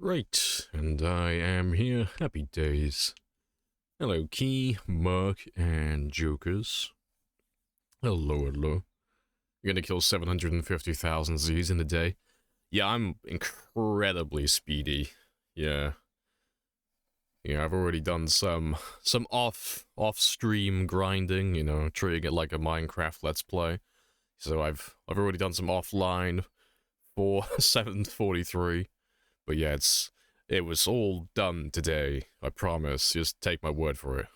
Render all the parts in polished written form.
Right, and I am here. Happy days. Hello, Key, Merc, and Jokers. Hello, hello. You're gonna kill 750,000 Z's in a day? Yeah, I'm incredibly speedy. Yeah. Yeah, I've already done some off-stream grinding, you know, treating it like a Minecraft Let's Play. So I've already done some offline for 743. But yeah, it was all done today, I promise. Just take my word for it.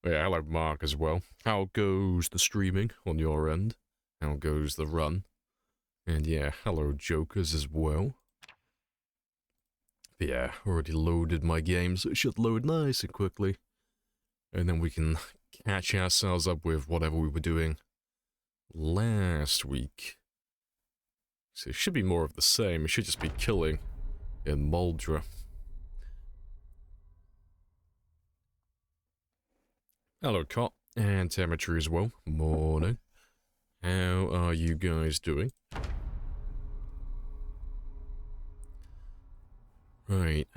Yeah, hello Mark as well. How goes the streaming on your end? How goes the run? And yeah, hello Jokers as well. But yeah, already loaded my game, so it should load nice and quickly. And then we can catch ourselves up with whatever we were doing last week. So it should be more of the same. It should just be killing in Moldra. Hello, Cot, and Telemetry as well. Morning. How are you guys doing? Right.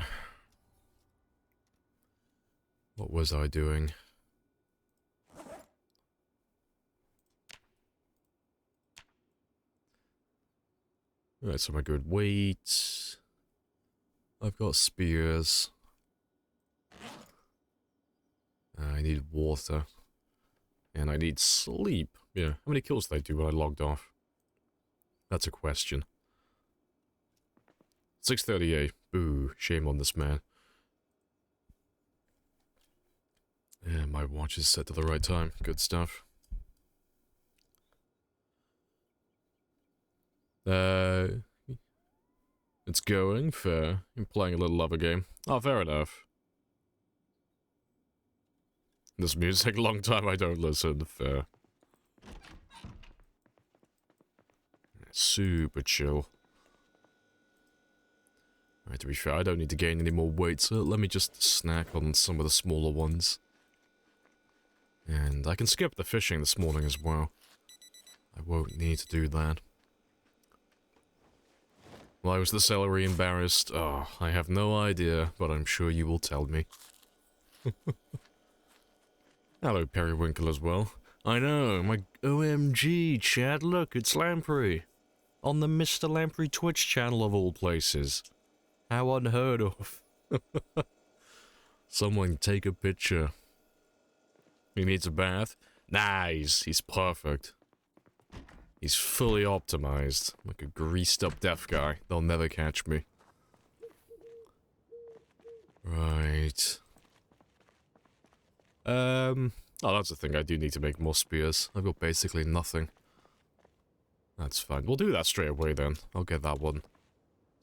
What was I doing? Right, so my good weight. I've got spears. I need water. And I need sleep. Yeah, how many kills did I do when I logged off? That's a question. 6:38. Boo, shame on this man. Yeah, my watch is set to the right time. Good stuff. It's going, fair. I'm playing a little other game. Oh, fair enough. This music, long time I don't listen, fair. Super chill. Right, to be fair, I don't need to gain any more weight, so let me just snack on some of the smaller ones. And I can skip the fishing this morning as well. I won't need to do that. Why was the celery embarrassed? Oh, I have no idea, but I'm sure you will tell me. Hello, Periwinkle as well. I know, my OMG, Chad, look, it's Lamprey. On the Mr. Lamprey Twitch channel of all places. How unheard of. Someone take a picture. He needs a bath? Nice, he's perfect. He's fully optimized, like a greased up deaf guy. They'll never catch me. Right. Oh, that's the thing, I do need to make more spears. I've got basically nothing. That's fine. We'll do that straight away then. I'll get that one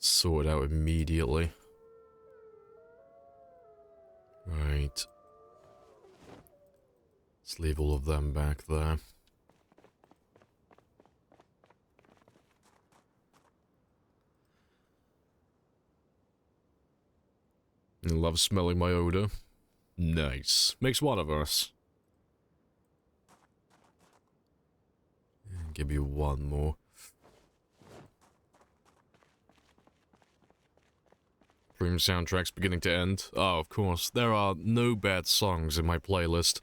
sorted out immediately. Right. Let's leave all of them back there. I love smelling my odor. Nice. Makes one of us. And give you one more. Dream soundtracks beginning to end. Oh, of course. There are no bad songs in my playlist.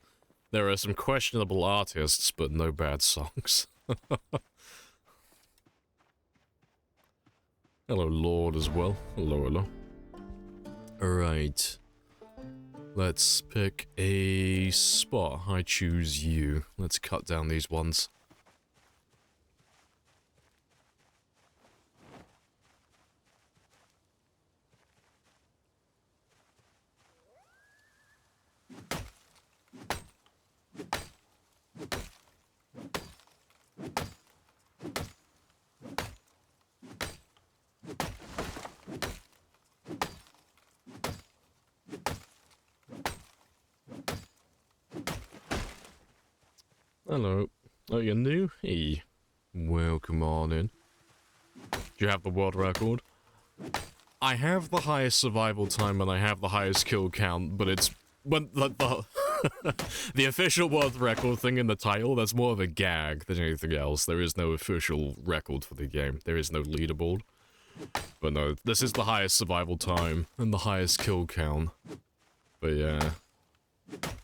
There are some questionable artists, but no bad songs. Hello, Lord, as well. Hello, hello. Alright. Let's pick a spot. I choose you. Let's cut down these ones. Hello. Oh, you're new? Hey. Welcome on in. Do you have the world record? I have the highest survival time and I have the highest kill count, but it's... when the the official world record thing in the title, that's more of a gag than anything else. There is no official record for the game. There is no leaderboard. But no, this is the highest survival time and the highest kill count. But yeah,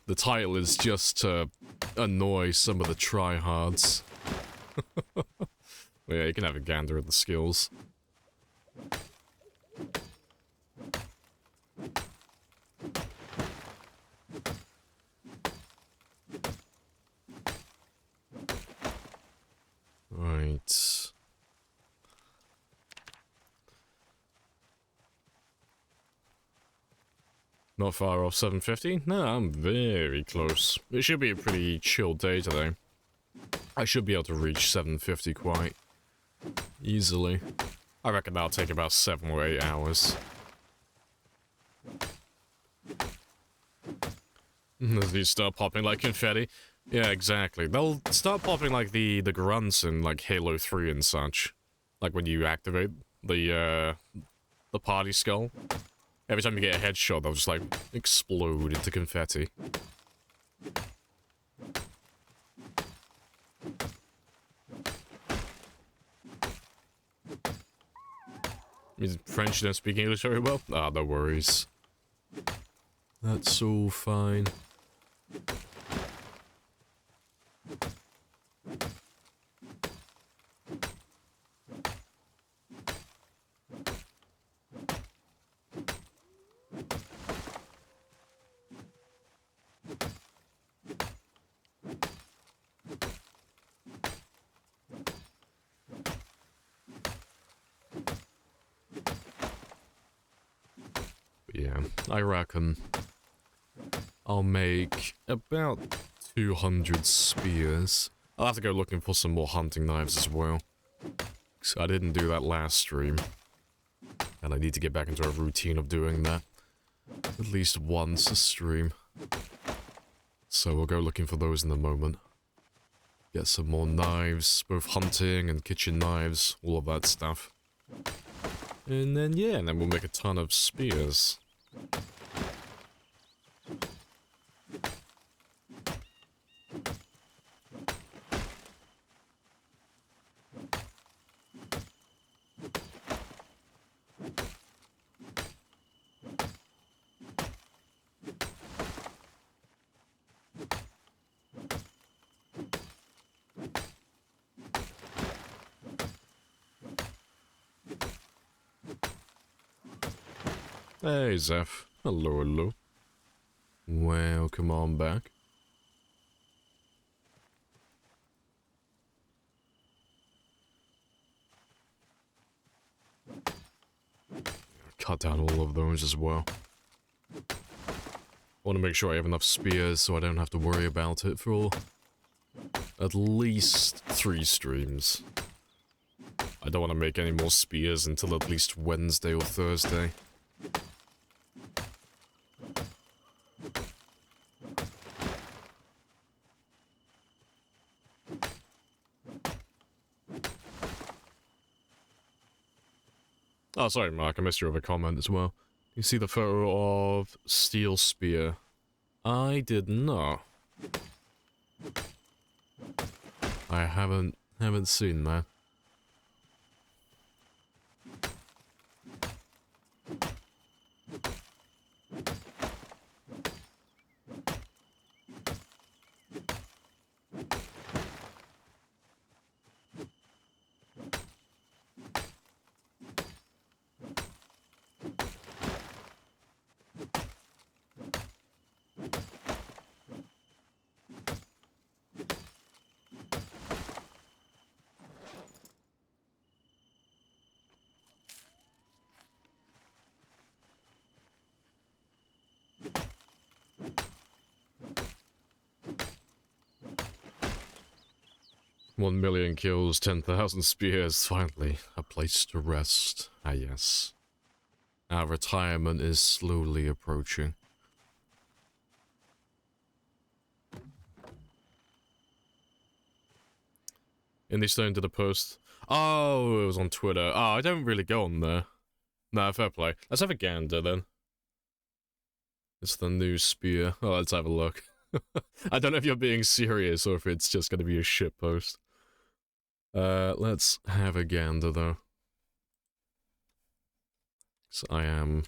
the title is just to annoy some of the tryhards. Yeah, you can have a gander at the skills. Right. Not far off 750? No, I'm very close. It should be a pretty chill day today. I should be able to reach 750 quite easily. I reckon that'll take about 7 or 8 hours. As these start popping like confetti. Yeah, exactly. They'll start popping like the grunts in like Halo 3 and such. Like when you activate the party skull. Every time you get a headshot, they'll just like explode into confetti. French don't speak English very well? Ah, no worries. That's all fine. Yeah, I reckon I'll make about 200 spears. I'll have to go looking for some more hunting knives as well. So I didn't do that last stream. And I need to get back into a routine of doing that at least once a stream. So we'll go looking for those in a moment. Get some more knives, both hunting and kitchen knives, all of that stuff. And then, yeah, and then we'll make a ton of spears. Hey, Zeph. Hello, hello. Welcome on back. Cut down all of those as well. Want to make sure I have enough spears so I don't have to worry about it for at least 3 streams. I don't want to make any more spears until at least Wednesday or Thursday. Oh, sorry, Mark, I missed your other comment as well. You see the photo of Steel Spear? I did not. I haven't seen that. One million kills, 10,000 spears, finally, a place to rest. Ah yes. Our retirement is slowly approaching. Indie Stone did a post. Oh, it was on Twitter. Oh, I don't really go on there. Nah, fair play. Let's have a gander then. It's the new spear. Oh, let's have a look. I don't know if you're being serious or if it's just gonna be a shit post. Let's have a gander though. So I am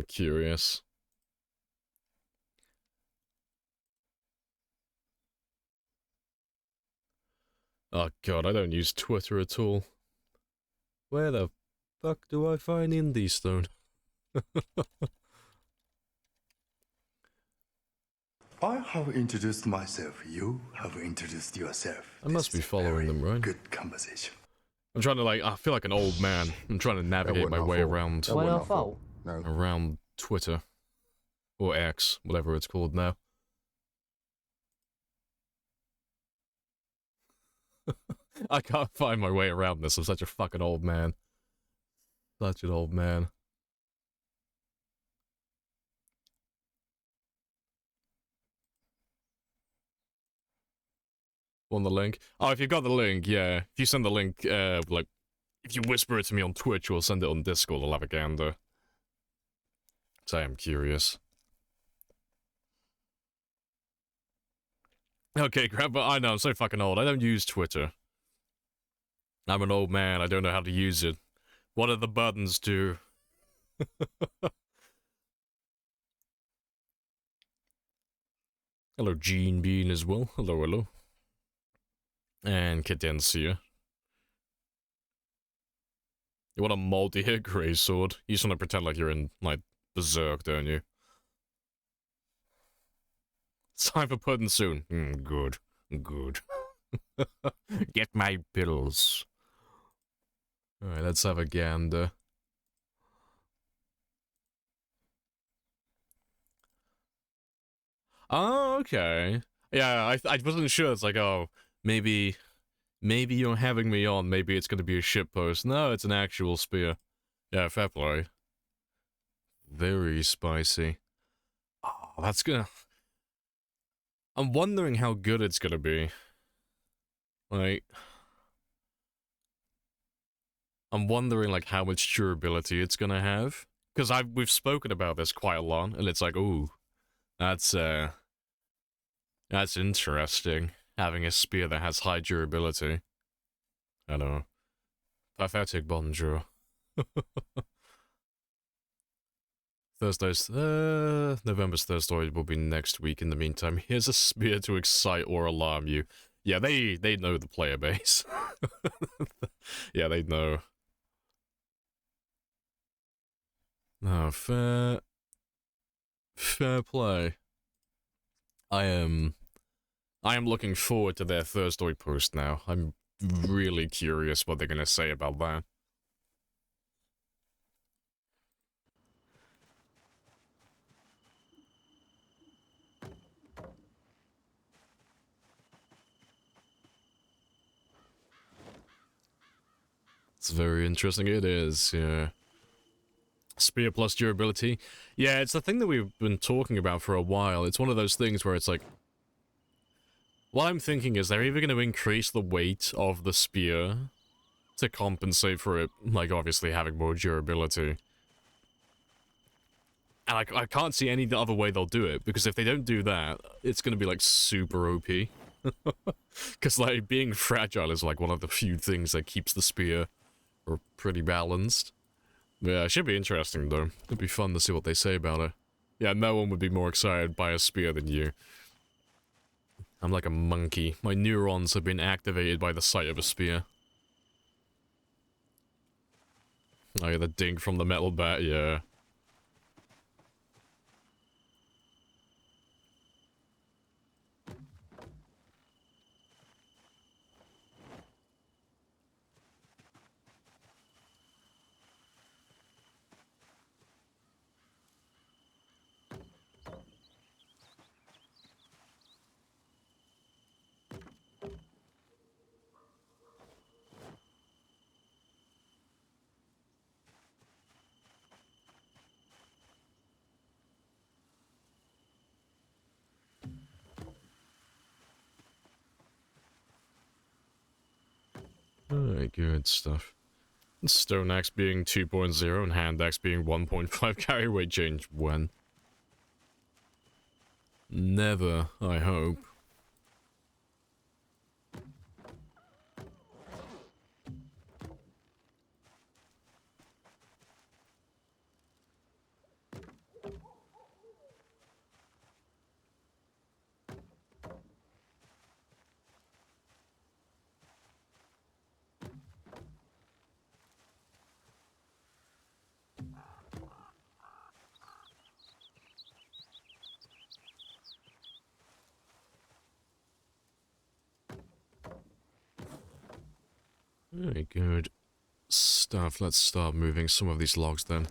curious. Oh god, I don't use Twitter at all. Where the fuck do I find Indie Stone? I have introduced myself. You have introduced yourself. I must be following them, right? Good conversation. I'm trying to I feel like an old man. I'm trying to navigate my way around around Twitter. Or X, whatever it's called now. I can't find my way around this. I'm such a fucking old man. Such an old man. Want the link? Oh, if you've got the link, yeah. If you send the link, like, if you whisper it to me on Twitch or send it on Discord, I'll have a gander. So I am curious. Okay, Grandpa, I know, I'm so fucking old. I don't use Twitter. I'm an old man, I don't know how to use it. What do the buttons do? Hello, Gene Bean as well. Hello, hello. And Cadencia. You want a multi-hit grey sword? You just want to pretend like you're in, like, Berserk, don't you? It's time for pudding soon. Good. Good. Get my pills. Alright, let's have a gander. Oh, okay. Yeah, I wasn't sure. It's like, oh, maybe you're having me on. Maybe it's gonna be a shitpost. No, it's an actual spear. Yeah, fair play. Very spicy. Oh, that's gonna... I'm wondering how good it's gonna be. Like... I'm wondering, like, how much durability it's gonna have. Because we've spoken about this quite a lot, and it's like, ooh, that's interesting. Having a spear that has high durability. I don't know. Pathetic bonjour. Thursday's, November's third story will be next week. In the meantime, here's a spear to excite or alarm you. Yeah, they know the player base. Yeah, they know. No, fair play. I am looking forward to their third story post now. I'm really curious what they're gonna say about that. It's very interesting. It is, yeah. Spear plus durability. Yeah, it's the thing that we've been talking about for a while. It's one of those things where it's like... What I'm thinking is they're either going to increase the weight of the spear to compensate for it, like, obviously having more durability. And I can't see any other way they'll do it, because if they don't do that, it's going to be, like, super OP. Because, like, being fragile is, like, one of the few things that keeps the spear pretty balanced. Yeah, it should be interesting, though. It'd be fun to see what they say about it. Yeah, no one would be more excited by a spear than you. I'm like a monkey. My neurons have been activated by the sight of a spear. Oh, yeah, the dink from the metal bat, yeah. Alright, good stuff. Stone axe being 2.0 and hand axe being 1.5 carry weight change when? Never, I hope. Very good stuff. Let's start moving some of these logs then.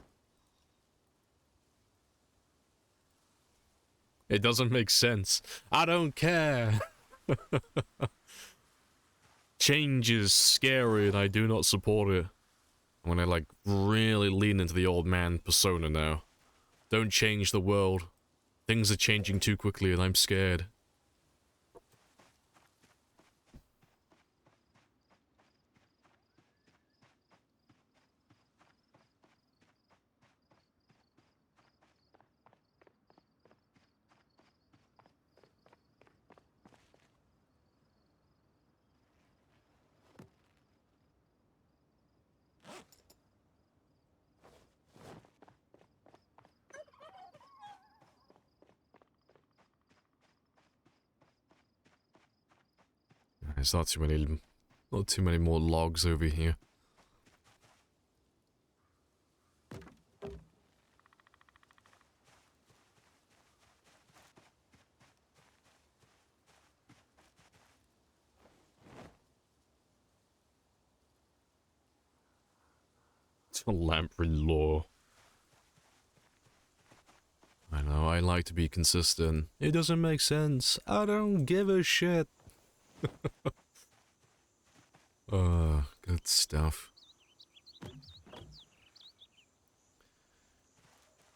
It doesn't make sense. I don't care. Change is scary and I do not support it. When I like really lean into the old man persona now. Don't change the world. Things are changing too quickly and I'm scared. There's not too many more logs over here. Lamprey lore. I know, I like to be consistent. It doesn't make sense. I don't give a shit. Good stuff.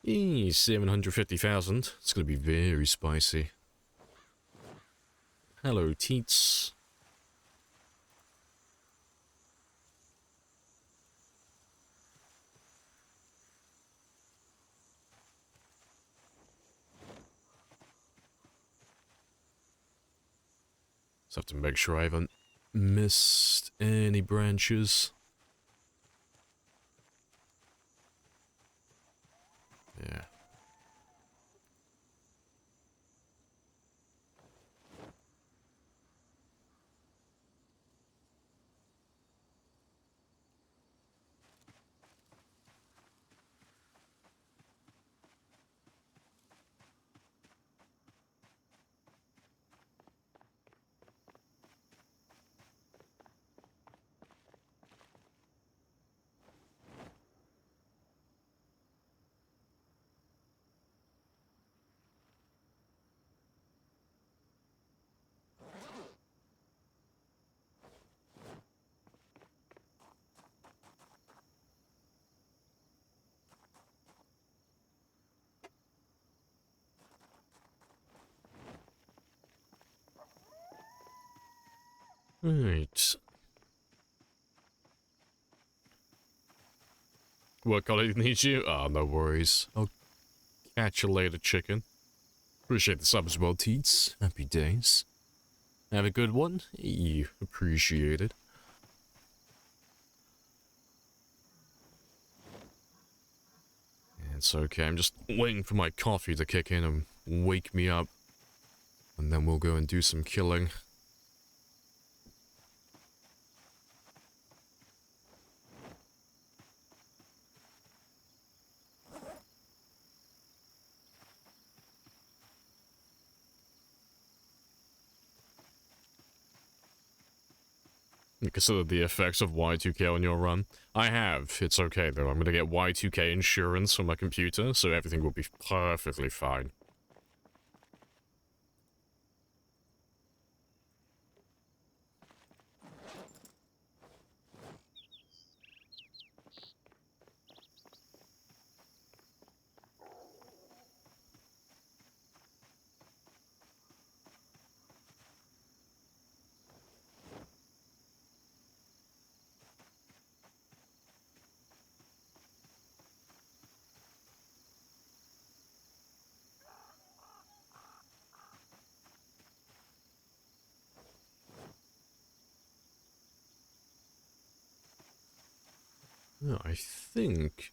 750,000. It's gonna be very spicy. Hello, teats. Just have to make sure I haven't missed any branches. Yeah. Right. What colleague needs you? Ah, no worries. I'll catch you later, chicken. Appreciate the subs, well, teats. Happy days. Have a good one. You appreciate it. It's okay. I'm just waiting for my coffee to kick in and wake me up. And then we'll go and do some killing. You consider the effects of Y2K on your run? I have. It's okay though. I'm gonna get Y2K insurance on my computer, so everything will be perfectly fine. Yeah, I think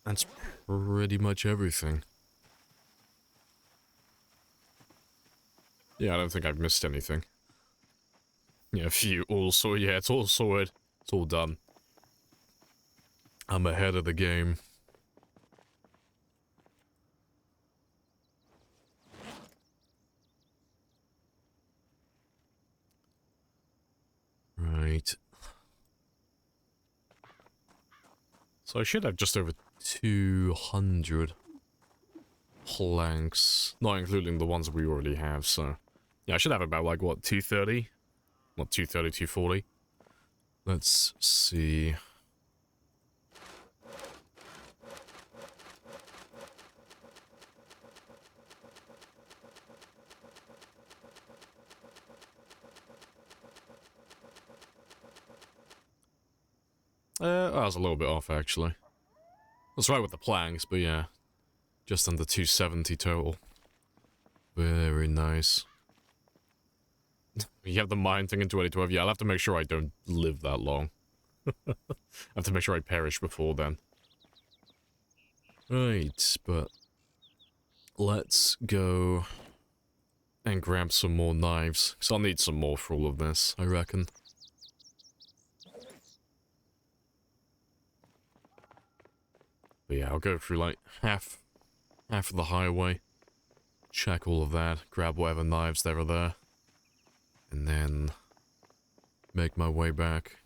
that's pretty much everything. Yeah, I don't think I've missed anything. Yeah, a few also. Yeah, it's all sorted. It's all done. I'm ahead of the game. Right. So I should have just over 200 planks, not including the ones we already have, so... Yeah, I should have about, like, what, 230? What, 230, 240? Let's see... I was a little bit off, actually. That's right with the planks, but yeah. Just under 270 total. Very nice. You have the mine thing in 2012. Yeah, I'll have to make sure I don't live that long. I have to make sure I perish before then. Right, but... let's go... and grab some more knives. Because I'll need some more for all of this, I reckon. But yeah, I'll go through like half of the highway. Check all of that. Grab whatever knives there are there. And then... make my way back.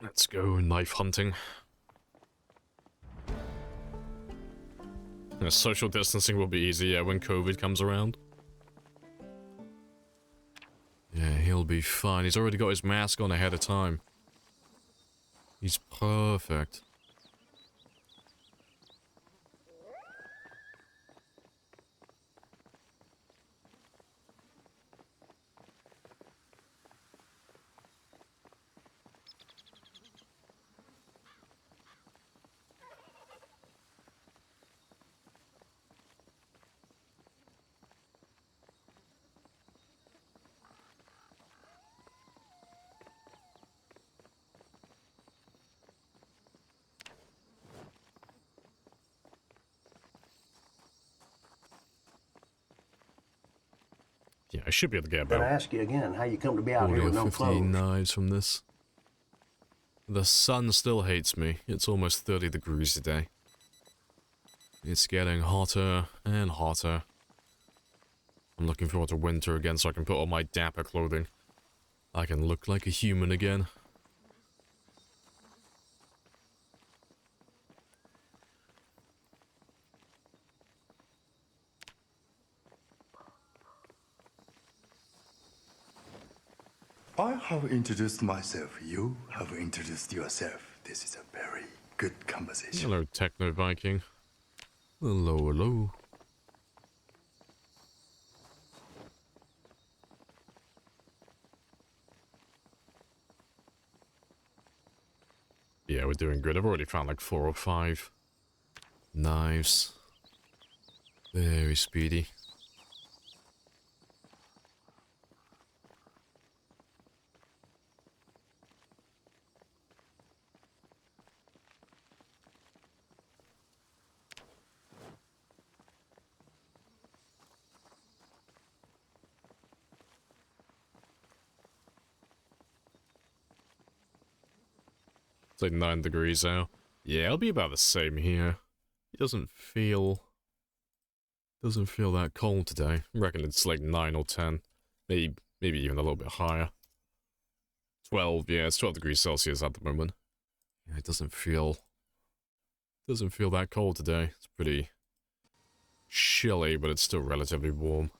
Let's go knife hunting. Yeah, social distancing will be easier when COVID comes around. Yeah, he'll be fine. He's already got his mask on ahead of time. He's perfect. Yeah, I should be able to get about... Then I ask you again, how you come to be out 40 here or with no 50 clothes? knives from this. The sun still hates me. It's almost 30 degrees today. It's getting hotter and hotter. I'm looking forward to winter again so I can put on my dapper clothing. I can look like a human again. I have introduced myself. You have introduced yourself. This is a very good conversation. Hello, Techno Viking. Hello, hello. Yeah, we're doing good. I've already found like 4 or 5 knives. Very speedy. It's like 9 degrees now. Yeah, it'll be about the same here. It doesn't feel that cold today. I reckon it's like 9 or 10. Maybe even a little bit higher. 12, yeah, it's 12 degrees Celsius at the moment. Yeah, it doesn't feel that cold today. It's pretty chilly, but it's still relatively warm.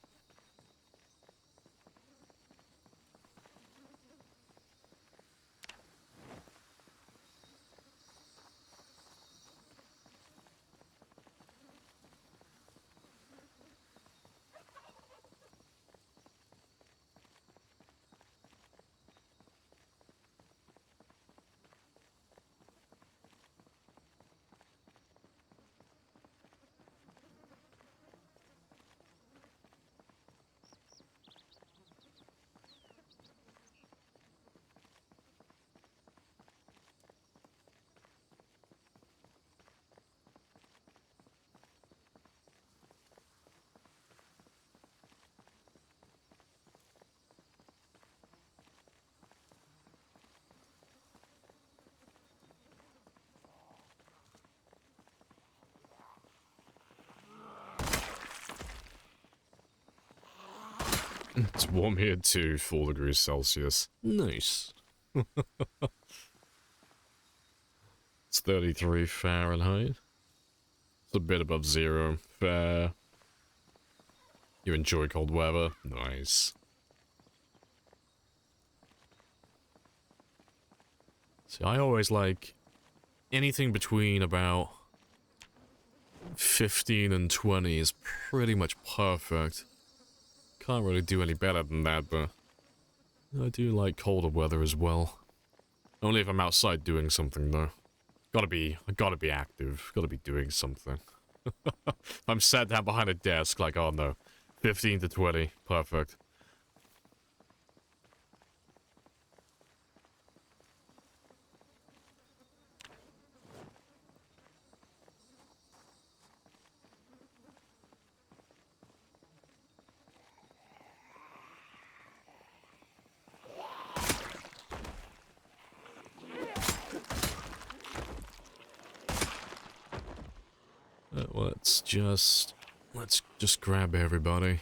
It's warm here too, 4 degrees Celsius. Nice. It's 33 Fahrenheit. It's a bit above zero. Fair. You enjoy cold weather? Nice. See, I always like anything between about 15 and 20 is pretty much perfect. Can't really do any better than that, but I do like colder weather as well. Only if I'm outside doing something, though. I gotta be active. Gotta be doing something. If I'm sat down behind a desk, like, oh no. 15 to 20. Perfect. Let's just grab everybody.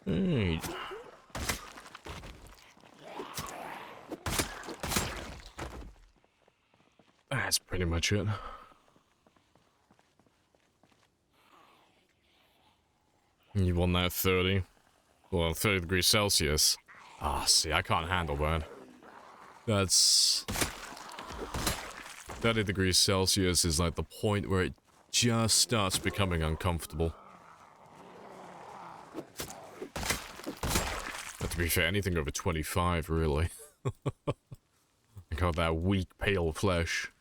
Right. That's pretty much it. You want that 30? Well, 30 degrees Celsius. Ah, see, I can't handle that. That's... 30 degrees Celsius is like the point where it just starts becoming uncomfortable. But to be fair, anything over 25, really. I got that weak, pale flesh.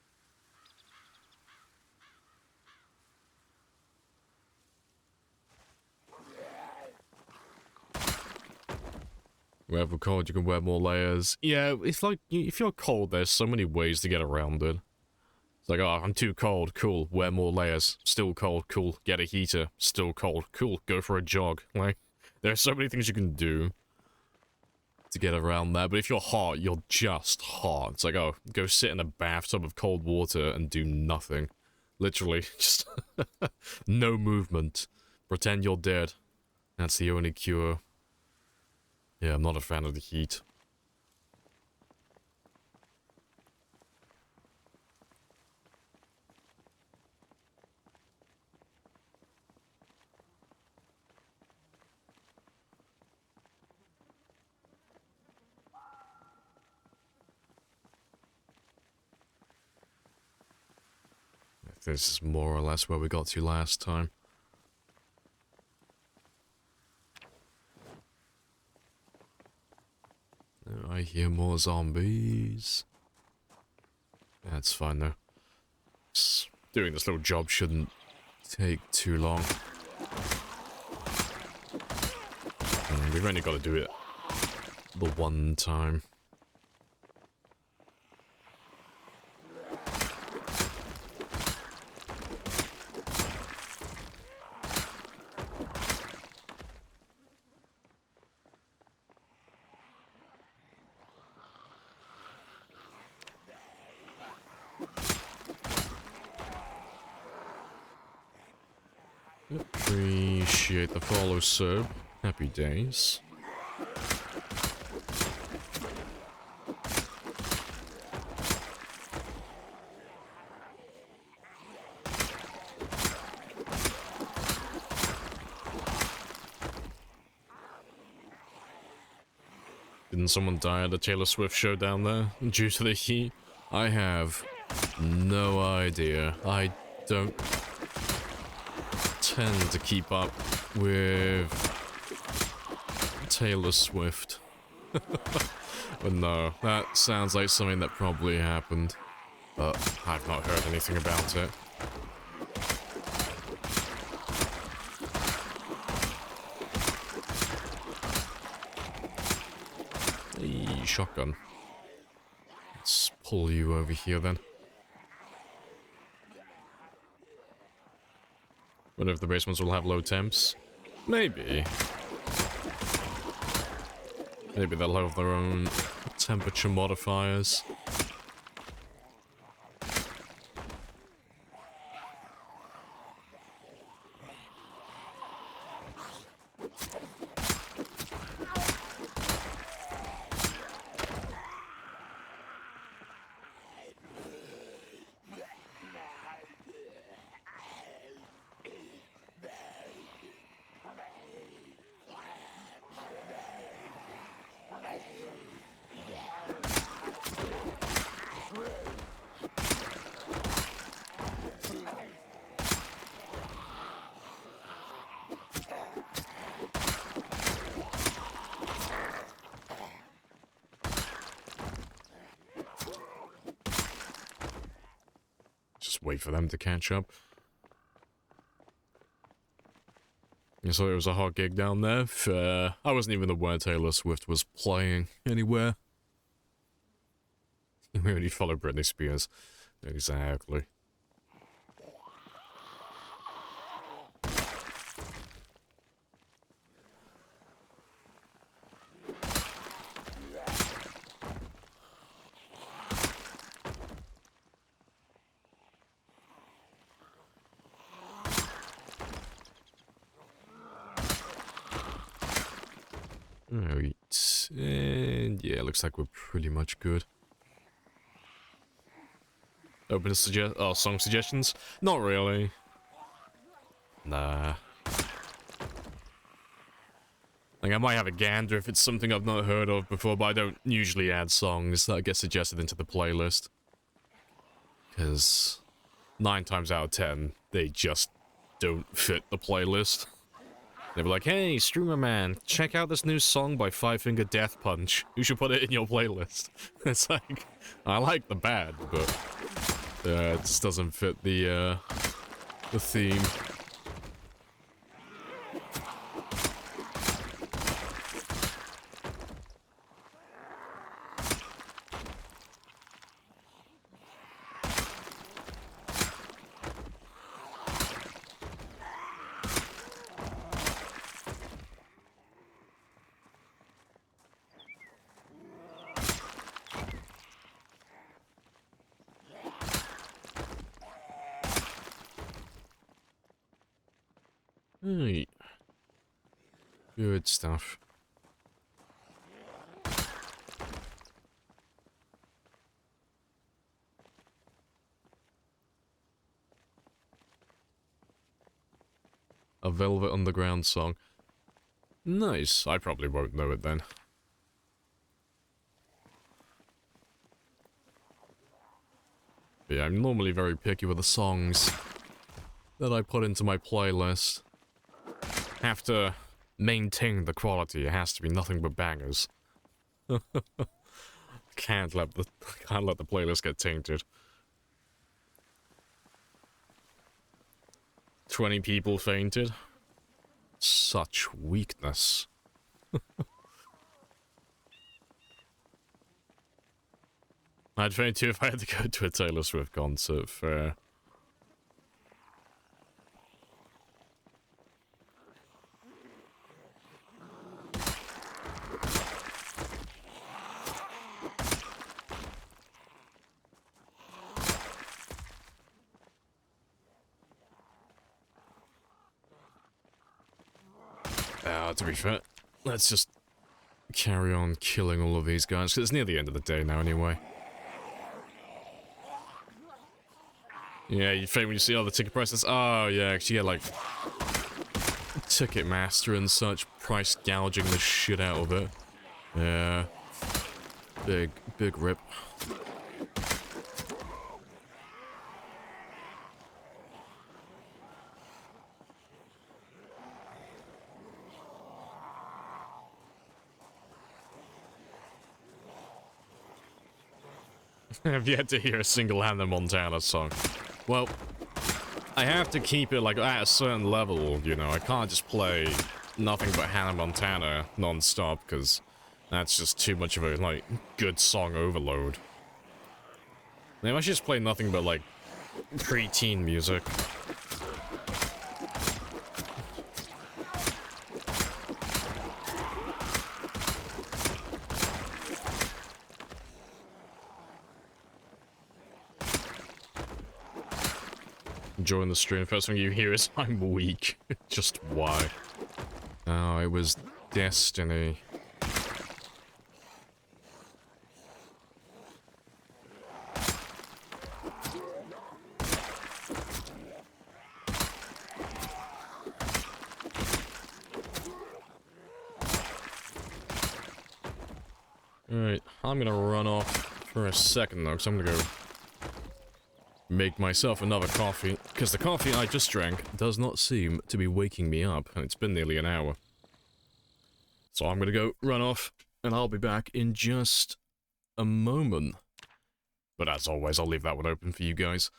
Wherever cold, you can wear more layers. Yeah, it's like, if you're cold, there's so many ways to get around it. It's like, oh, I'm too cold, cool, wear more layers. Still cold, cool, get a heater. Still cold, cool, go for a jog. Like, there's so many things you can do to get around that. But if you're hot, you're just hot. It's like, oh, go sit in a bathtub of cold water and do nothing. Literally, just no movement. Pretend you're dead. That's the only cure. Yeah, I'm not a fan of the heat. this is more or less where we got to last time. Oh, I hear more zombies. That's fine though. Doing this little job shouldn't take too long. We've only got to do it the one time. Appreciate the follow, sir. Happy days. Didn't someone die at the Taylor Swift show down there due to the heat? I have no idea. I don't tend to keep up with Taylor Swift. But no, that sounds like something that probably happened. But I've not heard anything about it. Hey, shotgun. Let's pull you over here then. Wonder if the basements will have low temps? Maybe. Maybe they'll have their own temperature modifiers. Wait for them to catch up. You saw it was a hot gig down there. Fair. I wasn't even aware Taylor Swift was playing anywhere. We only follow Britney Spears. Exactly. Alright, and yeah, looks like we're pretty much good. Open to song suggestions? Not really. Nah. Like, I might have a gander if it's something I've not heard of before, but I don't usually add songs that get suggested into the playlist. Because 9 times out of 10, they just don't fit the playlist. They were like, hey, streamer man, check out this new song by Five Finger Death Punch. You should put it in your playlist. It's like, I like the band, but it just doesn't fit the theme. Right. Good stuff. A Velvet Underground song. Nice. I probably won't know it then. But yeah, I'm normally very picky with the songs that I put into my playlist. Have to maintain the quality. It has to be nothing but bangers. Can't let the playlist get tainted. 20 people fainted. Such weakness. I'd faint too if I had to go to a Taylor Swift concert. Fair. To be fair, let's just carry on killing all of these guys, because it's near the end of the day now anyway. Yeah, you think when you see all the ticket prices? Oh, yeah, actually, yeah, like, Ticketmaster and such, price gouging the shit out of it. Yeah. Big rip. I've yet to hear a single Hannah Montana song. Well, I have to keep it, like, at a certain level, you know? I can't just play nothing but Hannah Montana non-stop, because that's just too much of a, like, good song overload. Maybe I should just play nothing but, like, pre-teen music. Enjoying the stream. First thing you hear is I'm weak. Just why? Oh, it was destiny. Alright, I'm gonna run off for a second though, because I'm gonna go make myself another coffee, because the coffee I just drank does not seem to be waking me up, and it's been nearly an hour. So I'm gonna go run off, and I'll be back in just a moment. But as always, I'll leave that one open for you guys.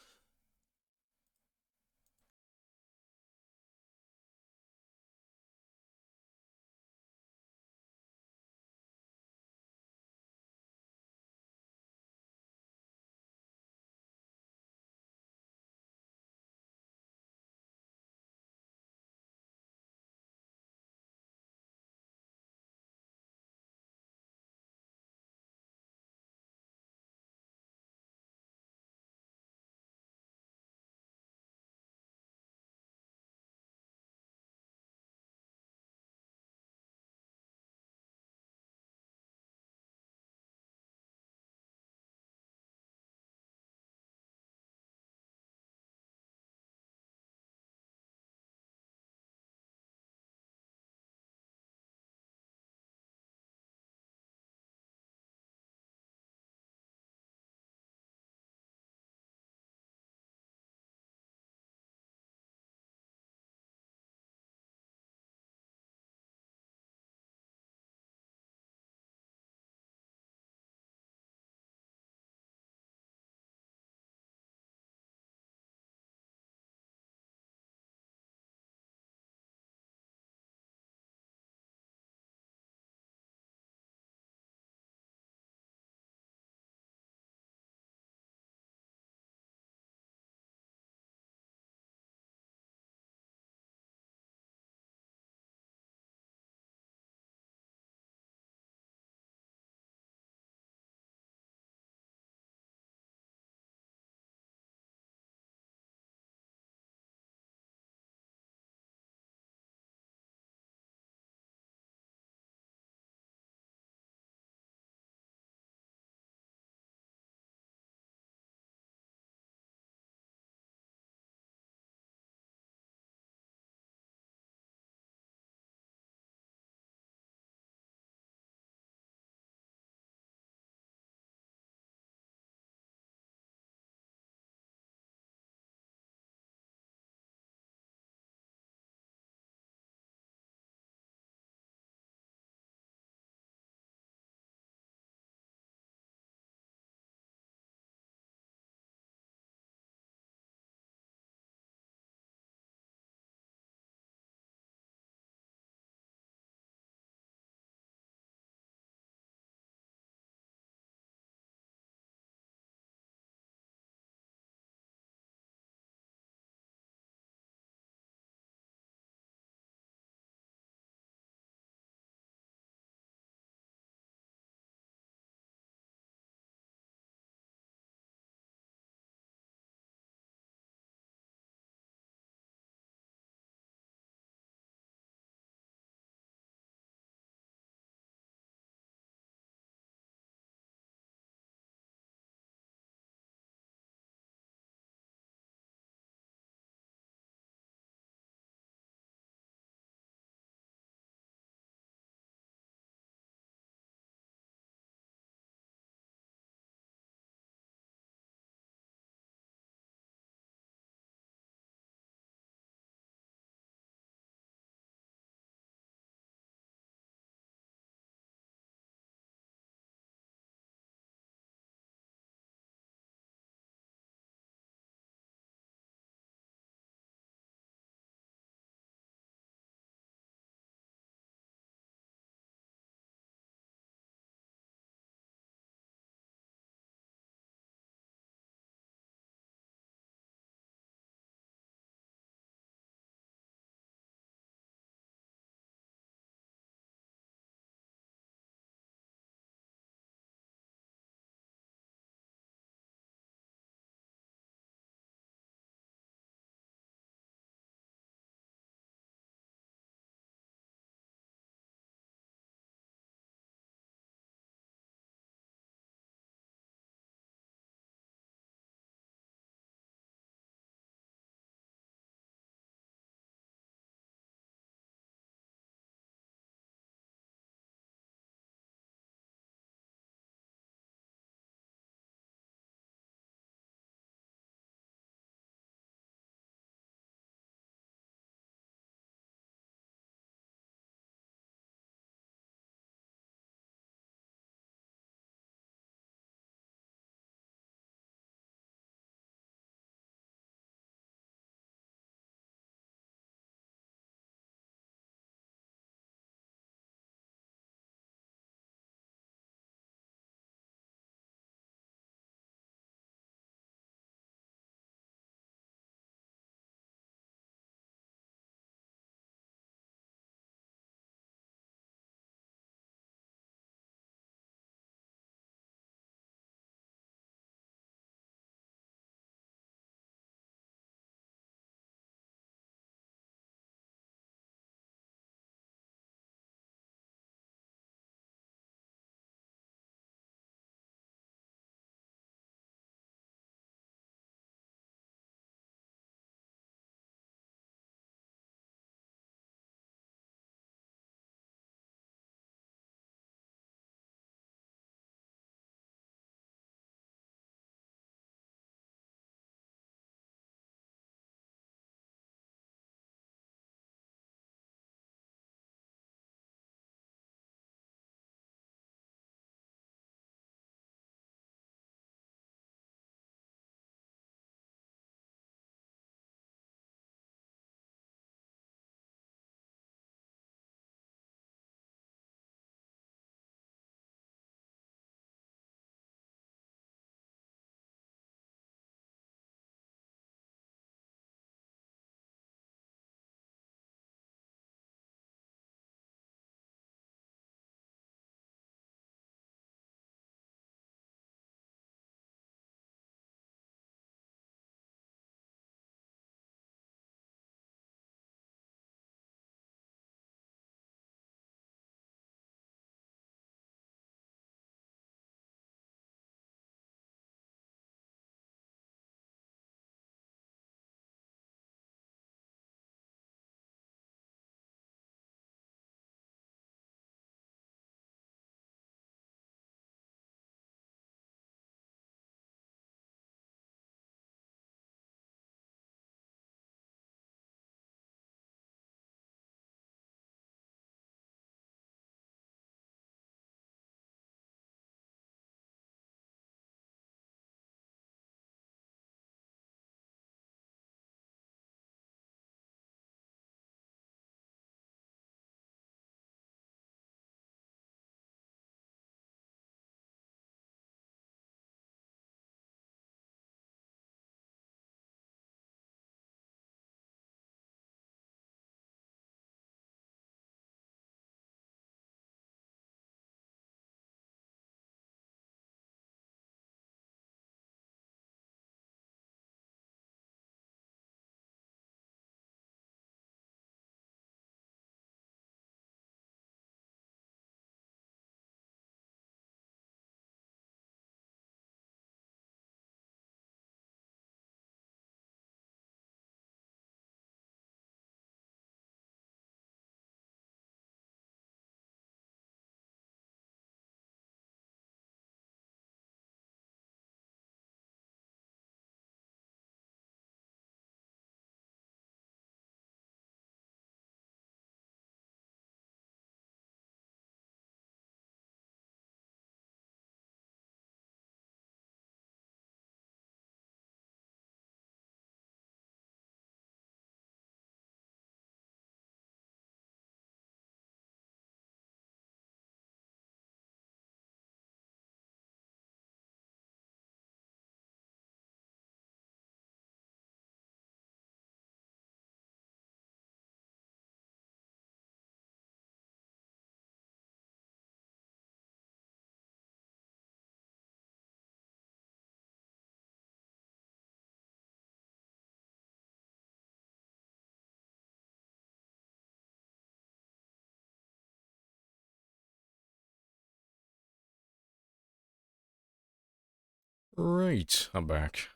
Right, I'm back.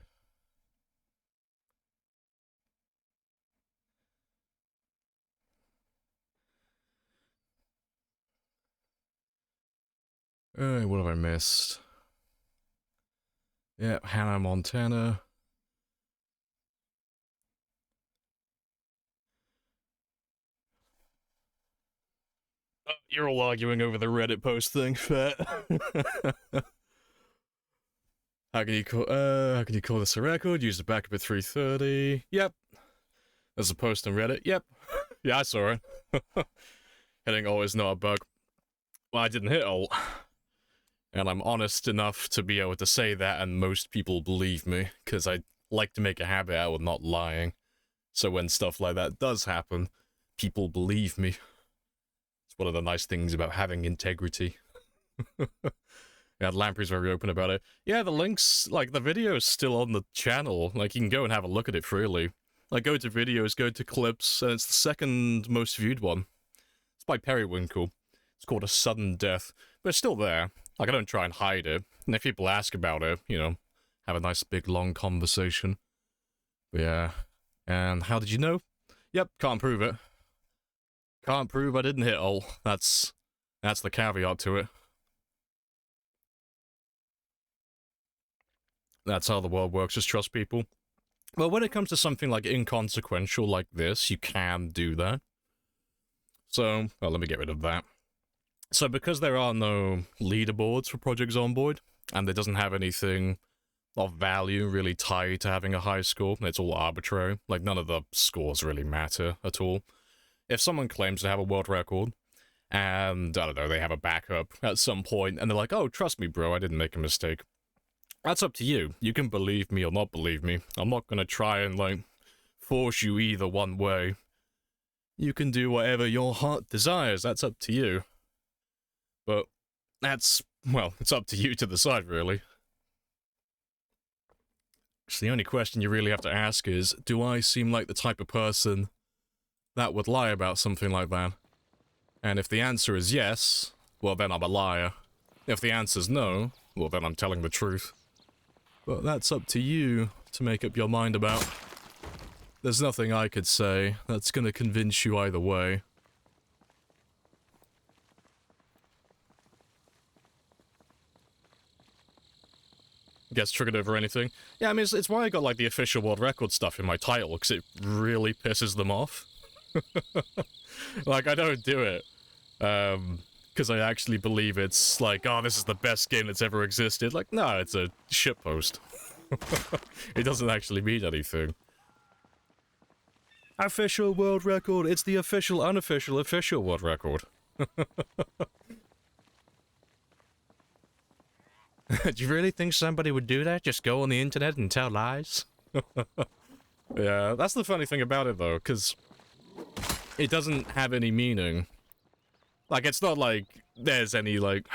What have I missed? Yeah, Hannah Montana. You're all arguing over the Reddit post thing, Fat. How can you call this a record? Use the backup at 3:30. Yep. There's a post on Reddit. Yep. Yeah, I saw it. Hitting alt is not a bug. Well, I didn't hit alt. And I'm honest enough to be able to say that, and most people believe me, because I like to make a habit out of not lying. So when stuff like that does happen, people believe me. It's one of the nice things about having integrity. Yeah, Lamprey's very open about it. Yeah, the links, like, the video's still on the channel. Like, you can go and have a look at it freely. Like, go to videos, go to clips, and it's the second most viewed one. It's by Periwinkle. It's called A Sudden Death. But it's still there. Like, I don't try and hide it. And if people ask about it, you know, have a nice big long conversation. But yeah. And how did you know? Yep, can't prove it. Can't prove I didn't hit alt. That's the caveat to it. That's how the world works, just trust people. Well, when it comes to something like inconsequential like this, you can do that. So, well, let me get rid of that. So because there are no leaderboards for Project Zomboid, and it doesn't have anything of value really tied to having a high score, it's all arbitrary. Like, none of the scores really matter at all. If someone claims to have a world record, and, I don't know, they have a backup at some point, and they're like, oh, trust me, bro, I didn't make a mistake. That's up to you. You can believe me or not believe me. I'm not gonna try and, like, force you either one way. You can do whatever your heart desires, that's up to you. But that's, well, it's up to you to decide, really. So the only question you really have to ask is, do I seem like the type of person that would lie about something like that? And if the answer is yes, well then I'm a liar. If the answer's no, well then I'm telling the truth. But that's up to you to make up your mind about. There's nothing I could say that's gonna convince you either way. Gets triggered over anything. Yeah, I mean, it's why I got, like, the official world record stuff in my title, because it really pisses them off. Like, I don't do it. Because I actually believe it's like, oh, this is the best game that's ever existed. Like, no, it's a shitpost. It doesn't actually mean anything. Official world record. It's the official, unofficial, official world record. Do you really think somebody would do that? Just go on the internet and tell lies? Yeah, that's the funny thing about it, though, because it doesn't have any meaning. Like, it's not like there's any, like,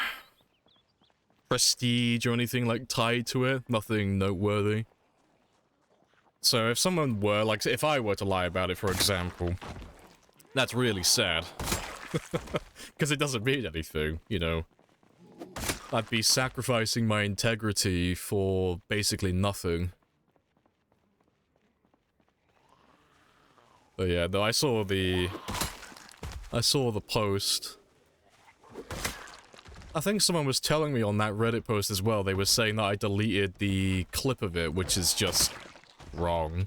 prestige or anything, like, tied to it. Nothing noteworthy. So if someone were, like, if I were to lie about it, for example, that's really sad. Because it doesn't mean anything, you know. I'd be sacrificing my integrity for basically nothing. But yeah, no, I saw the post. I think someone was telling me on that Reddit post as well, they were saying that I deleted the clip of it, which is just wrong.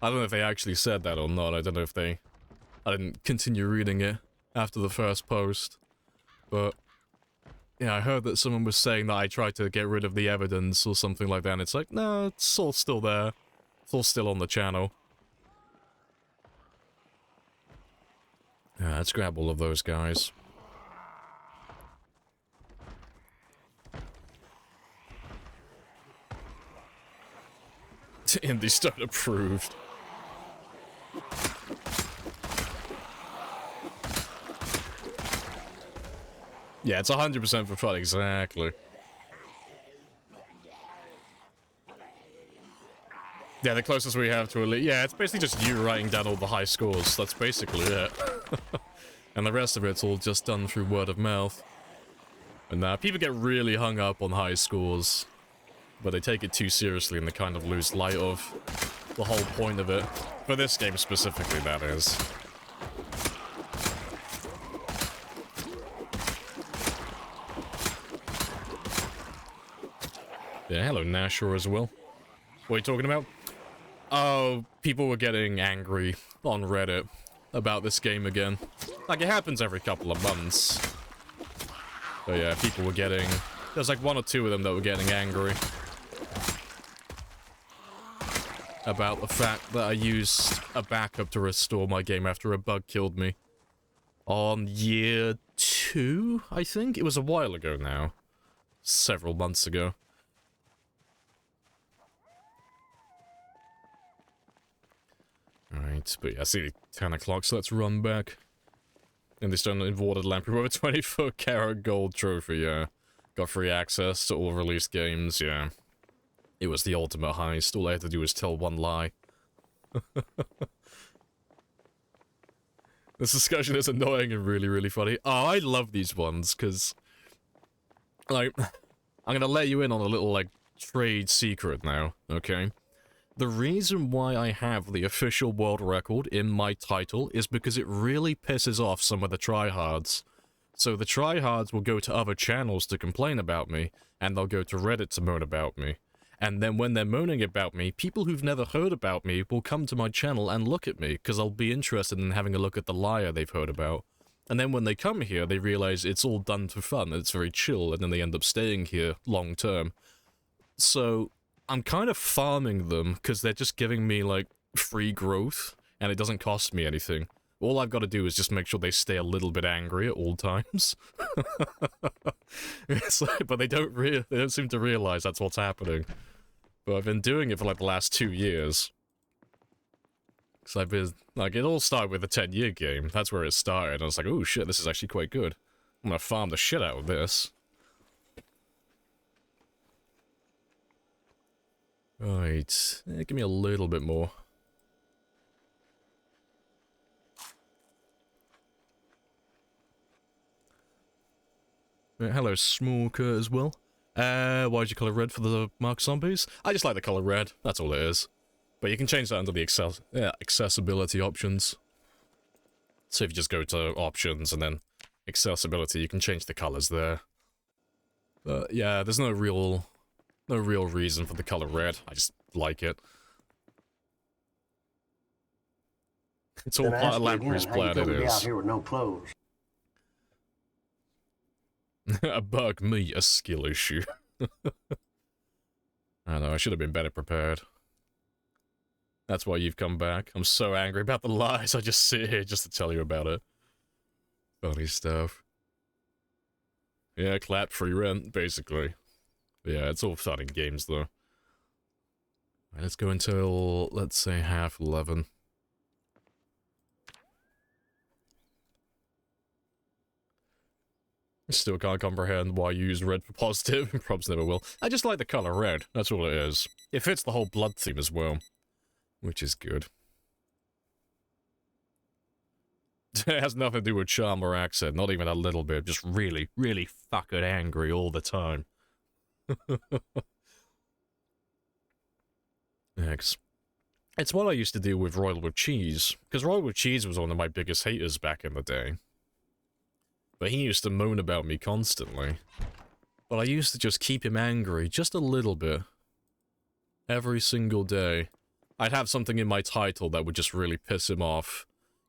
I don't know if they actually said that or not, I don't know if I didn't continue reading it after the first post. But yeah, I heard that someone was saying that I tried to get rid of the evidence or something like that, and it's like, no, it's all still there. It's all still on the channel. Yeah, let's grab all of those guys. Indie Stone approved. Yeah, it's 100% for fun, exactly. Yeah, the closest we have to Elite. Yeah, it's basically just you writing down all the high scores. That's basically it. And the rest of it's all just done through word of mouth. And people get really hung up on high scores. but they take it too seriously and they kind of lose light of the whole point of it. For this game specifically, that is. Yeah, hello Nashor as well. What are you talking about? Oh, people were getting angry on Reddit about this game again. Like, it happens every couple of months. But yeah, people were getting... There's like 1 or 2 of them that were getting angry about the fact that I used a backup to restore my game after a bug killed me. On year 2, I think? It was a while ago now. Several months ago. Alright, but yeah, I see 10 o'clock, so let's run back. And this done awarded Lamprey with a 24 karat gold trophy, yeah. Got free access to all released games, yeah. It was the ultimate heist, all I had to do was tell one lie. This discussion is annoying and really, really funny. Oh, I love these ones, because... Like, I'm gonna let you in on a little, like, trade secret now, okay? The reason why I have the official world record in my title is because it really pisses off some of the tryhards. So the tryhards will go to other channels to complain about me, and they'll go to Reddit to moan about me. And then when they're moaning about me, people who've never heard about me will come to my channel and look at me, because I'll be interested in having a look at the liar they've heard about. And then when they come here, they realize it's all done for fun, it's very chill, and then they end up staying here long term. So... I'm kind of farming them, because they're just giving me, like, free growth, and it doesn't cost me anything. All I've got to do is just make sure they stay a little bit angry at all times. It's like, but they don't seem to realize that's what's happening. But I've been doing it for, like, the last 2 years. Because I've been, like, it all started with a 10-year game. That's where it started, and I was like, oh shit, this is actually quite good. I'm gonna farm the shit out of this. Right, give me a little bit more. Hello, Smoker as well. Why'd you colour red for the Mark Zombies? I just like the colour red, that's all it is. But you can change that under the accessibility options. So if you just go to options and then accessibility, you can change the colours there. But yeah, there's no real reason for the color red. I just like it. It's all part of Lamprey's plan, it is. Out here with no clothes. A bug, me, a skill issue. I know, I should have been better prepared. That's why you've come back. I'm so angry about the lies, I just sit here just to tell you about it. Funny stuff. Yeah, clap free rent, basically. Yeah, it's all fun in games, though. Right, let's go until, let's say, 11:30. I still can't comprehend why you use red for positive, probs never will. I just like the colour red, that's all it is. It fits the whole blood theme as well, which is good. It has nothing to do with charm or accent, not even a little bit, just really, really fucking angry all the time. Next. It's what I used to do with Royal with Cheese, because Royal with Cheese was one of my biggest haters back in the day. But he used to moan about me constantly. But I used to just keep him angry, just a little bit. Every single day. I'd have something in my title that would just really piss him off.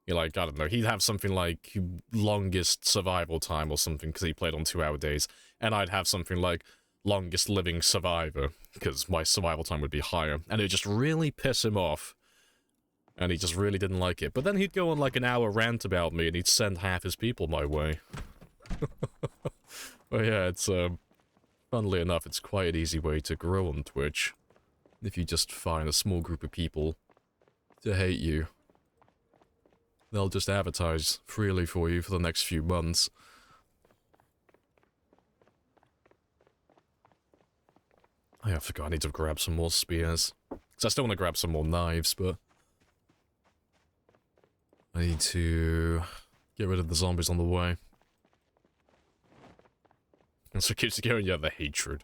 You know, like, I don't know, he'd have something like longest survival time or something, because he played on 2-hour days. And I'd have something like longest living survivor, because my survival time would be higher. And it would just really piss him off. And he just really didn't like it. But then he'd go on like an hour rant about me, and he'd send half his people my way. But yeah, it's, funnily enough, it's quite an easy way to grow on Twitch. If you just find a small group of people to hate you. They'll just advertise freely for you for the next few months. Oh, yeah, I forgot I need to grab some more spears. Because I still want to grab some more knives, but... I need to get rid of the zombies on the way. And so it keeps going, yeah, the hatred.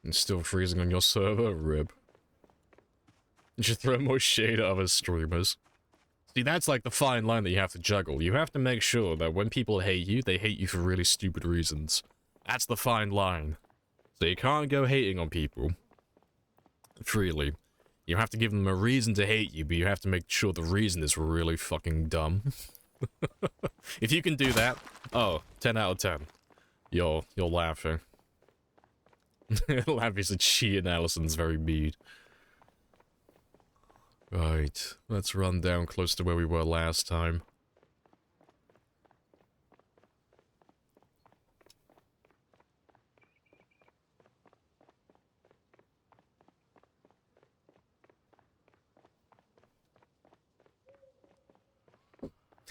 It's still freezing on your server? Rib. You should throw more shade at other streamers. See, that's like the fine line that you have to juggle. You have to make sure that when people hate you, they hate you for really stupid reasons. That's the fine line. So you can't go hating on people freely. You have to give them a reason to hate you, but you have to make sure the reason is really fucking dumb. If you can do that, oh, 10 out of 10. You're laughing. Lamprey's a cheat and Allison's very mead. Right, let's run down close to where we were last time.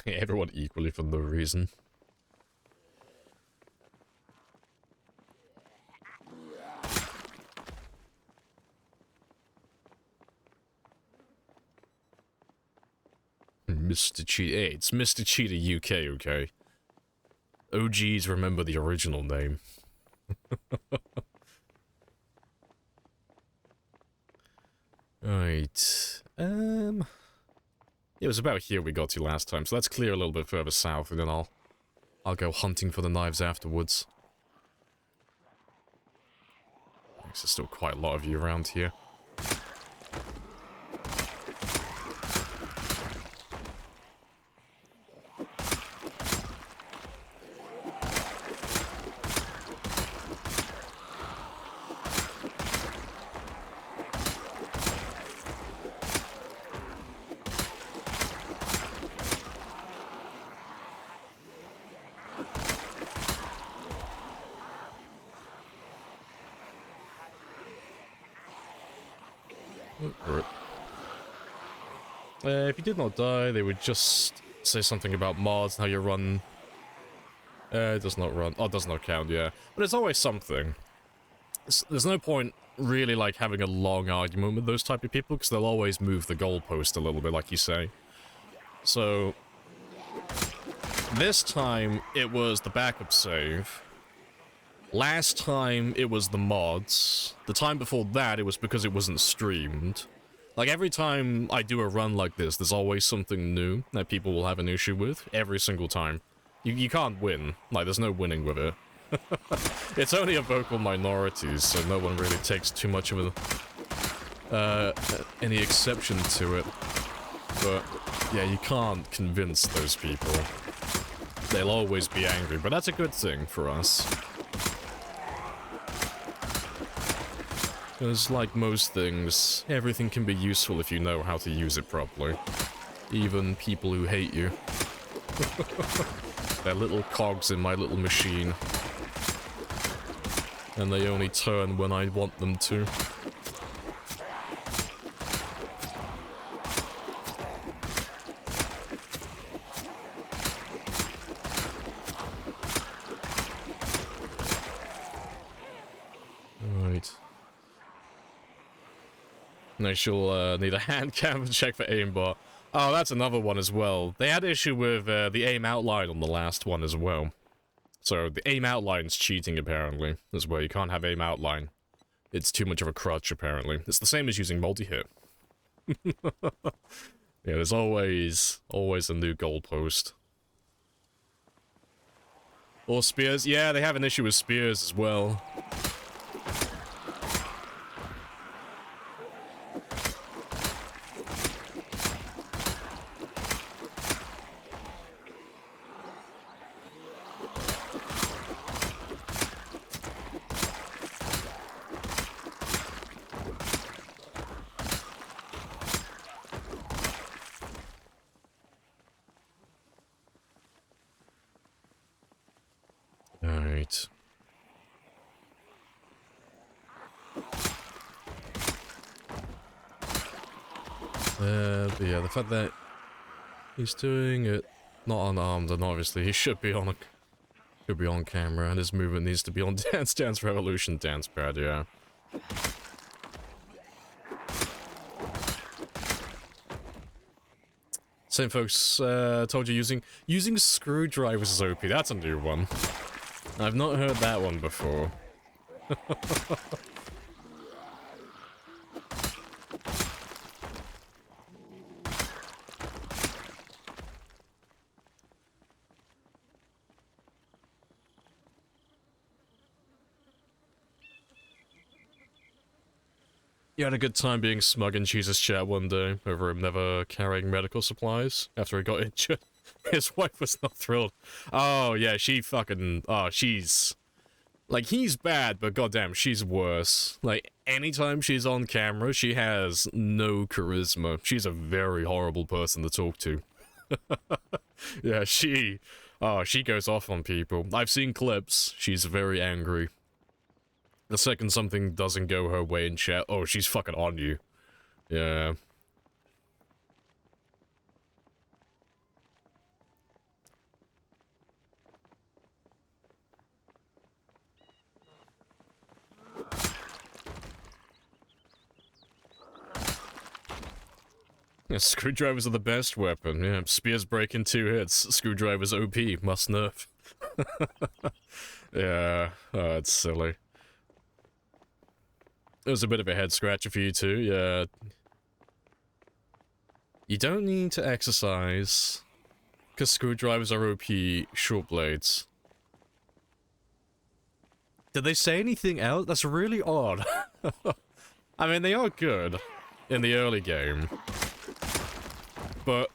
Everyone equally for no reason. Mr. Cheetah. Hey, it's Mr. Cheetah UK, okay? OGs remember the original name. Right. It was about here we got to last time, so let's clear a little bit further south, and then I'll go hunting for the knives afterwards. There's still quite a lot of you around here. If you did not die, they would just say something about mods and how you run. It does not run. Oh, it does not count, yeah. But it's always something. There's no point really, like, having a long argument with those type of people, because they'll always move the goalpost a little bit, like you say. So, this time, it was the backup save. Last time, it was the mods. The time before that, it was because it wasn't streamed. Like, every time I do a run like this, there's always something new that people will have an issue with. Every single time. You can't win. Like, there's no winning with it. It's only a vocal minority, so no one really takes too much of any exception to it. But, yeah, you can't convince those people. They'll always be angry, but that's a good thing for us. Because, like most things, everything can be useful if you know how to use it properly. Even people who hate you. They're little cogs in my little machine. And they only turn when I want them to. Right. Next you'll need a hand cam to check for aimbot. Oh, that's another one as well. They had issue with the aim outline on the last one as well. So the aim outline's cheating apparently, as well. You can't have aim outline. It's too much of a crutch apparently. It's the same as using multi-hit. Yeah, there's always a new goalpost. Or spears. Yeah, they have an issue with spears as well. Alright. But yeah, the fact that he's doing it not unarmed, and obviously he should be on camera, and his movement needs to be on Dance Revolution dance pad, yeah. Same folks told you using screwdrivers is OP. That's a new one. I've not heard that one before. You had a good time being smug in Jesus' chat one day over him never carrying medical supplies after he got injured. His wife was not thrilled. Oh, yeah, she fucking... Oh, she's... Like, he's bad, but goddamn, she's worse. Like, anytime she's on camera, she has no charisma. She's a very horrible person to talk to. Yeah, she... Oh, she goes off on people. I've seen clips. She's very angry. The second something doesn't go her way in chat, oh, she's fucking on you. Yeah. Yeah, screwdrivers are the best weapon. Yeah, spears break in 2 hits. Screwdrivers OP, must nerf. Yeah, oh, it's silly. It was a bit of a head scratcher for you too, yeah. You don't need to exercise, because screwdrivers are OP short blades. Did they say anything else? That's really odd. I mean, they are good in the early game, but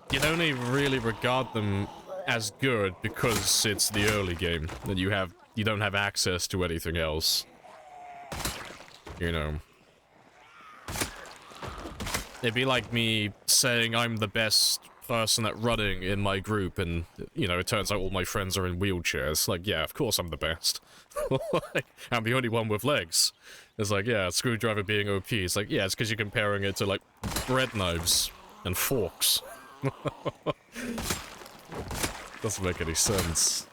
you'd only really regard them as good because it's the early game, and you don't have access to anything else. You know. It'd be like me saying I'm the best person at running in my group, and, you know, it turns out all my friends are in wheelchairs. Like, yeah, of course I'm the best. I'm the only one with legs. It's like, yeah, screwdriver being OP. It's like, yeah, it's because you're comparing it to, like, bread knives and forks. Doesn't make any sense.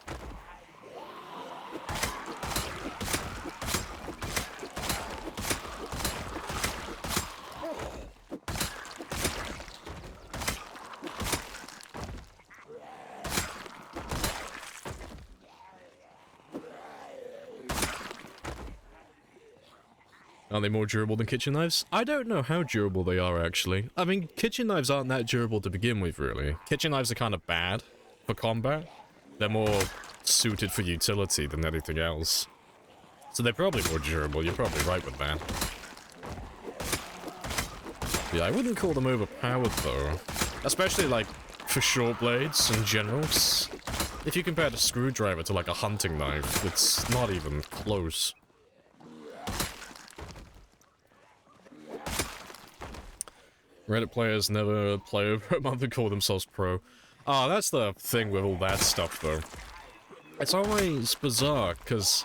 Are they more durable than kitchen knives? I don't know how durable they are, actually. I mean, kitchen knives aren't that durable to begin with, really. Kitchen knives are kind of bad for combat. They're more suited for utility than anything else. So they're probably more durable, you're probably right with that. Yeah, I wouldn't call them overpowered, though. Especially, like, for short blades in general. If you compare the screwdriver to, like, a hunting knife, it's not even close. Reddit players never play over a month and call themselves pro. Ah, that's the thing with all that stuff, though. It's always bizarre, because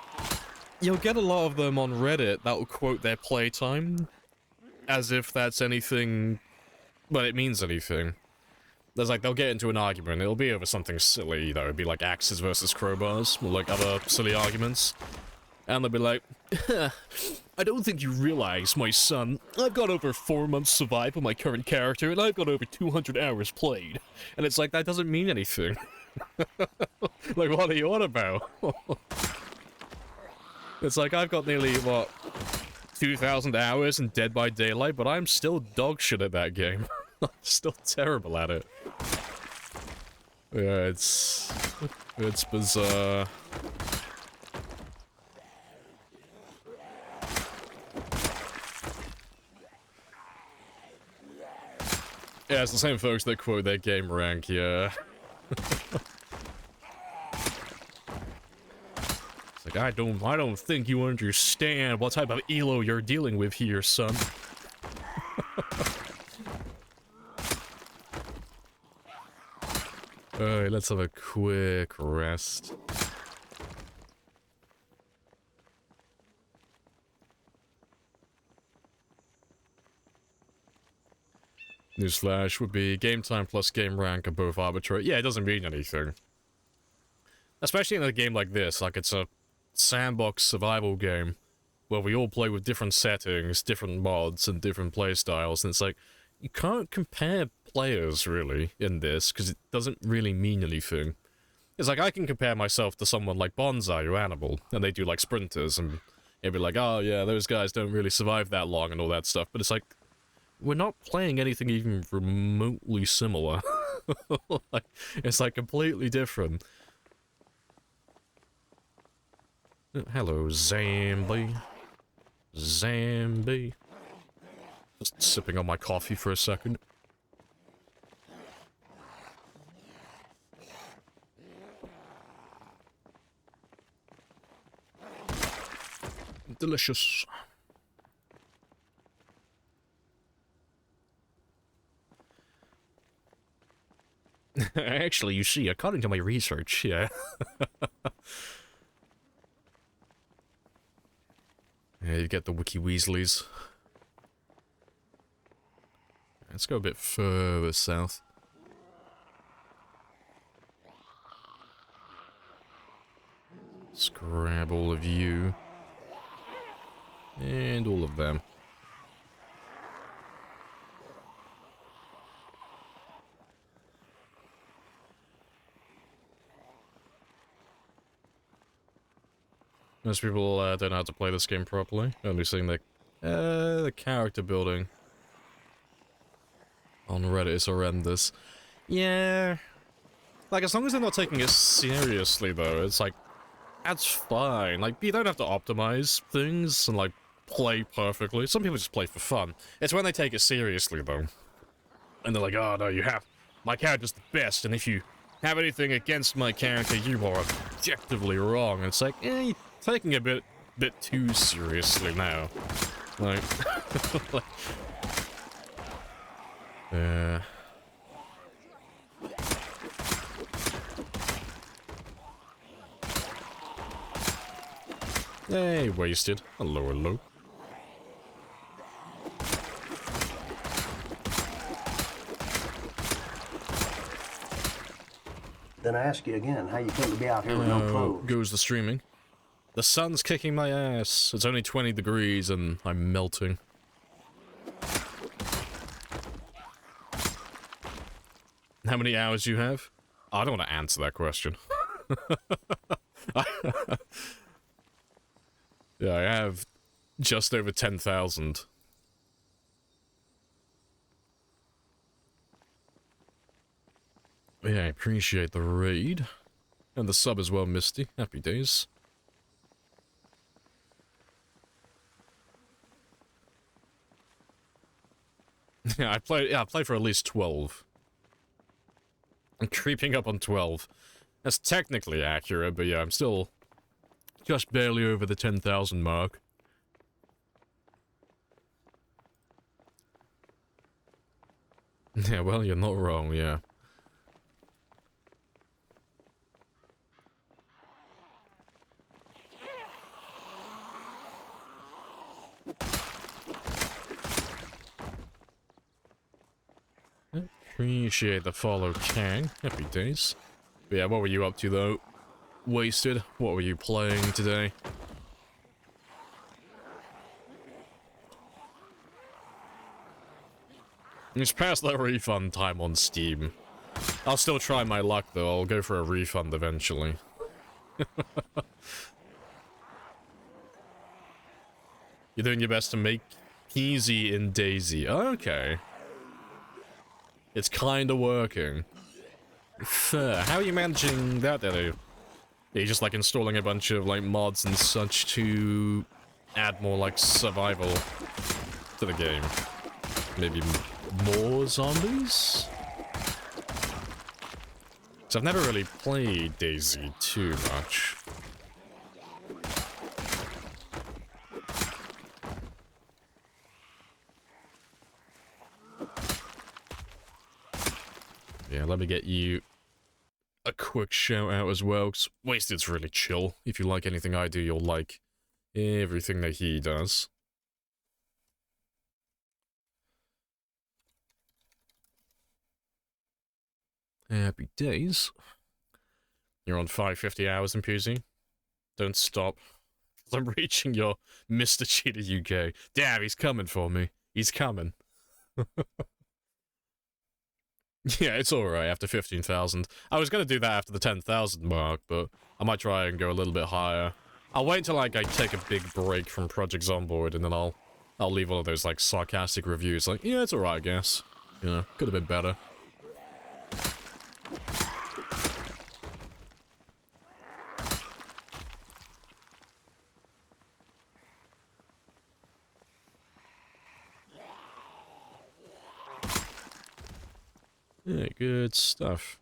you'll get a lot of them on Reddit that will quote their playtime as if that's anything... well, it means anything. There's like, they'll get into an argument, it'll be over something silly, you know, it'd be like axes versus crowbars, or like other silly arguments. And they'll be like, I don't think you realize, my son, I've got over 4 months survive with my current character, and I've got over 200 hours played. And it's like, that doesn't mean anything. Like, what are you on about? It's like, I've got nearly, what, 2,000 hours in Dead by Daylight, but I'm still dog shit at that game. I'm still terrible at it. Yeah, it's bizarre. Yeah, it's the same folks that quote their game rank, yeah. It's like, I don't think you understand what type of elo you're dealing with here, son. Alright, let's have a quick rest. Newsflash would be game time plus game rank are both arbitrary. Yeah, it doesn't mean anything. Especially in a game like this, like it's a sandbox survival game where we all play with different settings, different mods, and different playstyles, and it's like, you can't compare players, really, in this, because it doesn't really mean anything. It's like, I can compare myself to someone like Bonsai or Animal, and they do, like, sprinters, and it'd be like, oh, yeah, those guys don't really survive that long and all that stuff, but it's like, we're not playing anything even remotely similar. Like, it's, like, completely different. Hello, Zambi. Zambi. Just sipping on my coffee for a second. Delicious. Actually, you see, according to my research, yeah. Yeah, you get the Wiki Weasleys. Let's go a bit further south. Let's grab all of you. And all of them. Most people don't know how to play this game properly. Only seeing the character building on Reddit is horrendous. Yeah. Like, as long as they're not taking it seriously, though, it's like, that's fine. Like, you don't have to optimize things and, like, play perfectly. Some people just play for fun. It's when they take it seriously, though. And they're like, oh, no, you have... My character's the best, and if you have anything against my character, you are objectively wrong. And it's like, you're taking it a bit too seriously now. Like... like yeah... Hey, wasted. Hello, hello. Then I ask you again, how you come to be out here with no clothes? Goes the streaming. The sun's kicking my ass. It's only 20 degrees and I'm melting. How many hours do you have? I don't want to answer that question. Yeah, I have just over 10,000. Yeah, I appreciate the raid. And the sub as well, Misty. Happy days. I play for at least 12. I'm creeping up on 12. That's technically accurate, but yeah, I'm still just barely over the 10,000 mark. Yeah, well, you're not wrong, yeah. Appreciate the follow, Kang. Happy days. But yeah, what were you up to, though? Wasted? What were you playing today? It's past that refund time on Steam. I'll still try my luck, though. I'll go for a refund eventually. You're doing your best to make easy in Daisy. Okay. It's kinda working. Fair. How are you managing that, then? Are you just, like, installing a bunch of, like, mods and such to add more, like, survival to the game? Maybe more zombies? So I've never really played Daisy too much. Yeah, let me get you a quick shout out as well, because Wasted's really chill. If you like anything I do, you'll like everything that he does. Happy days. You're on 550 hours in PZ. Don't stop. I'm reaching your Mr. Cheetah UK. Damn, he's coming for me. He's coming. Yeah, it's alright after 15,000. I was gonna do that after the 10,000 mark, but I might try and go a little bit higher. I'll wait till, like, I take a big break from Project Zomboid, and then I'll leave all of those, like, sarcastic reviews, like, yeah, it's alright, I guess. You know, could have been better. Yeah, good stuff.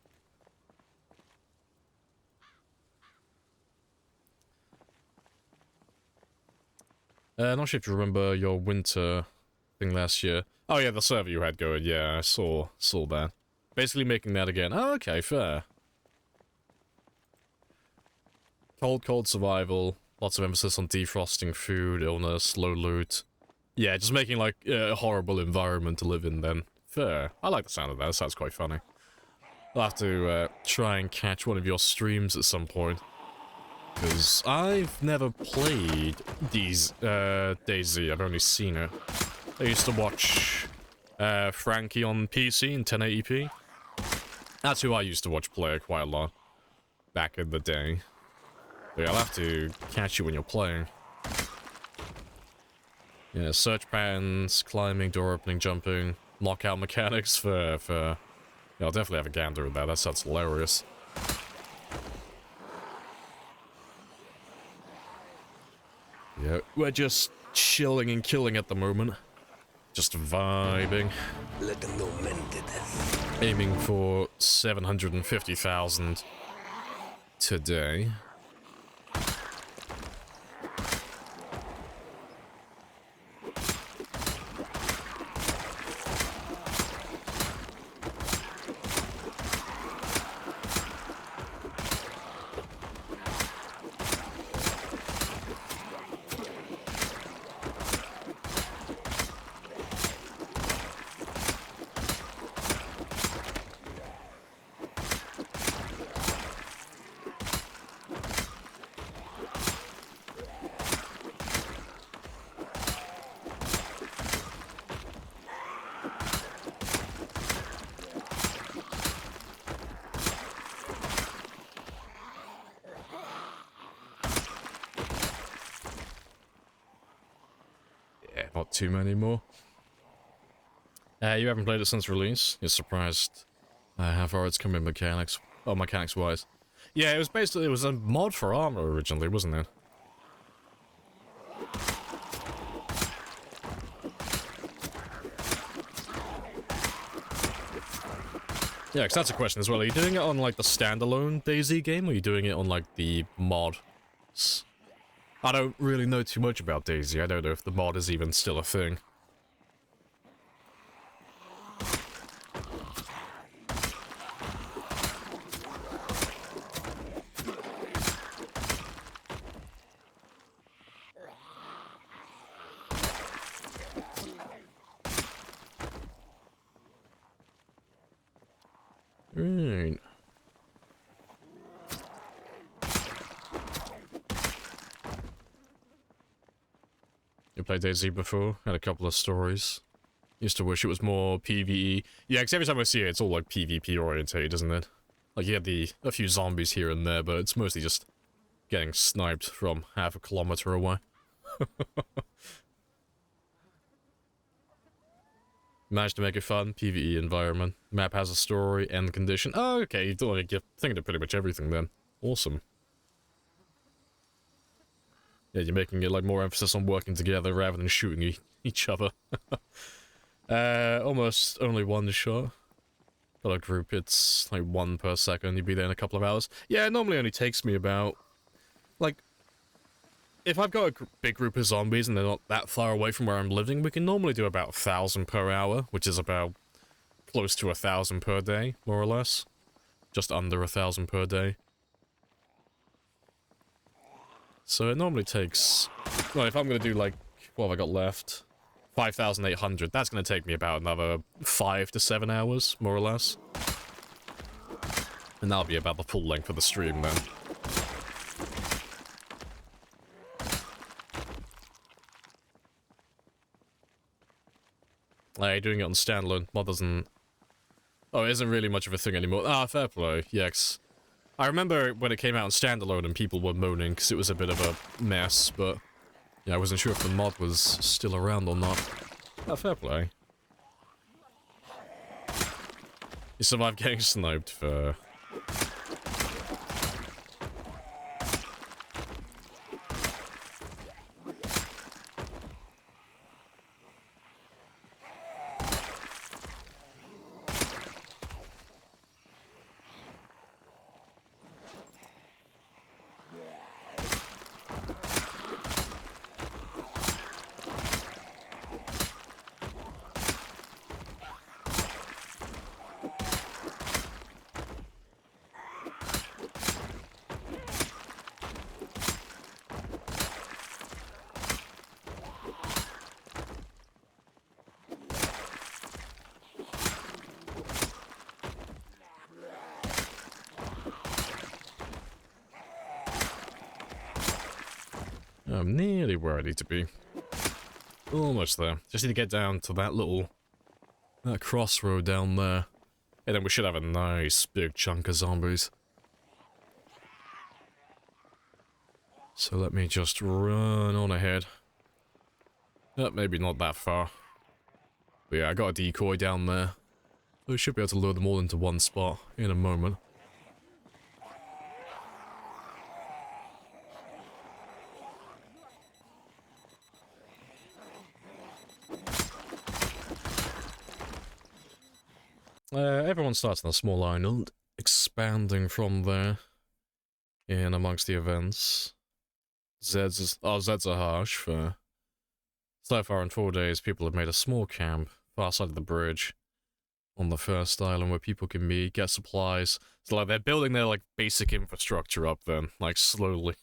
Not sure if you remember your winter thing last year. Oh yeah, the server you had going. Yeah, I saw that. Basically making that again. Oh, okay, fair. Cold survival. Lots of emphasis on defrosting food, illness, low loot. Yeah, just making like a horrible environment to live in then. Fair. I like the sound of that. That sounds quite funny. I'll have to try and catch one of your streams at some point. Because I've never played DayZ. I've only seen it. I used to watch Frankie on PC in 1080p. That's who I used to watch play quite a lot back in the day. But yeah, I'll have to catch you when you're playing. Yeah, search patterns, climbing, door opening, jumping, knockout mechanics for yeah, I'll definitely have a gander at that. That sounds hilarious. Yeah, we're just chilling and killing at the moment. Just vibing. Let them know men did this. Aiming for 750,000 today. Not too many more. You haven't played it since release? You're surprised how far it's come in mechanics wise. Yeah, it was a mod for armor originally, wasn't it? Yeah, because that's a question as well. Are you doing it on like the standalone DayZ game, or are you doing it on like the mod? I don't really know too much about DayZ. I don't know if the mod is even still a thing. Right. You played DayZ before? Had a couple of stories. Used to wish it was more PvE. Yeah, because every time I see it, it's all like PvP orientated, isn't it? Like you had a few zombies here and there, but it's mostly just getting sniped from half a kilometer away. Managed to make a fun PvE environment. Map has a story, end condition. Oh, okay, you're thinking of pretty much everything then. Awesome. Yeah, you're making it like more emphasis on working together rather than shooting each other. Almost only one shot. Got a group, it's like 1 per second. You'd be there in a couple of hours. Yeah, it normally only takes me about, like, if I've got a big group of zombies and they're not that far away from where I'm living, we can normally do about 1,000 per hour, which is about close to 1,000 per day, more or less. Just under 1,000 per day. So it normally takes, well, if I'm going to do like, what have I got left? 5,800. That's going to take me about another 5 to 7 hours, more or less. And that'll be about the full length of the stream then. You're doing it on standalone. Mod doesn't... Oh, it isn't really much of a thing anymore. Ah, fair play. Yes. I remember when it came out on standalone and people were moaning because it was a bit of a mess, but... Yeah, I wasn't sure if the mod was still around or not. Ah, fair play. You survived getting sniped for... I'm nearly where I need to be. Almost there. Just need to get down to that crossroad down there. And then we should have a nice big chunk of zombies. So let me just run on ahead. Maybe not that far. But yeah, I got a decoy down there. So we should be able to lure them all into one spot in a moment. Everyone starts on a small island, expanding from there in amongst the events. Zeds are harsh. For so far in 4 days, people have made a small camp far side of the bridge on the first island where people can meet, get supplies. So like they're building their like basic infrastructure up then, like slowly.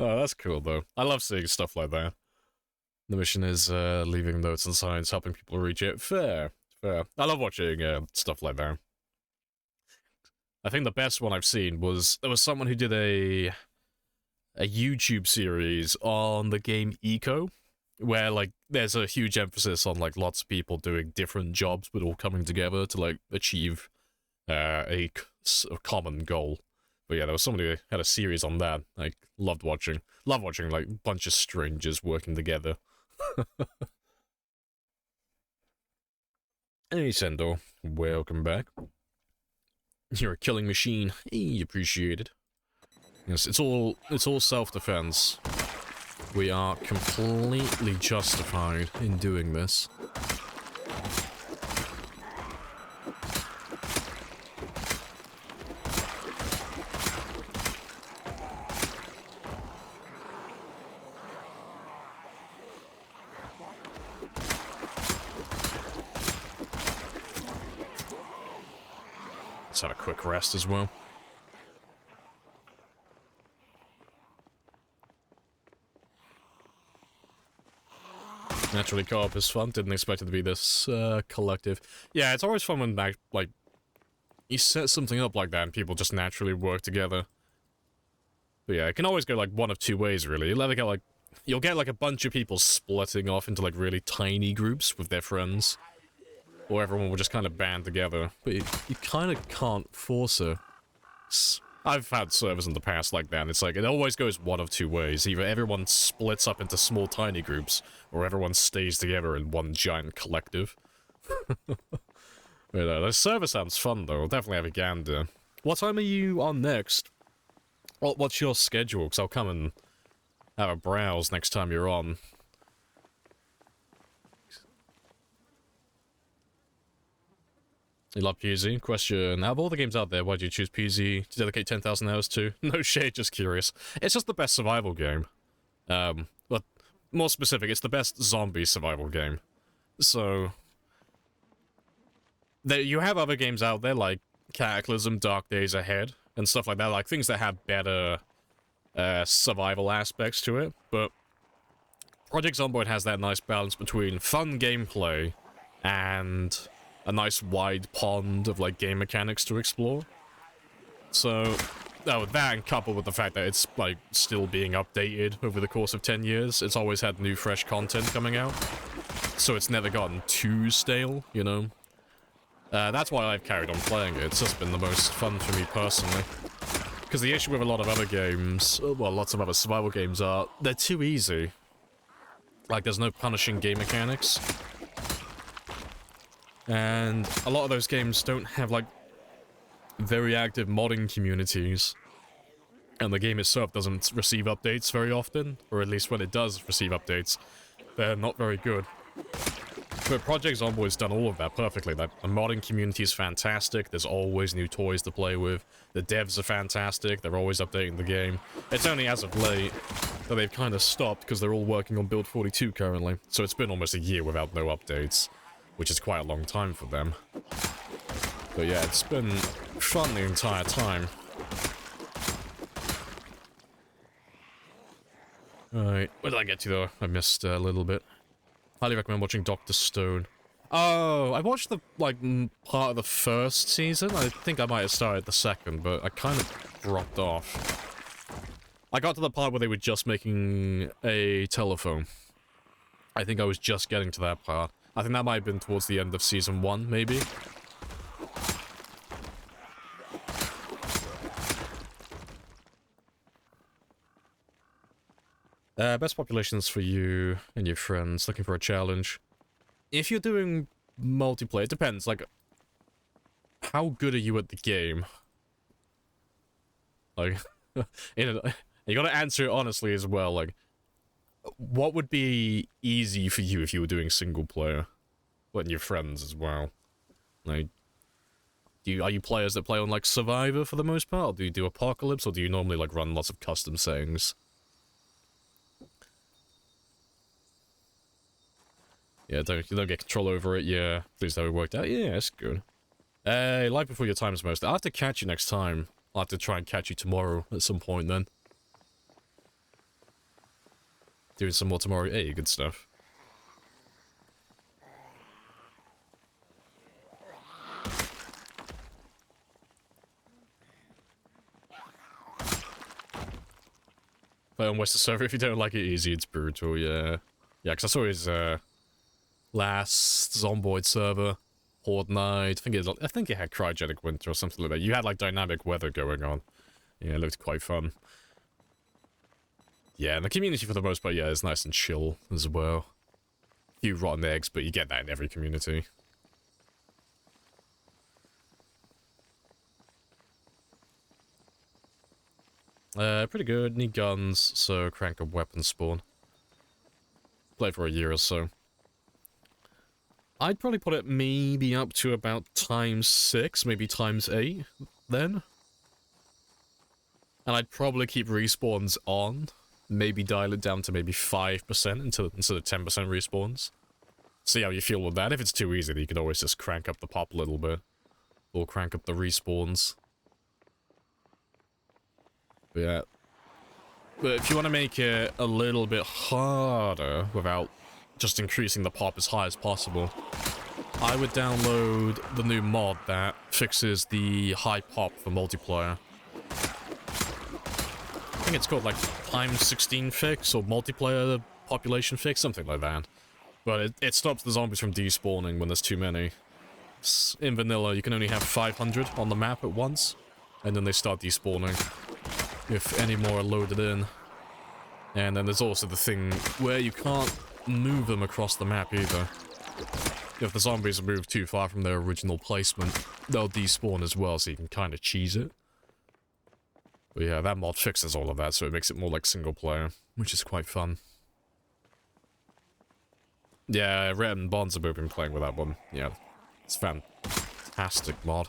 Oh, that's cool though. I love seeing stuff like that. The mission is leaving notes and signs, helping people reach it. Fair. I love watching stuff like that. I think the best one I've seen was there was someone who did a YouTube series on the game Eco, where like there's a huge emphasis on like lots of people doing different jobs but all coming together to like achieve a common goal. But yeah, there was somebody who had a series on that. I love watching like a bunch of strangers working together. Hey Sendo, welcome back. You're a killing machine. Hey, appreciate it. Yes, it's all self-defense. We are completely justified in doing this. Let's have a quick rest as well. Naturally, co-op is fun. Didn't expect it to be this collective. Yeah, it's always fun when like you set something up like that and people just naturally work together. But yeah, it can always go like one of two ways, really. You'll get like a bunch of people splitting off into like really tiny groups with their friends. Or everyone will just kind of band together. But you kind of can't force it. I've had servers in the past like that, and it's like, it always goes one of two ways. Either everyone splits up into small, tiny groups, or everyone stays together in one giant collective. But the server sounds fun, though. I'll definitely have a gander. What time are you on next? What's your schedule? Because I'll come and have a browse next time you're on. You love PZ? Question. Out of all the games out there, why do you choose PZ to dedicate 10,000 hours to? No shade, just curious. It's just the best survival game. But more specific, it's the best zombie survival game. So, you have other games out there like Cataclysm, Dark Days Ahead, and stuff like that, like things that have better survival aspects to it, but Project Zomboid has that nice balance between fun gameplay and a nice wide pond of like game mechanics to explore. So, that and coupled with the fact that it's like still being updated over the course of 10 years, it's always had new fresh content coming out. So it's never gotten too stale, you know? That's why I've carried on playing it. It's just been the most fun for me personally. Because the issue with a lot of other games, well, lots of other survival games are, they're too easy. Like, there's no punishing game mechanics. And a lot of those games don't have, like, very active modding communities. And the game itself doesn't receive updates very often, or at least when it does receive updates, they're not very good. But Project Zomboid's done all of that perfectly. The modding community is fantastic, there's always new toys to play with, the devs are fantastic, they're always updating the game. It's only as of late that they've kind of stopped because they're all working on Build 42 currently, so it's been almost a year without no updates, which is quite a long time for them. But yeah, it's been fun the entire time. Alright, where did I get to though? I missed a little bit. Highly recommend watching Dr. Stone. Oh, I watched the, like, part of the first season. I think I might have started the second, but I kind of dropped off. I got to the part where they were just making a telephone. I think I was just getting to that part. I think that might have been towards the end of Season 1, maybe. Best populations for you and your friends, looking for a challenge. If you're doing multiplayer, it depends, like, how good are you at the game? Like, you gotta answer it honestly as well, like, what would be easy for you if you were doing single player? And your friends as well. Like, are you players that play on, like, Survivor for the most part? Or do you do Apocalypse, or do you normally, like, run lots of custom settings? Yeah, you don't get control over it, yeah. Please have it worked out. Yeah, that's good. Life before your time is most. I'll have to catch you next time. I'll have to try and catch you tomorrow at some point then. Doing some more tomorrow. Hey, good stuff. Play on Western server if you don't like it easy, it's brutal, yeah. Yeah, because I saw his, last Zomboid server, Horde Night. I think it had Cryogenic Winter or something like that. You had, like, dynamic weather going on. Yeah, it looked quite fun. Yeah, and the community for the most part, yeah, is nice and chill as well. A few rotten eggs, but you get that in every community. Pretty good. Need guns, so crank up weapon spawn. Play for a year or so. I'd probably put it maybe up to about ×6, maybe ×8, then. And I'd probably keep respawns on. Maybe dial it down to maybe 5% instead of 10% respawns. See how you feel with that. If it's too easy, then you can always just crank up the pop a little bit. Or crank up the respawns. But yeah. But if you want to make it a little bit harder without just increasing the pop as high as possible, I would download the new mod that fixes the high pop for multiplayer. I think it's called like x16 fix or multiplayer population fix, something like that. But it stops the zombies from despawning when there's too many. In vanilla, you can only have 500 on the map at once, and then they start despawning if any more are loaded in. And then there's also the thing where you can't move them across the map either. If the zombies are moved too far from their original placement, they'll despawn as well, so you can kind of cheese it. But yeah, that mod fixes all of that, so it makes it more like single player, which is quite fun. Yeah, Red and Bonds have both been playing with that one. Yeah, it's fantastic mod.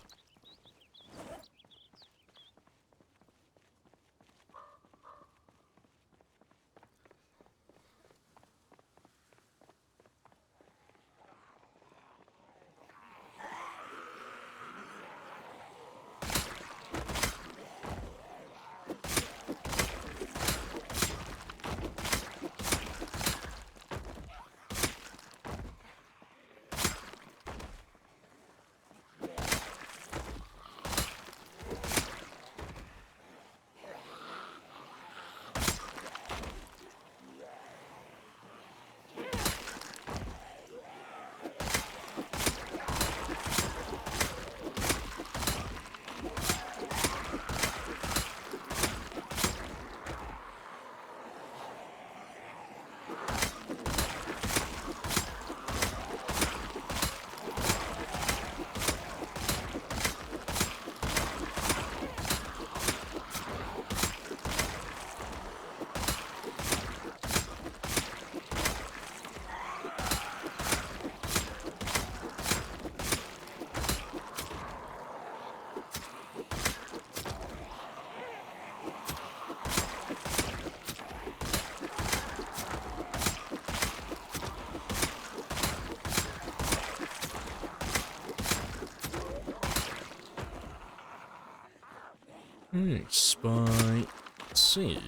Spicy.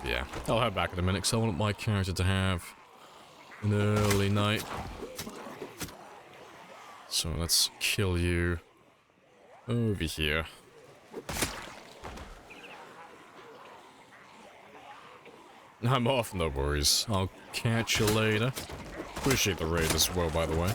Yeah, I'll head back in a minute because I want my character to have an early night. So let's kill you over here. I'm off, no worries. I'll catch you later. Appreciate the raid as well, by the way.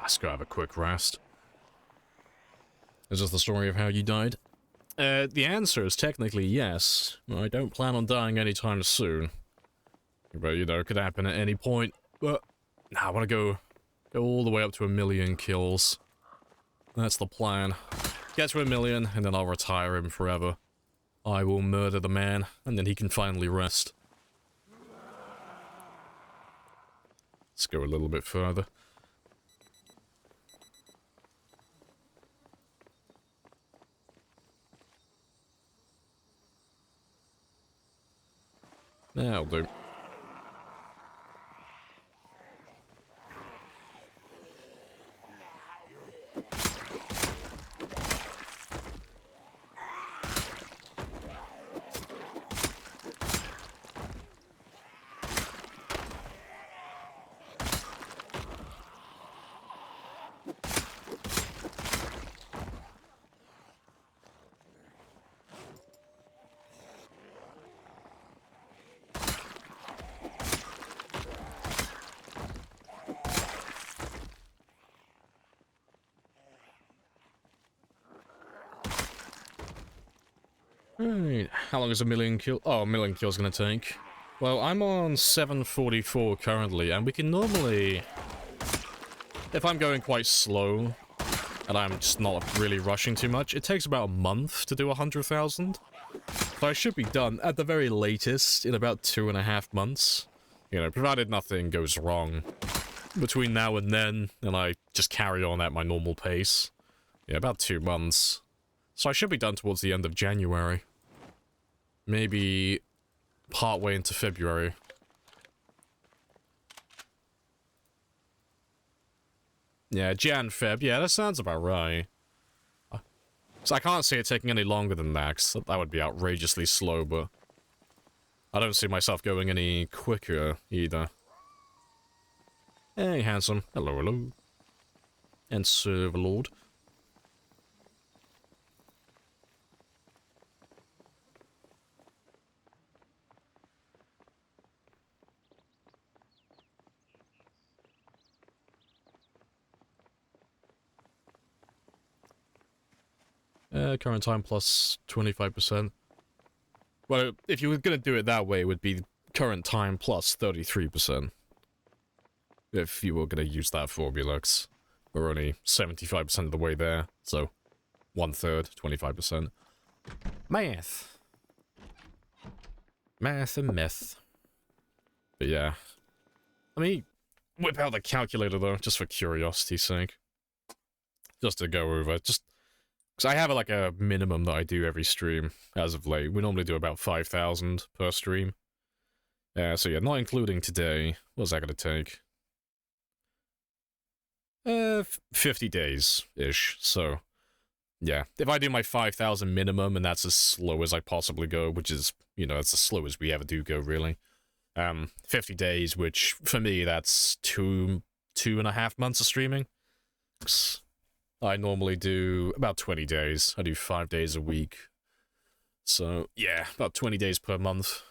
Let's go have a quick rest. Is this the story of how you died? The answer is technically yes. I don't plan on dying anytime soon. But, you know, it could happen at any point. But, I want to go all the way up to 1,000,000 kills. That's the plan. Get to 1,000,000, and then I'll retire him forever. I will murder the man, and then he can finally rest. Let's go a little bit further. That'll do. Right, how long is 1,000,000 kill? Oh, 1,000,000 kills gonna take. Well, I'm on 744 currently, and we can normally... If I'm going quite slow, and I'm just not really rushing too much, it takes about a month to do 100,000. So I should be done, at the very latest, in about 2.5 months. You know, provided nothing goes wrong between now and then, and I just carry on at my normal pace. Yeah, about 2 months. So I should be done towards the end of January. Maybe partway into February. Yeah, Jan, Feb. Yeah, that sounds about right. So I can't see it taking any longer than that, 'cause that would be outrageously slow, but... I don't see myself going any quicker, either. Hey, handsome. Hello, hello. And Serverlord. Current time plus 25%. Well, if you were gonna do it that way, it would be current time plus 33%. If you were gonna use that formula, 'cause we're only 75% of the way there, so 1/3, 25%. Math. Math and meth. But yeah. Let me whip out the calculator though, just for curiosity's sake. Just to go over, just... Because I have like a minimum that I do every stream, as of late. We normally do about 5,000 per stream. So yeah, not including today. What's that gonna take? 50 days-ish, so... Yeah, if I do my 5,000 minimum, and that's as slow as I possibly go, which is, you know, that's as slow as we ever do go, really. 50 days, which, for me, that's 2.5 months of streaming. I normally do about 20 days. I do 5 days a week. So, yeah, about 20 days per month.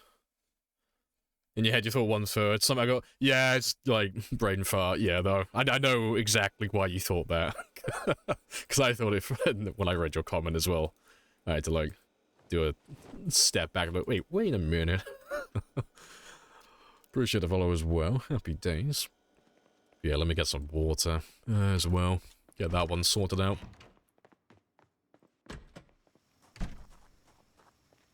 In your head, you thought 1/3. Somehow I go, yeah, it's like brain fart. Yeah, though. I know exactly why you thought that. Because I thought it when I read your comment as well. I had to, like, do a step back and look, wait a minute. Appreciate the follow as well. Happy days. Yeah, let me get some water as well. Get that one sorted out.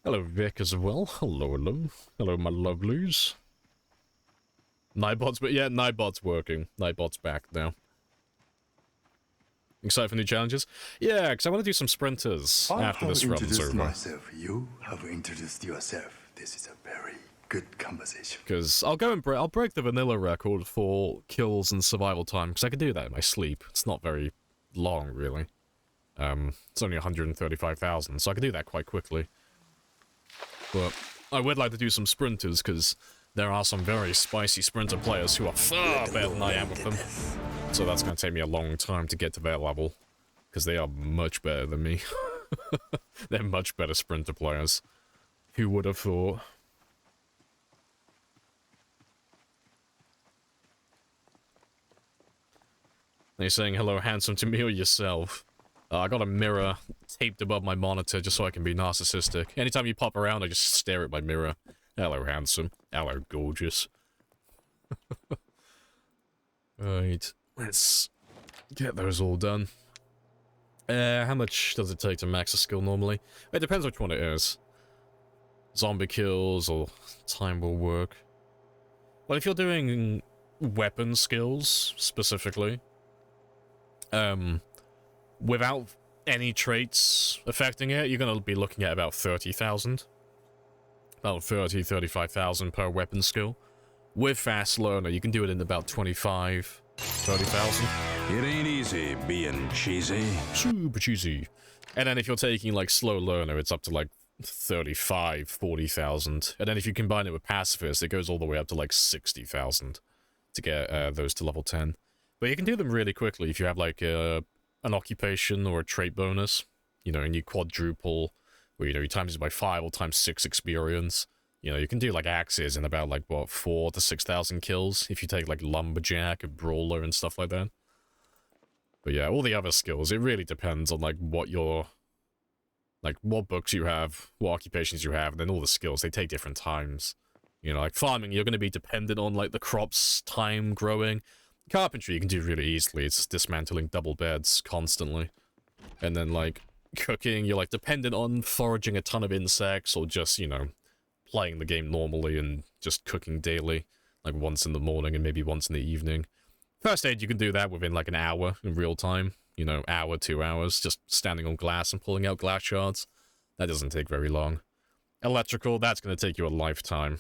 Hello, Vic, as well. Hello, hello. Hello, my lovelies. Nightbot's, but yeah, Nightbot's working. Nightbot's back now. Excited for new challenges? Yeah, because I want to do some sprinters I after have this run's introduced over. myself. You have introduced yourself. This is a very good conversation. Because I'll go and I'll break the vanilla record for kills and survival time, because I can do that in my sleep. It's not very long, really. It's only 135,000, so I can do that quite quickly. But I would like to do some sprinters, because there are some very spicy sprinter players who are far better than I am with them. So that's going to take me a long time to get to their level, because they are much better than me. They're much better sprinter players. Who would have thought? Are you saying hello handsome to me or yourself? I got a mirror taped above my monitor just so I can be narcissistic. Anytime you pop around, I just stare at my mirror. Hello handsome. Hello gorgeous. Right. Let's get those all done. How much does it take to max a skill normally? It depends which one it is. Zombie kills or time will work. Well, if you're doing weapon skills, specifically, without any traits affecting it, you're going to be looking at about 30,000. About 35,000 per weapon skill. With Fast Learner, you can do it in about 30,000. It ain't easy being cheesy. Super cheesy. And then if you're taking, like, Slow Learner, it's up to, like, 40,000. And then if you combine it with Pacifist, it goes all the way up to, like, 60,000 to get those to level 10. But you can do them really quickly if you have, like, an occupation or a trait bonus. You know, and you quadruple, or, you know, you times it by 5 or times 6 experience. You know, you can do, like, axes in about, like, what, 4,000 to 6,000 kills if you take, like, Lumberjack, a Brawler, and stuff like that. But yeah, all the other skills, it really depends on, like, what your... Like, what books you have, what occupations you have, and then all the skills, they take different times. You know, like, farming, you're going to be dependent on, like, the crops' time growing. Carpentry, you can do really easily. It's just dismantling double beds constantly. And then, like, cooking, you're, like, dependent on foraging a ton of insects, or just, you know, playing the game normally and just cooking daily, like once in the morning and maybe once in the evening. First aid, you can do that within like an hour in real time. You know, hour, 2 hours, just standing on glass and pulling out glass shards. That doesn't take very long. Electrical, that's going to take you a lifetime.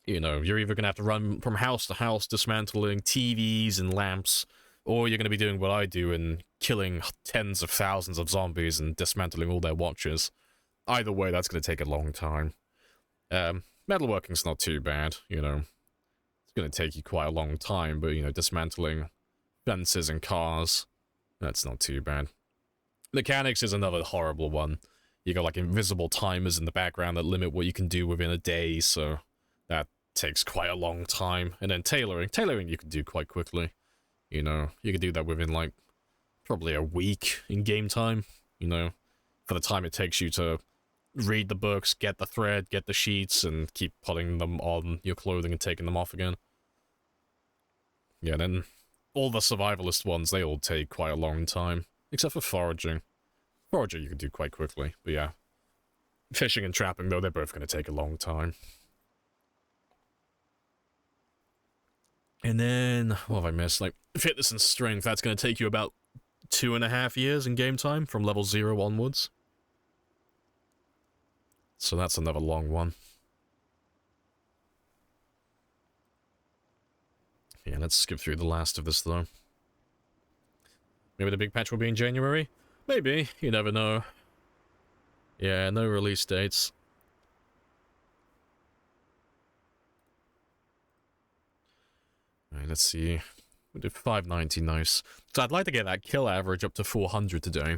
You know, you're either going to have to run from house to house dismantling TVs and lamps, or you're going to be doing what I do and killing tens of thousands of zombies and dismantling all their watches. Either way, that's going to take a long time. Metalworking's not too bad, you know. It's going to take you quite a long time, but, you know, dismantling fences and cars, that's not too bad. Mechanics is another horrible one. You got, like, invisible timers in the background that limit what you can do within a day, so that takes quite a long time. And then tailoring. Tailoring you can do quite quickly. You know, you can do that within, like, probably a week in game time, you know, for the time it takes you to read the books, get the thread, get the sheets, and keep putting them on your clothing and taking them off again. Yeah, then all the survivalist ones, they all take quite a long time. Except for foraging. Foraging you can do quite quickly, but yeah. Fishing and trapping, though, they're both going to take a long time. And then, what have I missed? Like, fitness and strength, that's going to take you about 2.5 years in game time, from level 0 onwards. So that's another long one. Yeah, let's skip through the last of this, though. Maybe the big patch will be in January? Maybe, you never know. Yeah, no release dates. Alright, let's see. We did 590, nice. So I'd like to get that kill average up to 400 today.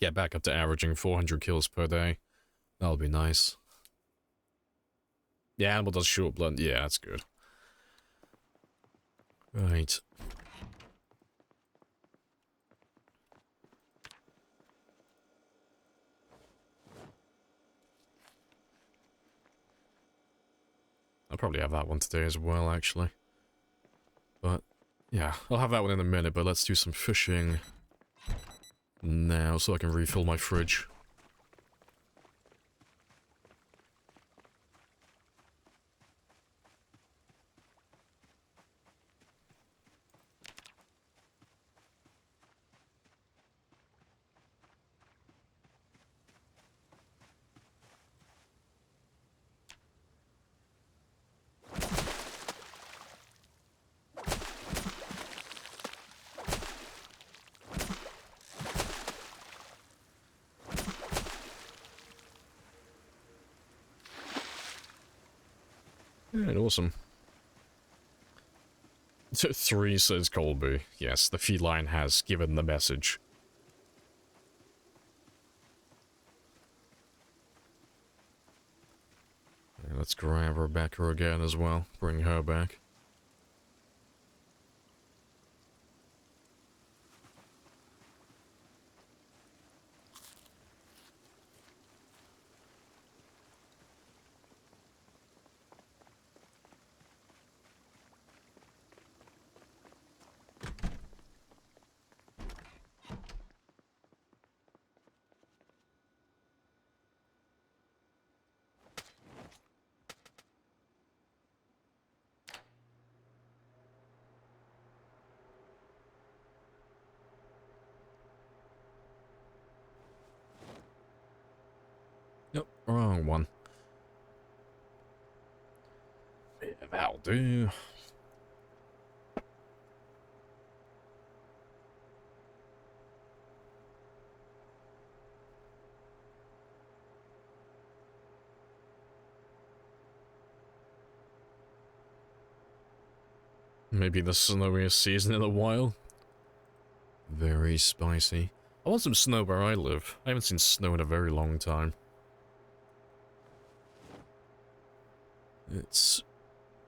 Get back up to averaging 400 kills per day. That'll be nice. Yeah, animal does short blood. Yeah, that's good. Right. I'll probably have that one today as well, actually. But, yeah, I'll have that one in a minute, but let's do some fishing now so I can refill my fridge. Yeah, awesome. 3 says Colby. Yes, the feline has given the message. Yeah, let's grab Rebecca again as well. Bring her back. Nope, wrong one. Yeah, that'll do. Maybe the snowiest season in a while. Very spicy. I want some snow where I live. I haven't seen snow in a very long time. It's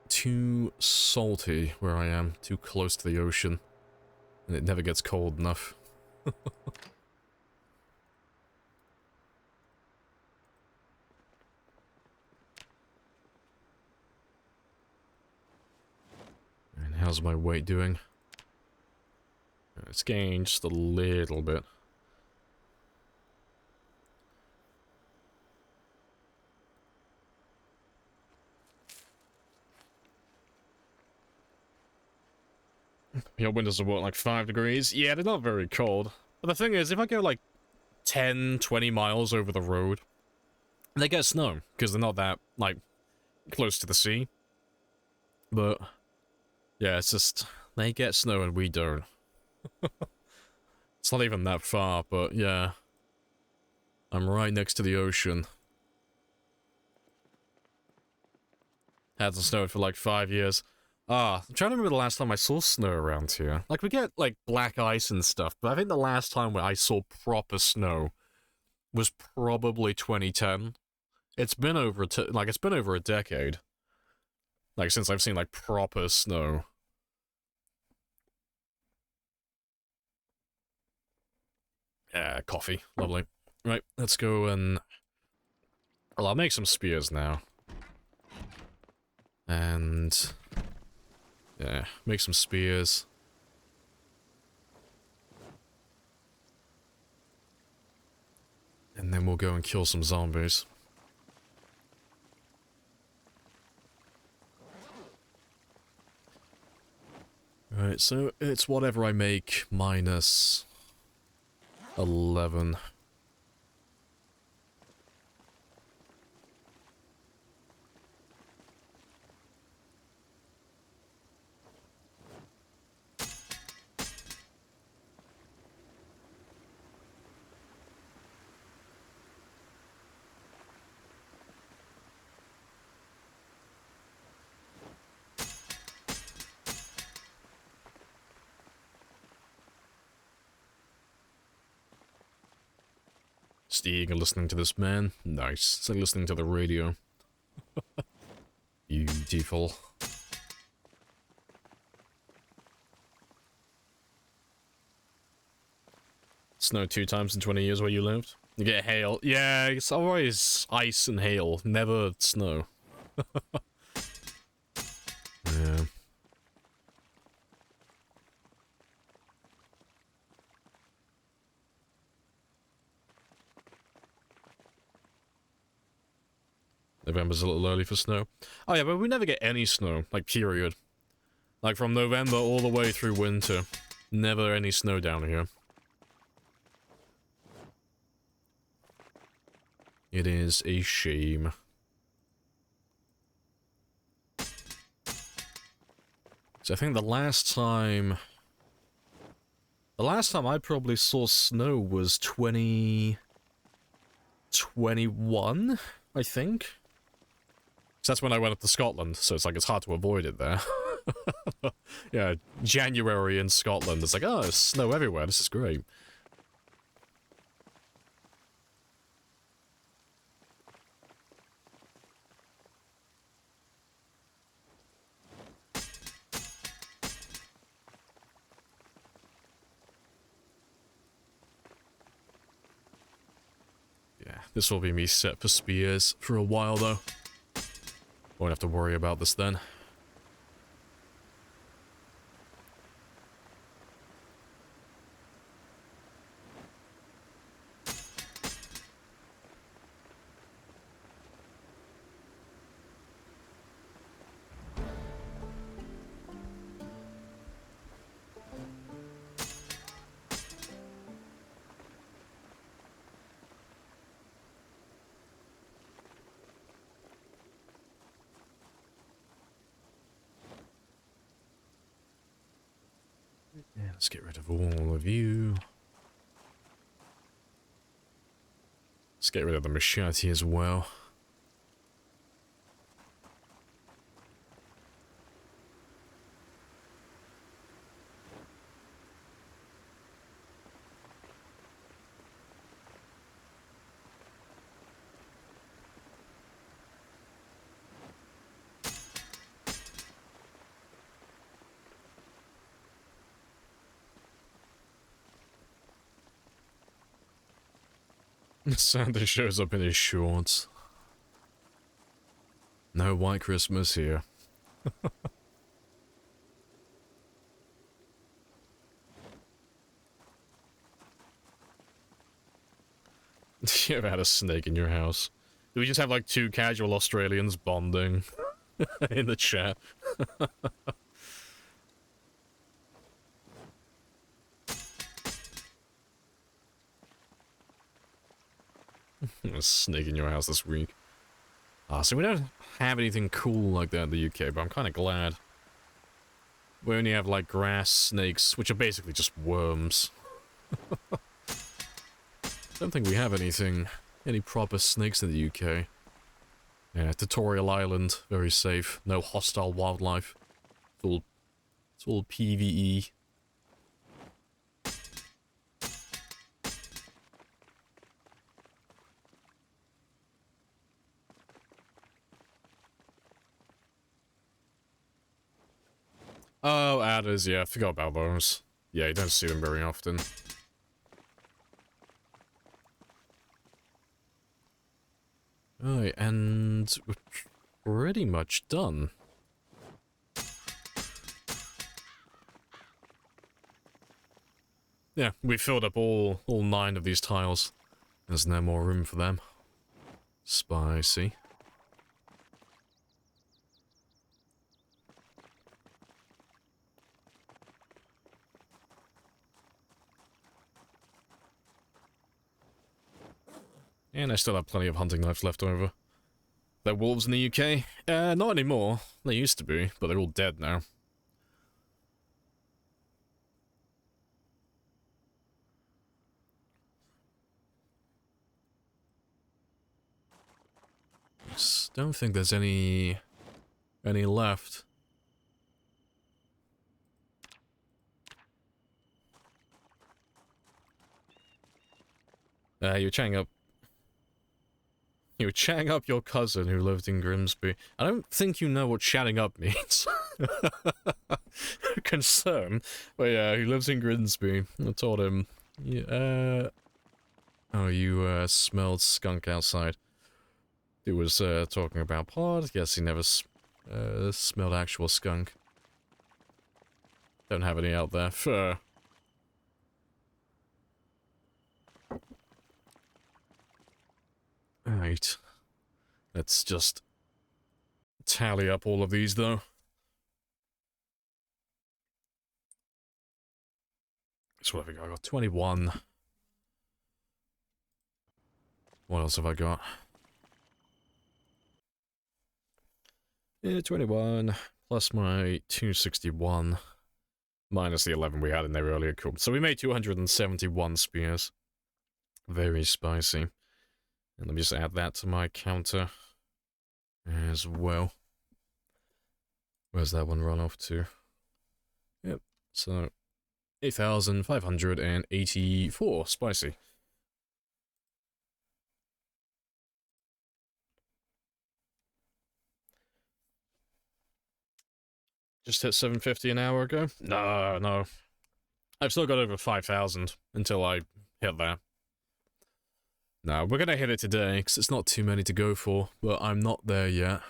too salty where I am, too close to the ocean, and it never gets cold enough. And how's my weight doing? It's gained just a little bit. Your windows are what, like 5 degrees? Yeah, they're not very cold. But the thing is, if I go like 10, 20 miles over the road, they get snow, because they're not that, like, close to the sea. But, yeah, it's just, they get snow and we don't. It's not even that far, but yeah. I'm right next to the ocean. Hasn't snowed for like 5 years. I'm trying to remember the last time I saw snow around here. Like, we get, like, black ice and stuff, but I think the last time where I saw proper snow was probably 2010. It's been over it's been over a decade. Like, since I've seen, like, proper snow. Coffee. Lovely. Right, let's go and... Well, I'll make some spears now. And... yeah, make some spears. And then we'll go and kill some zombies. Alright, so it's whatever I make minus 11. Staying and listening to this man. Nice. It's like listening to the radio. Beautiful. Snow 2 times in 20 years where you lived? You get hail. Yeah, it's always ice and hail, never snow. Yeah. November's a little early for snow. Oh yeah, but we never get any snow, like, period. Like, from November all the way through winter. Never any snow down here. It is a shame. So I think the last time I probably saw snow was 2021, I think. So that's when I went up to Scotland, so it's like it's hard to avoid it there. Yeah, January in Scotland, it's like, oh, there's snow everywhere, this is great. Yeah, this will be me set for spears for a while, though. Won't have to worry about this then. Yeah, let's get rid of all of you. Let's get rid of the machete as well. Santa shows up in his shorts. No white Christmas here. You ever had a snake in your house? Do we just have like two casual Australians bonding in the chat? A snake in your house this week. So we don't have anything cool like that in the UK, but I'm kind of glad. We only have like grass snakes, which are basically just worms. Don't think we have any proper snakes in the UK. Yeah, Tutorial Island, very safe. No hostile wildlife. It's all PvE. Oh, adders, yeah, I forgot about those. Yeah, you don't see them very often. Alright, and we're pretty much done. Yeah, we filled up all 9 of these tiles. There's no more room for them. Spicy. And I still have plenty of hunting knives left over. There are wolves in the UK? Not anymore. They used to be, but they're all dead now. Just don't think there's any left. You're chatting up. You're chatting up your cousin who lived in Grimsby. I don't think you know what chatting up means. Concern. But yeah, he lives in Grimsby. I told him, yeah, oh, you smelled skunk outside. He was talking about pod. Guess he never smelled actual skunk. Don't have any out there. Alright. Let's just tally up all of these, though. So what have I got? I got 21. What else have I got? Yeah, 21, plus my 261, minus the 11 we had in there earlier. Cool. So we made 271 spears. Very spicy. And let me just add that to my counter. as well. Where's that one run off to? Yep, so 8,584 spicy. Just hit 750 an hour ago? No. I've still got over 5,000 until I hit that. No, we're gonna hit it today, because it's not too many to go for, but I'm not there yet.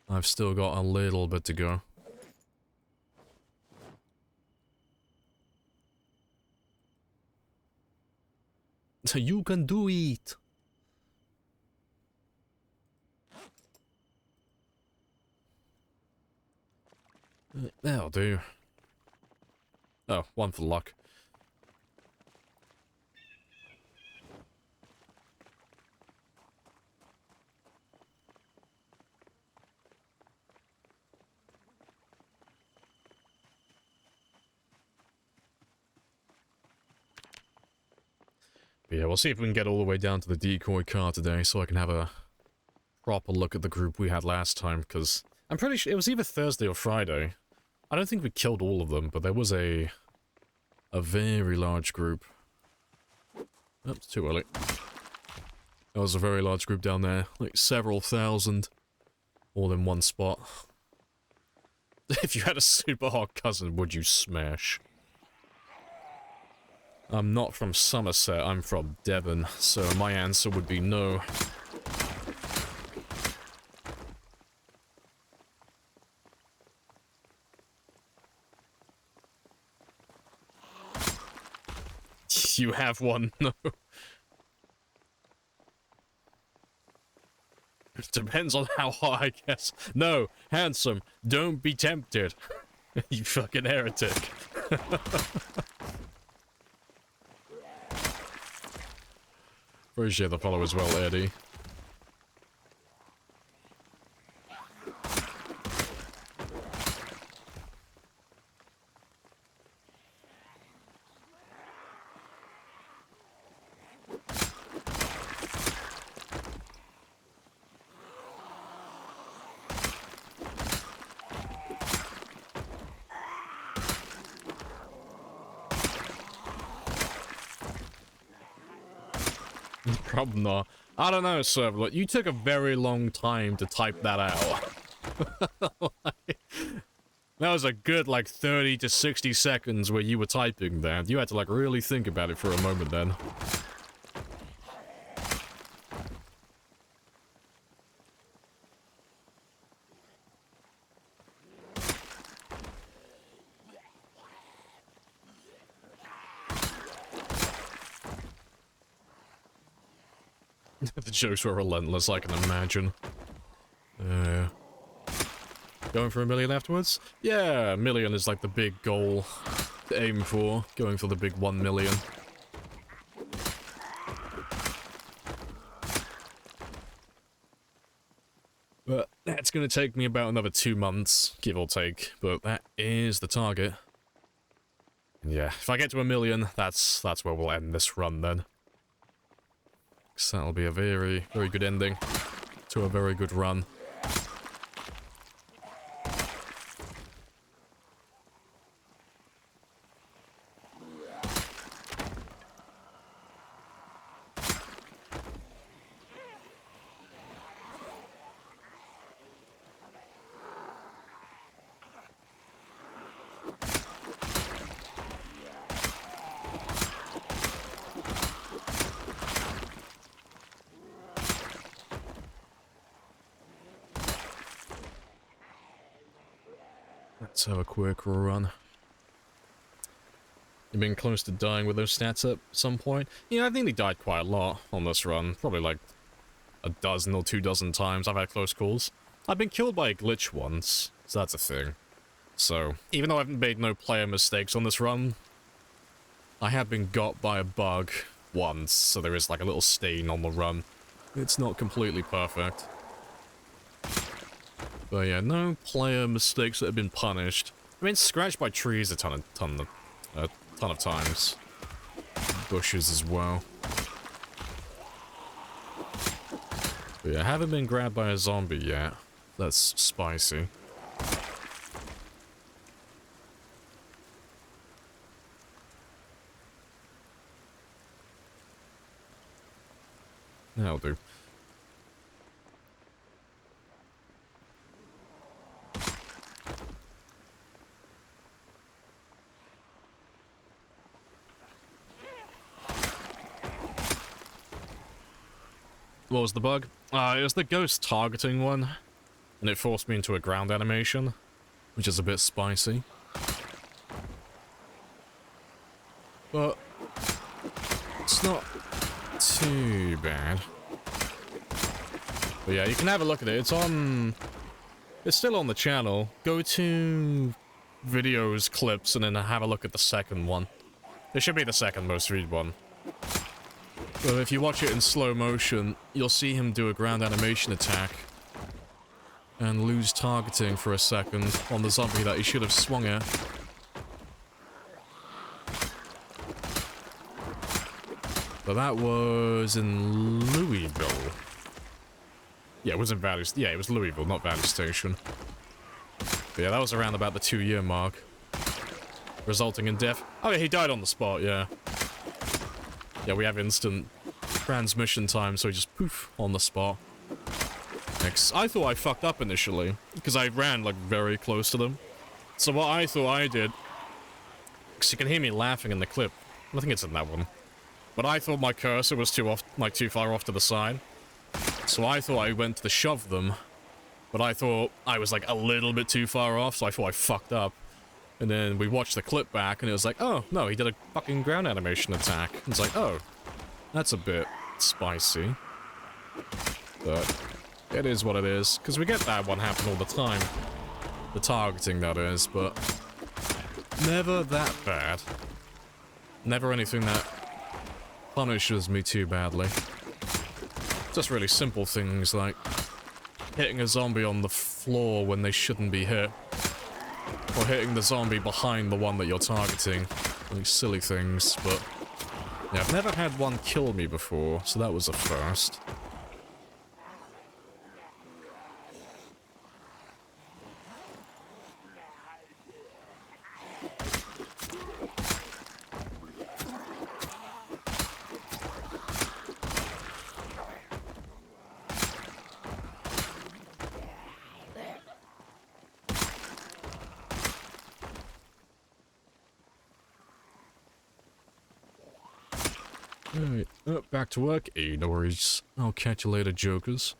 I've still got a little bit to go. So you can do it! That'll do. Oh, one for luck. But yeah, we'll see if we can get all the way down to the decoy car today so I can have a proper look at the group we had last time, because I'm pretty sure it was either Thursday or Friday. I don't think we killed all of them, but there was a very large group. Oh, it's too early. There was a very large group down there, like several thousand, all in one spot. If you had a super hot cousin, would you smash? I'm not from Somerset, I'm from Devon, so my answer would be no. You have one, no. It depends on how hot, I guess. No, handsome, don't be tempted. You fucking heretic. Appreciate the follow as well, Eddie. Probably not. I don't know, Servlet. You took a very long time to type that out. That was a good, like, 30 to 60 seconds where you were typing that. You had to, like, really think about it for a moment then. The jokes were relentless, I can imagine. Going for 1 million afterwards? Yeah, 1 million is like the big goal to aim for. Going for the big 1 million. But that's gonna take me about another 2 months, give or take. But that is the target. And yeah, if I get to 1 million, that's where we'll end this run then. So that'll be a very, very good ending to a very good run. Let's have a quick run. You've been close to dying with those stats at some point? Yeah, I think they died quite a lot on this run. Probably like a dozen or 2 dozen times I've had close calls. I've been killed by a glitch once, so that's a thing. So, even though I haven't made no player mistakes on this run, I have been got by a bug once, so there is like a little stain on the run. It's not completely perfect. But yeah, no player mistakes that have been punished. I mean, scratched by trees a ton of times. Bushes as well. But yeah, I haven't been grabbed by a zombie yet. That's spicy. That'll do. What was the bug? It was the ghost targeting one, and it forced me into a ground animation, which is a bit spicy. But it's not too bad. But yeah, you can have a look at it. It's still on the channel. Go to videos, clips, and then have a look at the second one. It should be the second most viewed one. But if you watch it in slow motion, you'll see him do a ground animation attack and lose targeting for a second on the zombie that he should have swung at. But that was in Louisville. Yeah, it was in Valley... Yeah, it was Louisville, not Valley Station. But yeah, that was around about the 2-year mark. Resulting in death. Oh yeah, he died on the spot, yeah. Yeah, we have instant transmission time, so he just poof on the spot. Next, I thought I fucked up initially, because I ran, like, very close to them. So what I thought I did... Because you can hear me laughing in the clip. I think it's in that one. But I thought my cursor was too far off to the side. So I thought I went to shove them. But I thought I was, like, a little bit too far off, so I thought I fucked up. And then we watched the clip back, and it was like, oh, no, he did a fucking ground animation attack. And it's like, oh, that's a bit spicy. But it is what it is. Because we get that one happen all the time. The targeting, that is, but never that bad. Never anything that punishes me too badly. Just really simple things like hitting a zombie on the floor when they shouldn't be hit. Or hitting the zombie behind the one that you're targeting. Like silly things, but... Yeah, I've never had one kill me before, so that was a first. Alright, back to work. Hey, no worries. I'll catch you later, jokers.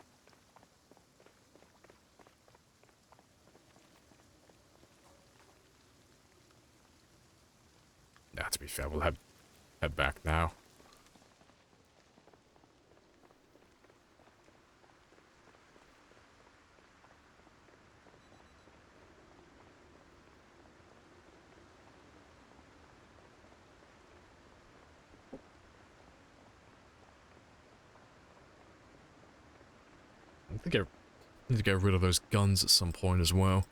Nah, to be fair, we'll head back now. I think I need to get rid of those guns at some point as well.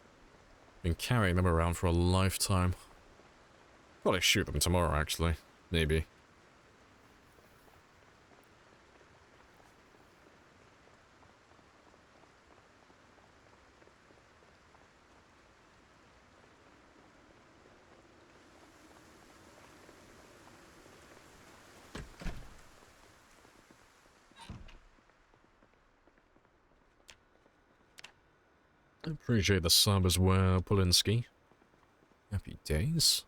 Been carrying them around for a lifetime. Probably shoot them tomorrow, actually. Maybe. Appreciate the sub as well, Polinsky. Happy days.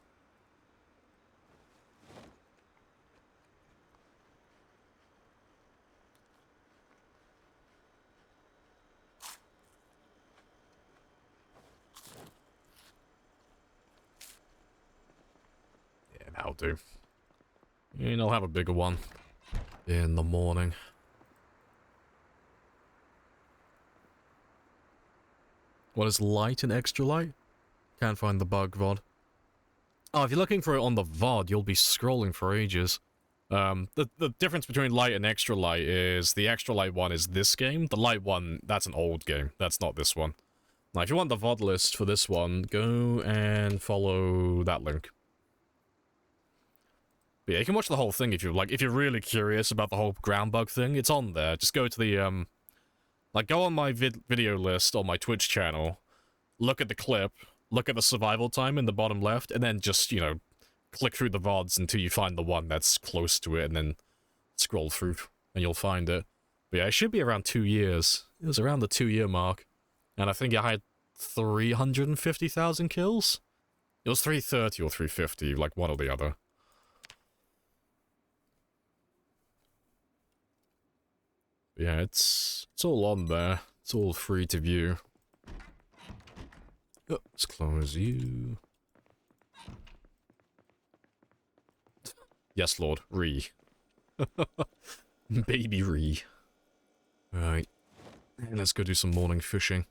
Yeah, that'll do. And I'll have a bigger one in the morning. What is Lite and extra light? Can't find the bug VOD. Oh, if you're looking for it on the VOD, you'll be scrolling for ages. The difference between Lite and extra light is the extra light one is this game. The light one, that's an old game. That's not this one. Now, if you want the VOD list for this one, go and follow that link. But yeah, you can watch the whole thing if you like. If you're really curious about the whole ground bug thing, it's on there. Just go to the Like, go on my video list on my Twitch channel, look at the clip, look at the survival time in the bottom left, and then just, you know, click through the VODs until you find the one that's close to it, and then scroll through, and you'll find it. But yeah, it should be around 2 years. It was around the 2-year mark. And I think I had 350,000 kills? It was 330 or 350, like one or the other. Yeah, it's all on there. It's all free to view. Oh, let's close you. Yes, Lord. Re. Baby Re. Right. Let's go do some morning fishing.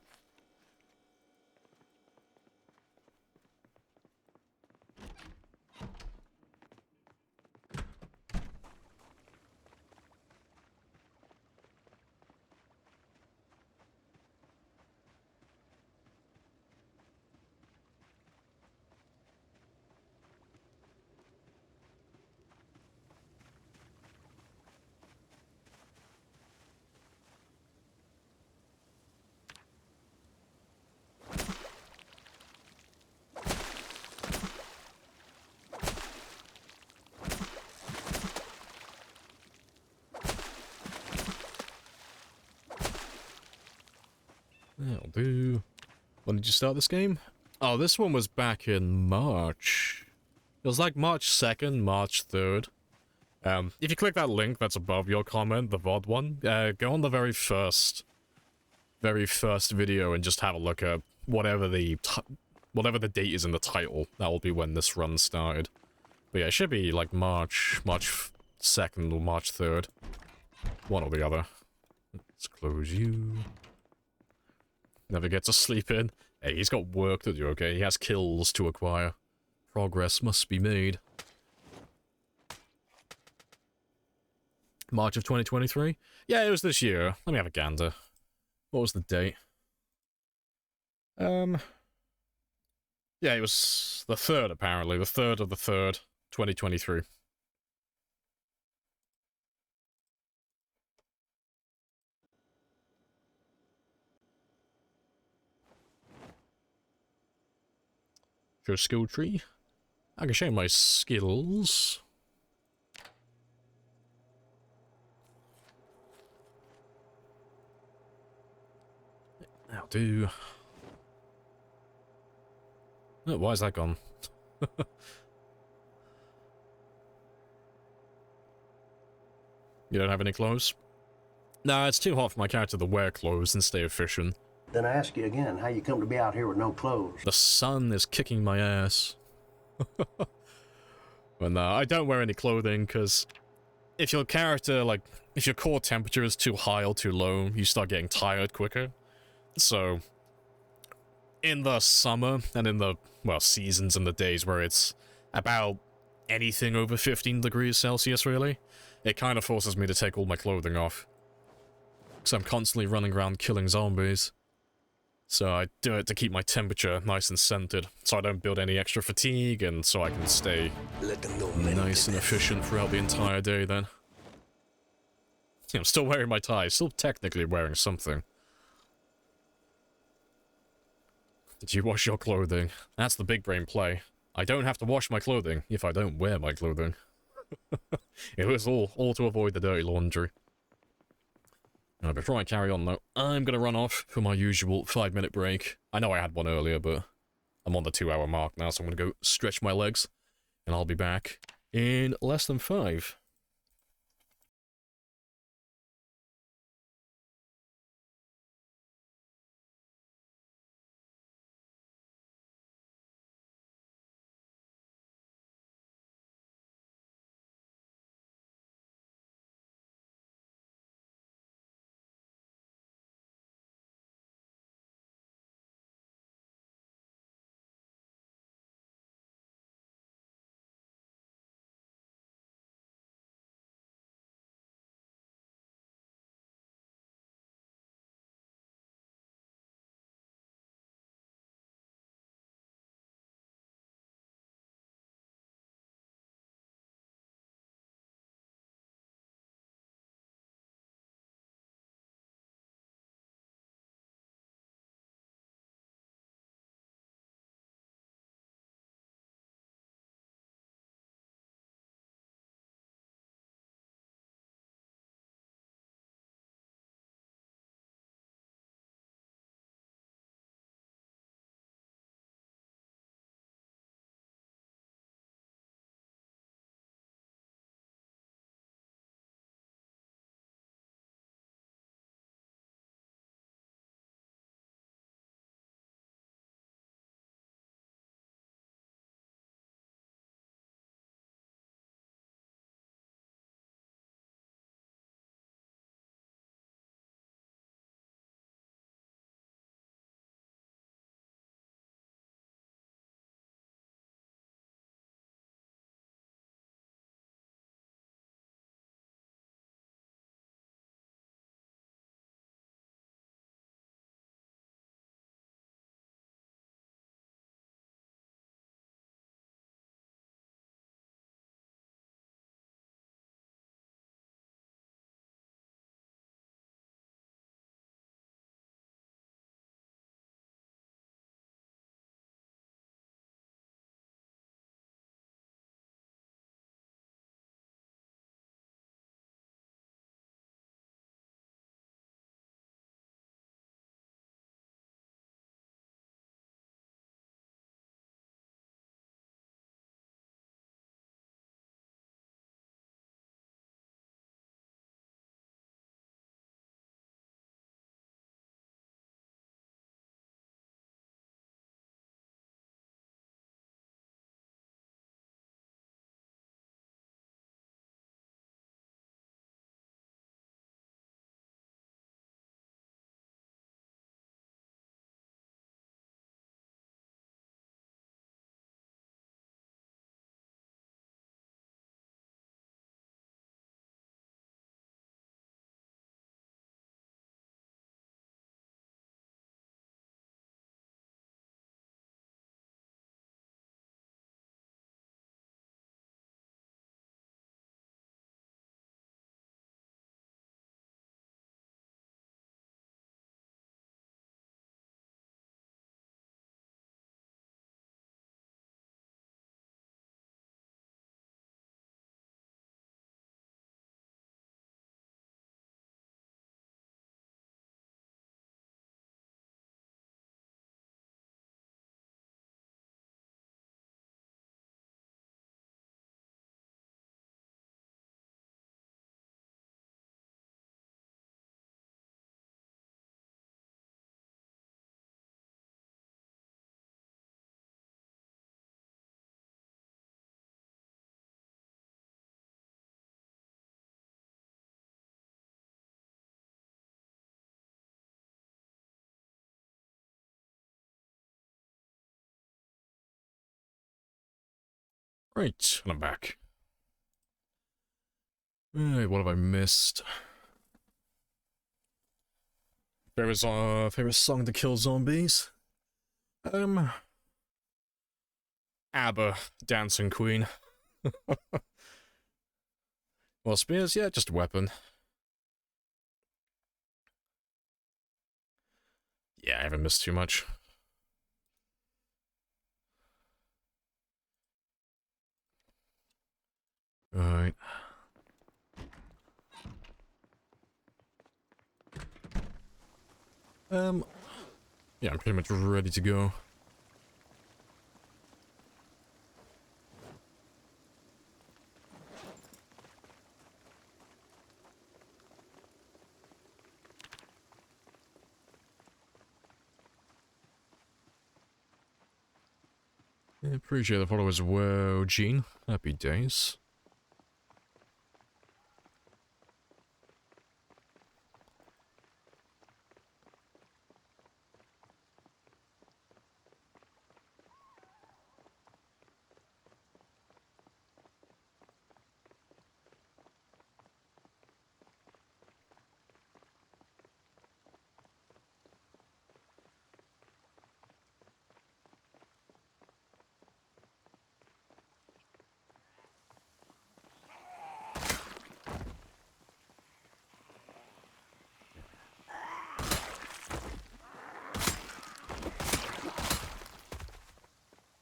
That'll do. When did you start this game? Oh, this one was back in March. It was like March 2nd, March 3rd. If you click that link that's above your comment, the VOD one, go on the very first video and just have a look at whatever the date is in the title. That will be when this run started. But yeah, it should be like March 2nd or March 3rd. One or the other. Let's close you. Never get to sleep in. Hey, he's got work to do, okay? He has kills to acquire. Progress must be made. March of 2023? Yeah, it was this year. Let me have a gander. What was the date? Yeah, it was the 3rd, apparently. The 3rd of the 3rd, 2023. Show skill tree. I can show my skills. That'll do. Oh, why is that gone? You don't have any clothes? Nah, it's too hot for my character to wear clothes and stay efficient. Then I ask you again, how you come to be out here with no clothes? The sun is kicking my ass. But no, I don't wear any clothing, because if your character, like, if your core temperature is too high or too low, you start getting tired quicker. So, in the summer, and in the, well, seasons and the days where it's about anything over 15 degrees Celsius, really, it kind of forces me to take all my clothing off. So I'm constantly running around killing zombies. So I do it to keep my temperature nice and centered, so I don't build any extra fatigue, and so I can stay nice and efficient throughout the entire day then. Yeah, I'm still wearing my tie, still technically wearing something. Did you wash your clothing? That's the big brain play. I don't have to wash my clothing if I don't wear my clothing. It was all to avoid the dirty laundry. Now, before I carry on though, I'm gonna run off for my usual 5-minute break. I know I had one earlier, but I'm on the 2-hour mark now, so I'm gonna go stretch my legs, and I'll be back in less than 5. Right, and I'm back. Right, what have I missed? Favorite song to kill zombies? ABBA, Dancing Queen. Well, spears, yeah, just a weapon. Yeah, I haven't missed too much. Alright. Yeah, I'm pretty much ready to go. Yeah, appreciate the followers as well, Gene. Happy days.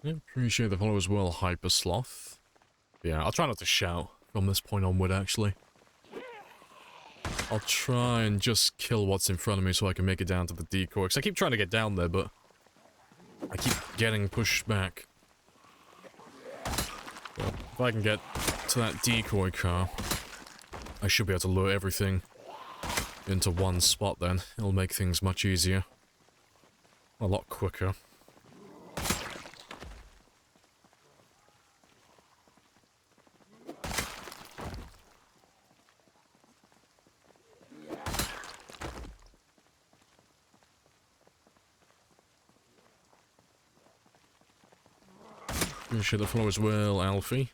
Yeah, appreciate the follow as well, Hyper Sloth. Yeah, I'll try not to shout from this point onward, actually. I'll try and just kill what's in front of me so I can make it down to the decoy. Because I keep trying to get down there, but I keep getting pushed back. But if I can get to that decoy car, I should be able to lure everything into one spot then. It'll make things much easier. A lot quicker. Appreciate the follow as well, Alfie.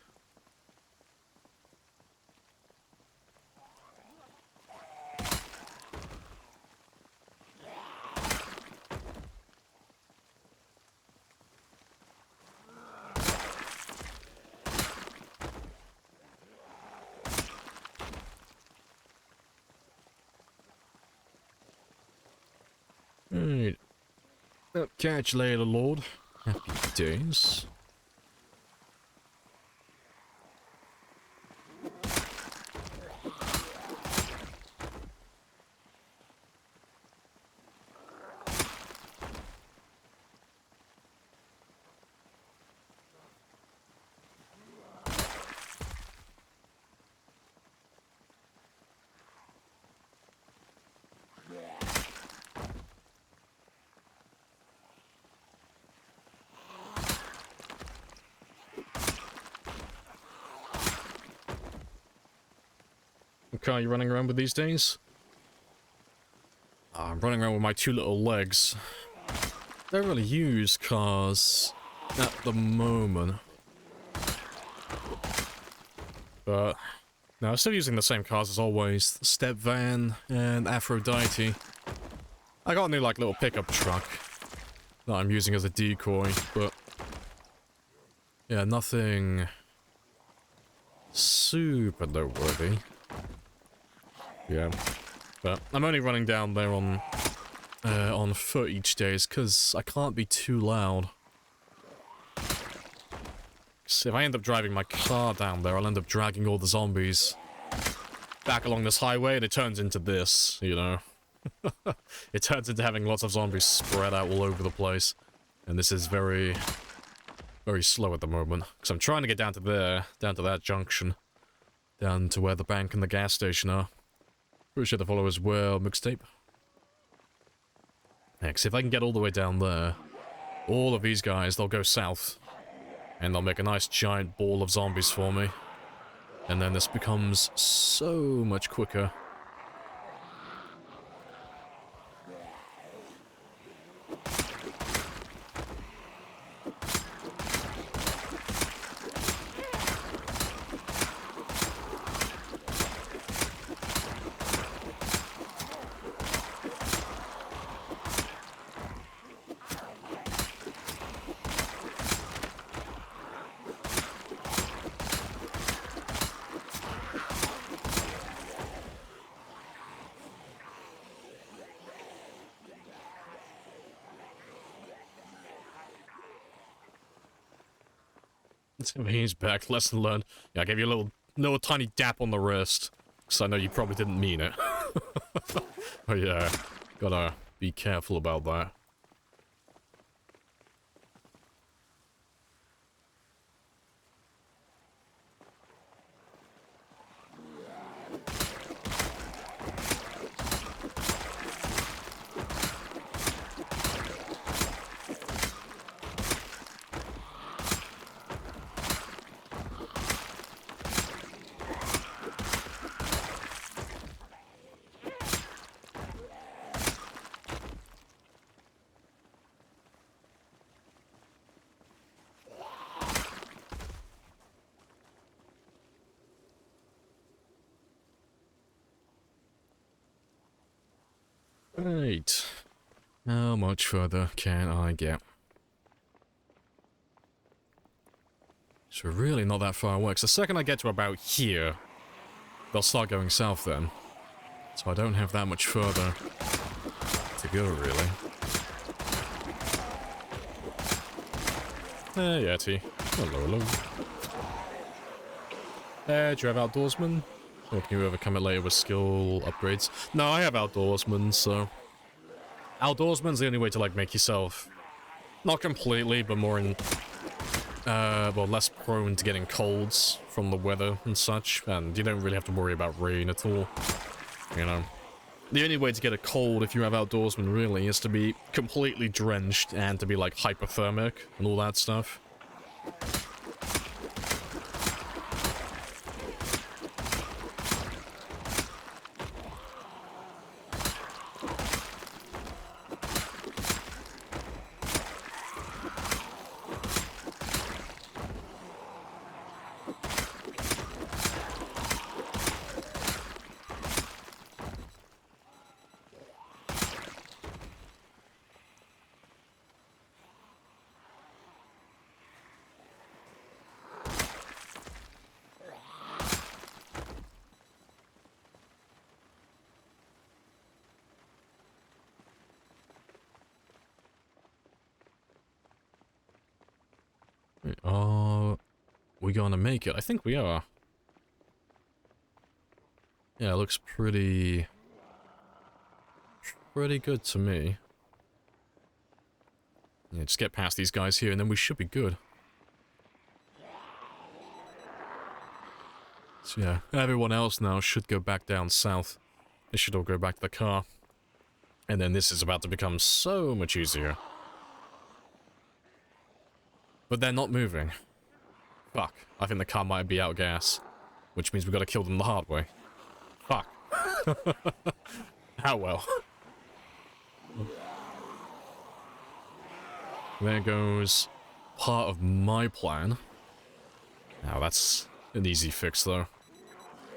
Right. Well, catch you later, Lord. Happy days. What car are you running around with these days? I'm running around with my two little legs. Don't really use cars at the moment. But no, I'm still using the same cars as always. The Step Van and Aphrodite. I got a new like little pickup truck that I'm using as a decoy, but yeah, nothing super noteworthy. Yeah, but I'm only running down there on foot each day because I can't be too loud. 'Cause if I end up driving my car down there, I'll end up dragging all the zombies back along this highway, and it turns into this, you know. It turns into having lots of zombies spread out all over the place, and this is very, very slow at the moment. Because I'm trying to get down to there, down to that junction, down to where the bank and the gas station are. Appreciate the follow as well, Mixtape. Next, if I can get all the way down there, all of these guys, they'll go south. And they'll make a nice giant ball of zombies for me. And then this becomes so much quicker. He's back. Lesson learned. Yeah, I gave you a little tiny dap on the wrist. Because I know you probably didn't mean it. Oh yeah, gotta be careful about that. Right. How much further can I get? So really not that far away. 'Cause the second I get to about here, they'll start going south then. So I don't have that much further to go, really. Hey, Yeti. Hello, hello. Do you have Outdoorsman? Or can you overcome it later with skill upgrades? No, I have Outdoorsman, so... Outdoorsman's the only way to, like, make yourself... Not completely, but more in... well, less prone to getting colds from the weather and such. And you don't really have to worry about rain at all. You know? The only way to get a cold if you have Outdoorsman, really, is to be completely drenched and to be, like, hypothermic and all that stuff. Are we gonna make it? I think we are. Yeah, it looks pretty good to me. Yeah, just get past these guys here and then we should be good. So yeah, everyone else now should go back down south. They should all go back to the car. And then this is about to become so much easier. But they're not moving. Fuck. I think the car might be out of gas. Which means we've got to kill them the hard way. Fuck. How well. There goes part of my plan. Now that's an easy fix though.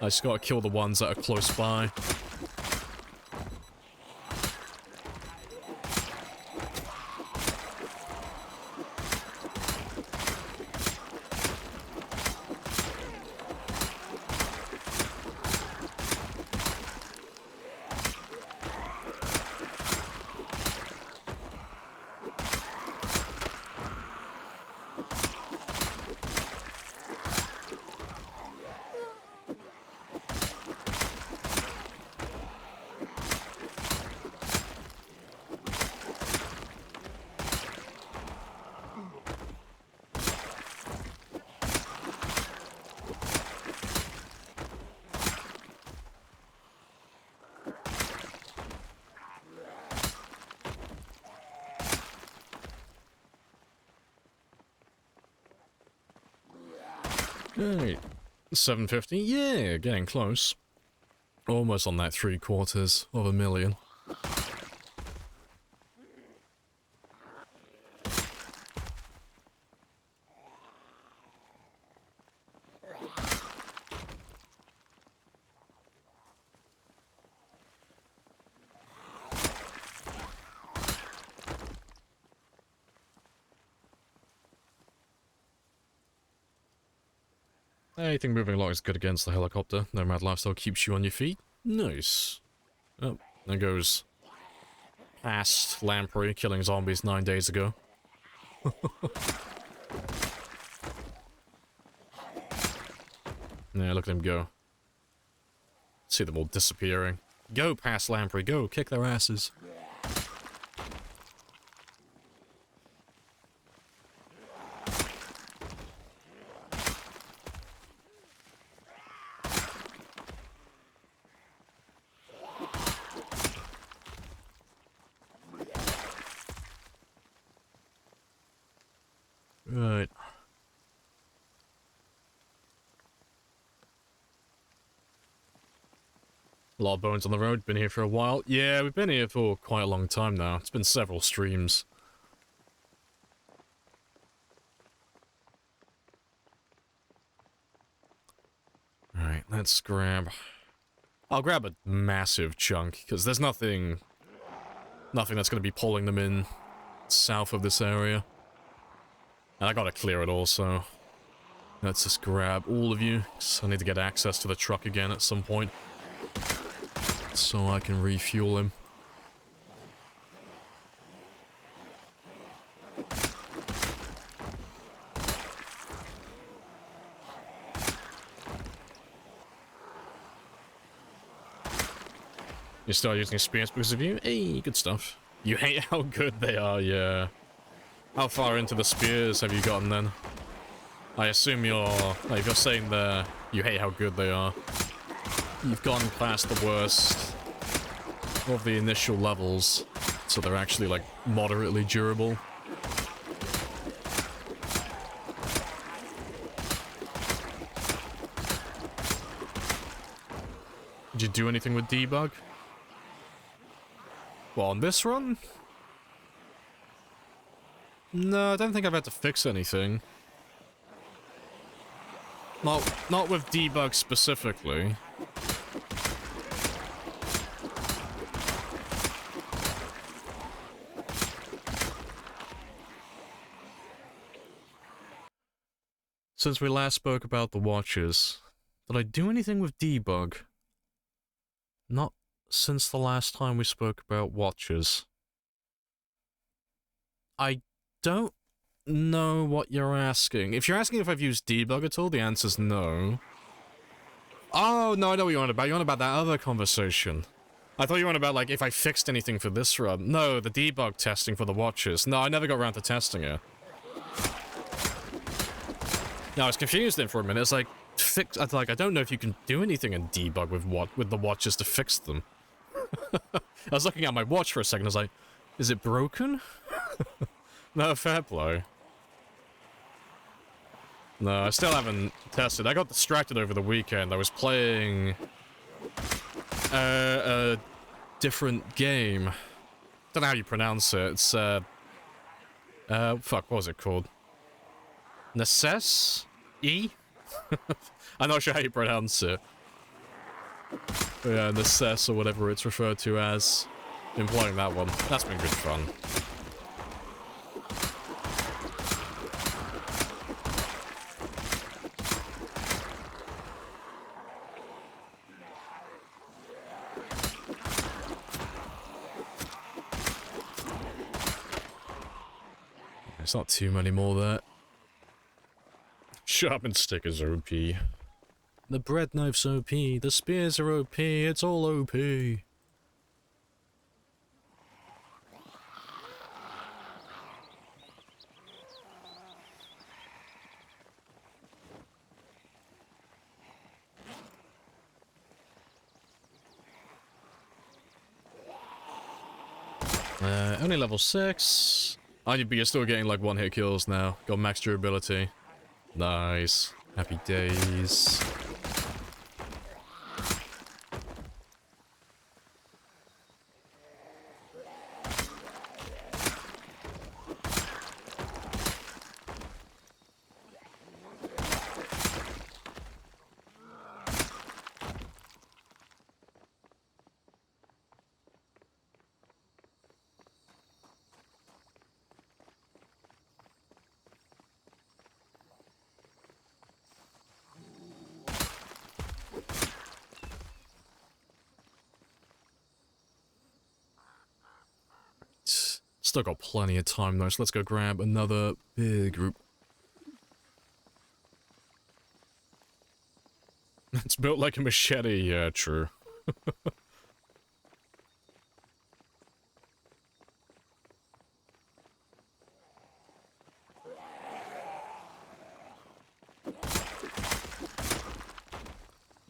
I just gotta kill the ones that are close by. Alright, 750, yeah, getting close. Almost on that 750,000. Anything moving along is good against the helicopter. Nomad lifestyle keeps you on your feet. Nice. Oh, there goes past Lamprey killing zombies 9 days ago. Yeah, look at him go. See them all disappearing. Go past Lamprey, go, kick their asses. Right. A lot of bones on the road, been here for a while. Yeah, we've been here for quite a long time now. It's been several streams. Alright, let's grab... I'll grab a massive chunk, because there's nothing that's going to be pulling them in south of this area. And I gotta clear it also. Let's just grab all of you, because I need to get access to the truck again at some point. So I can refuel him. You start using experience because of you? Hey, good stuff. You hate how good they are, yeah. How far into the spears have you gotten then? I assume you're... Like, if you're saying there you hate how good they are, you've gone past the worst of the initial levels, so they're actually, like, moderately durable. Did you do anything with debug? Well, on this run? No, I don't think I've had to fix anything. Not with debug specifically. Since we last spoke about the watches, did I do anything with debug? Not since the last time we spoke about watches. I don't know what you're asking. If you're asking if I've used debug at all, the answer's no. Oh, no, I know what you're on about. You're on about that other conversation. I thought you were on about, like, if I fixed anything for this run. No, the debug testing for the watches. No, I never got around to testing it. No, I was confused then for a minute. It's like, I don't know if you can do anything in debug with the watches to fix them. I was looking at my watch for a second, I was like, is it broken? No, fair play. No, I still haven't tested. I got distracted over the weekend. I was playing a different game. Don't know how you pronounce it. It's fuck, what was it called? Necess? E? I'm not sure how you pronounce it. Yeah, Necess or whatever it's referred to as. Been playing that one. That's been good fun. There's not too many more there. Sharpened stickers are OP. The bread knife's OP. The spears are OP. It's all OP. Only level 6. Oh, but you're still getting like one-hit kills now. Got max durability. Nice. Happy days. Still got plenty of time though, so let's go grab another big group. It's built like a machete. Yeah, true.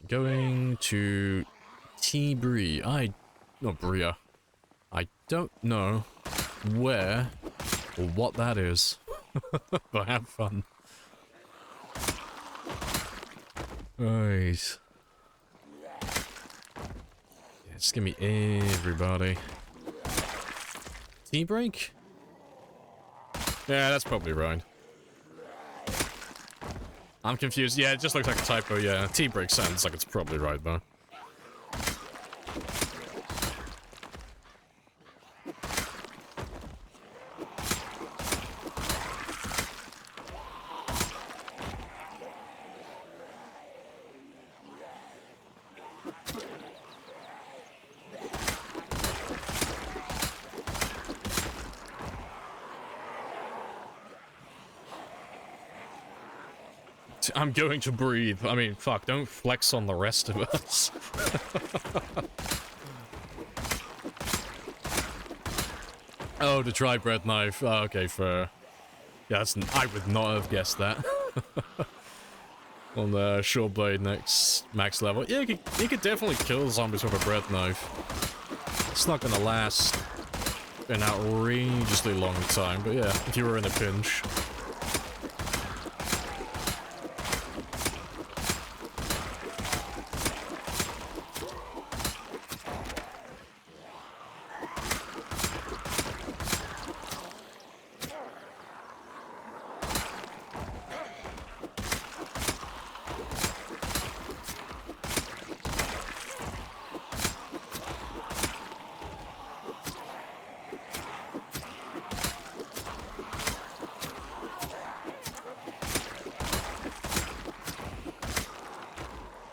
Going to T-Bree. Not Bria. I don't know where or what that is. But have fun. Right. Yeah, just give me everybody. T-break? Yeah, that's probably right. I'm confused. Yeah, it just looks like a typo. Yeah, T-break sounds like it's probably right, though. I'm going to breathe. I mean, fuck, don't flex on the rest of us. Oh, the dry bread knife. Oh, okay, fair. Yeah, I would not have guessed that. On the short blade next max level. Yeah, you could definitely kill zombies with a bread knife. It's not gonna last an outrageously long time, but yeah, if you were in a pinch.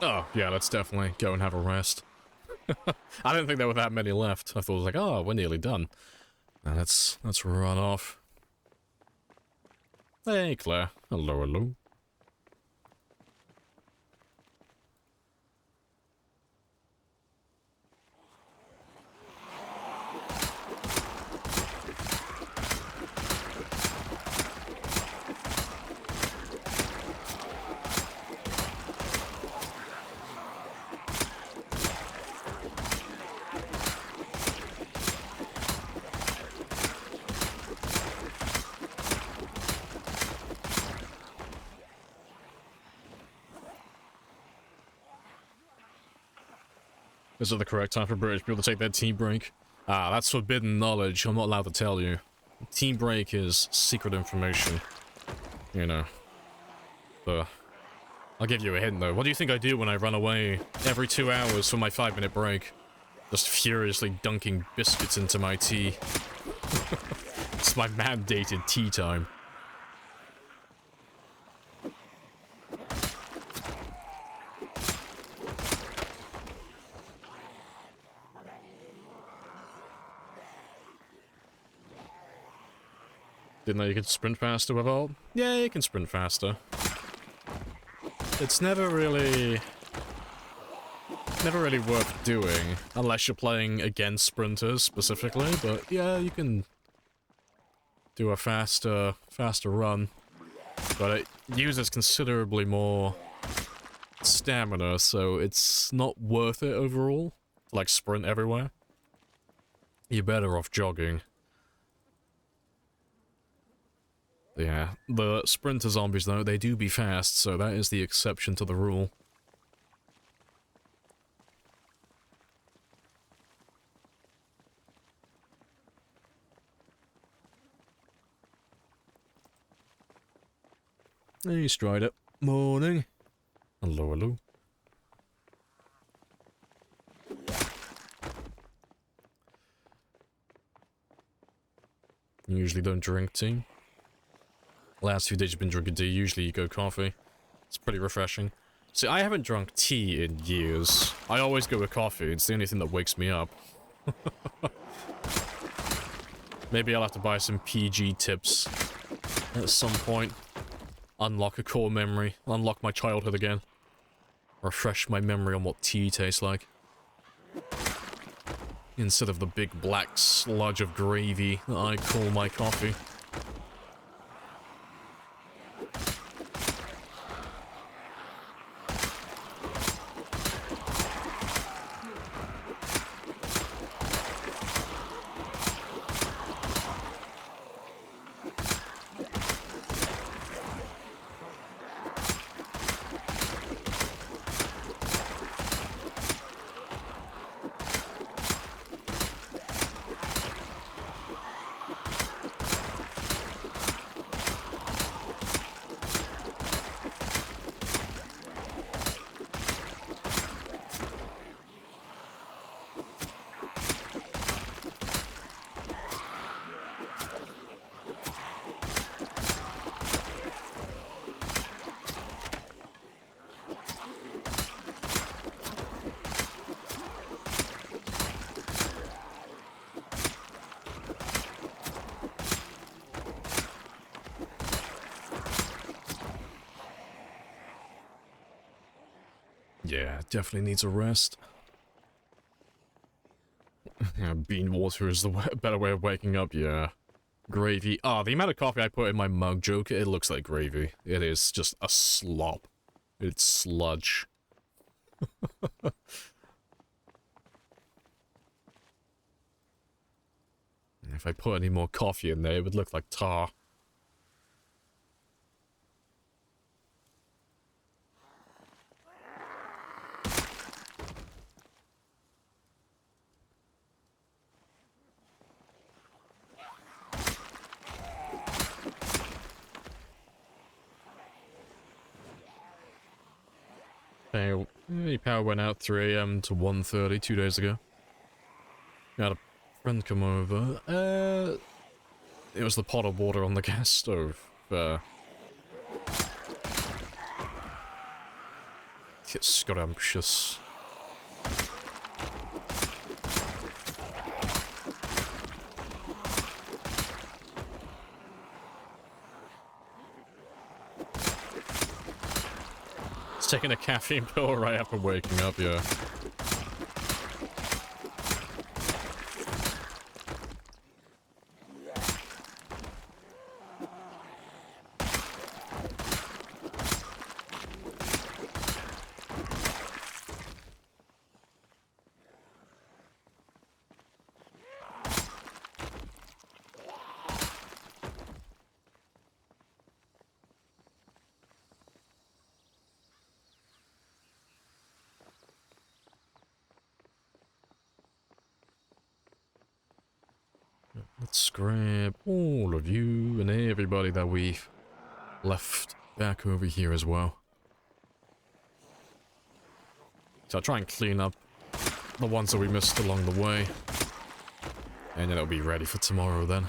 Oh, yeah, let's definitely go and have a rest. I didn't think there were that many left. I thought it was like, oh, we're nearly done. Now let's run off. Hey, Claire. Hello, hello. Is it the correct time for British people to take their tea break? Ah, that's forbidden knowledge. I'm not allowed to tell you. Tea break is secret information. You know. But I'll give you a hint, though. What do you think I do when I run away every 2 hours for my 5-minute break? Just furiously dunking biscuits into my tea. It's my mandated tea time. Didn't know you could sprint faster with ult? Yeah, you can sprint faster. It's never really worth doing, unless you're playing against sprinters specifically, but yeah, you can do a faster run. But it uses considerably more stamina, so it's not worth it overall. Like, sprint everywhere. You're better off jogging. Yeah, the sprinter zombies, though, they do be fast, so that is the exception to the rule. Hey, Strider. Morning. Hello, hello. You usually don't drink tea? Last few days you've been drinking tea, usually you go coffee. It's pretty refreshing. See, I haven't drunk tea in years. I always go with coffee, it's the only thing that wakes me up. Maybe I'll have to buy some PG tips at some point. Unlock a core memory. Unlock my childhood again. refresh my memory on what tea tastes like. Instead of the big black sludge of gravy that I call my coffee. Yeah, definitely needs a rest. Yeah, bean water is the better way of waking up, yeah. Gravy. Ah, the amount of coffee I put in my mug, joke, it looks like gravy. It is just a slop. It's sludge. If I put any more coffee in there, it would look like tar. Power went out 3 AM to 1:30 2 days ago. Had a friend come over. It was the pot of water on the gas stove. Get scrumptious. It's taking a caffeine pill right after waking up, yeah. Let's grab all of you and everybody that we've left back over here as well. So I'll try and clean up the ones that we missed along the way. And then it'll be ready for tomorrow then.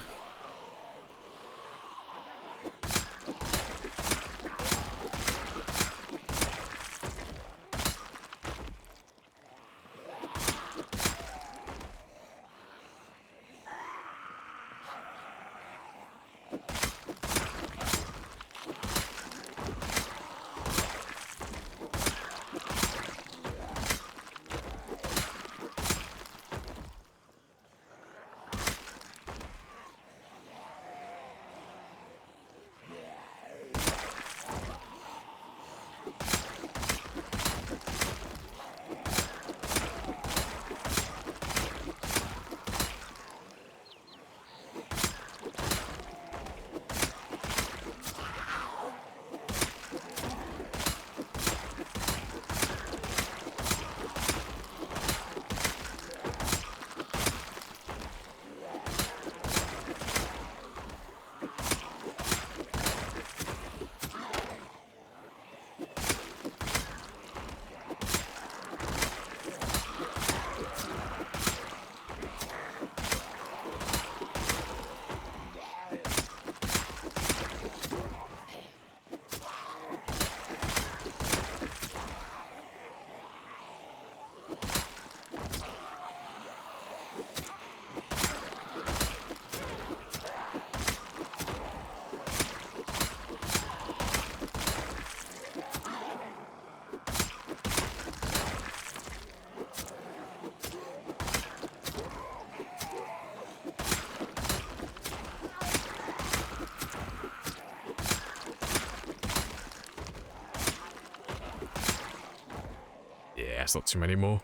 That's not too many more.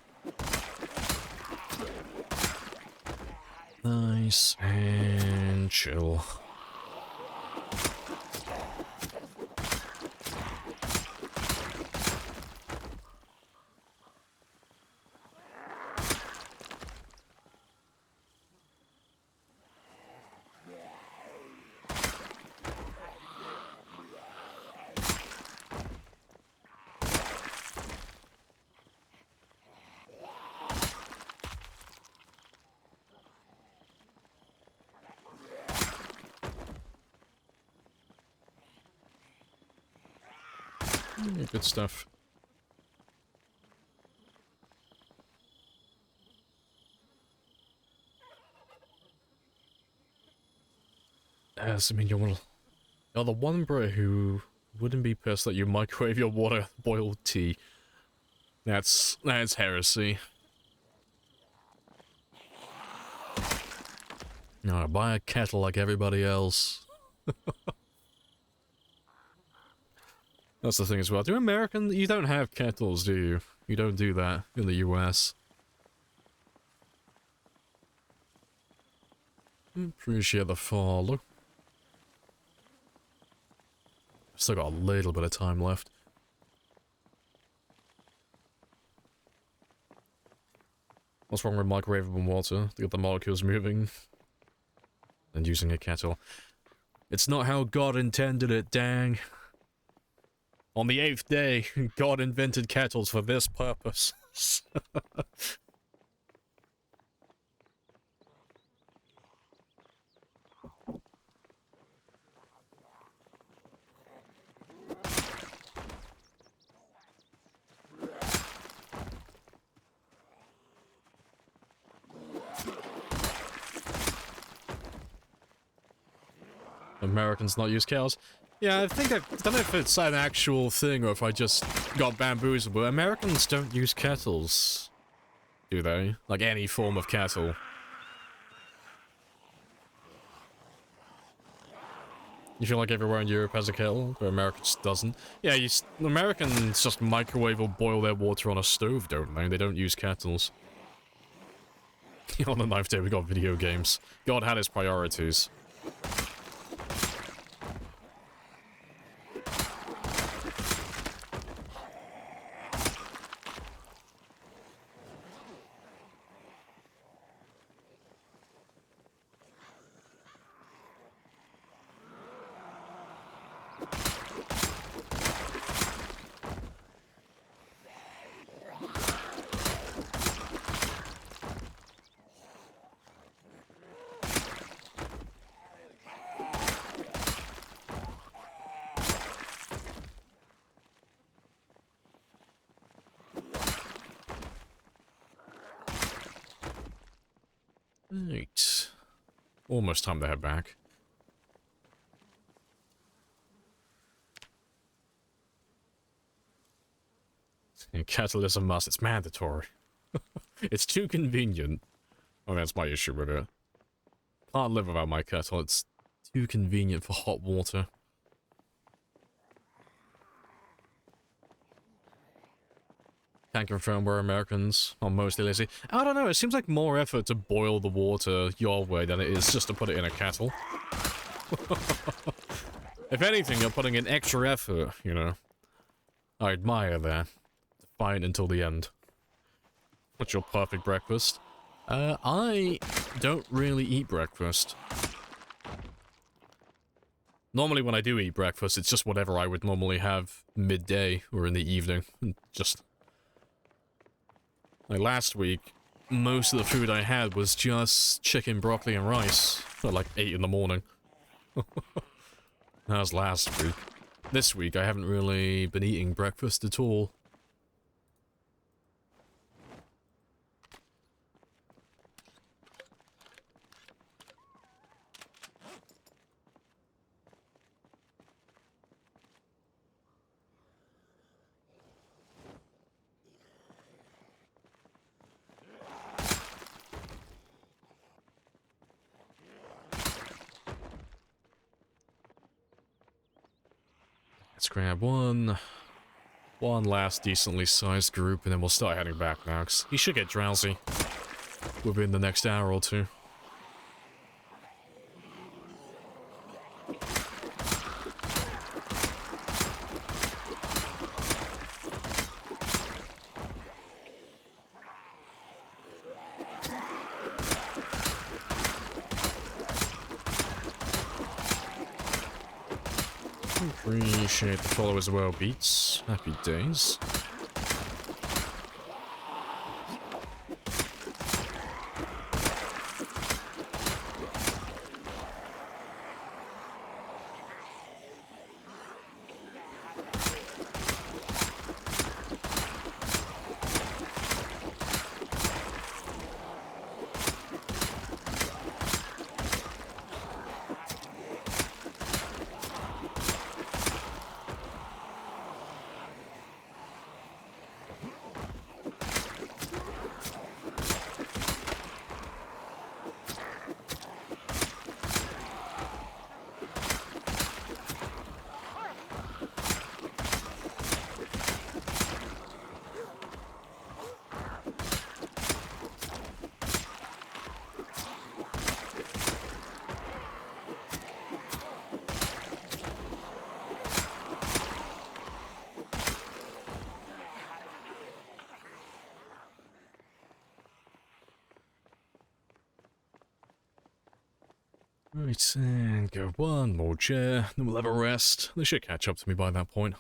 Nice and chill. Good stuff. I mean, you're the one bro who wouldn't be pissed that you microwave your water boiled tea. That's heresy. No, buy a kettle like everybody else. That's the thing as well. You don't have kettles, do you? You don't do that in the US. Appreciate the follow. Still got a little bit of time left. What's wrong with microwavable water to get the molecules moving? And using a kettle. It's not how God intended it, dang. On the 8th day, God invented kettles for this purpose. Americans not use cows. Yeah, I don't know if it's an actual thing or if I just got bamboozled, but Americans don't use kettles, do they? Like any form of kettle. You feel like everywhere in Europe has a kettle, but America just doesn't. Yeah, Americans just microwave or boil their water on a stove, don't they? They don't use kettles. On the 9th day we got video games. God had his priorities. Right. Almost time to head back. Yeah, kettle is a must. It's mandatory. It's too convenient. Oh, that's my issue with it. Can't live without my kettle. It's too convenient for hot water. Can't confirm where Americans are mostly lazy. I don't know, it seems like more effort to boil the water your way than it is just to put it in a kettle. If anything, you're putting in extra effort, you know. I admire that. Fight until the end. What's your perfect breakfast? I don't really eat breakfast. Normally when I do eat breakfast, it's just whatever I would normally have midday or in the evening. Just... like last week, most of the food I had was just chicken, broccoli, and rice at like 8 in the morning. That was last week. This week, I haven't really been eating breakfast at all. Let's grab one. One last decently sized group, and then we'll start heading back now, 'cause he should get drowsy within the next hour or two. Appreciate the follow as well, Beats. Happy days. Right, and go one more chair, then we'll have a rest. They should catch up to me by that point.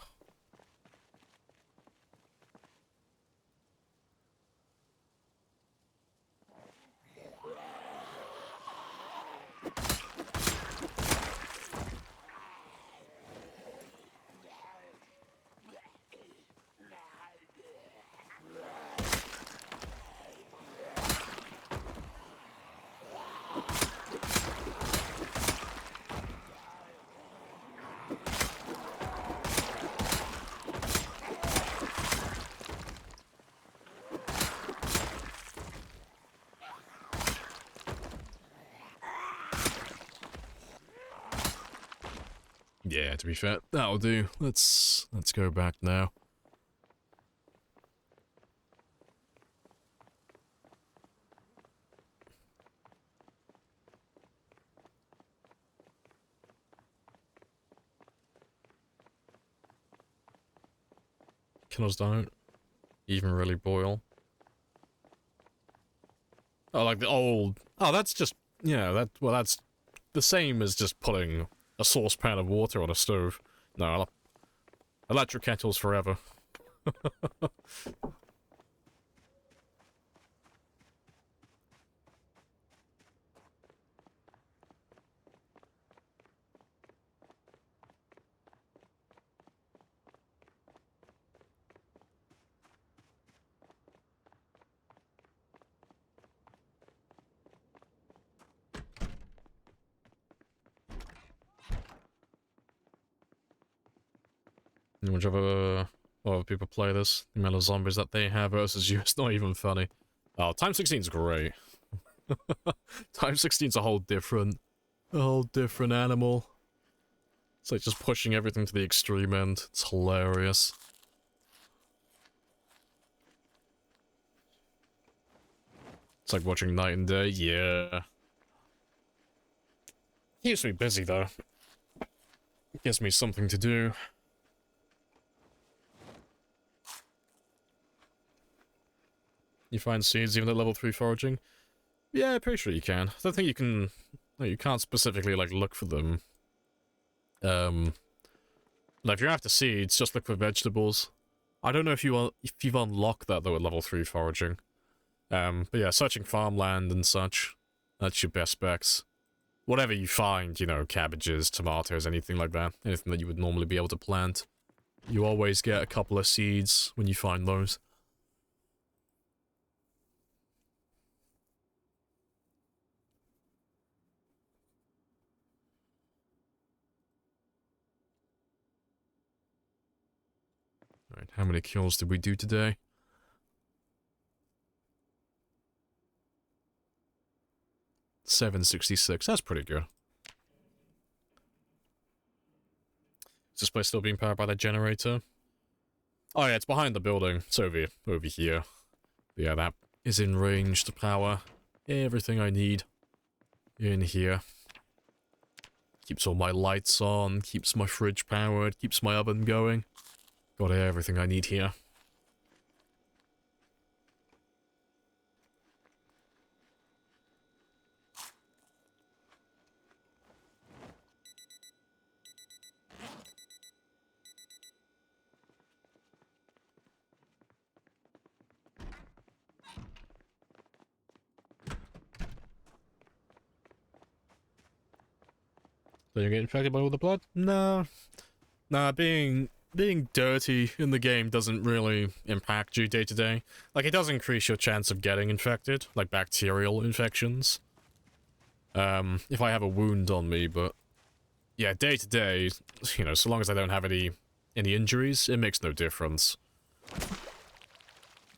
Yeah, to be fair, that'll do. Let's go back now. Killers don't even really boil. Oh, like the old... Oh, that's just... Yeah, well, that's the same as just putting a saucepan of water on a stove. No, electric kettles forever. Whichever other people play this, the amount of zombies that they have versus you, it's not even funny. Oh, Time 16's great. Time 16's a whole different animal. It's like just pushing everything to the extreme end. It's hilarious. It's like watching night and day. Yeah. Keeps me busy though. Gives me something to do. You find seeds even at level 3 foraging? Yeah, pretty sure you can. I don't think you can... No, you can't specifically, like, look for them. Like, if you're after seeds, just look for vegetables. I don't know if you've unlocked that, though, at level 3 foraging. But yeah, searching farmland and such. That's your best bets. Whatever you find, you know, cabbages, tomatoes, anything like that. Anything that you would normally be able to plant. You always get a couple of seeds when you find those. Alright, how many kills did we do today? 766. That's pretty good. Is this place still being powered by that generator? Oh yeah, it's behind the building. It's over here. But yeah, that is in range to power everything I need in here. Keeps all my lights on, keeps my fridge powered, keeps my oven going. Got everything I need here. So you get infected by all the blood? No. Nah, being dirty in the game doesn't really impact you day to day. Like, it does increase your chance of getting infected, like bacterial infections. If I have a wound on me, but yeah, day to day, you know, so long as I don't have any injuries, it makes no difference.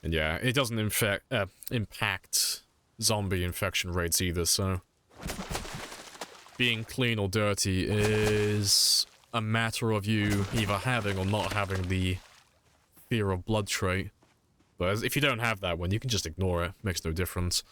And yeah, it doesn't impact zombie infection rates either, so being clean or dirty is a matter of you either having or not having the fear of blood trait. But if you don't have that one, you can just ignore it. Makes no difference.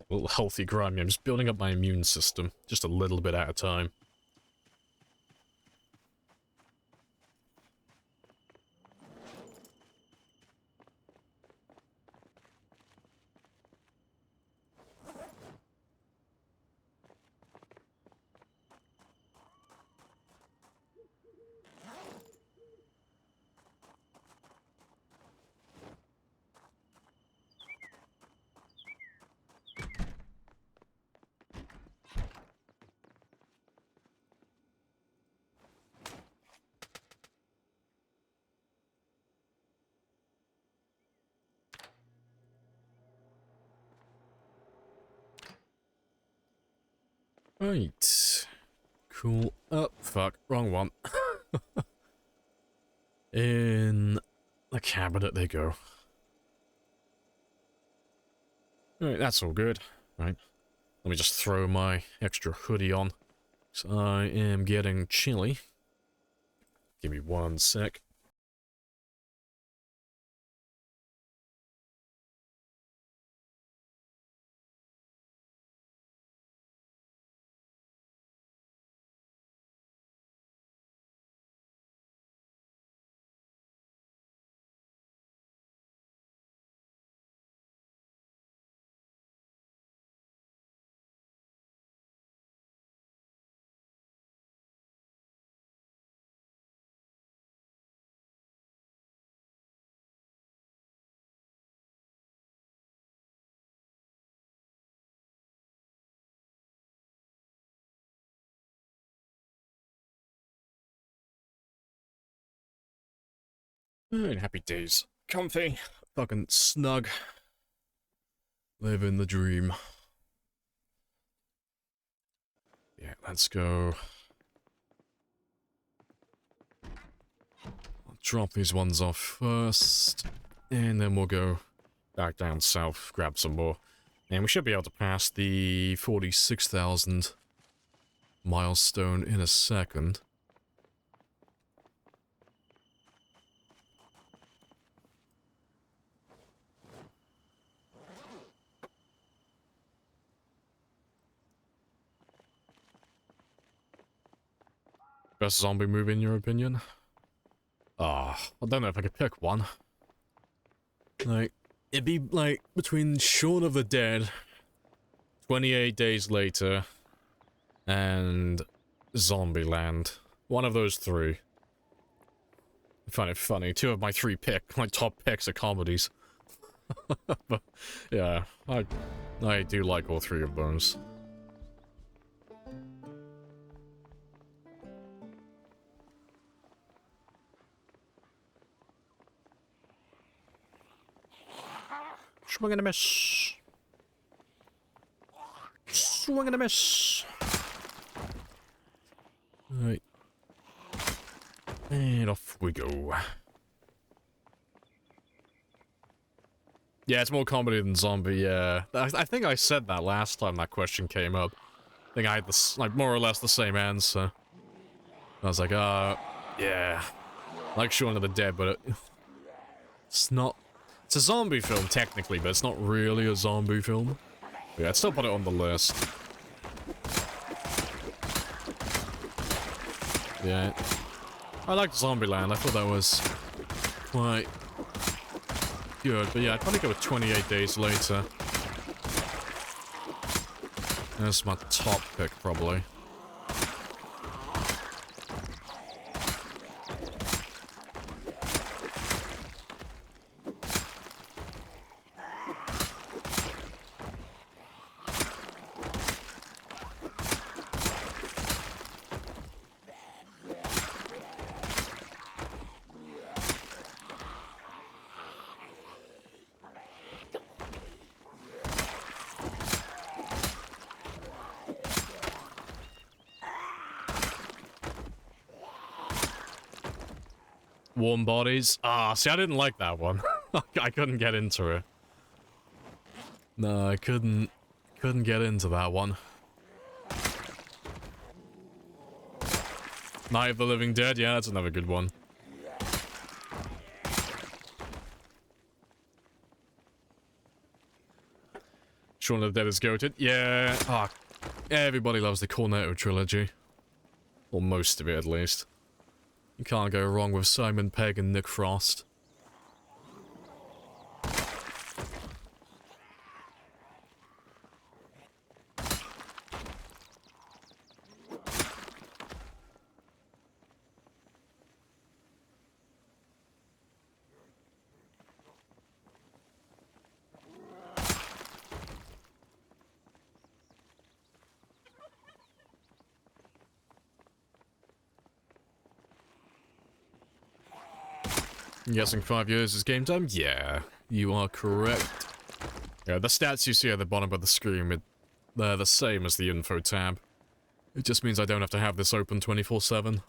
A little healthy grimy. I'm just building up my immune system, just a little bit at a time. Right. Cool. Oh, fuck. Wrong one. In the cabinet they go. Right, that's all good. Right. Let me just throw my extra hoodie on. So I am getting chilly. Give me 1 sec. Alright, happy days. Comfy. Fucking snug. Living the dream. Yeah, let's go. I'll drop these ones off first. And then we'll go back down south, grab some more. And we should be able to pass the 46,000 milestone in a second. Best zombie movie in your opinion? Ah, I don't know if I could pick one. Like, it'd be like between Shaun of the Dead, 28 Days Later, and Zombieland. One of those three. I find it funny. Two of my my top picks are comedies. But, yeah, I do like all three of those. Swing and a miss. swing and a miss. Right. And off we go. Yeah, it's more comedy than zombie, yeah. I think I said that last time that question came up. I think I had this, like, more or less the same answer. I was like, yeah. Like Shaun of the Dead, but it's not... It's a zombie film, technically, but it's not really a zombie film. Yeah, I'd still put it on the list. Yeah. I liked Zombieland, I thought that was quite good, but yeah, I'd probably go with 28 Days Later. That's my top pick, probably. Warm Bodies. Ah, see, I didn't like that one. I couldn't get into it. No, I couldn't get into that one. Night of the Living Dead, yeah, that's another good one. Shaun of the Dead is goated. Yeah, everybody loves the Cornetto trilogy. Or most of it, at least. You can't go wrong with Simon Pegg and Nick Frost. I'm guessing 5 years is game time? Yeah, you are correct. Yeah, the stats you see at the bottom of the screen, they're the same as the info tab. It just means I don't have to have this open 24/7.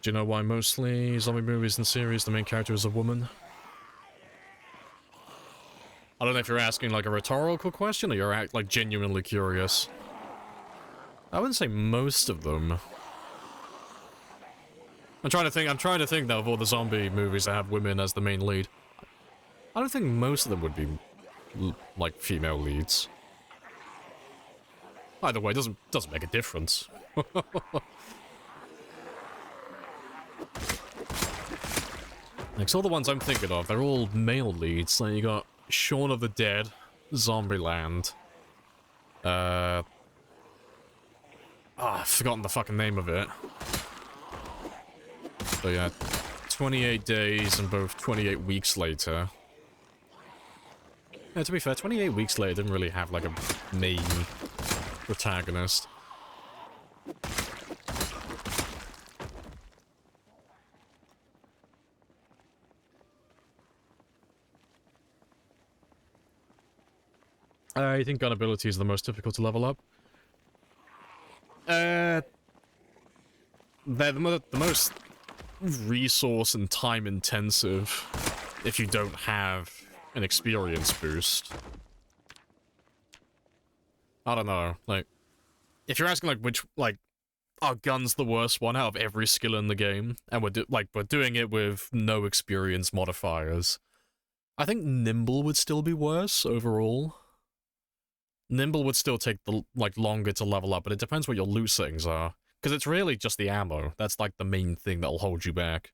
Do you know why mostly zombie movies and series the main character is a woman? I don't know if you're asking like a rhetorical question or you're like genuinely curious. I wouldn't say most of them. I'm trying to think though of all the zombie movies that have women as the main lead. I don't think most of them would be like female leads. Either way, doesn't make a difference. Like, so all the ones I'm thinking of, they're all male leads. Like, you got Shaun of the Dead, Zombieland. I've forgotten the fucking name of it. But yeah, 28 Days and both 28 Weeks Later. Yeah, to be fair, 28 Weeks Later didn't really have like a main protagonist. I think gun ability is the most difficult to level up. They're the most resource and time intensive if you don't have an experience boost. I don't know, like, if you're asking like which, like, are guns the worst one out of every skill in the game, and we're doing it with no experience modifiers, I think Nimble would still be worse overall. Nimble would still take the longer to level up, but it depends what your loot settings are. Because it's really just the ammo. That's like the main thing that'll hold you back.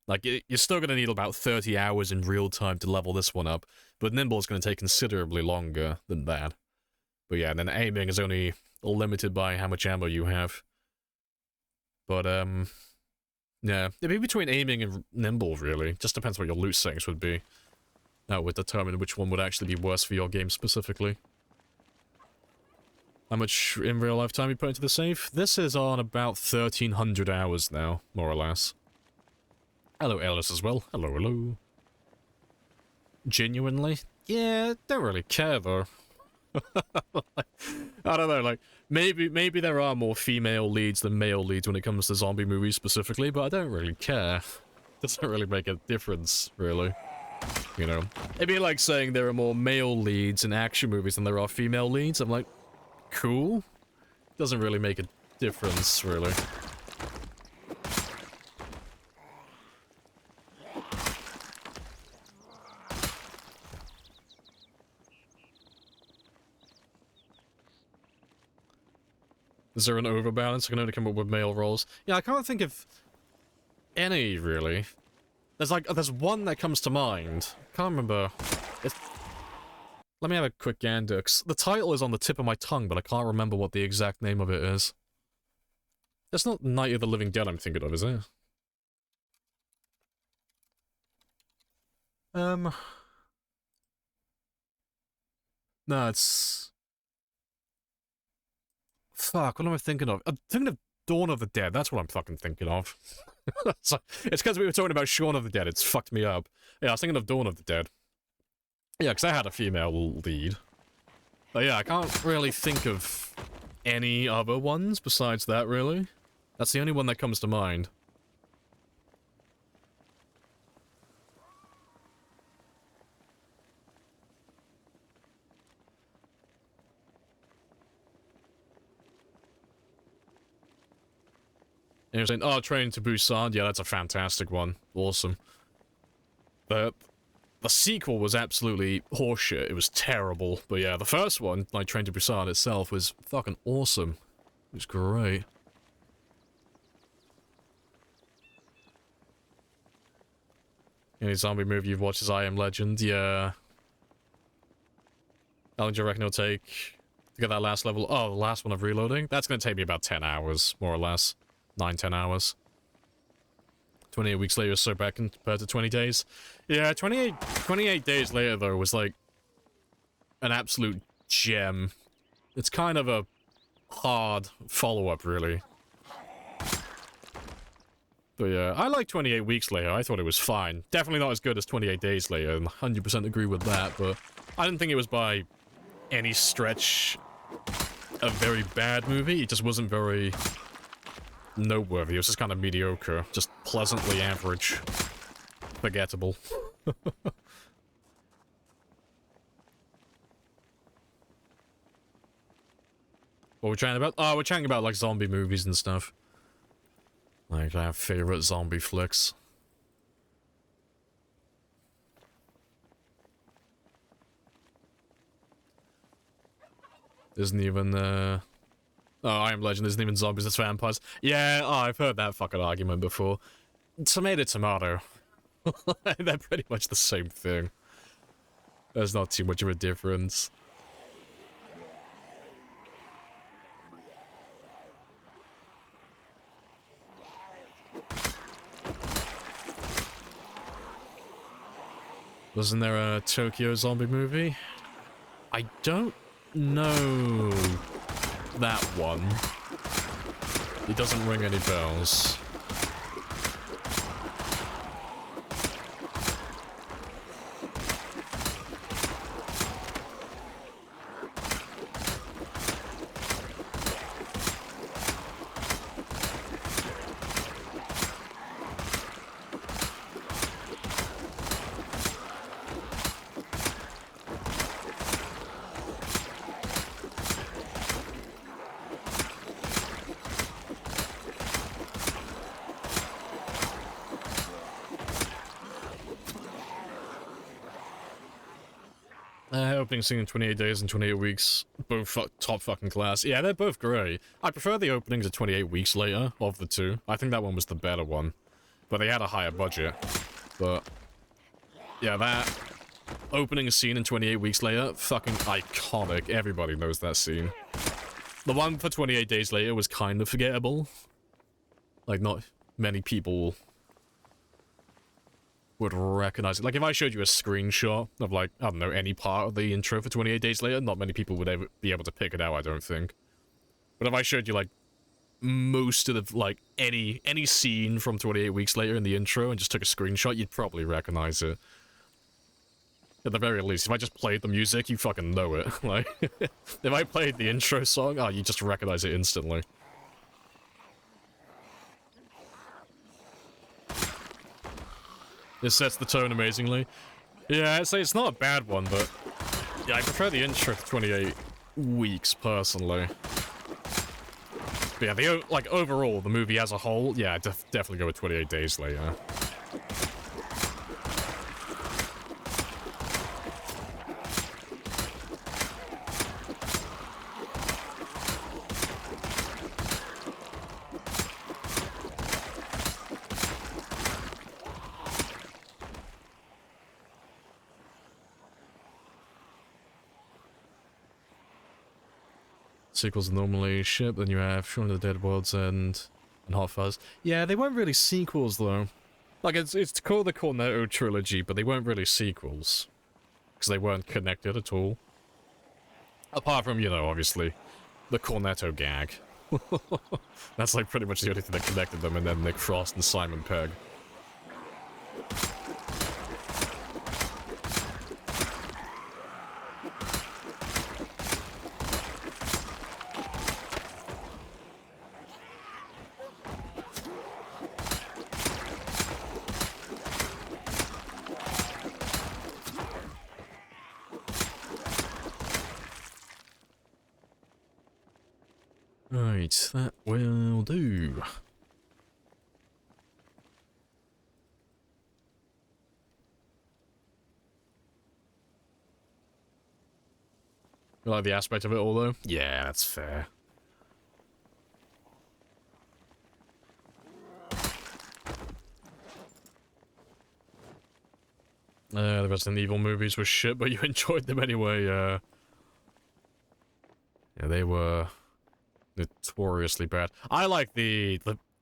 Like, you're still going to need about 30 hours in real time to level this one up, but Nimble is going to take considerably longer than that. But yeah, and then aiming is only limited by how much ammo you have. But, yeah, it'd be between aiming and Nimble, really. Just depends what your loot settings would be. That would determine which one would actually be worse for your game specifically. How much in real life time you put into the save? This is on about 1,300 hours now, more or less. Hello, Ellis, as well. Hello, hello. Genuinely? Yeah, don't really care, though. I don't know, like, maybe there are more female leads than male leads when it comes to zombie movies specifically, but I don't really care. Doesn't really make a difference, really. You know? It'd be like saying there are more male leads in action movies than there are female leads. I'm like, cool. Doesn't really make a difference, really. Is there an overbalance? I can only come up with male roles. Yeah, I can't think of any, really. There's one that comes to mind. Can't remember. Let me have a quick gander. The title is on the tip of my tongue, but I can't remember what the exact name of it is. It's not Night of the Living Dead I'm thinking of, is it? No, it's... Fuck, what am I thinking of? I'm thinking of Dawn of the Dead. That's what I'm fucking thinking of. So, it's because we were talking about Shaun of the Dead. It's fucked me up. Yeah, I was thinking of Dawn of the Dead. Yeah, because I had a female lead. But yeah, I can't really think of any other ones besides that, really. That's the only one that comes to mind. And you're saying, oh, Train to Busan, yeah, that's a fantastic one. Awesome. The sequel was absolutely horseshit. It was terrible. But yeah, the first one, like Train to Busan itself, was fucking awesome. It was great. Any zombie movie you've watched is I Am Legend? Yeah. How long do you reckon it'll take to get that last level? Oh, the last one of reloading? That's gonna take me about 10 hours, more or less. 9-10 hours. 28 weeks later, so back compared to 20 days. Yeah, 28 days later, though, was like an absolute gem. It's kind of a hard follow-up, really. But yeah, I like 28 weeks later. I thought it was fine. Definitely not as good as 28 days later, and 100% agree with that, but I didn't think it was by any stretch a very bad movie. It just wasn't very noteworthy. It was just kind of mediocre. Just pleasantly average. Forgettable. What we're chatting about? Oh, we're chatting about, like, zombie movies and stuff. Like, our favorite zombie flicks. Isn't even, Oh, I Am Legend isn't even zombies, it's vampires. Yeah, oh, I've heard that fucking argument before. Tomato, tomato. They're pretty much the same thing. There's not too much of a difference. Wasn't there a Tokyo zombie movie? I don't know that one. It doesn't ring any bells. Opening scene in 28 days and 28 weeks, both top fucking class. Yeah, they're both great. I prefer the openings of 28 weeks later of the two. I think that one was the better one, but they had a higher budget. But yeah, that opening scene in 28 weeks later, fucking iconic. Everybody knows that scene. The one for 28 days later was kind of forgettable. Like, not many people would recognize it. Like, if I showed you a screenshot of, like, I don't know, any part of the intro for 28 Days Later, not many people would ever be able to pick it out, I don't think. But if I showed you, like, most of the, like, any scene from 28 Weeks Later in the intro and just took a screenshot, you'd probably recognize it. At the very least, if I just played the music, you fucking know it. Like, if I played the intro song, oh, you just recognize it instantly. It sets the tone amazingly. Yeah, I'd say it's not a bad one, but yeah, I prefer the intro to 28 Weeks, personally. But yeah, like, overall, the movie as a whole, yeah, definitely go with 28 Days Later. Sequels normally ship, then you have Shaun of the Dead Worlds and Hot Fuzz. Yeah, they weren't really sequels, though. Like, it's called the Cornetto trilogy, but they weren't really sequels. Because they weren't connected at all. Apart from, you know, obviously, the Cornetto gag. That's, like, pretty much the only thing that connected them, and then Nick Frost and Simon Pegg. Right, that will do. You like the aspect of it all, though? Yeah, that's fair. The Resident Evil movies were shit, but you enjoyed them anyway. Yeah, they were notoriously bad. I like the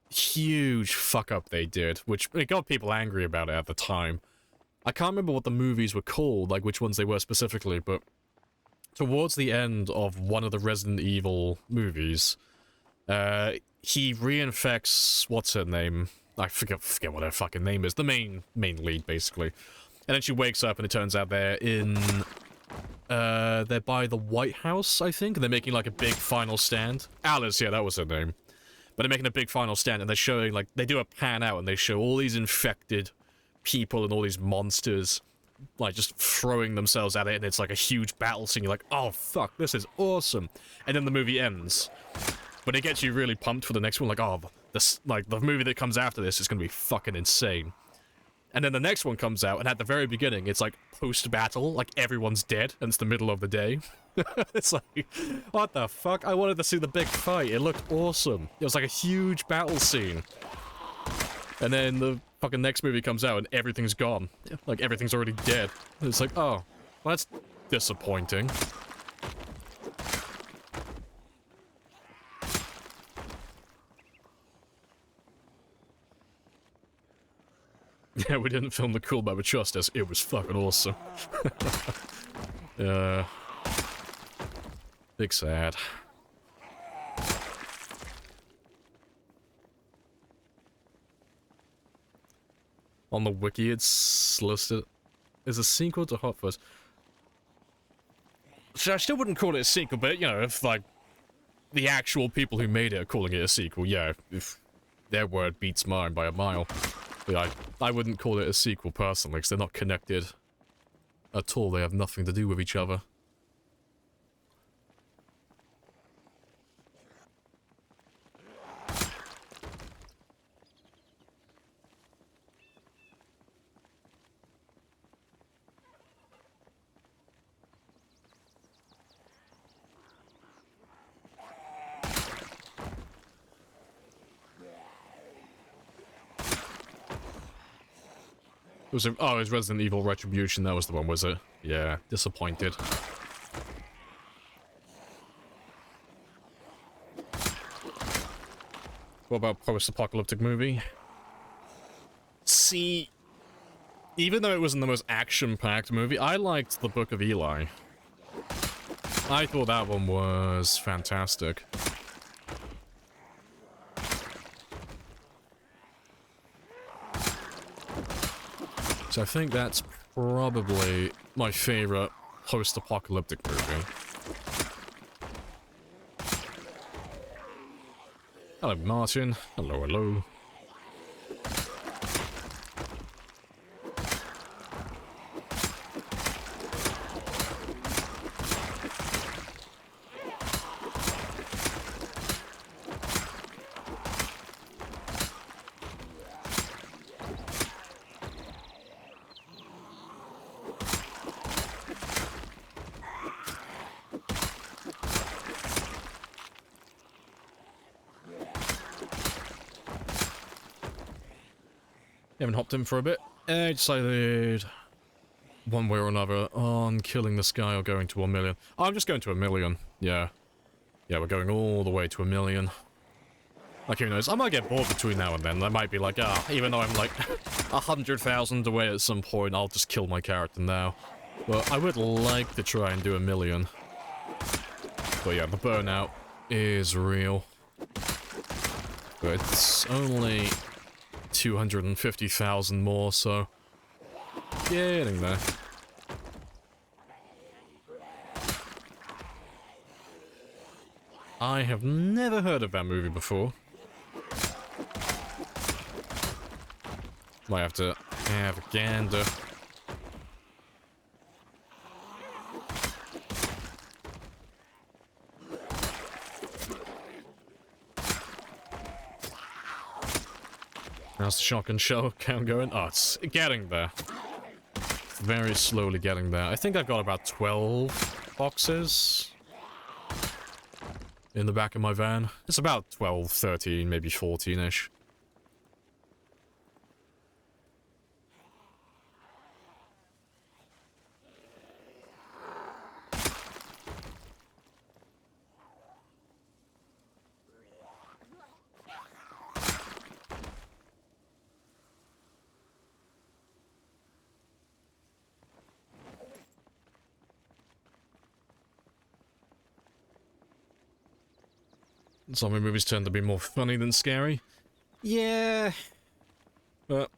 huge fuck-up they did, which it got people angry about it at the time. I can't remember what the movies were called, like which ones they were specifically, but towards the end of one of the Resident Evil movies, he reinfects, what's her name? I forget what her fucking name is. The main lead, basically. And then she wakes up and it turns out they're by the White House, I think, and they're making, like, a big final stand. Alice, yeah, that was her name. But they're making a big final stand, and they're showing, like, they do a pan out, and they show all these infected people and all these monsters, like, just throwing themselves at it, and it's, like, a huge battle scene. You're like, oh, fuck, this is awesome. And then the movie ends. But it gets you really pumped for the next one, like, oh, this, like, the movie that comes after this is gonna be fucking insane. And then the next one comes out, and at the very beginning, it's like post-battle, like everyone's dead, and it's the middle of the day. It's like, what the fuck? I wanted to see the big fight. It looked awesome. It was like a huge battle scene. And then the fucking next movie comes out, and everything's gone. Like, everything's already dead. And it's like, oh, well, that's disappointing. Yeah, we didn't film the cool but justice. It was fucking awesome. Big sad. On the wiki, it's listed as a sequel to Hot Fuzz. So I still wouldn't call it a sequel, but, you know, if, like, the actual people who made it are calling it a sequel, yeah, if their word beats mine by a mile. But I wouldn't call it a sequel personally, because they're not connected at all. They have nothing to do with each other. It was it was Resident Evil Retribution, that was the one, was it? Yeah, disappointed. What about post-apocalyptic movie? See, even though it wasn't the most action-packed movie, I liked The Book of Eli. I thought that one was fantastic. So I think that's probably my favorite post-apocalyptic movie. Hello, Martin. Hello, hello. Haven't hopped in for a bit. I decided one way or another on killing this guy or going to 1 million. Oh, I'm just going to 1 million. Yeah. Yeah, we're going all the way to 1 million. Like, who knows? I might get bored between now and then. I might be like, even though I'm like 100,000 away at some point, I'll just kill my character now. But I would like to try and do 1 million. But yeah, the burnout is real. But it's only 250,000 more, so getting there. I have never heard of that movie before. Might have to have a gander. How's the shotgun shell count going? Oh, it's getting there. Very slowly getting there. I think I've got about 12 boxes in the back of my van. It's about 12, 13, maybe 14-ish. Zombie movies tend to be more funny than scary. Yeah. But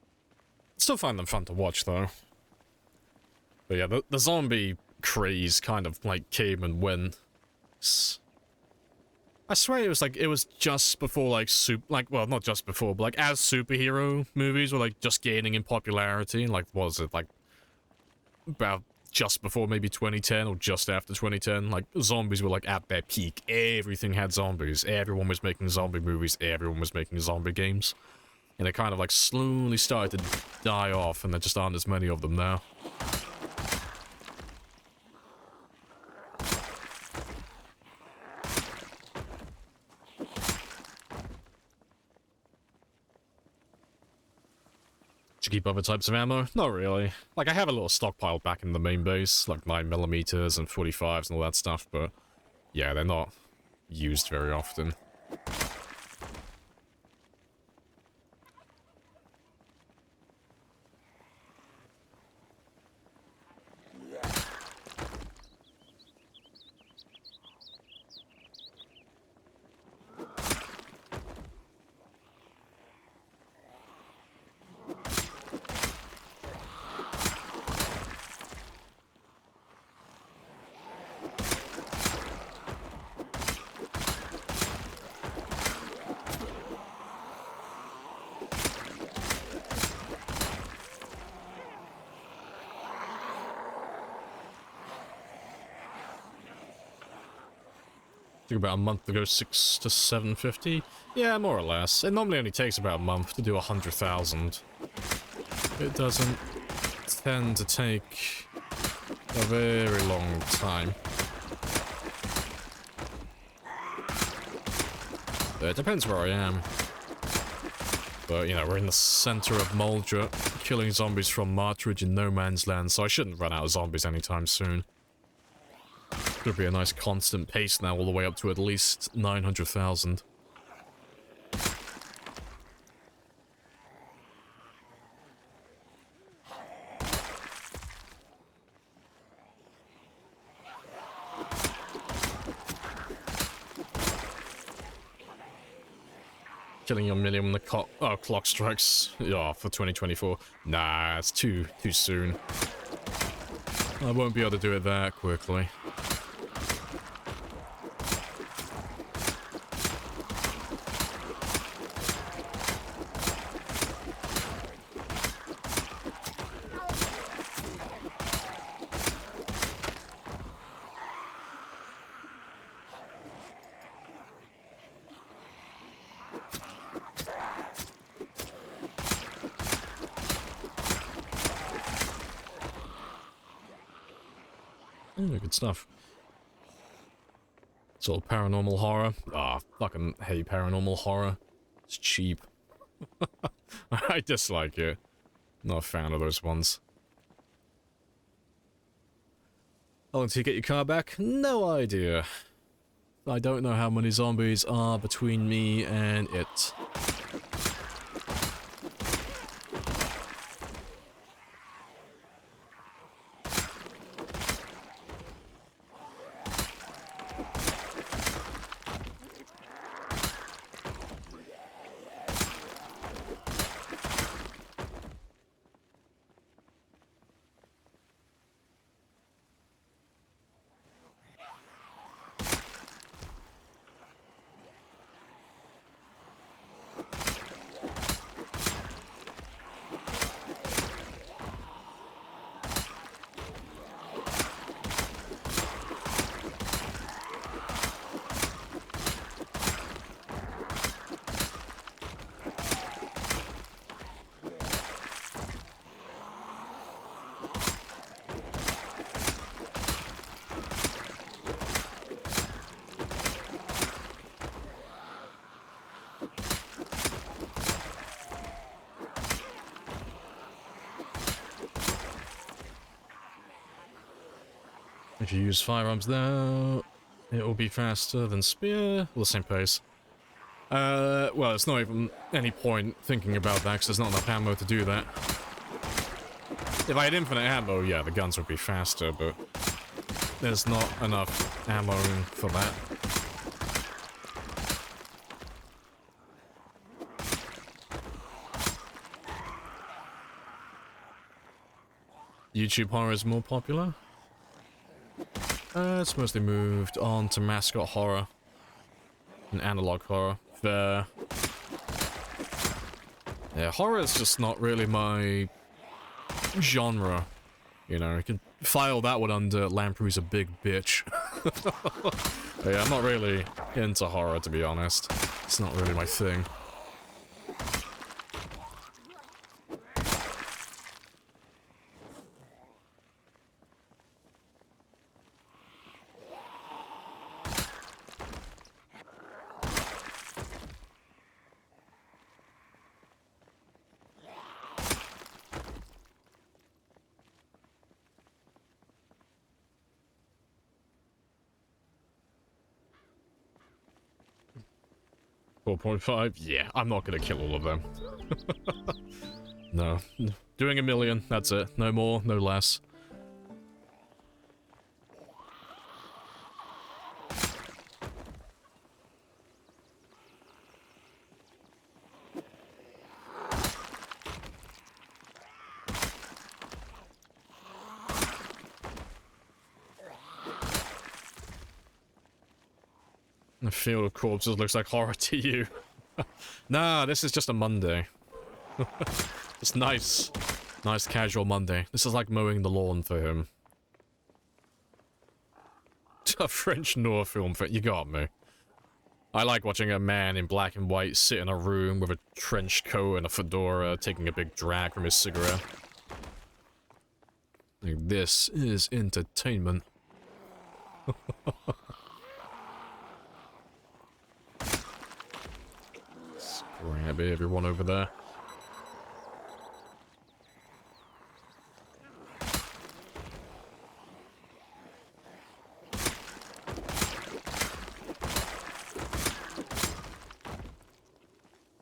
still find them fun to watch, though. But yeah, the zombie craze kind of, like, came and went. I swear it was just before, like, well, not just before, but, like, as superhero movies were, like, just gaining in popularity. Like, what was it, like, about just before maybe 2010 or just after 2010, like, zombies were, like, at their peak. Everything had zombies. Everyone was making zombie movies. Everyone was making zombie games. And it kind of, like, slowly started to die off, and there just aren't as many of them now. To keep other types of ammo? Not really. Like, I have a little stockpile back in the main base, like 9mm and 45s and all that stuff, but yeah, they're not used very often. About a month to go 6 to 750. Yeah, more or less. It normally only takes about a month to do 100,000. It doesn't tend to take a very long time. It depends where I am. But, you know, we're in the center of Moldra, killing zombies from Martridge in no man's land, so I shouldn't run out of zombies anytime soon. Could be a nice constant pace now, all the way up to at least 900,000. killing a million when the clock strikes. Yeah, for 2024. Nah, it's too soon. I won't be able to do it that quickly. Good stuff. Sort of paranormal horror. Ah, fucking hate paranormal horror. It's cheap. I dislike it. Not a fan of those ones. How long till you get your car back? No idea. I don't know how many zombies are between me and it. If you use firearms now, it will be faster than spear. Well, the same pace. Well, it's not even any point thinking about that, because there's not enough ammo to do that. If I had infinite ammo, yeah, the guns would be faster, but there's not enough ammo for that. YouTube horror is more popular. It's mostly moved on to mascot horror and analog horror. Fair. Yeah, horror is just not really my genre. You know, you can file that one under Lamprey's a big bitch. Yeah, I'm not really into horror, to be honest. It's not really my thing. .5? Yeah, I'm not gonna kill all of them. No. Doing a million, that's it. No more, no less. The field of corpses looks like horror to you. Nah, this is just a Monday. It's nice. Nice casual Monday. This is like mowing the lawn for him. A French noir film for you got me. I like watching a man in black and white sit in a room with a trench coat and a fedora taking a big drag from his cigarette. Like, this is entertainment. Grab everyone over there.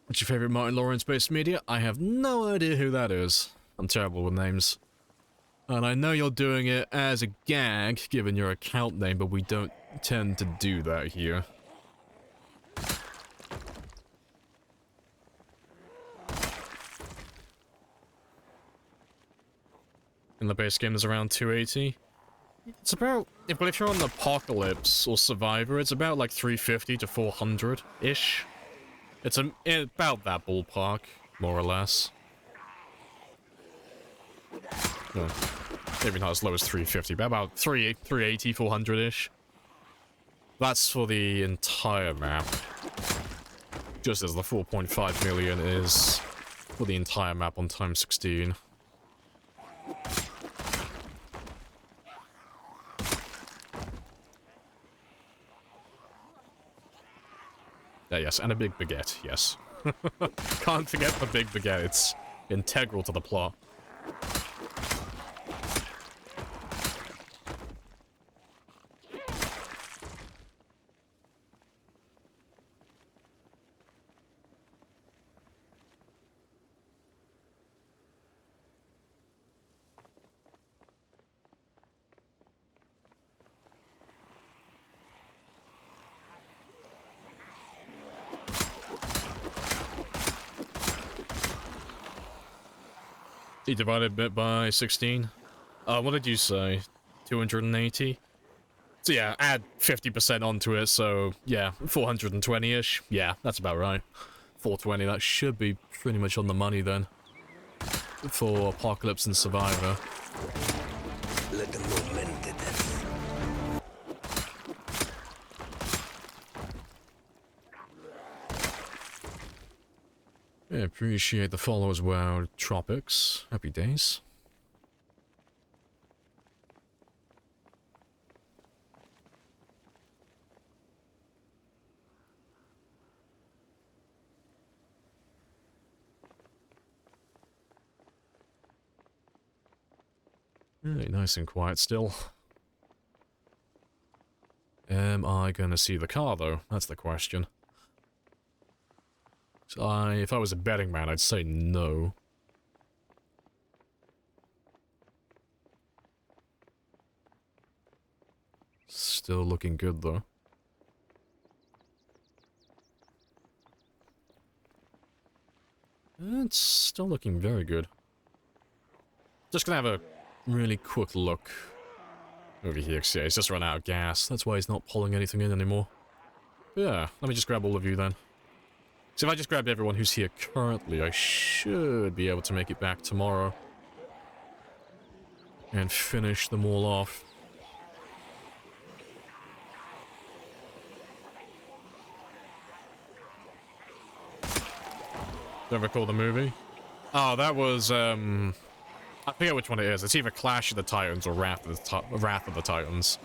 What's your favorite Martin Lawrence-based media? I have no idea who that is. I'm terrible with names. And I know you're doing it as a gag, given your account name, but we don't tend to do that here. in the base game is around 280. It's about, if you're on Apocalypse or Survivor, it's about like 350 to 400-ish. It's about that ballpark, more or less. Well, maybe not as low as 350, but about 380, 400-ish. That's for the entire map. Just as the 4.5 million is for the entire map on times 16. Yes, and a big baguette, yes. Can't forget the big baguette, it's integral to the plot. You divided it by 16? What did you say? 280? So yeah, add 50% onto it, so yeah, 420-ish. Yeah, that's about right. 420, that should be pretty much on the money then. For Apocalypse and Survivor. Let them know men did this. I appreciate the follow as well, Tropics. Happy days. Really nice and quiet still. Am I gonna see the car though? That's the question. So if I was a betting man, I'd say no. Still looking good though. It's still looking very good. Just gonna have a really quick look over here. Yeah, he's just run out of gas. That's why he's not pulling anything in anymore. But yeah, let me just grab all of you then. So if I just grabbed everyone who's here currently, I should be able to make it back tomorrow. And finish them all off. Don't recall the movie? Oh, that was, I forget which one it is. It's either Clash of the Titans or Wrath of the Titans.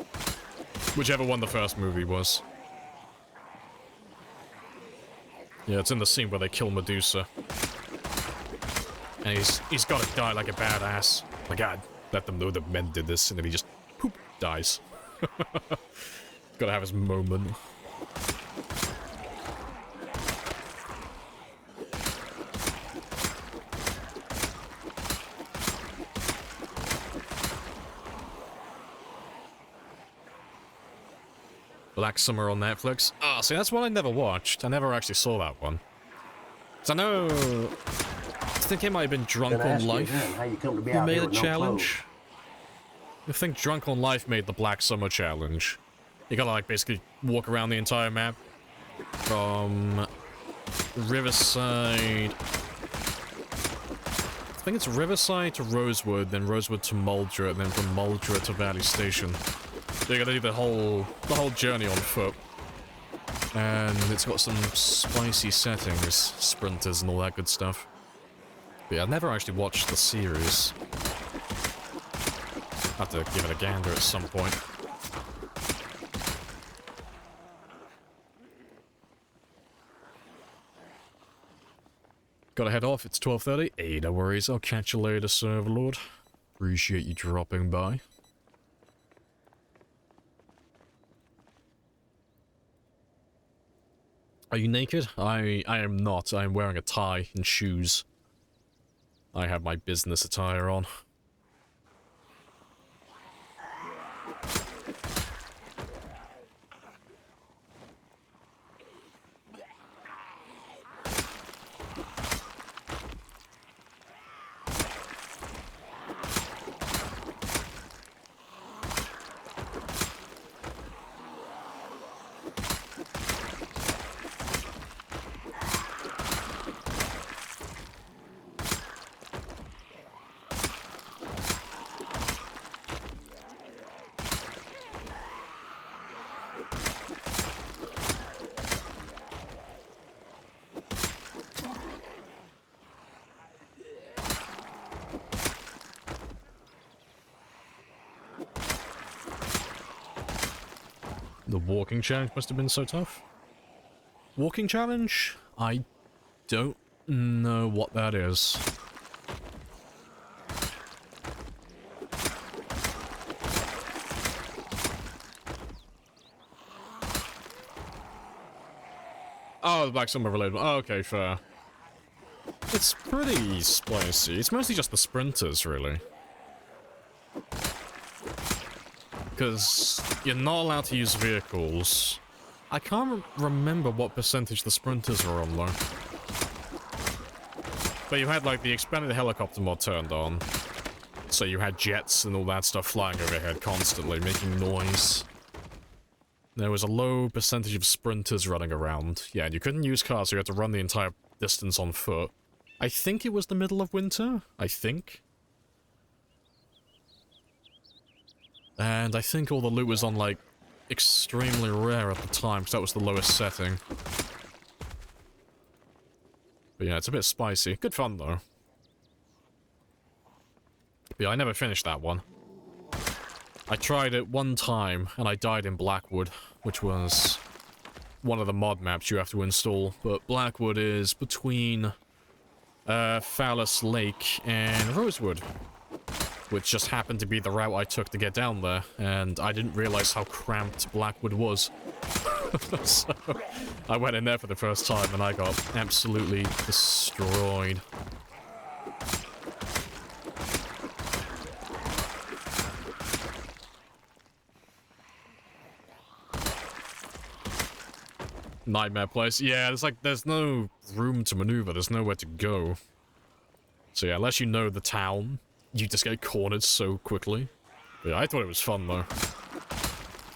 Whichever one the first movie was. Yeah, it's in the scene where they kill Medusa. And he's gotta die like a badass. My god, let them know that men did this, and then he just, poop, dies. Gotta have his moment. Black Summer on Netflix. Ah, see, that's one I never watched. I never actually saw that one. So I know... I think it might have been Drunk on Life who made a challenge. I think Drunk on Life made the Black Summer challenge. You gotta, like, basically walk around the entire map. From... Riverside... I think it's Riverside to Rosewood, then Rosewood to Muldra, and then from Muldra to Valley Station. So you gotta do the whole journey on foot. And it's got some spicy settings, sprinters and all that good stuff. But yeah, I've never actually watched the series. Have to give it a gander at some point. Gotta head off, it's 12:30. Hey, no worries, I'll catch you later, Serverlord. Appreciate you dropping by. Are you naked? I am not. I am wearing a tie and shoes. I have my business attire on. The walking challenge must have been so tough. Walking challenge? I don't know what that is. Oh, the Black Summer related one. Oh, okay, fair. It's pretty spicy. It's mostly just the sprinters, really. Because you're not allowed to use vehicles. I can't remember what percentage the sprinters were on, though. But you had, like, the expanded helicopter mod turned on. So you had jets and all that stuff flying overhead constantly, making noise. There was a low percentage of sprinters running around. Yeah, and you couldn't use cars, so you had to run the entire distance on foot. I think it was the middle of winter. I think. And I think all the loot was on, like, extremely rare at the time, because that was the lowest setting. But yeah, it's a bit spicy. Good fun, though. But yeah, I never finished that one. I tried it one time, and I died in Blackwood, which was one of the mod maps you have to install. But Blackwood is between Phallus Lake and Rosewood, which just happened to be the route I took to get down there, and I didn't realize how cramped Blackwood was. So I went in there for the first time, and I got absolutely destroyed. Nightmare place. Yeah, there's no room to maneuver. There's nowhere to go. So yeah, unless you know the town, you just get cornered so quickly. But yeah, I thought it was fun though.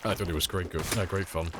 I thought it was great fun.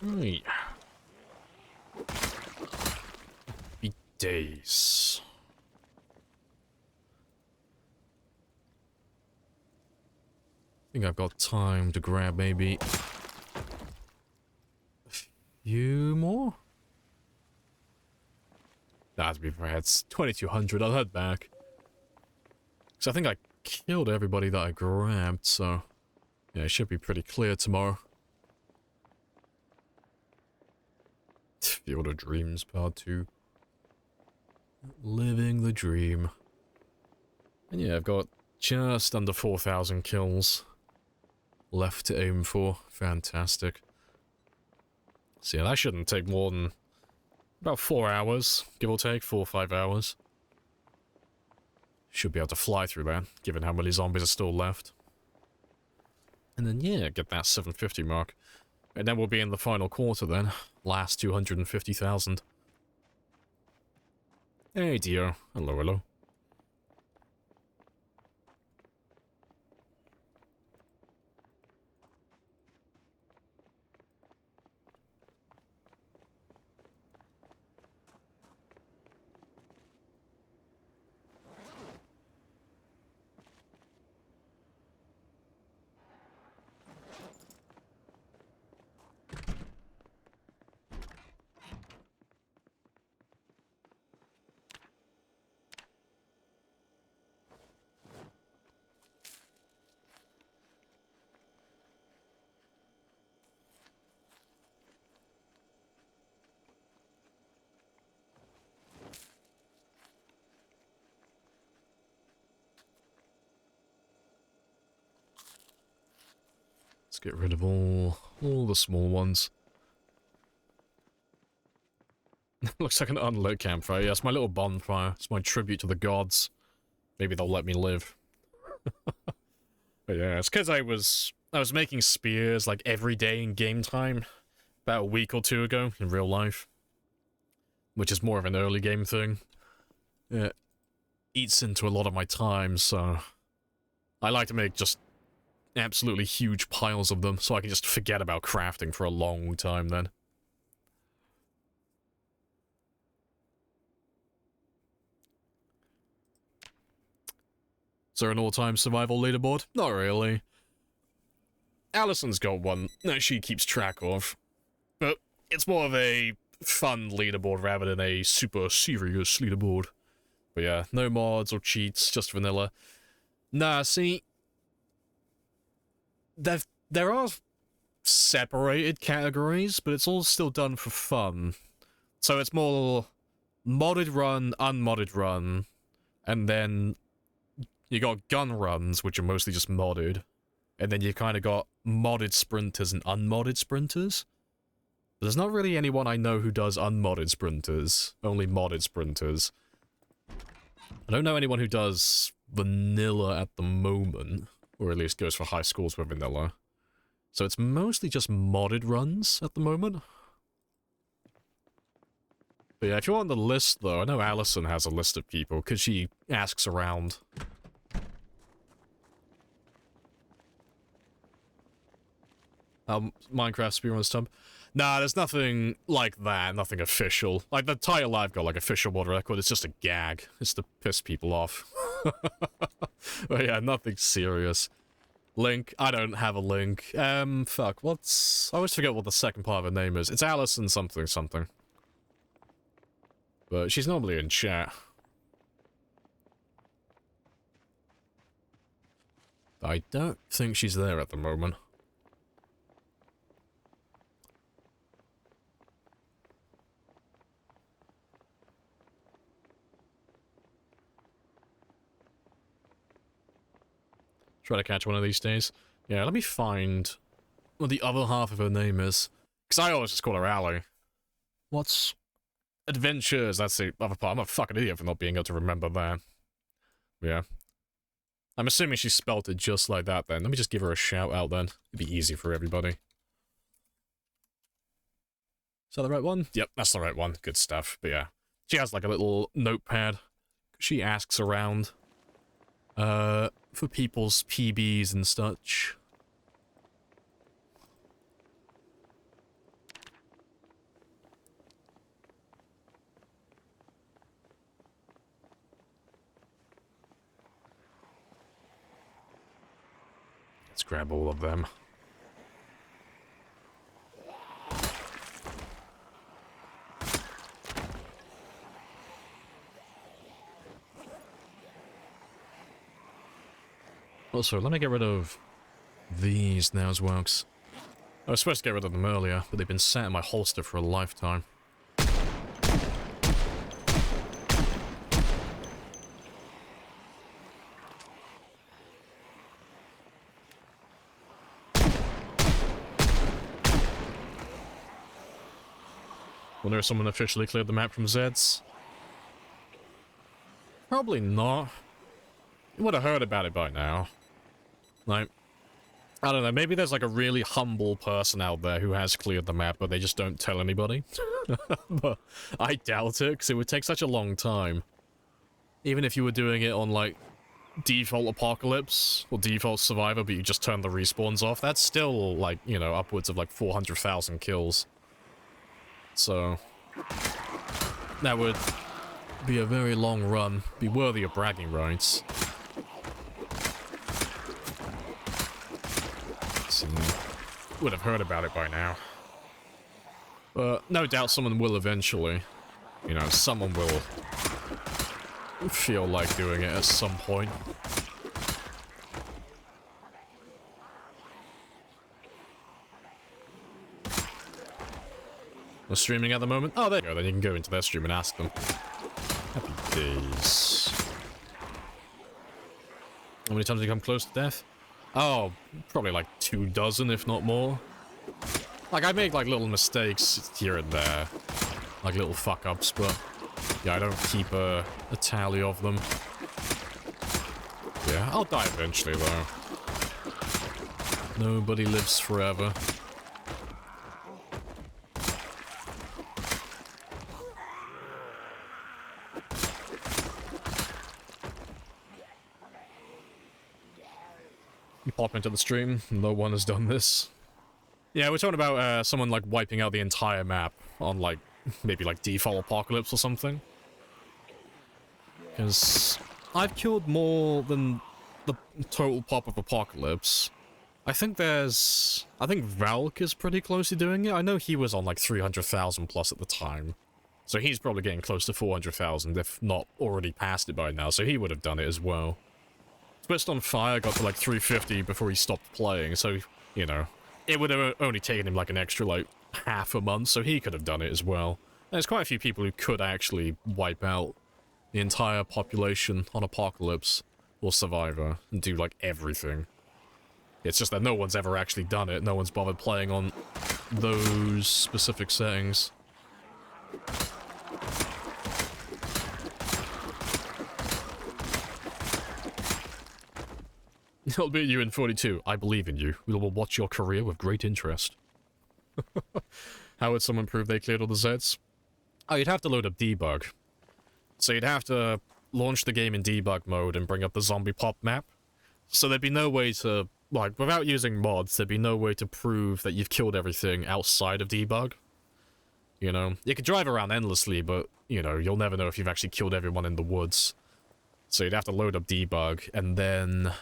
Right. Be days. I think I've got time to grab maybe a few more. Nah, to be fair, it's 2200. I'll head back. Because I think I killed everybody that I grabbed, so yeah, it should be pretty clear tomorrow. Field of Dreams Part 2. Living the dream. And yeah, I've got just under 4,000 kills left to aim for. Fantastic. So yeah, that shouldn't take more than about 4 hours, give or take, 4 or 5 hours. Should be able to fly through that, given how many zombies are still left. And then yeah, get that 750 mark. And then we'll be in the final quarter then. Last 250,000. Hey dear. Hello, hello. get rid of all the small ones. Looks like an unlit campfire. Yeah, it's my little bonfire. It's my tribute to the gods. Maybe they'll let me live. But yeah, it's because I was making spears like every day in game time about a week or two ago in real life, which is more of an early game thing. It eats into a lot of my time, so I like to make just absolutely huge piles of them so I can just forget about crafting for a long time then. Is there an all-time survival leaderboard? Not really. Alison's got one that she keeps track of, but it's more of a fun leaderboard rather than a super serious leaderboard. But yeah, no mods or cheats, just vanilla. Nah, see, there are separated categories, but it's all still done for fun. So it's more modded run, unmodded run, and then you got gun runs, which are mostly just modded, and then you kind of got modded sprinters and unmodded sprinters. But there's not really anyone I know who does unmodded sprinters, only modded sprinters. I don't know anyone who does vanilla at the moment, or at least goes for high scores with vanilla. So it's mostly just modded runs at the moment. But yeah, if you're on the list though, I know Allison has a list of people, because she asks around. Minecraft speedruns tub. Nah, there's nothing like that, nothing official. Like, the title I've got, like, official world record, it's just a gag. It's to piss people off. But yeah, nothing serious. Link, I don't have a link. Fuck, what's... I always forget what the second part of her name is. It's Allison something something. But she's normally in chat. I don't think she's there at the moment. Try to catch one of these days. Yeah, let me find what the other half of her name is. Because I always just call her Allie. What's... Adventures, that's the other part. I'm a fucking idiot for not being able to remember that. Yeah. I'm assuming she spelt it just like that then. Let me just give her a shout out then. It'd be easy for everybody. Is that the right one? Yep, that's the right one. Good stuff. But yeah. She has like a little notepad. She asks around. For people's PBs and such. Let's grab all of them. Also, let me get rid of these now as well, 'cause I was supposed to get rid of them earlier, but they've been sat in my holster for a lifetime. Wonder if someone officially cleared the map from Zeds? Probably not. You would have heard about it by now. Like, I don't know, maybe there's like a really humble person out there who has cleared the map, but they just don't tell anybody. But I doubt it, because it would take such a long time. Even if you were doing it on, like, default Apocalypse, or default Survivor, but you just turn the respawns off, that's still, like, you know, upwards of, like, 400,000 kills. So, that would be a very long run, be worthy of bragging rights. Would have heard about it by now. But no doubt someone will eventually. You know, someone will feel like doing it at some point. They're streaming at the moment? Oh, there you go. Then you can go into their stream and ask them. Happy days. How many times have you come close to death? Oh, probably like 24, if not more. Like, I make like little mistakes here and there. Like little fuck-ups, but yeah, I don't keep a tally of them. Yeah, I'll die eventually, though. Nobody lives forever. You pop into the stream, no one has done this. Yeah, we're talking about someone like wiping out the entire map on like, maybe like default apocalypse or something. Because I've killed more than the total pop of apocalypse. I think Valk is pretty close to doing it. I know he was on like 300,000 plus at the time. So he's probably getting close to 400,000, if not already past it by now, so he would have done it as well. Twist on Fire got to like 350 before he stopped playing, so, you know, it would have only taken him like an extra like half a month, so he could have done it as well. And there's quite a few people who could actually wipe out the entire population on Apocalypse or Survivor and do like everything. It's just that no one's ever actually done it. No one's bothered playing on those specific settings. I'll beat you in 42. I believe in you. We will watch your career with great interest. How would someone prove they cleared all the Zeds? Oh, you'd have to load up debug. So you'd have to launch the game in debug mode and bring up the zombie pop map. So there'd be no way to, like, without using mods, there'd be no way to prove that you've killed everything outside of debug. You know? You could drive around endlessly, but, you know, you'll never know if you've actually killed everyone in the woods. So you'd have to load up debug, and then,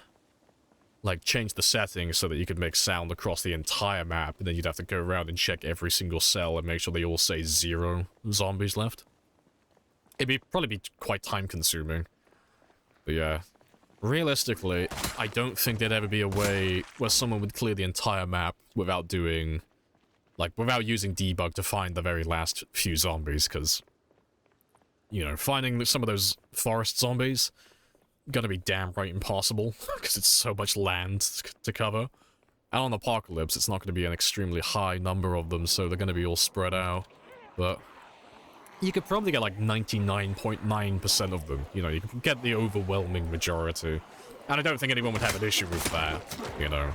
like, change the settings so that you could make sound across the entire map, and then you'd have to go around and check every single cell and make sure they all say 0 zombies left. It'd probably be quite time-consuming. But yeah. Realistically, I don't think there'd ever be a way where someone would clear the entire map without doing, like, without using debug to find the very last few zombies, because, you know, finding some of those forest zombies gonna be damn right impossible, because it's so much land to cover. And on Apocalypse, it's not gonna be an extremely high number of them, so they're gonna be all spread out. But you could probably get like 99.9% of them. You know, you could get the overwhelming majority. And I don't think anyone would have an issue with that, you know.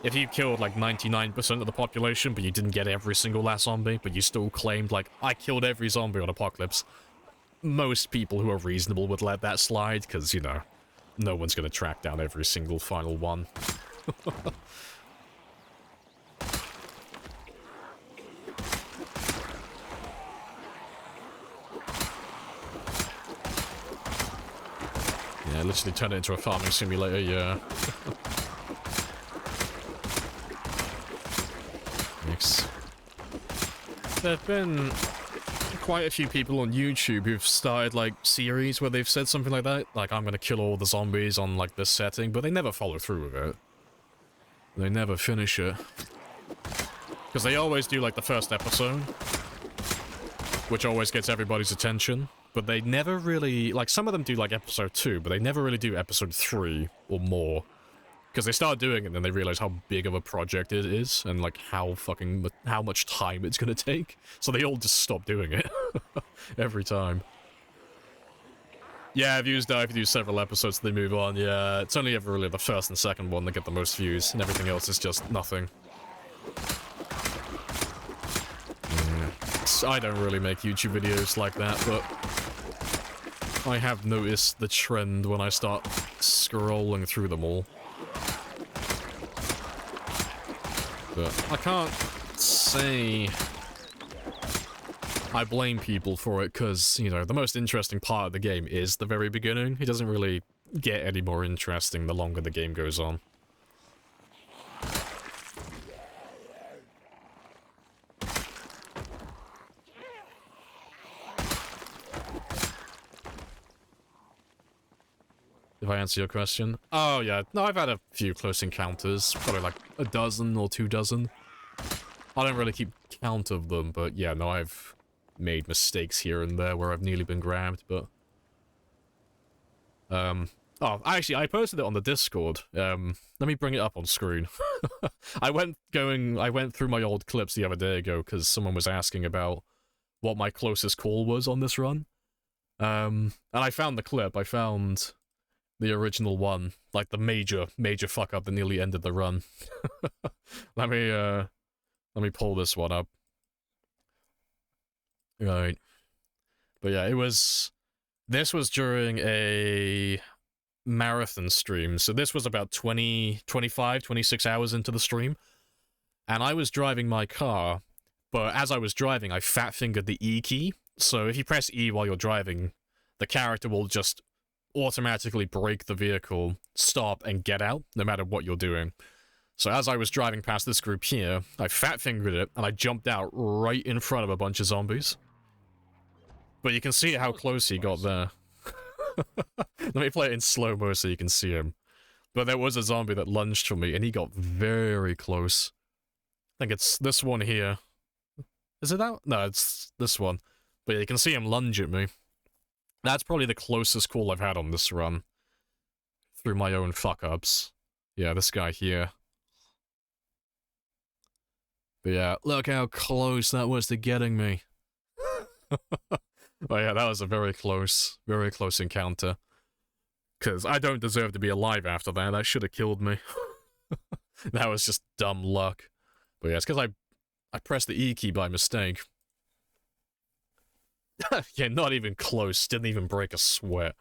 If you killed like 99% of the population, but you didn't get every single last zombie, but you still claimed, like, I killed every zombie on Apocalypse, most people who are reasonable would let that slide, because, you know, no one's going to track down every single final one. Yeah, literally turn it into a farming simulator, yeah. Thanks. There have been quite a few people on YouTube who've started, like, series where they've said something like that. Like, I'm gonna kill all the zombies on, like, this setting, but they never follow through with it. They never finish it. Because they always do, like, the first episode, which always gets everybody's attention. But they never really, like, some of them do, like, episode 2, but they never really do episode 3 or more. Because they start doing it and then they realize how big of a project it is, and, like, how much time it's gonna take. So they all just stop doing it. Every time. Yeah, views die if you do several episodes, they move on. Yeah, it's only ever really the first and second one that get the most views, and everything else is just nothing. I don't really make YouTube videos like that, but I have noticed the trend when I start scrolling through them all. But I can't say I blame people for it, because, you know, the most interesting part of the game is the very beginning. It doesn't really get any more interesting the longer the game goes on. If I answer your question. Oh, yeah. No, I've had a few close encounters. Probably like a dozen or 24. I don't really keep count of them, but yeah, no, I've made mistakes here and there where I've nearly been grabbed, but... Oh, actually, I posted it on the Discord. Let me bring it up on screen. I went through my old clips the other day ago because someone was asking about what my closest call was on this run. And I found the clip. I found the original one, like the major fuck up that nearly ended the run. Let me pull this one up. Right. But yeah, this was during a marathon stream, so this was about 26 hours into the stream, and I was driving my car, but as I was driving, I fat-fingered the E key, so if you press E while you're driving, the character will just automatically brake the vehicle, stop, and get out, no matter what you're doing. So as I was driving past this group here, I fat-fingered it, and I jumped out right in front of a bunch of zombies. But you can see how close he got there. Let me play it in slow-mo so you can see him. But there was a zombie that lunged for me, and he got very close. I think it's this one here. Is it that? No, it's this one. But yeah, you can see him lunge at me. That's probably the closest call I've had on this run. Through my own fuck-ups. Yeah, this guy here. But yeah, look how close that was to getting me. Oh yeah, that was a very close encounter. Because I don't deserve to be alive after that. That should have killed me. That was just dumb luck. But yeah, it's because I pressed the E key by mistake. Yeah, not even close. Didn't even break a sweat.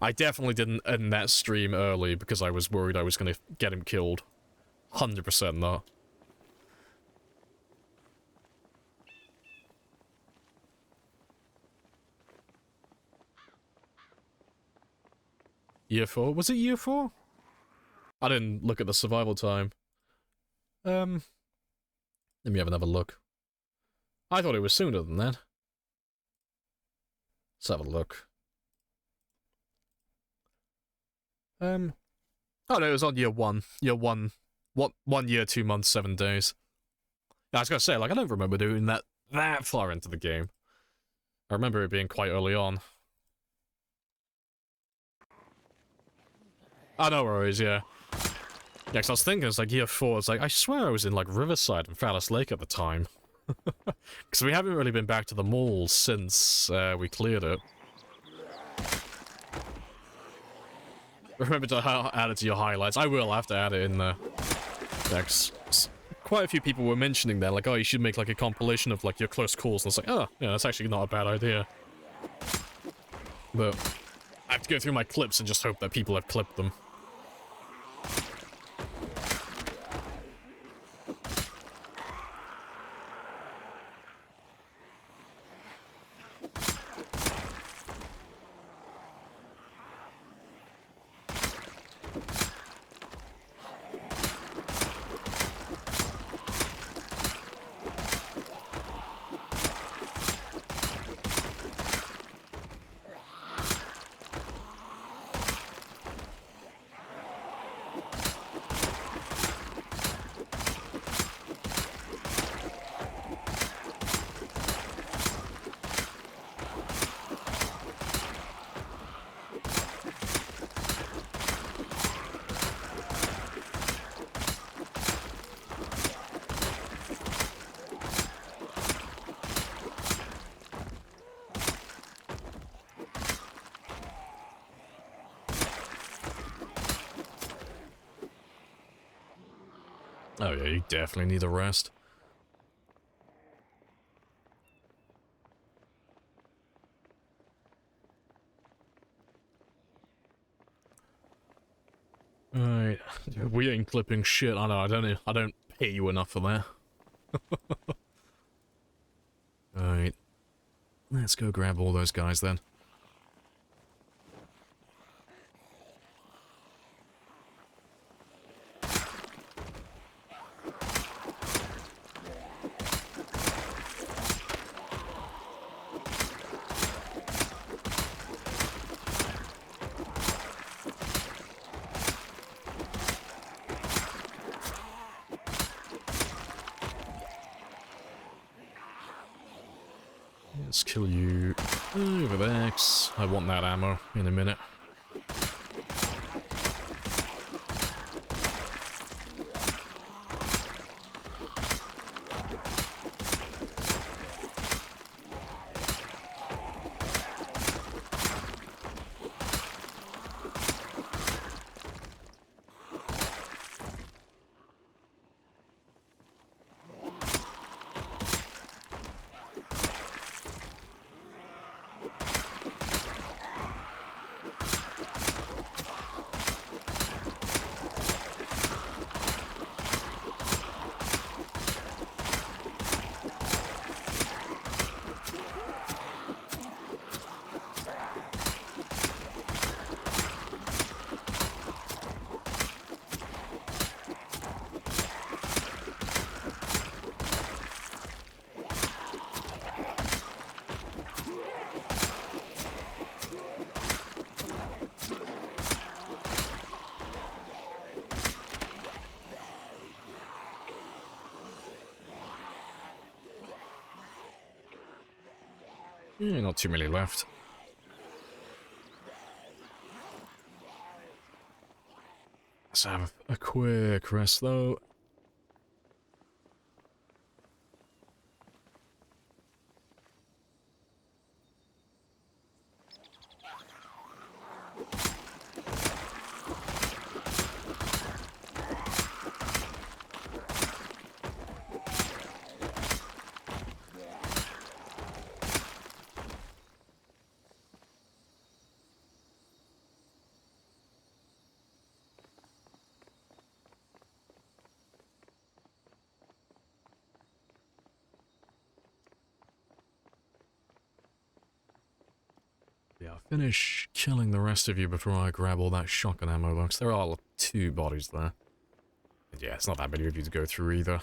I definitely didn't end that stream early because I was worried I was going to get him killed. 100% not. Year 4? Was it year 4? I didn't look at the survival time. Let me have another look. I thought it was sooner than that. Let's have a look. Oh no, it was on year 1. Year 1. 1 year, 2 months, 7 days. I was gonna say, like, I don't remember doing that far into the game. I remember it being quite early on. Oh, no worries, yeah. Yeah, because I was thinking, it's like year 4, it's like, I swear I was in, like, Riverside and Phallus Lake at the time. Because we haven't really been back to the mall since we cleared it. Remember to add it to your highlights. I will have to add it in there. Next. Quite a few people were mentioning that, like, oh, you should make, like, a compilation of, like, your close calls. And it's like, oh, yeah, that's actually not a bad idea. But I have to go through my clips and just hope that people have clipped them. Oh yeah, you definitely need a rest. Alright, we ain't clipping shit. I know, I don't pay you enough for that. Alright. Let's go grab all those guys then. Let's kill you over there, 'cause I want that ammo in a minute. Yeah, not too many left. Let's have a quick rest, though. Yeah, I'll finish killing the rest of you before I grab all that shotgun ammo, though, 'cause there are 2 bodies there. And yeah, it's not that many of you to go through either.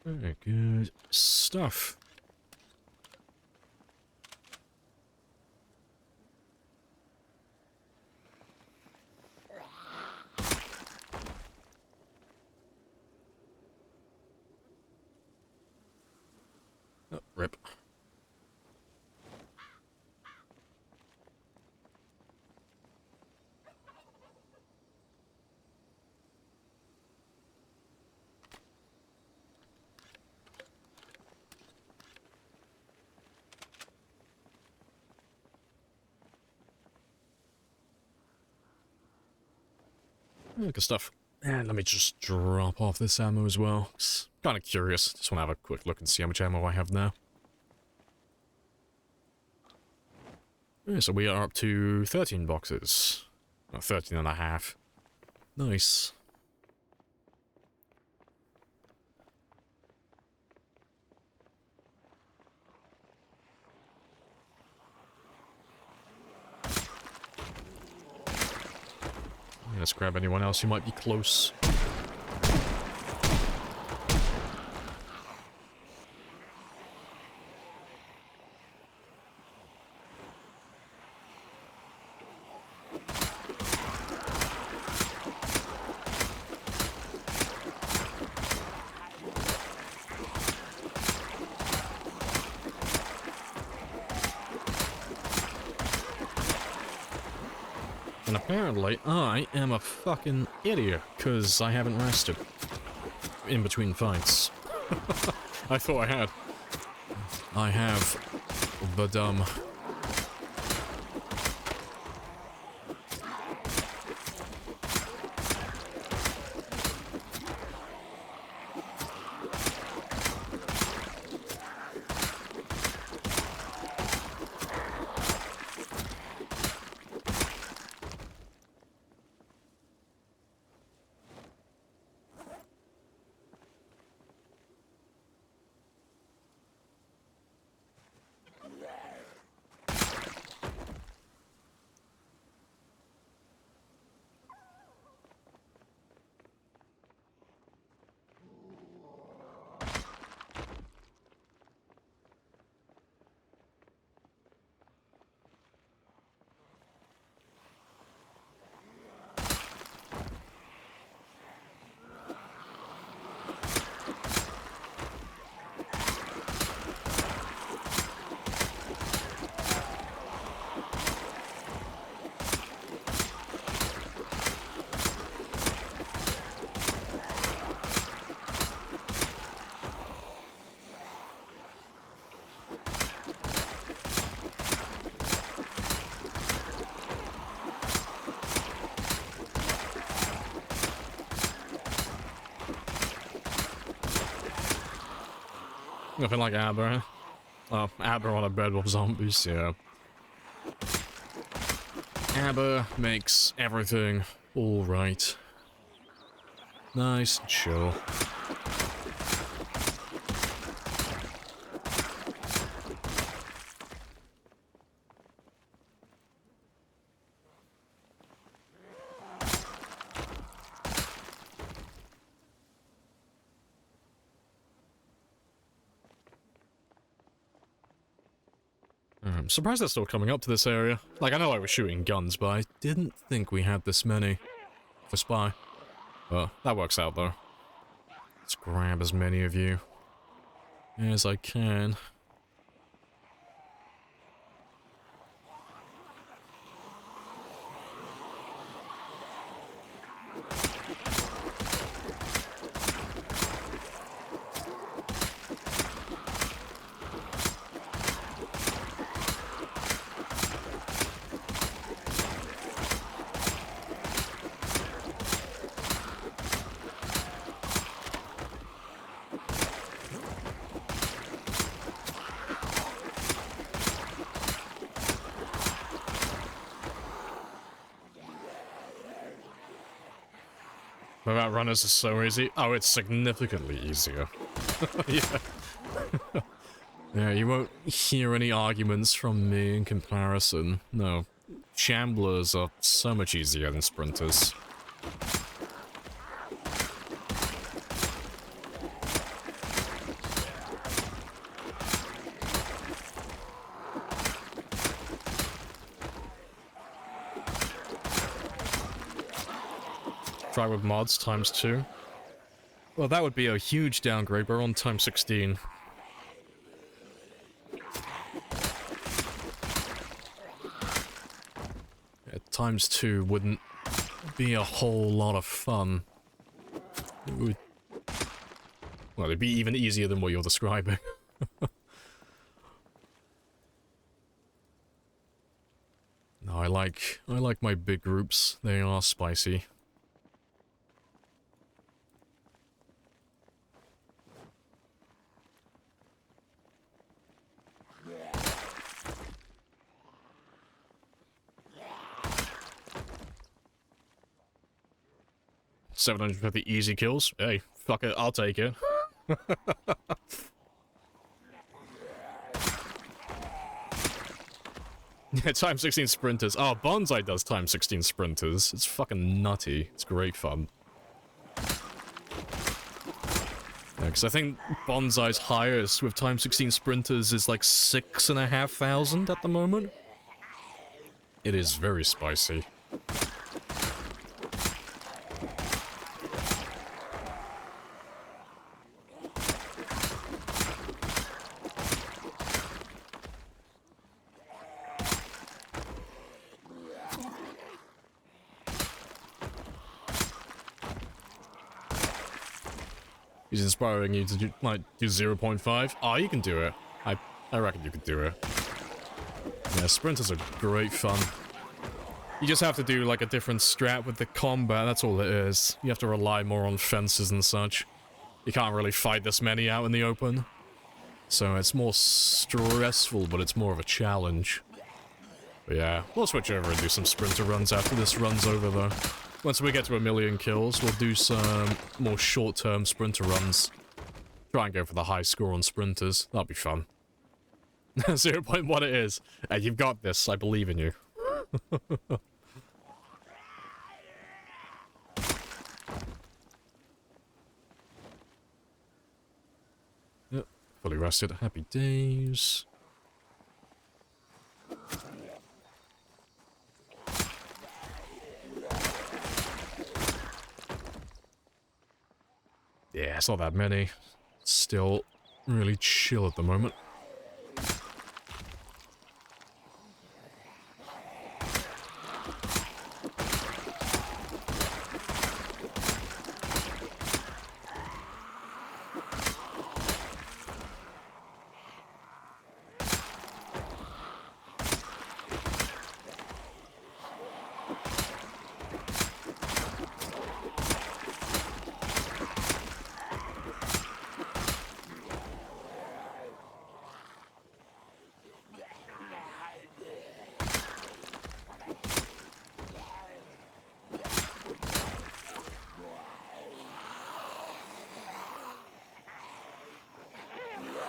Very good stuff. Oh, rip. Yeah, good stuff. And let me just drop off this ammo as well. Kind of curious. Just want to have a quick look and see how much ammo I have now. Yeah, so we are up to 13 boxes. Oh, 13 and a half. Nice. Let's grab anyone else who might be close. And apparently, I am a fucking idiot, because I haven't rested in between fights. I thought I had. I have, but Nothing like Aber. Oh, Aber on a bed with zombies, yeah. Aber makes everything alright. Nice and chill. I'm surprised they're still coming up to this area. Like, I know I was shooting guns, but I didn't think we had this many for spy. But that works out, though. Let's grab as many of you as I can. Without runners is so easy. Oh, it's significantly easier. Yeah. Yeah, you won't hear any arguments from me in comparison. No. Shamblers are so much easier than sprinters. Try with mods ×2. Well, that would be a huge downgrade. We're on ×16. Yeah, ×2 wouldn't be a whole lot of fun. It would... Well, it'd be even easier than what you're describing. No, I like my big groups. They are spicy. $750 easy kills. Hey, fuck it, I'll take it. Yeah, ×16 sprinters. Oh, Bonsai does ×16 sprinters. It's fucking nutty. It's great fun. Yeah, because I think Bonsai's highest with ×16 sprinters is like 6,500 at the moment. It is very spicy. He's inspiring you to do, like, do 0.5? Oh, you can do it. I reckon you could do it. Yeah, sprinters are great fun. You just have to do, like, a different strat with the combat, that's all it is. You have to rely more on fences and such. You can't really fight this many out in the open. So it's more stressful, but it's more of a challenge. But yeah, we'll switch over and do some sprinter runs after this run's over, though. Once we get to 1,000,000 kills, we'll do some more short-term sprinter runs. Try and go for the high score on sprinters. That'll be fun. 0.1 it is. Hey, you've got this. I believe in you. Yep, fully rested. Happy days. Yeah, it's not that many. Still really chill at the moment.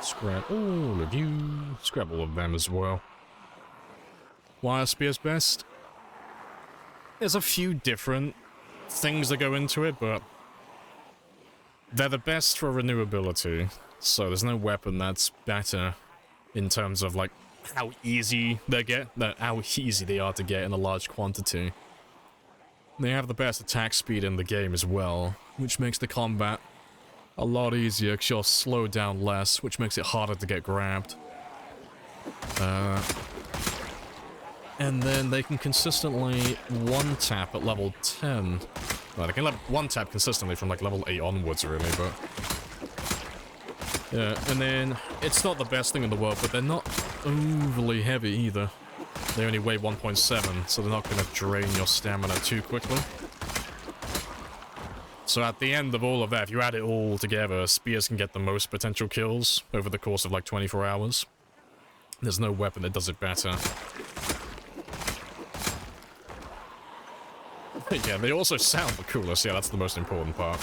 Scrap all of you. Scrap all of them as well. Why are spears best? There's a few different things that go into it, but they're the best for renewability. So there's no weapon that's better in terms of like how easy how easy they are to get in a large quantity. They have the best attack speed in the game as well, which makes the combat a lot easier because you'll slow down less, which makes it harder to get grabbed. And then they can consistently one-tap at level 10. Well, they can one-tap consistently from like level 8 onwards, really, but... yeah, and then it's not the best thing in the world, but they're not overly heavy either. They only weigh 1.7, so they're not going to drain your stamina too quickly. So at the end of all of that, if you add it all together, spears can get the most potential kills over the course of like 24 hours. There's no weapon that does it better. Yeah, they also sound the coolest. Yeah, that's the most important part.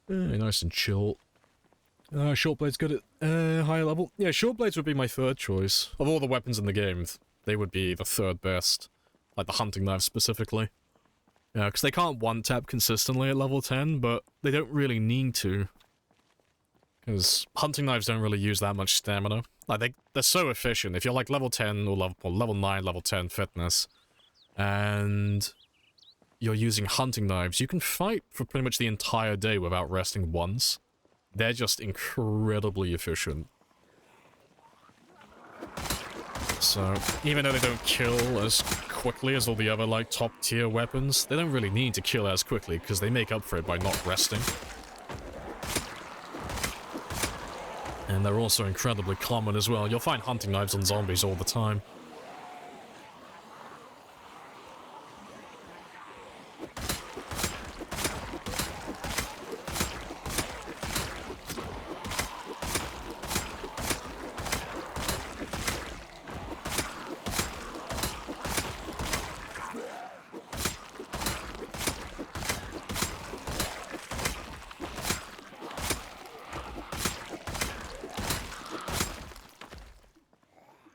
Nice and chill. Short blades good at higher level. Yeah, short blades would be my third choice. Of all the weapons in the game, they would be the third best. Like the hunting knife specifically. Yeah, because they can't one-tap consistently at level 10, but they don't really need to. Because hunting knives don't really use that much stamina. Like, they're so efficient. If you're like level 10 or level 9, level 10 fitness, and you're using hunting knives, you can fight for pretty much the entire day without resting once. They're just incredibly efficient. So, even though they don't kill as quickly as all the other, like, top-tier weapons, they don't really need to kill as quickly, because they make up for it by not resting. And they're also incredibly common as well. You'll find hunting knives on zombies all the time.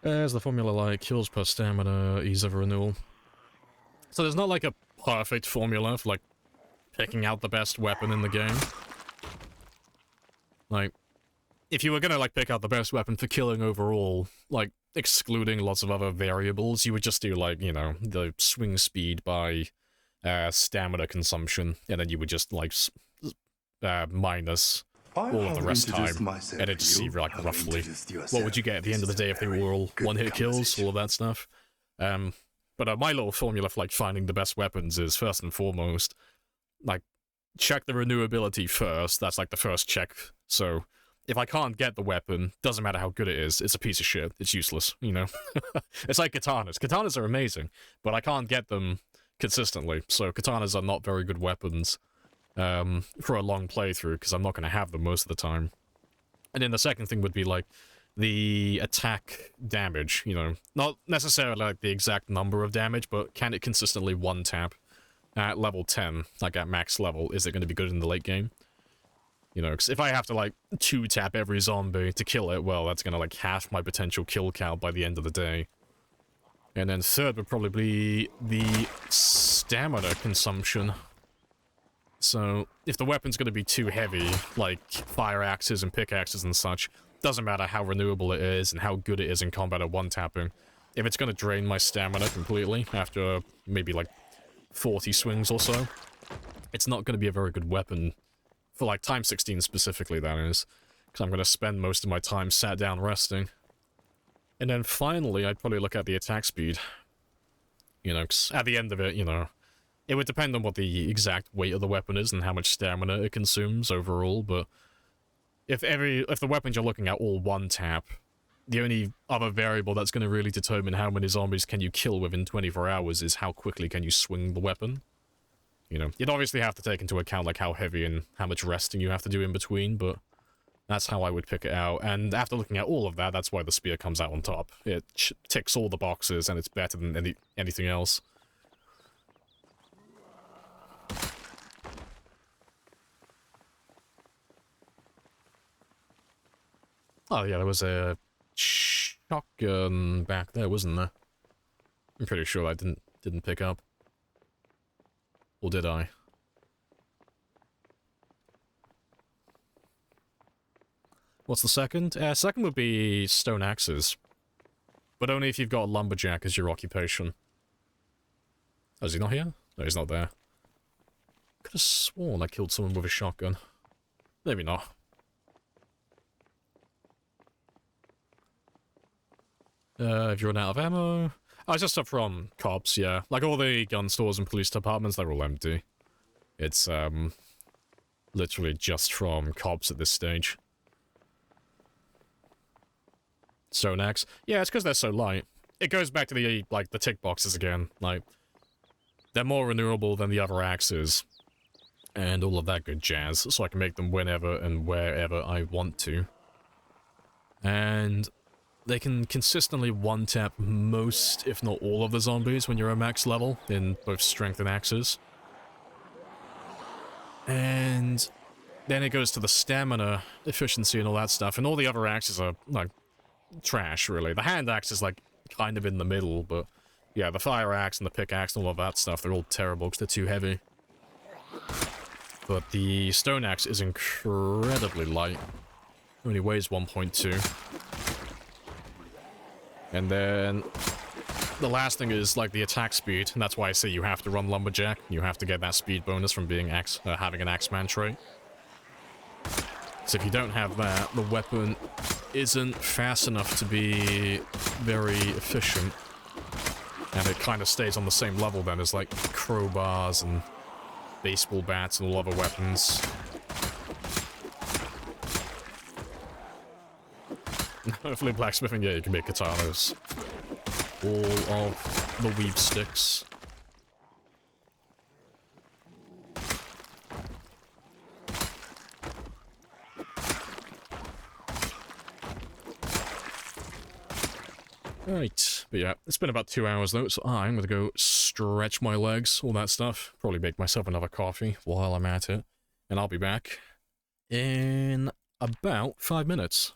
There's the formula like kills per stamina, ease of renewal. So there's not like a perfect formula for like picking out the best weapon in the game. Like, if you were gonna like pick out the best weapon for killing overall, like excluding lots of other variables, you would just do like, you know, the swing speed by stamina consumption, and then you would just like minus all of the rest time, and it'd just see like roughly what would you get at the end of the day if they were all one-hit kills, all of that stuff. But my little formula for like finding the best weapons is first and foremost, like, check the renewability first. That's like the first check. So if I can't get the weapon, doesn't matter how good it is, it's a piece of shit. It's useless, you know? It's like katanas. Katanas are amazing, but I can't get them consistently, so katanas are not very good weapons for a long playthrough, because I'm not going to have them most of the time. And then the second thing would be, like, the attack damage, you know? Not necessarily, like, the exact number of damage, but can it consistently one-tap at level 10, like at max level? Is it going to be good in the late game? You know, because if I have to, like, 2-tap every zombie to kill it, well, that's going to, like, half my potential kill count by the end of the day. And then third would probably be the stamina consumption. So, if the weapon's going to be too heavy, like fire axes and pickaxes and such, doesn't matter how renewable it is and how good it is in combat at one-tapping. If it's going to drain my stamina completely after maybe like 40 swings or so, it's not going to be a very good weapon For like time 16 specifically, that is. Because I'm going to spend most of my time sat down resting. And then finally, I'd probably look at the attack speed. You know, 'cause at the end of it, you know, it would depend on what the exact weight of the weapon is and how much stamina it consumes overall, but if the weapons you're looking at all one tap, the only other variable that's going to really determine how many zombies can you kill within 24 hours is how quickly can you swing the weapon. You know, you'd obviously have to take into account like how heavy and how much resting you have to do in between, but that's how I would pick it out. And after looking at all of that, that's why the spear comes out on top. It ticks all the boxes and it's better than anything else. Oh yeah, there was a shotgun back there, wasn't there? I'm pretty sure I didn't pick up. Or did I? What's the second? Second would be stone axes. But only if you've got a lumberjack as your occupation. Oh, is he not here? No, he's not there. Could have sworn I killed someone with a shotgun. Maybe not. If you run out of ammo... Oh, it's just stuff from cops, yeah. Like, all the gun stores and police departments, they're all empty. It's, literally just from cops at this stage. Stone axe. Yeah, it's because they're so light. It goes back to the, like, the tick boxes again. Like, they're more renewable than the other axes. And all of that good jazz, so I can make them whenever and wherever I want to. And they can consistently one-tap most, if not all, of the zombies when you're at max level, in both strength and axes. And then it goes to the stamina, efficiency, and all that stuff, and all the other axes are, like, trash, really. The hand axe is, like, kind of in the middle, but yeah, the fire axe and the pickaxe and all of that stuff, they're all terrible because they're too heavy. But the stone axe is incredibly light. It only weighs 1.2. And then the last thing is like the attack speed, and that's why I say you have to run lumberjack. You have to get that speed bonus from being having an axeman trait. So if you don't have that, the weapon isn't fast enough to be very efficient. And it kind of stays on the same level then as like crowbars and baseball bats and all other weapons. Hopefully blacksmithing, yeah, you can make katanas. All of the weave sticks. Right, but yeah, it's been about 2 hours though, so I'm gonna go stretch my legs, all that stuff. Probably make myself another coffee while I'm at it. And I'll be back in about 5 minutes.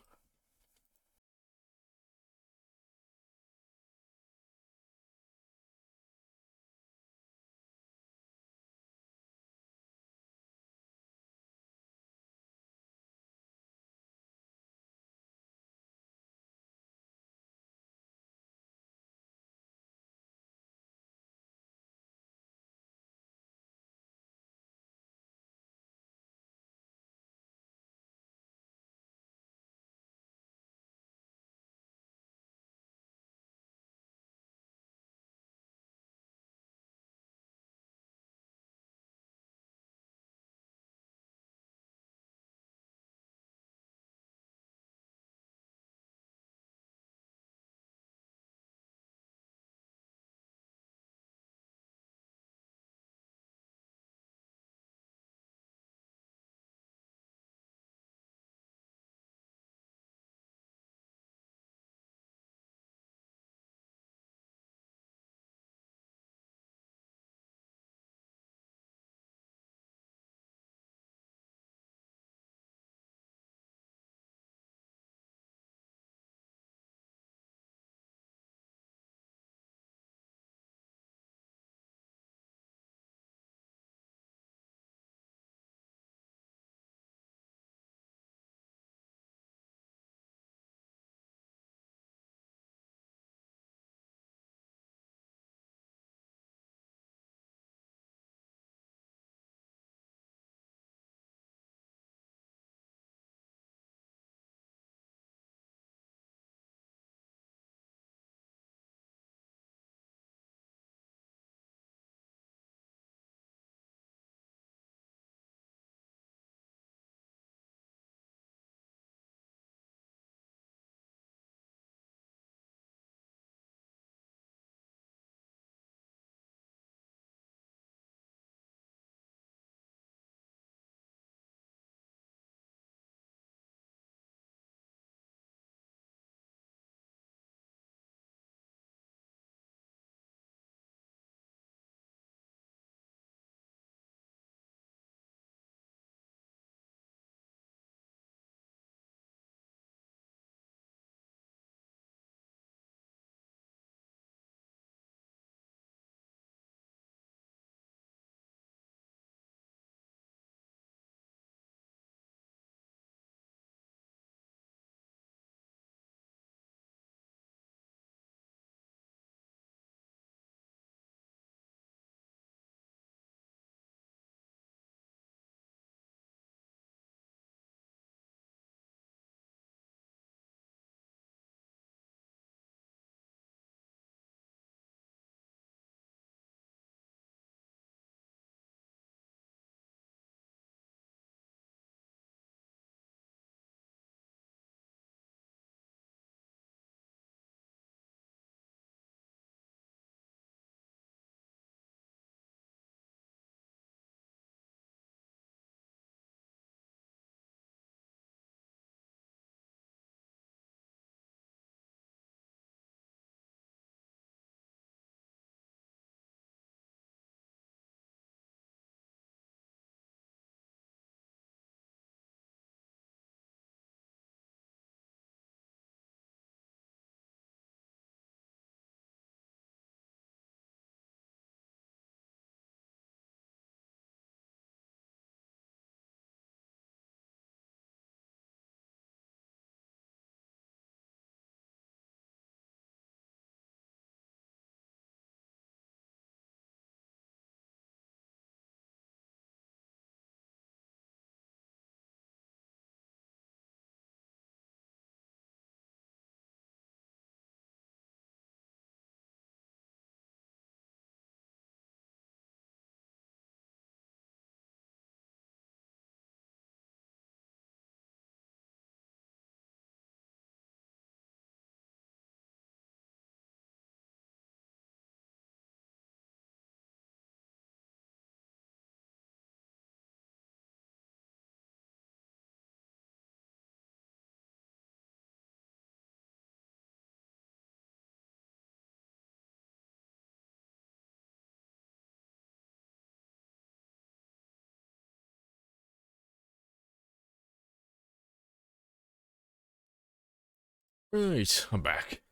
Right, I'm back.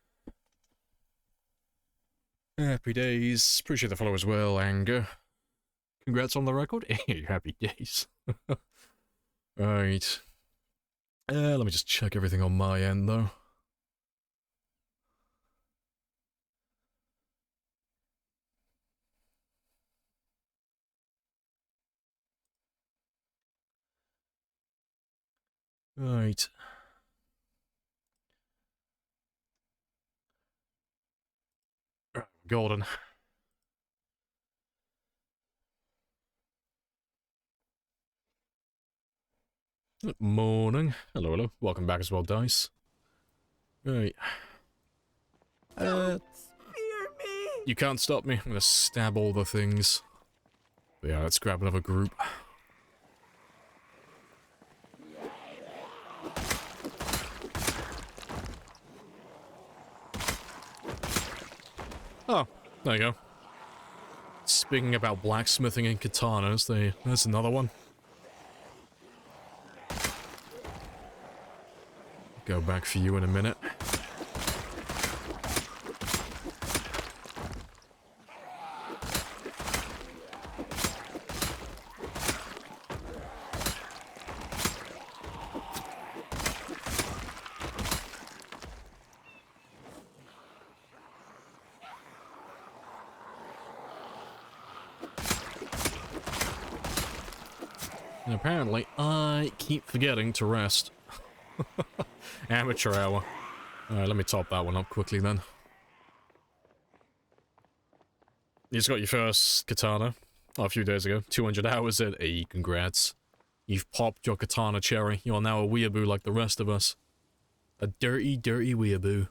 Happy days. Appreciate the follow as well, Anger. Congrats on the record. Hey, happy days. Right. Let me just check everything on my end, though. Right. Golden. Morning. Hello, hello. Welcome back as well, Dice. Right. You can't stop me. I'm gonna stab all the things. But yeah, let's grab another group. Oh, there you go. Speaking about blacksmithing and katanas, there's another one. Go back for you in a minute. And apparently, I keep forgetting to rest. Amateur hour. Alright, let me top that one up quickly then. You just got your first katana a few days ago. 200 hours in. Hey, congrats. You've popped your katana cherry. You are now a weeaboo like the rest of us. A dirty, dirty weeaboo.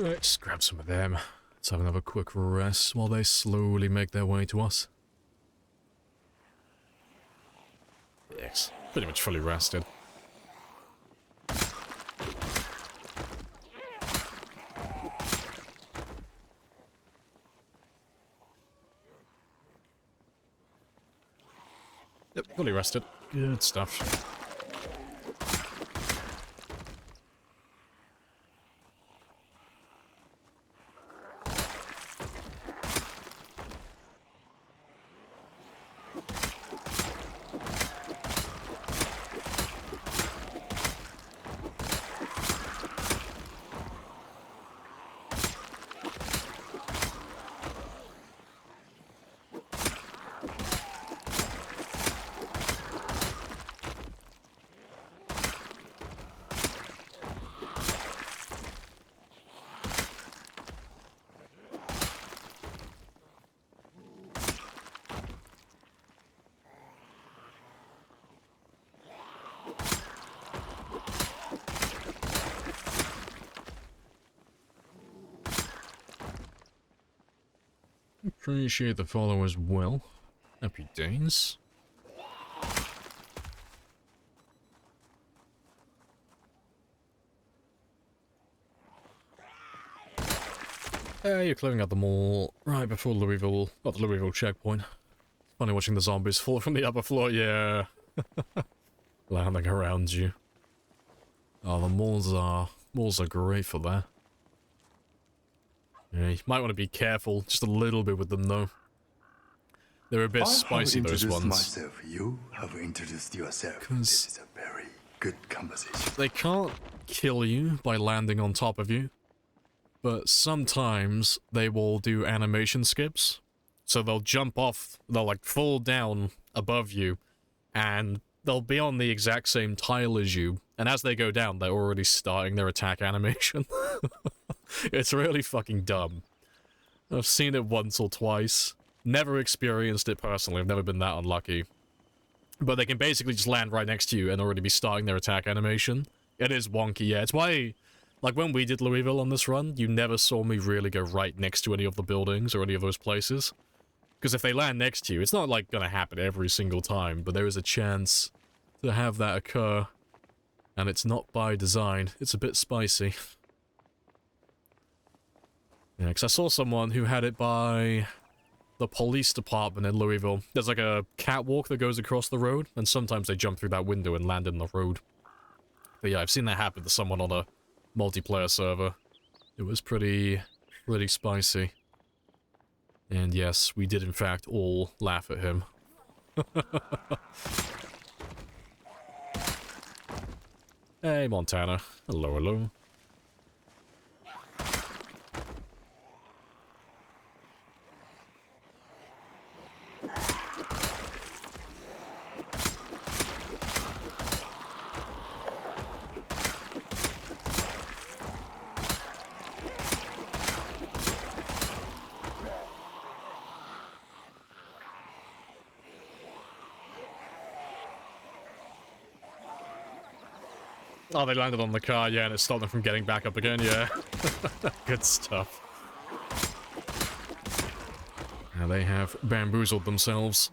Right, just grab some of them. Let's have another quick rest while they slowly make their way to us. Yes, pretty much fully rested. Yep, fully rested. Good stuff. Appreciate the follow as well. Happy days. You're clearing out the mall right before Louisville, the Louisville checkpoint. Funny watching the zombies fall from the upper floor, yeah. Landing around you. Oh, the malls are great for that. Yeah, you might want to be careful just a little bit with them though. They're a bit spicy, those ones. Myself. You have introduced yourself. This is a very good conversation. They can't kill you by landing on top of you, but sometimes they will do animation skips. So they'll jump off, they'll like fall down above you, and they'll be on the exact same tile as you, and as they go down, they're already starting their attack animation. It's really fucking dumb. I've seen it once or twice. Never experienced it personally, I've never been that unlucky. But they can basically just land right next to you and already be starting their attack animation. It is wonky, yeah. It's why, like, when we did Louisville on this run, you never saw me really go right next to any of the buildings or any of those places. Because if they land next to you, it's not, like, gonna happen every single time, but there is a chance to have that occur. And it's not by design. It's a bit spicy. Yeah, because I saw someone who had it by the police department in Louisville. There's like a catwalk that goes across the road, and sometimes they jump through that window and land in the road. But yeah, I've seen that happen to someone on a multiplayer server. It was pretty spicy. And yes, we did in fact all laugh at him. Hey, Montana. Hello, hello. Oh, they landed on the car, yeah, and it stopped them from getting back up again, yeah. Good stuff. Now they have bamboozled themselves.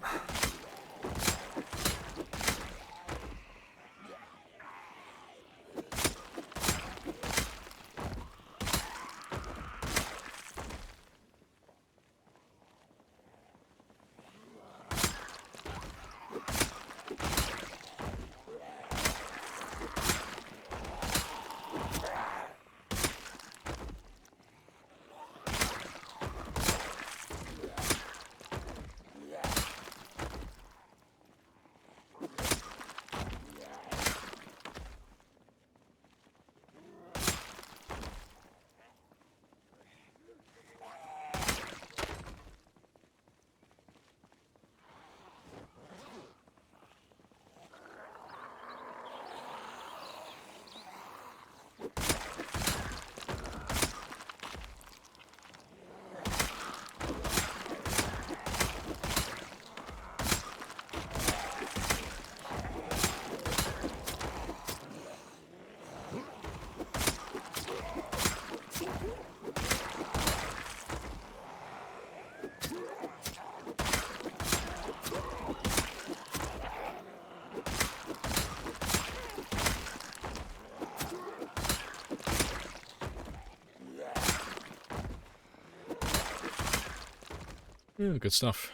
Yeah, good stuff.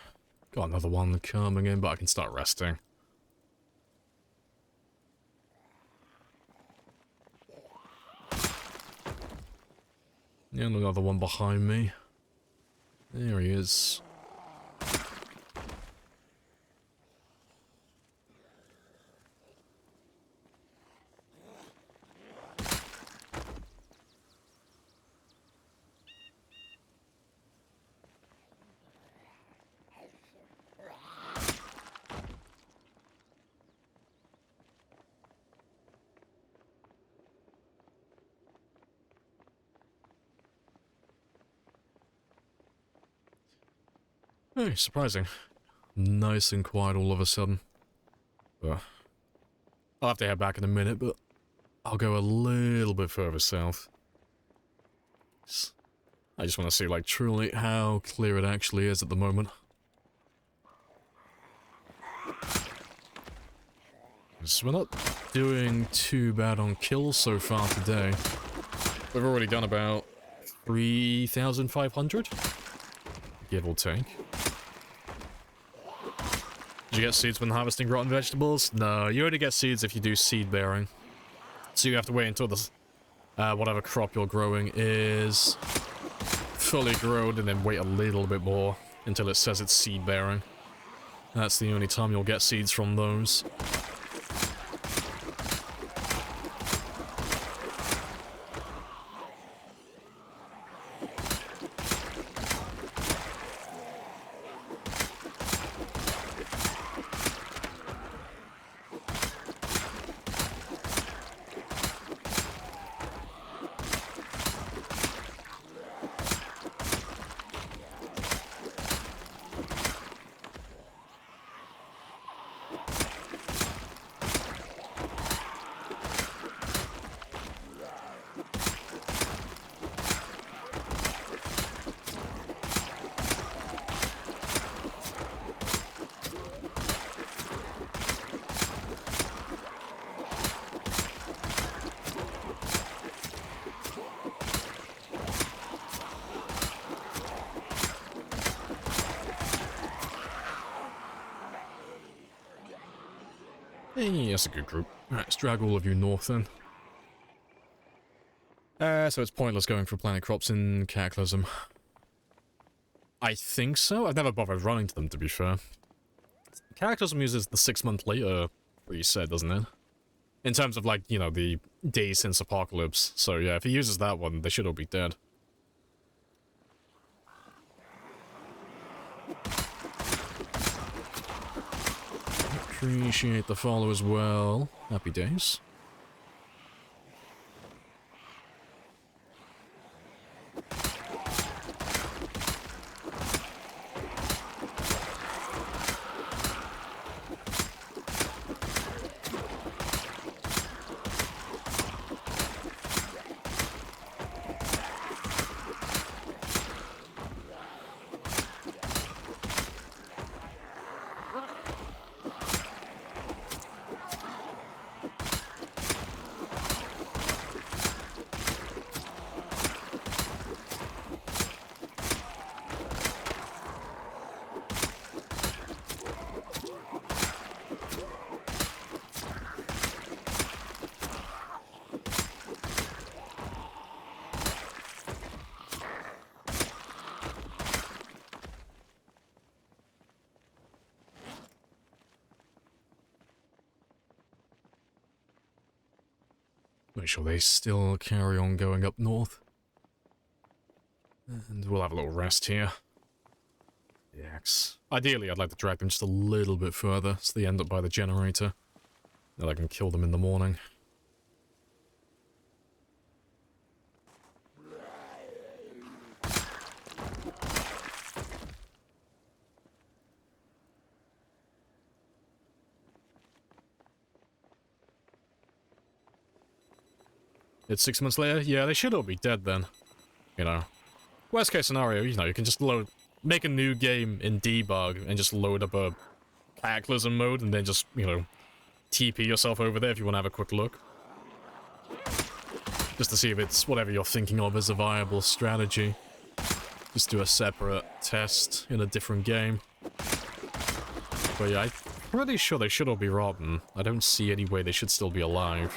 Got another one coming in, but I can start resting. Yeah, and another one behind me. There he is. Hey, surprising. Nice and quiet all of a sudden. I'll have to head back in a minute, but I'll go a little bit further south. I just want to see, like, truly how clear it actually is at the moment. So we're not doing too bad on kills so far today. We've already done about 3,500, give or take. Did you get seeds when harvesting rotten vegetables? No, you only get seeds if you do seed bearing. So you have to wait until the whatever crop you're growing is fully grown, and then wait a little bit more until it says it's seed bearing. That's the only time you'll get seeds from those. Hey, that's a good group. Alright, let's drag all of you north then. So it's pointless going for planet crops in Cataclysm. I think so. I've never bothered running to them, to be fair. Cataclysm uses the 6 month later reset, doesn't it? In terms of, like, you know, the days since Apocalypse. So yeah, if he uses that one, they should all be dead. Appreciate the follow as well. Happy days. Make sure they still carry on going up north. And we'll have a little rest here. The axe. Ideally, I'd like to drag them just a little bit further, so they end up by the generator. Then I can kill them in the morning. It's 6 months later? Yeah, they should all be dead then. You know. Worst case scenario, you know, you can just make a new game in debug and just load up a Cataclysm mode and then just, you know, TP yourself over there if you want to have a quick look. Just to see if it's whatever you're thinking of as a viable strategy. Just do a separate test in a different game. But yeah, I'm pretty sure they should all be rotten. I don't see any way they should still be alive.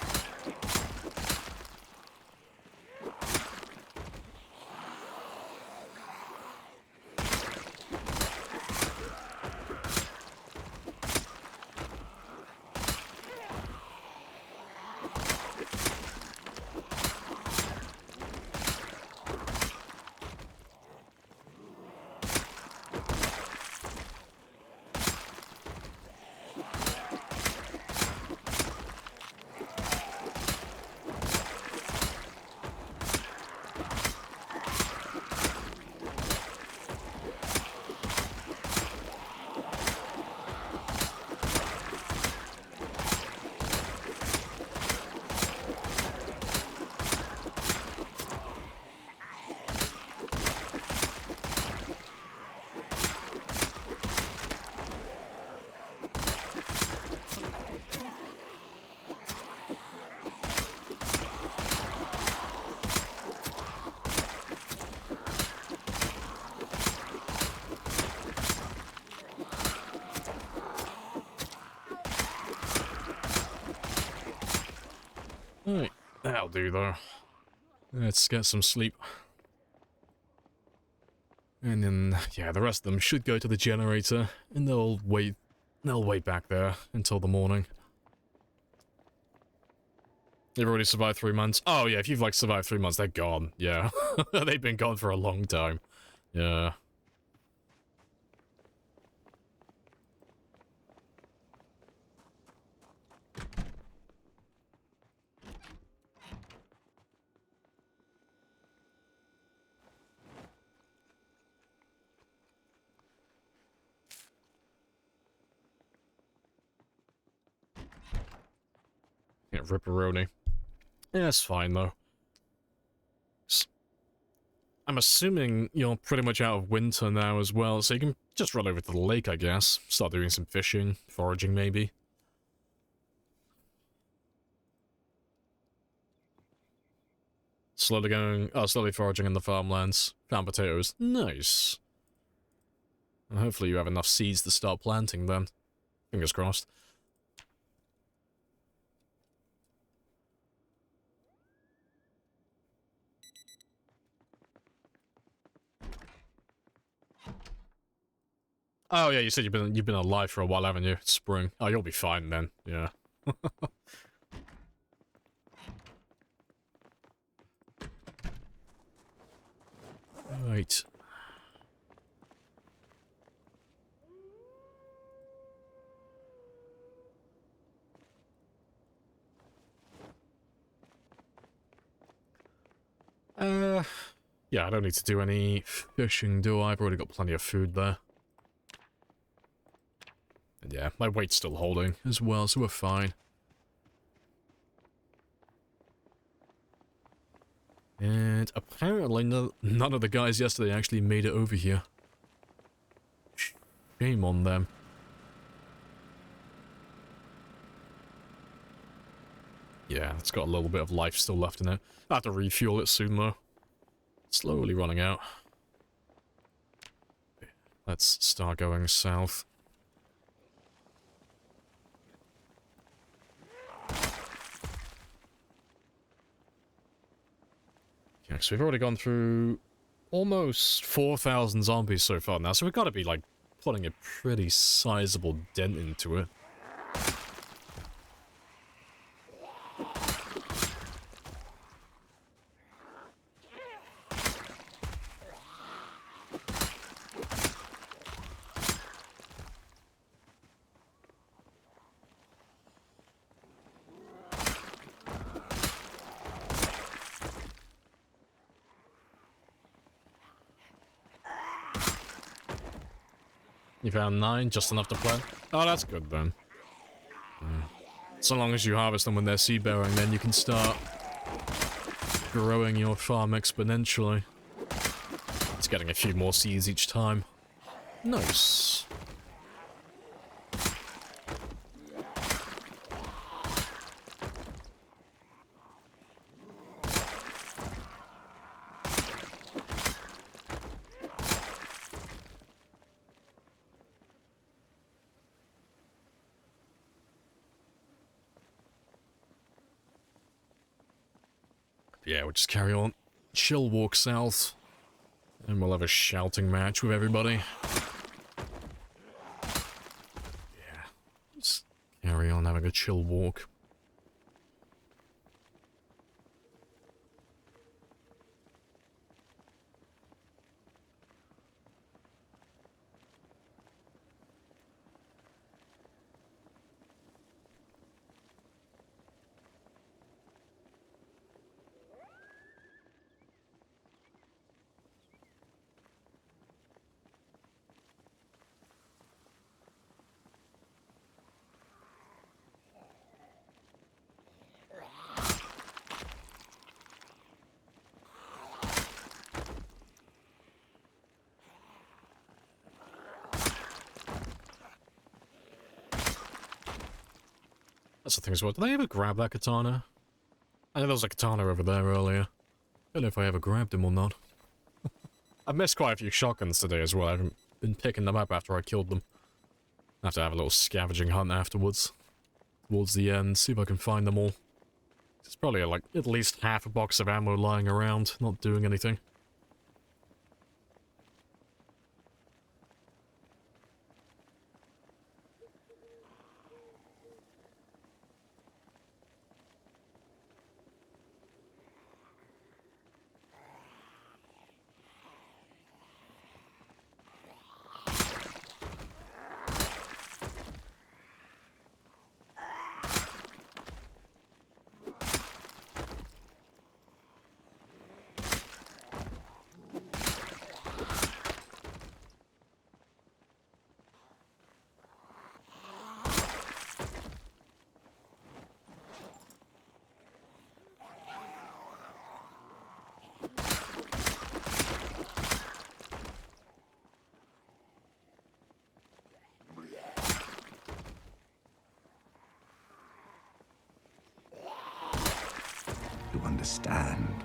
Alright, that'll do though. Let's get some sleep. And then, yeah, the rest of them should go to the generator, and they'll wait back there until the morning. They've already survived 3 months. Oh yeah, if you've like survived 3 months, they're gone. Yeah. They've been gone for a long time. Yeah. Yeah, ripperoni. Yeah, it's fine though. I'm assuming you're pretty much out of winter now as well, so you can just run over to the lake, I guess. Start doing some fishing, foraging maybe. Slowly foraging in the farmlands. Found potatoes. Nice. And hopefully you have enough seeds to start planting then. Fingers crossed. Oh yeah, you said you've been alive for a while, haven't you? It's spring. Oh, you'll be fine then. Yeah. Right. Yeah, I don't need to do any fishing, do I? I've already got plenty of food there. And yeah, my weight's still holding as well, so we're fine. And apparently none of the guys yesterday actually made it over here. Shame on them. Yeah, it's got a little bit of life still left in it. I have to refuel it soon though. Slowly running out. Let's start going south. Okay, so we've already gone through almost 4,000 zombies so far now, so we've got to be, like, putting a pretty sizable dent into it. You found 9, just enough to plant? Oh, that's good then. So long as you harvest them when they're seed-bearing, then you can start growing your farm exponentially. It's getting a few more seeds each time. Nice. Yeah, we'll just carry on. Chill walk south. And we'll have a shouting match with everybody. Yeah. Just carry on having a chill walk. That's the thing as well. Did I ever grab that katana? I know there was a katana over there earlier. Don't know if I ever grabbed him or not. I missed quite a few shotguns today as well. I haven't been picking them up after I killed them. I have to have a little scavenging hunt afterwards. Towards the end, see if I can find them all. There's probably like at least half a box of ammo lying around, not doing anything. To understand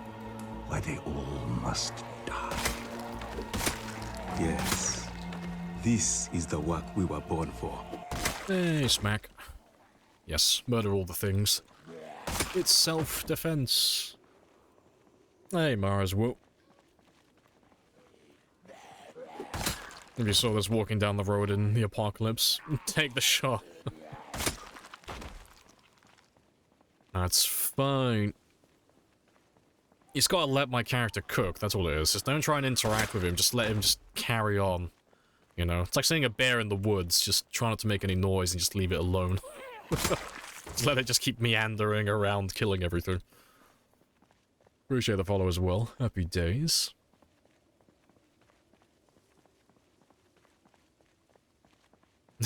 why they all must die. Yes, this is the work we were born for. Hey, smack. Yes, murder all the things. It's self-defense. Hey, Mars, whoop. If you saw this walking down the road in the apocalypse, take the shot. That's fine. You just gotta let my character cook, that's all it is. Just don't try and interact with him, just let him just carry on. You know? It's like seeing a bear in the woods, just try not to make any noise and just leave it alone. Just let it just keep meandering around, killing everything. Appreciate the follow as well. Happy days.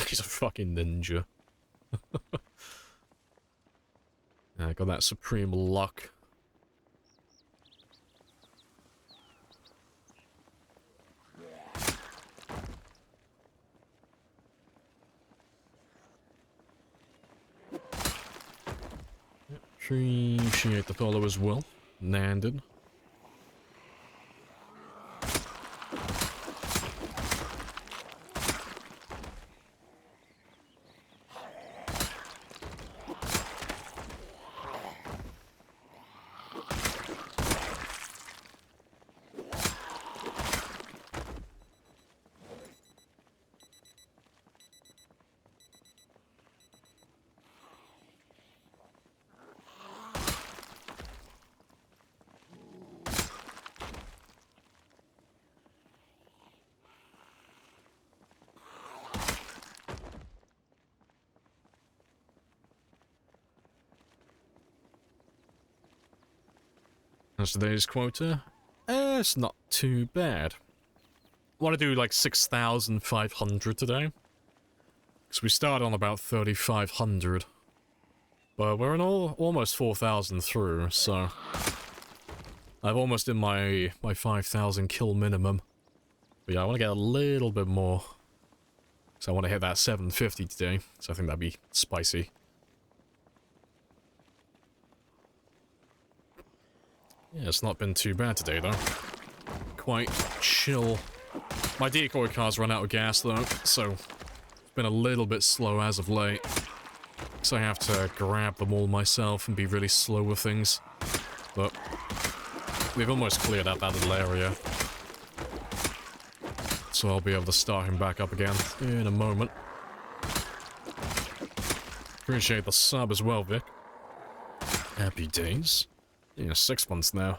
He's a fucking ninja. I got that supreme luck. Appreciate the follow as well. Nanded. That's today's quota. It's not too bad. I want to do like 6,500 today. Because we started on about 3,500. But we're in almost 4,000 through, so... I've almost in my 5,000 kill minimum. But yeah, I want to get a little bit more. So I want to hit that 750 today. So I think that'd be spicy. Yeah, it's not been too bad today, though. Quite chill. My decoy car's run out of gas, though, so it's been a little bit slow as of late. So I have to grab them all myself and be really slow with things. But we've almost cleared out that little area. So I'll be able to start him back up again in a moment. Appreciate the sub as well, Vic. Happy days. Yeah, 6 months now.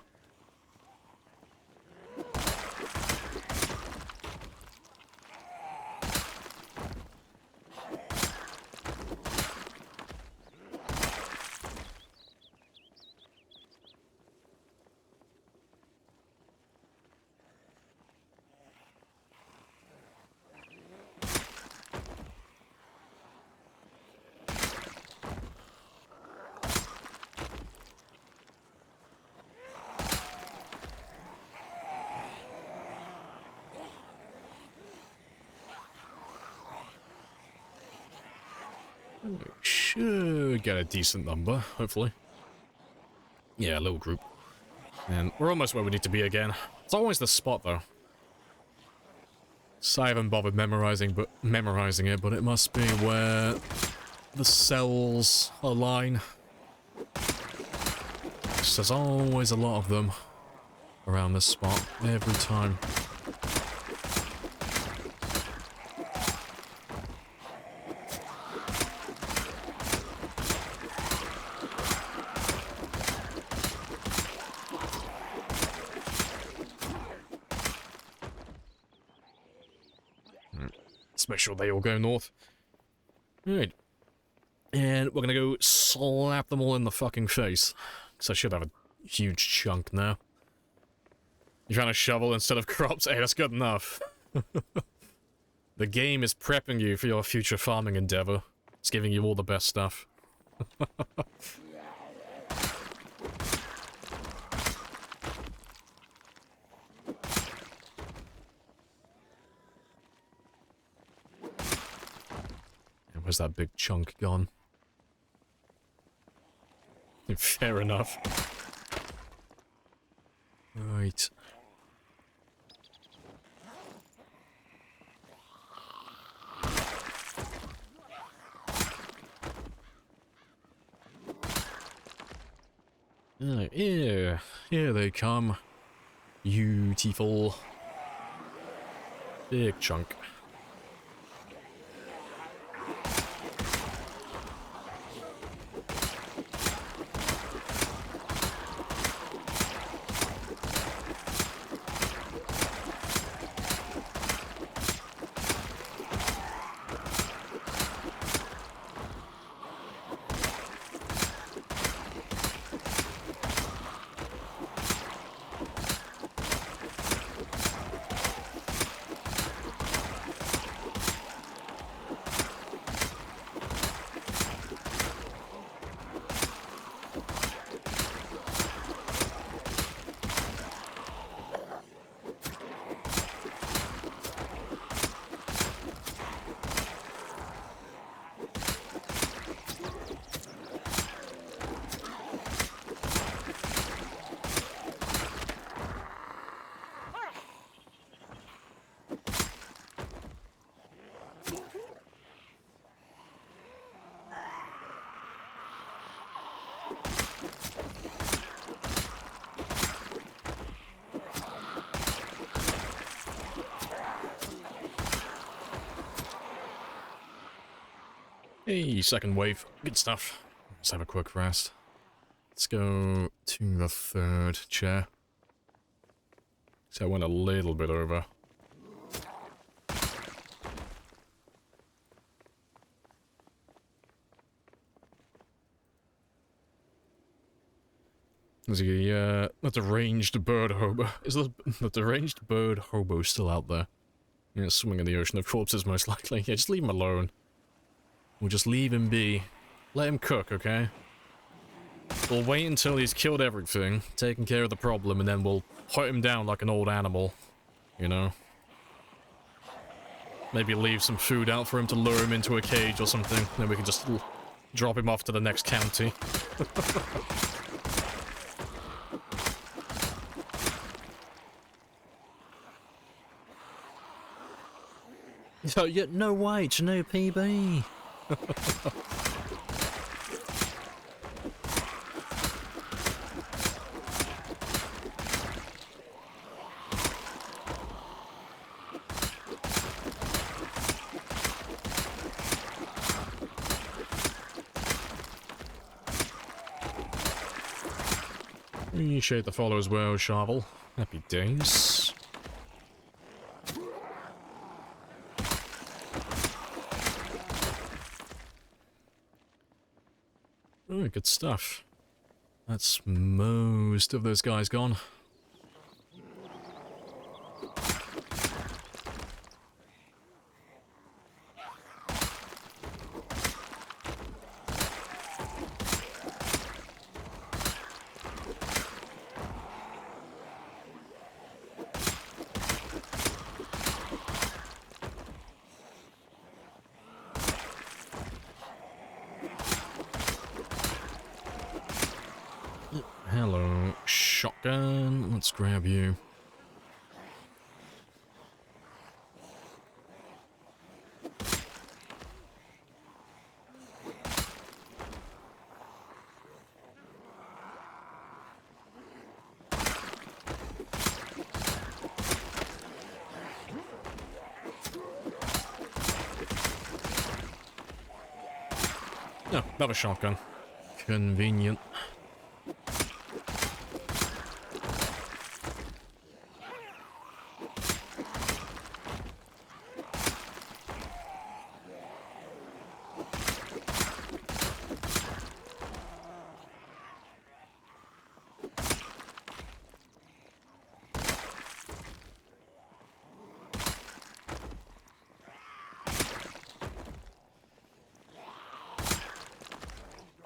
Should get a decent number, hopefully. Yeah, a little group. And we're almost where we need to be again. It's always the spot, though. So I haven't bothered memorizing it, but it must be where the cells align. There's always a lot of them around this spot, every time. Let's make sure they all go north. Alright. And we're gonna go slap them all in the fucking face. Because I should have a huge chunk now. You're trying to shovel instead of crops? Hey, that's good enough. The game is prepping you for your future farming endeavor. It's giving you all the best stuff. Where's that big chunk gone? Fair enough. Right. Here they come. Beautiful. Big chunk. Hey, second wave. Good stuff. Let's have a quick rest. Let's go to the third chair. So I went a little bit over. There's a deranged bird hobo. Is the deranged bird hobo still out there? Yeah, swimming in the ocean of corpses, most likely. Yeah, just leave him alone. We'll just leave him be. Let him cook, okay? We'll wait until he's killed everything, taken care of the problem, and then we'll hunt him down like an old animal. You know? Maybe leave some food out for him to lure him into a cage or something. Then we can just drop him off to the next county. So, yeah, no wage, no PB. Appreciate the follow as well, Shovel. Happy days. Oh, good stuff. That's most of those guys gone. Hello, shotgun. Let's grab you. No, another shotgun. Convenient.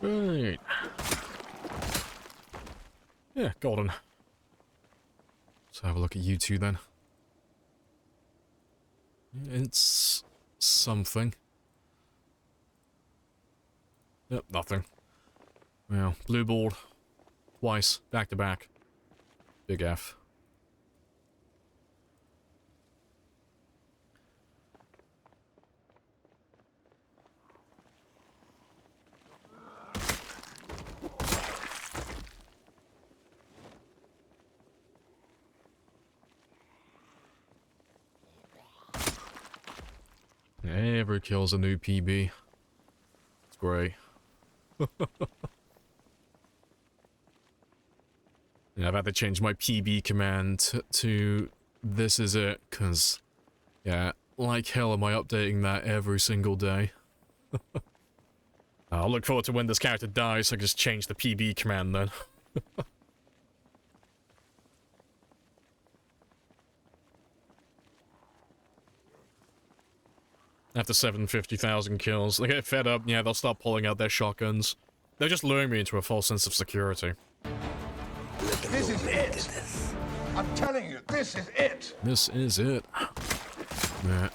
Right. Yeah, golden. Let's have a look at you two then. It's something. Yep, nothing. Well, blue board. Twice, back to back. Big F. Every kill's a new PB. It's great. Yeah, I've had to change my PB command to this is it, because, yeah, like hell am I updating that every single day. I'll look forward to when this character dies, so I can just change the PB command then. After 750,000 kills, they get fed up, yeah, they'll start pulling out their shotguns. They're just luring me into a false sense of security. This is it! I'm telling you, this is it! This is it. Yeah.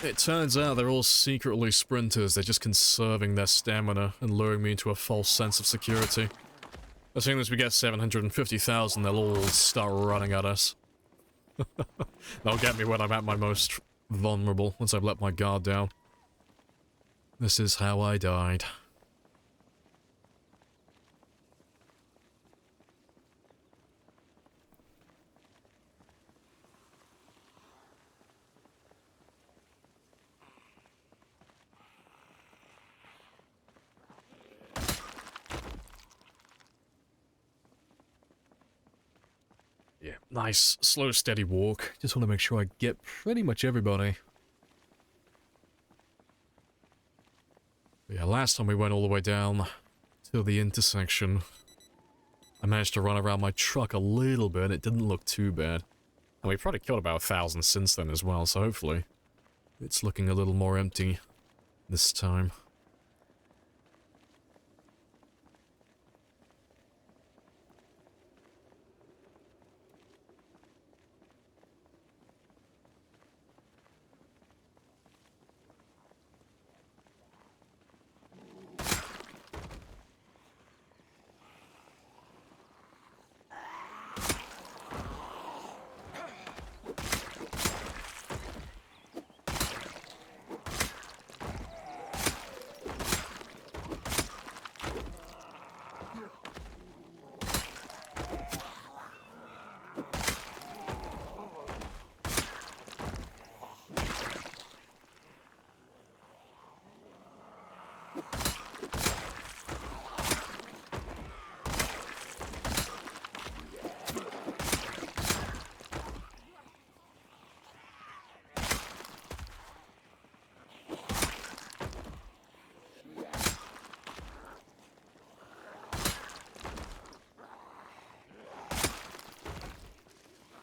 It turns out they're all secretly sprinters, they're just conserving their stamina and luring me into a false sense of security. As soon as we get 750,000, they'll all start running at us. They'll get me when I'm at my most vulnerable, once I've let my guard down. This is how I died. Yeah, nice, slow, steady walk. Just want to make sure I get pretty much everybody. But yeah, last time we went all the way down to the intersection, I managed to run around my truck a little bit. It didn't look too bad. And we probably killed about 1,000 since then as well, so hopefully it's looking a little more empty this time.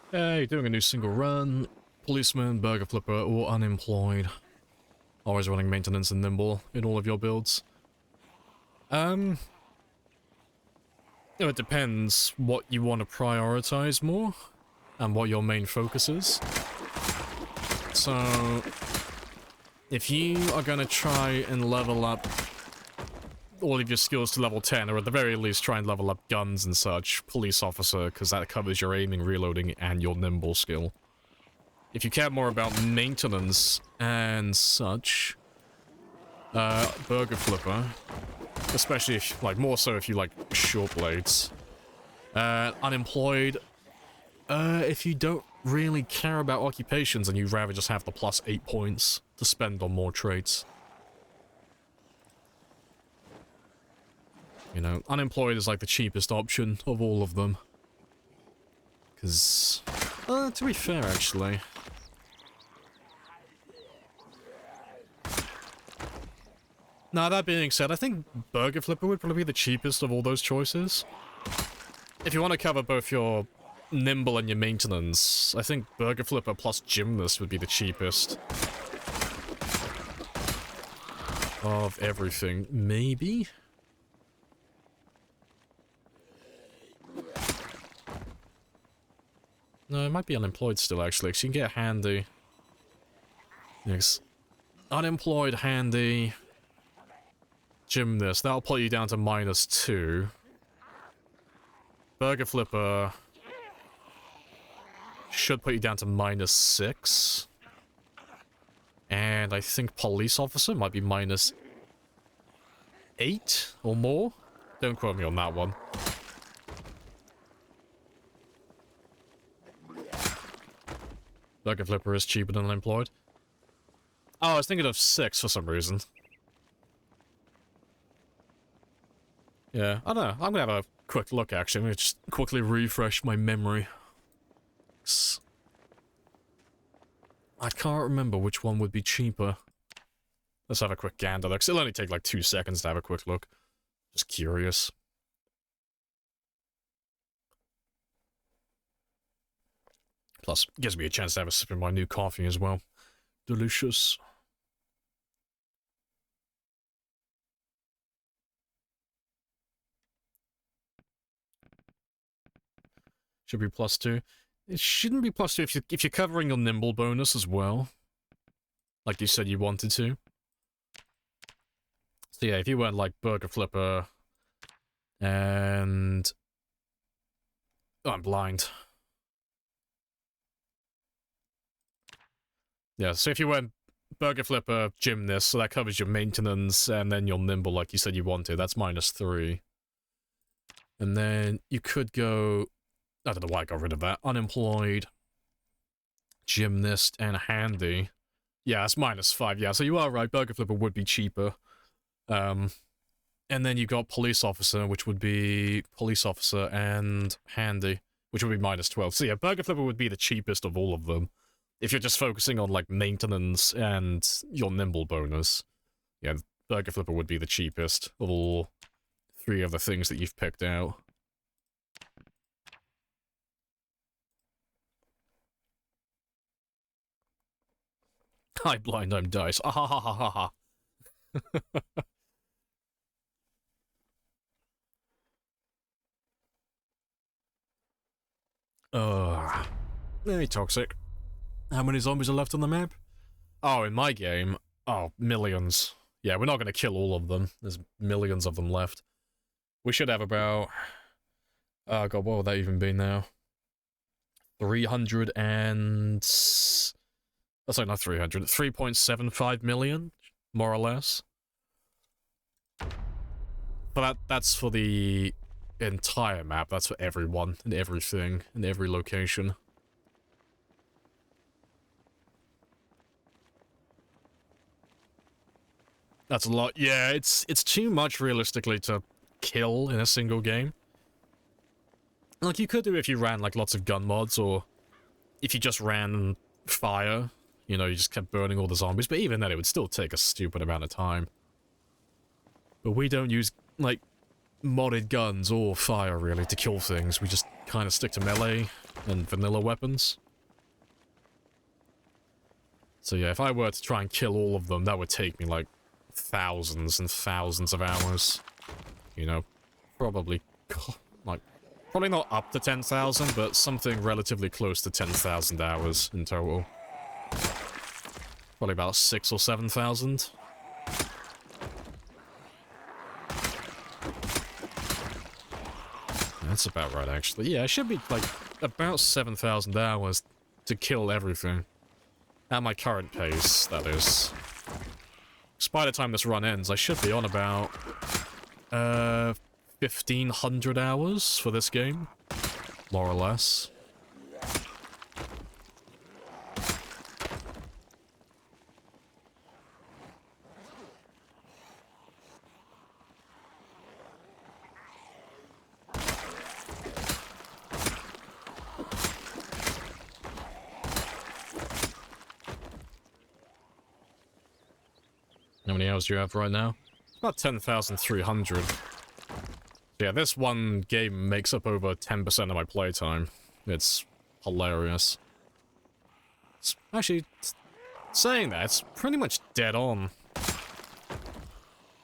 Hey, doing a new single run. Policeman, burger flipper, or unemployed. Always running maintenance and nimble in all of your builds. You know, it depends what you want to prioritize more and what your main focus is. So, if you are going to try and level up all of your skills to level 10, or at the very least try and level up guns and such, police officer, because that covers your aiming, reloading, and your nimble skill. If you care more about maintenance and such, burger flipper, especially if, like, more so if you like short blades. Unemployed, if you don't really care about occupations and you'd rather just have the +8 points to spend on more traits. You know, unemployed is like the cheapest option of all of them. Because, to be fair, actually. Now, that being said, I think burger flipper would probably be the cheapest of all those choices. If you want to cover both your nimble and your maintenance, I think burger flipper plus gymnast would be the cheapest of everything. Maybe? No, it might be unemployed still, actually, because you can get handy. Yes. Unemployed, handy. Gymnast, that'll put you down to -2. Burger flipper should put you down to -6. And I think police officer might be -8 or more. Don't quote me on that one. Burger flipper is cheaper than unemployed. Oh, I was thinking of 6 for some reason. Yeah, I don't know. I'm gonna have a quick look, actually. I'm gonna just quickly refresh my memory. I can't remember which one would be cheaper. Let's have a quick gander, because it'll only take like 2 seconds to have a quick look. Just curious. Plus, gives me a chance to have a sip of my new coffee as well. Delicious. Should be +2. It shouldn't be +2 if you're covering your nimble bonus as well. Like you said you wanted to. So yeah, if you went like burger flipper and... Oh, I'm blind. Yeah, so if you went burger flipper, gymnast, so that covers your maintenance, and then your nimble like you said you wanted, that's -3. And then you could go... I don't know why I got rid of that. Unemployed, gymnast, and handy. Yeah, it's -5. Yeah, so you are right. Burger flipper would be cheaper. And then you got police officer, which would be police officer and handy. which would be minus 12. So yeah, Burger Flipper would be the cheapest of all of them. If you're just focusing on, like, maintenance and your nimble bonus. Yeah, Burger Flipper would be the cheapest of all 3 of the things that you've picked out. I blind, I'm dice. Ah ha ha ha ha ha. Very toxic. How many zombies are left on the map? Oh, in my game? Oh, millions. Yeah, we're not gonna kill all of them. There's millions of them left. We should have about... Oh god, what would that even be now? 300 and... Oh, sorry, not 300. 3.75 million, more or less. But that's for the entire map. That's for everyone and everything and every location. That's a lot. Yeah, it's too much realistically to kill in a single game. Like, you could do if you ran, like, lots of gun mods, or if you just ran fire, you know, you just kept burning all the zombies, but even then it would still take a stupid amount of time. But we don't use, like, modded guns or fire, really, to kill things. We just kind of stick to melee and vanilla weapons. So yeah, if I were to try and kill all of them, that would take me, like, thousands and thousands of hours. You know, probably, like, probably not up to 10,000, but something relatively close to 10,000 hours in total. Probably about 6,000 or 7,000. That's about right, actually. Yeah, it should be, like, about 7,000 hours to kill everything. At my current pace, that is. By the time this run ends, I should be on about 1,500 hours for this game, more or less. How many hours do you have right now? About 10,300. Yeah, this one game makes up over 10% of my playtime. It's hilarious. It's actually, saying that, it's pretty much dead on.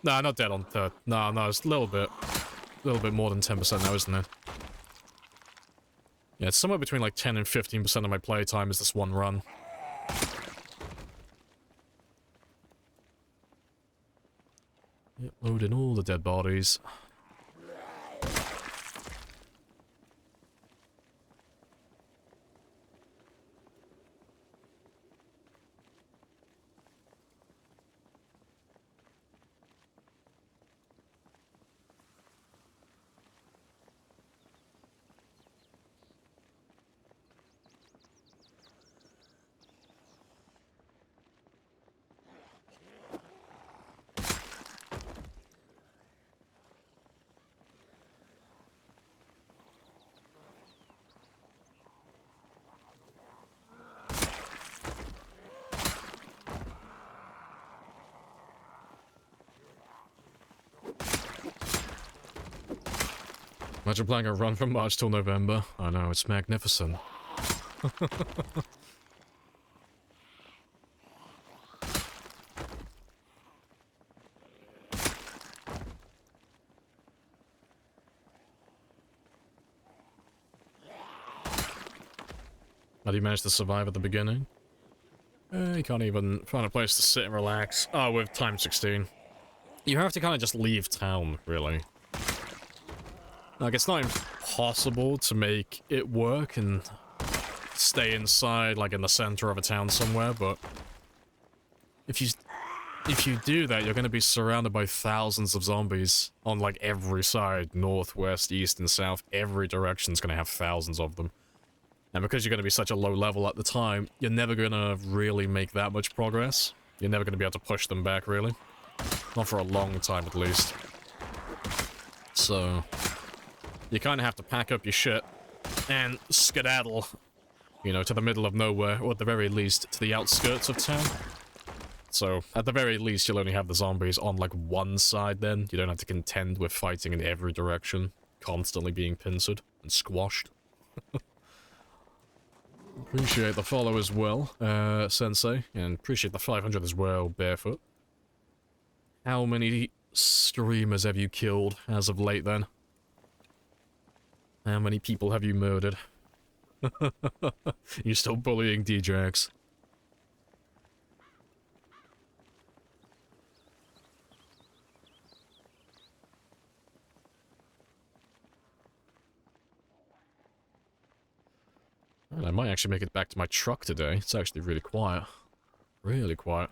Nah, not dead on. No, it's a little bit more than 10% now, isn't it? Yeah, it's somewhere between like 10 and 15% of my playtime is this one run. Yep, loading all the dead bodies. Imagine playing a run from March till November. I know, it's magnificent. How do you manage to survive at the beginning? You can't even find a place to sit and relax. Oh, with time 16. You have to kind of just leave town, really. Like, it's not impossible to make it work and stay inside, like, in the center of a town somewhere, but if you do that, you're going to be surrounded by thousands of zombies on, like, every side. North, west, east, and south. Every direction's going to have thousands of them. And because you're going to be such a low level at the time, you're never going to really make that much progress. You're never going to be able to push them back, really. Not for a long time, at least. So you kind of have to pack up your shit and skedaddle, you know, to the middle of nowhere, or at the very least, to the outskirts of town. So, at the very least, you'll only have the zombies on, like, one side then. You don't have to contend with fighting in every direction, constantly being pincered and squashed. Appreciate the follow as well, Sensei, and appreciate the 500 as well, Barefoot. How many streamers have you killed as of late, then? How many people have you murdered? You're still bullying DJX. And I might actually make it back to my truck today. It's actually really quiet. Really quiet.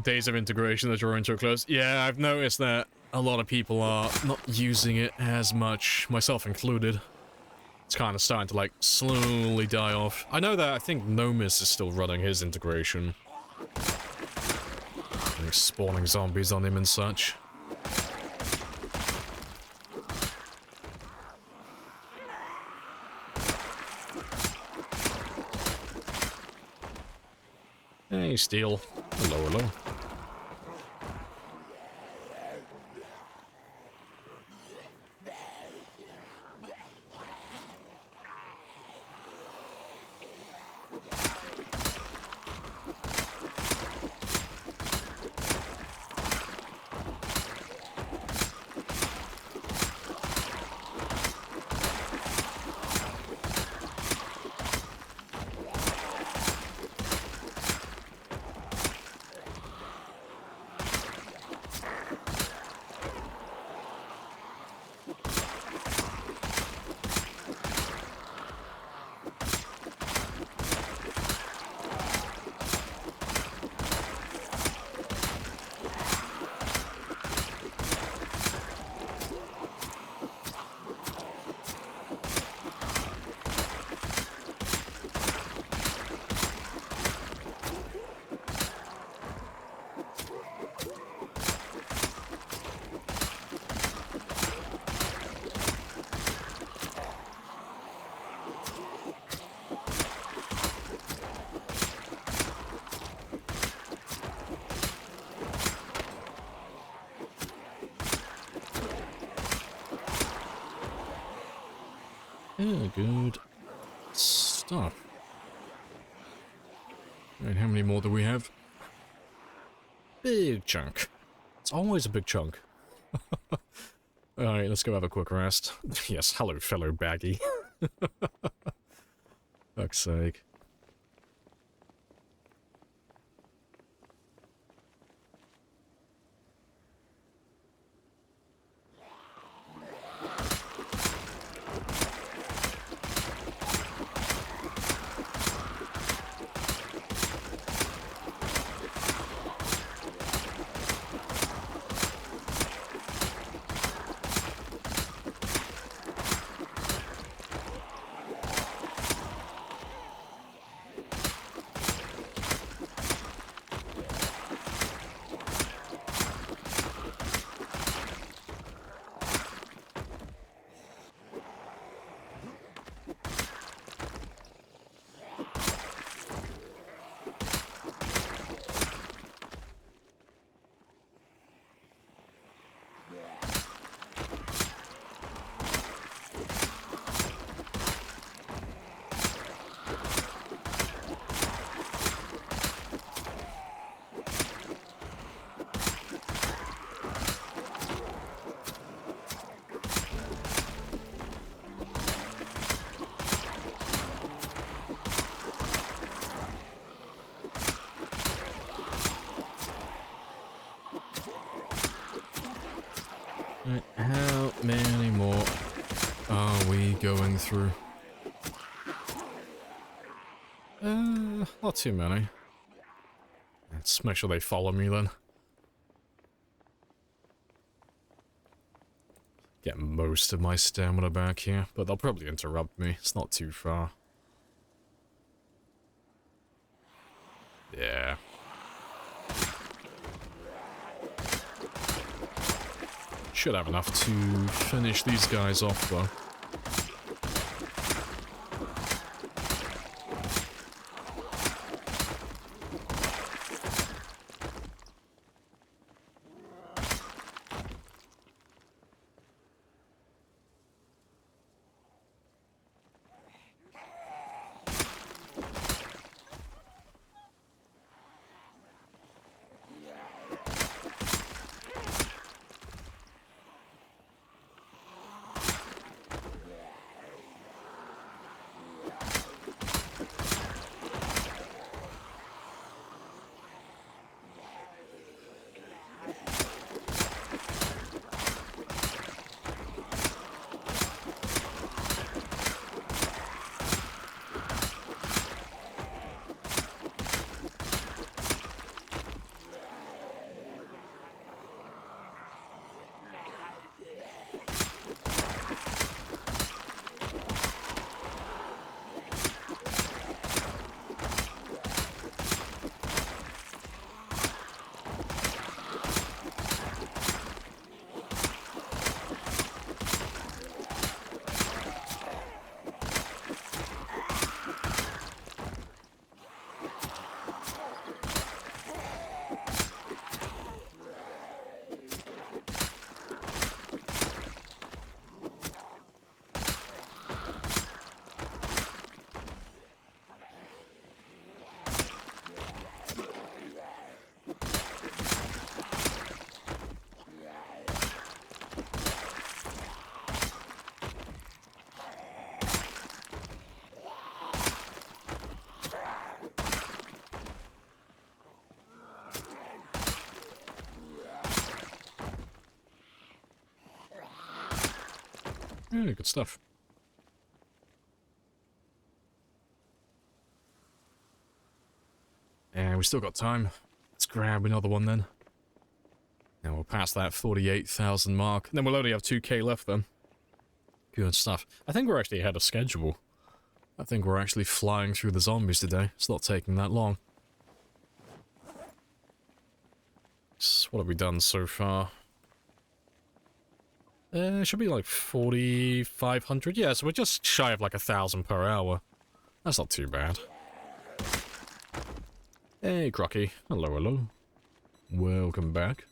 Days of integration that drawing to a close. Yeah, I've noticed that a lot of people are not using it as much, myself included. It's kind of starting to, like, slowly die off. I know that I think Nomis is still running his integration. Like, spawning zombies on him and such. Hey, Steel. Hello, hello. Yeah, good stuff. Right, how many more do we have? Big chunk. It's always a big chunk. Alright, let's go have a quick rest. Yes, hello, fellow baggy. Fuck's sake. Right, how many more are we going through? Not too many. Let's make sure they follow me then. Get most of my stamina back here, but they'll probably interrupt me. It's not too far. Yeah. Should have enough to finish these guys off, though. Yeah, good stuff. And we still got time. Let's grab another one then. And we'll pass that 48,000 mark. And then we'll only have 2k left then. Good stuff. I think we're actually ahead of schedule. I think we're actually flying through the zombies today. It's not taking that long. What have we done so far? It should be like 4,500. Yeah, so we're just shy of like 1,000 per hour. That's not too bad. Hey, Crocky. Hello, hello. Welcome back.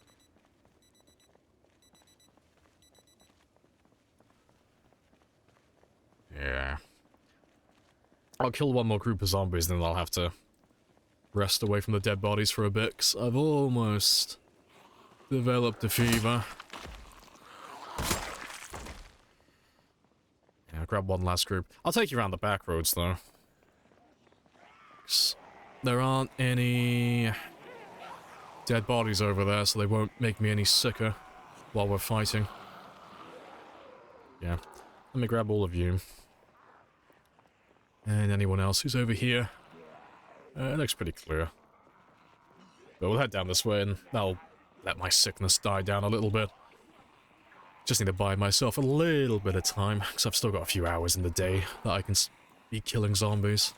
Yeah. I'll kill one more group of zombies, and then I'll have to rest away from the dead bodies for a bit, 'cause I've almost developed a fever. Yeah, I'll grab one last group. I'll take you around the back roads, though. 'Cause there aren't any dead bodies over there, so they won't make me any sicker while we're fighting. Yeah. Let me grab all of you. And anyone else who's over here. It looks pretty clear. But we'll head down this way, and that'll let my sickness die down a little bit. Just need to buy myself a little bit of time, because I've still got a few hours in the day that I can be killing zombies.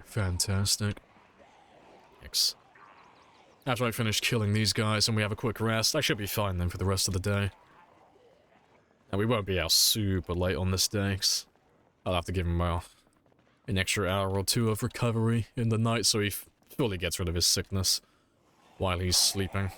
Fantastic. Thanks. After I finish killing these guys and we have a quick rest, I should be fine then for the rest of the day. And we won't be out super late on this day, 'cause I'll have to give him an extra hour or two of recovery in the night so he fully gets rid of his sickness while he's sleeping.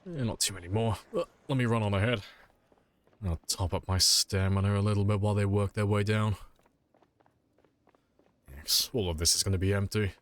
Not too many more. Let me run on ahead. I'll top up my stamina a little bit while they work their way down. Yes, all of this is going to be empty.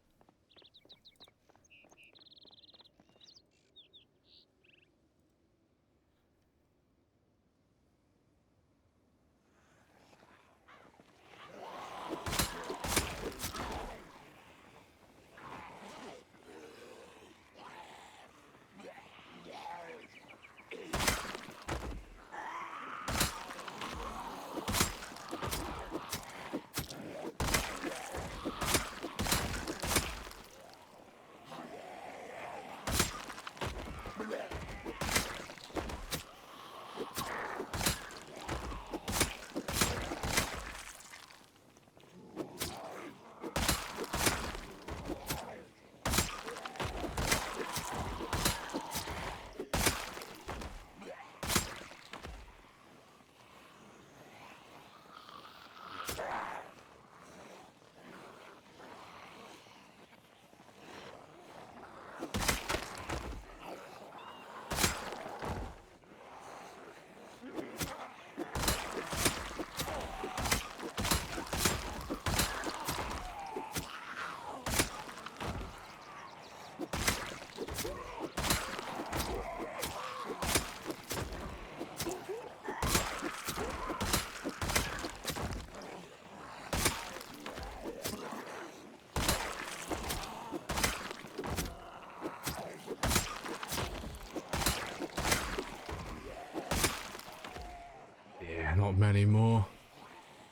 Not many more.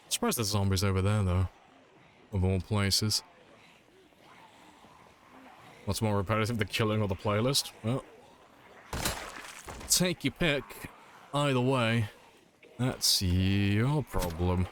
Surprised there's zombies over there, though. Of all places. What's more repetitive, the killing or the playlist? Well, take your pick. Either way, that's your problem.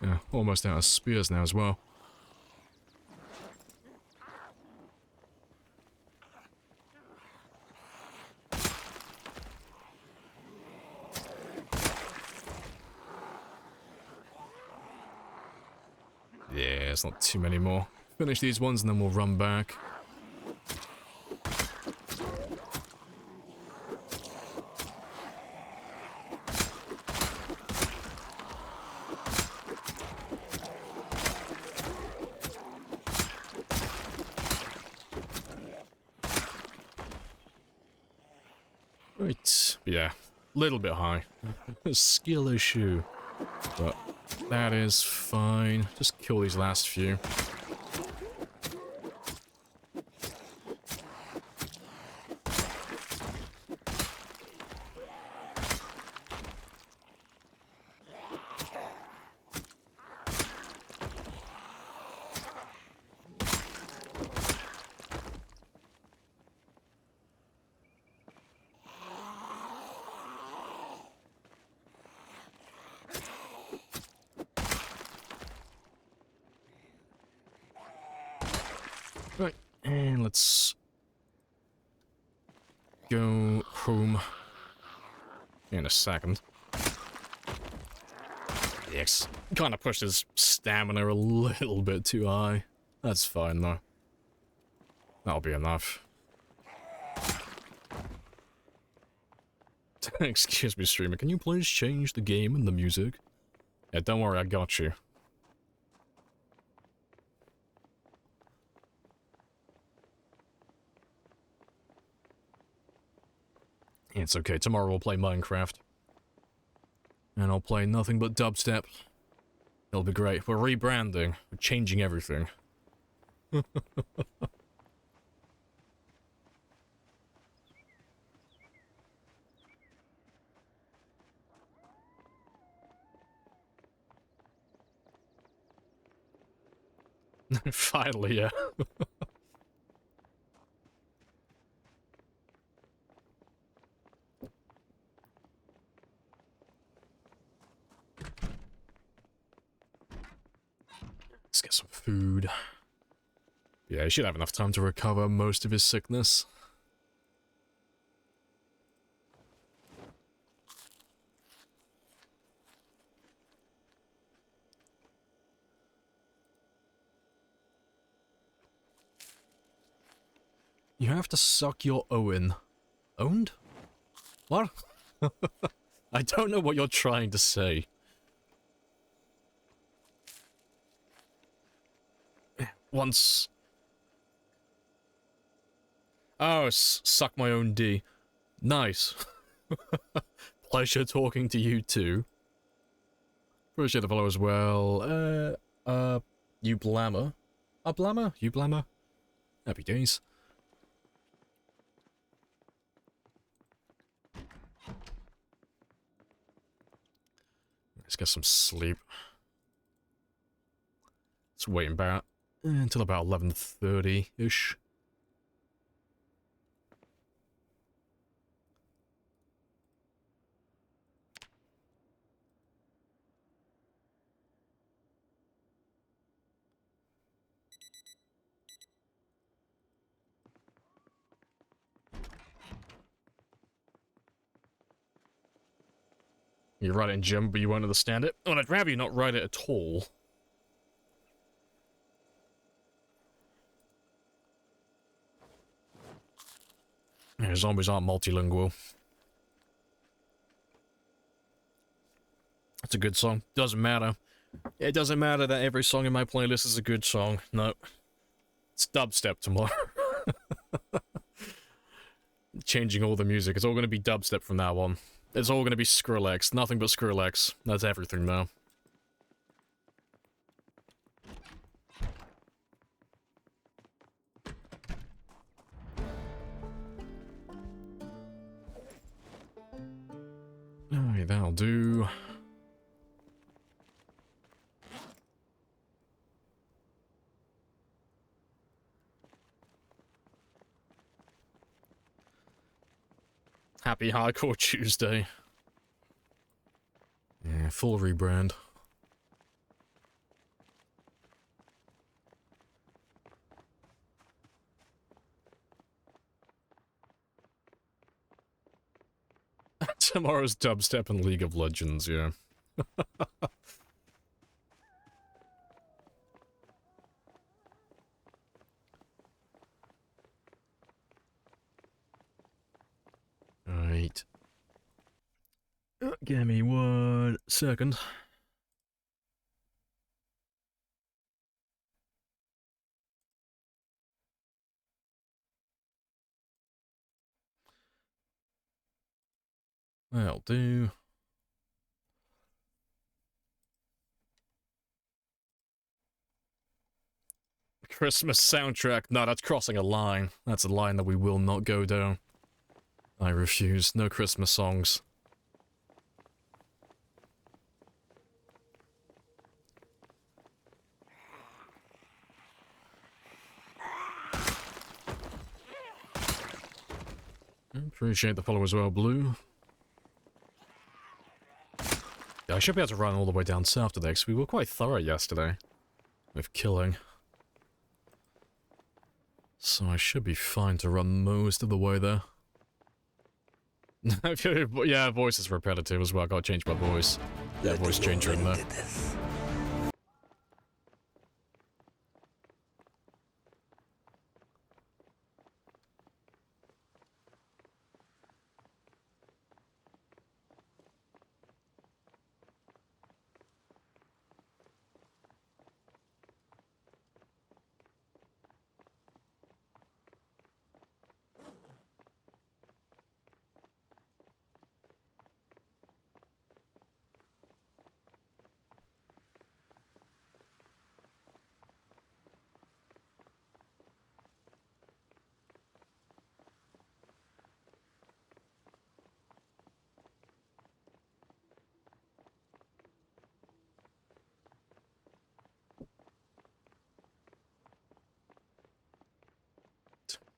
Yeah, almost out of spears now as well. Yeah, it's not too many more. Finish these ones and then we'll run back. Right, yeah, little bit high. Skill issue. But that is fine. Just kill these last few. Right, and let's go home in a second. Yes, kind of pushed his stamina a little bit too high. That's fine though. That'll be enough. Excuse me, streamer, can you please change the game and the music? Yeah, don't worry, I got you. It's okay, tomorrow we'll play Minecraft. And I'll play nothing but dubstep. It'll be great. We're rebranding. We're changing everything. Finally, yeah. Let's get some food. Yeah, he should have enough time to recover most of his sickness. You have to suck your Owen. Owned? What? I don't know what you're trying to say. Once... Oh, suck my own D. Nice. Pleasure talking to you too. Appreciate the follow as well. You Blammer. Blammer? You Blammer? Happy days. Let's get some sleep. It's waiting about until about 11:30-ish. You write it in gym, but you won't understand it. Well, I'd rather you not write it at all. Yeah, zombies aren't multilingual. It's a good song. Doesn't matter. It doesn't matter that every song in my playlist is a good song. No. It's dubstep tomorrow. Changing all the music. It's all going to be dubstep from now on. It's all going to be Skrillex. Nothing but Skrillex. That's everything now. Alright, that'll do. Happy Hardcore Tuesday. Yeah, full rebrand. Tomorrow's dubstep and League of Legends, yeah. Right. Give me 1 second. That'll do. Christmas soundtrack. No, that's crossing a line. That's a line that we will not go down. I refuse. No Christmas songs. Appreciate the follow as well, Blue. Yeah, I should be able to run all the way down south today, because we were quite thorough yesterday with killing. So I should be fine to run most of the way there. Yeah, voice is repetitive as well. I gotta change my voice. Yeah, voice changer in there.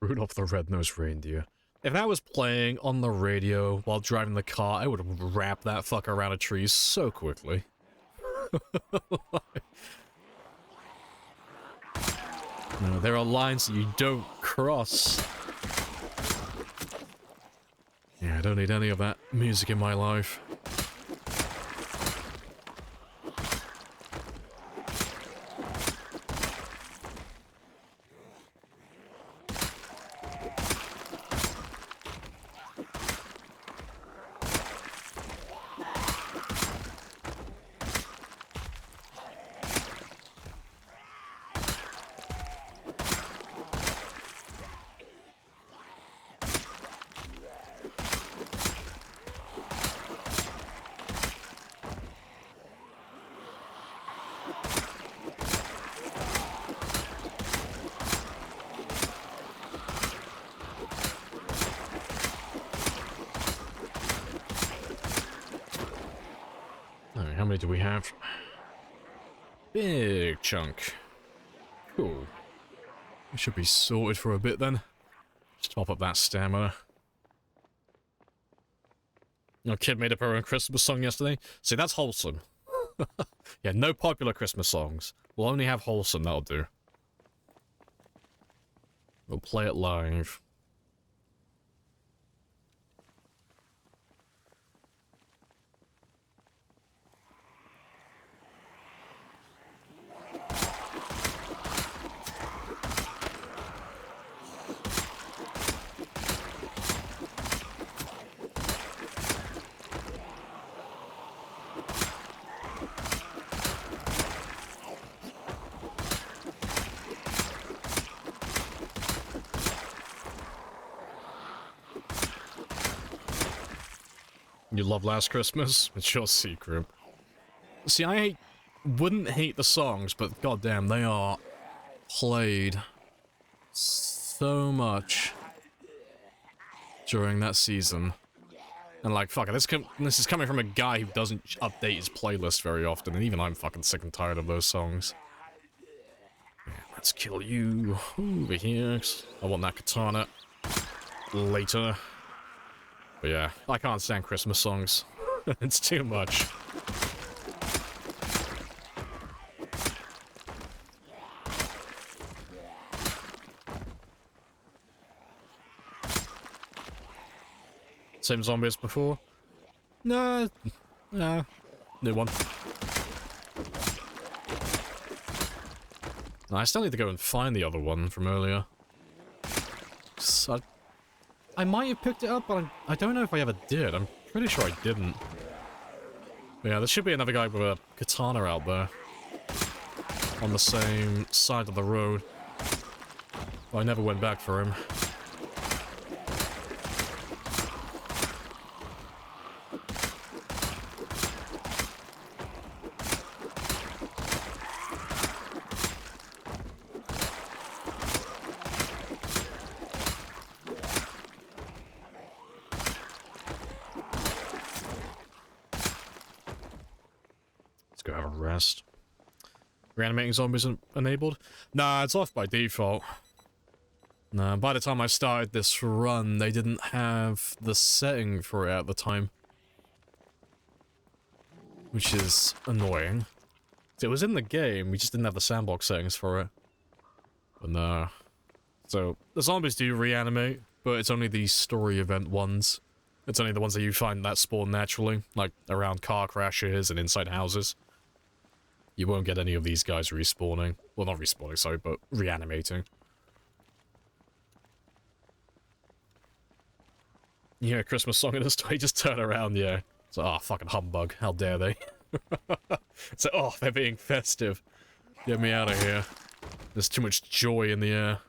Rudolph the Red-Nosed Reindeer. If that was playing on the radio while driving the car, I would wrap that fucker around a tree so quickly. No, there are lines that you don't cross. Yeah, I don't need any of that music in my life. Alright, how many do we have? Big chunk. Cool. We should be sorted for a bit then. Just top up that stamina. Your kid made up her own Christmas song yesterday. See, that's wholesome. Yeah, no popular Christmas songs. We'll only have wholesome, that'll do. We'll play it live. You love Last Christmas? It's your secret. See, I wouldn't hate the songs, but goddamn, they are played so much during that season. And like, fuck it, this is coming from a guy who doesn't update his playlist very often, and even I'm fucking sick and tired of those songs. Yeah, let's kill you over here, 'cause I want that katana later. But yeah, I can't stand Christmas songs. It's too much. Same zombie as before? No, new one. No, I still need to go and find the other one from earlier. So I might have picked it up, but I don't know if I ever did. I'm pretty sure I didn't. But yeah, there should be another guy with a katana out there. On the same side of the road. But I never went back for him. Let's go have a rest. Reanimating zombies enabled? Nah, it's off by default. Nah, by the time I started this run, they didn't have the setting for it at the time. Which is annoying. It was in the game, we just didn't have the sandbox settings for it. But no. So, the zombies do reanimate, but it's only the story event ones. It's only the ones that you find that spawn naturally, like around car crashes and inside houses. You won't get any of these guys respawning. Well, not respawning, sorry, but reanimating. You hear a Christmas song in the story, just turn around, yeah. It's like, oh, fucking humbug, how dare they? It's like, oh, they're being festive. Get me out of here. There's too much joy in the air.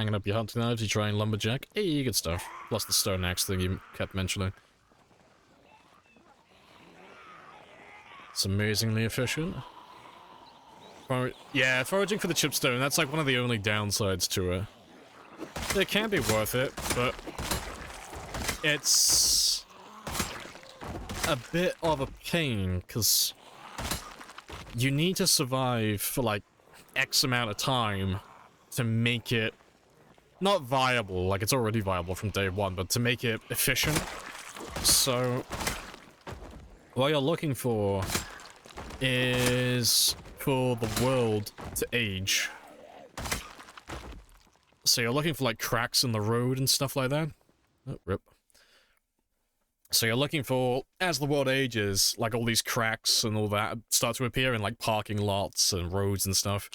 Hanging up your hunting knives, you try and lumberjack. Hey, good stuff. Plus the stone axe thing you kept mentioning. It's amazingly efficient. Yeah, foraging for the chipstone, that's like one of the only downsides to it. It can be worth it, but it's a bit of a pain, because you need to survive for like X amount of time to make it not viable, like it's already viable from day one, but to make it efficient. So what you're looking for is for the world to age. So you're looking for like cracks in the road and stuff like that. Oh, rip. So you're looking for, as the world ages, like all these cracks and all that start to appear in like parking lots and roads and stuff.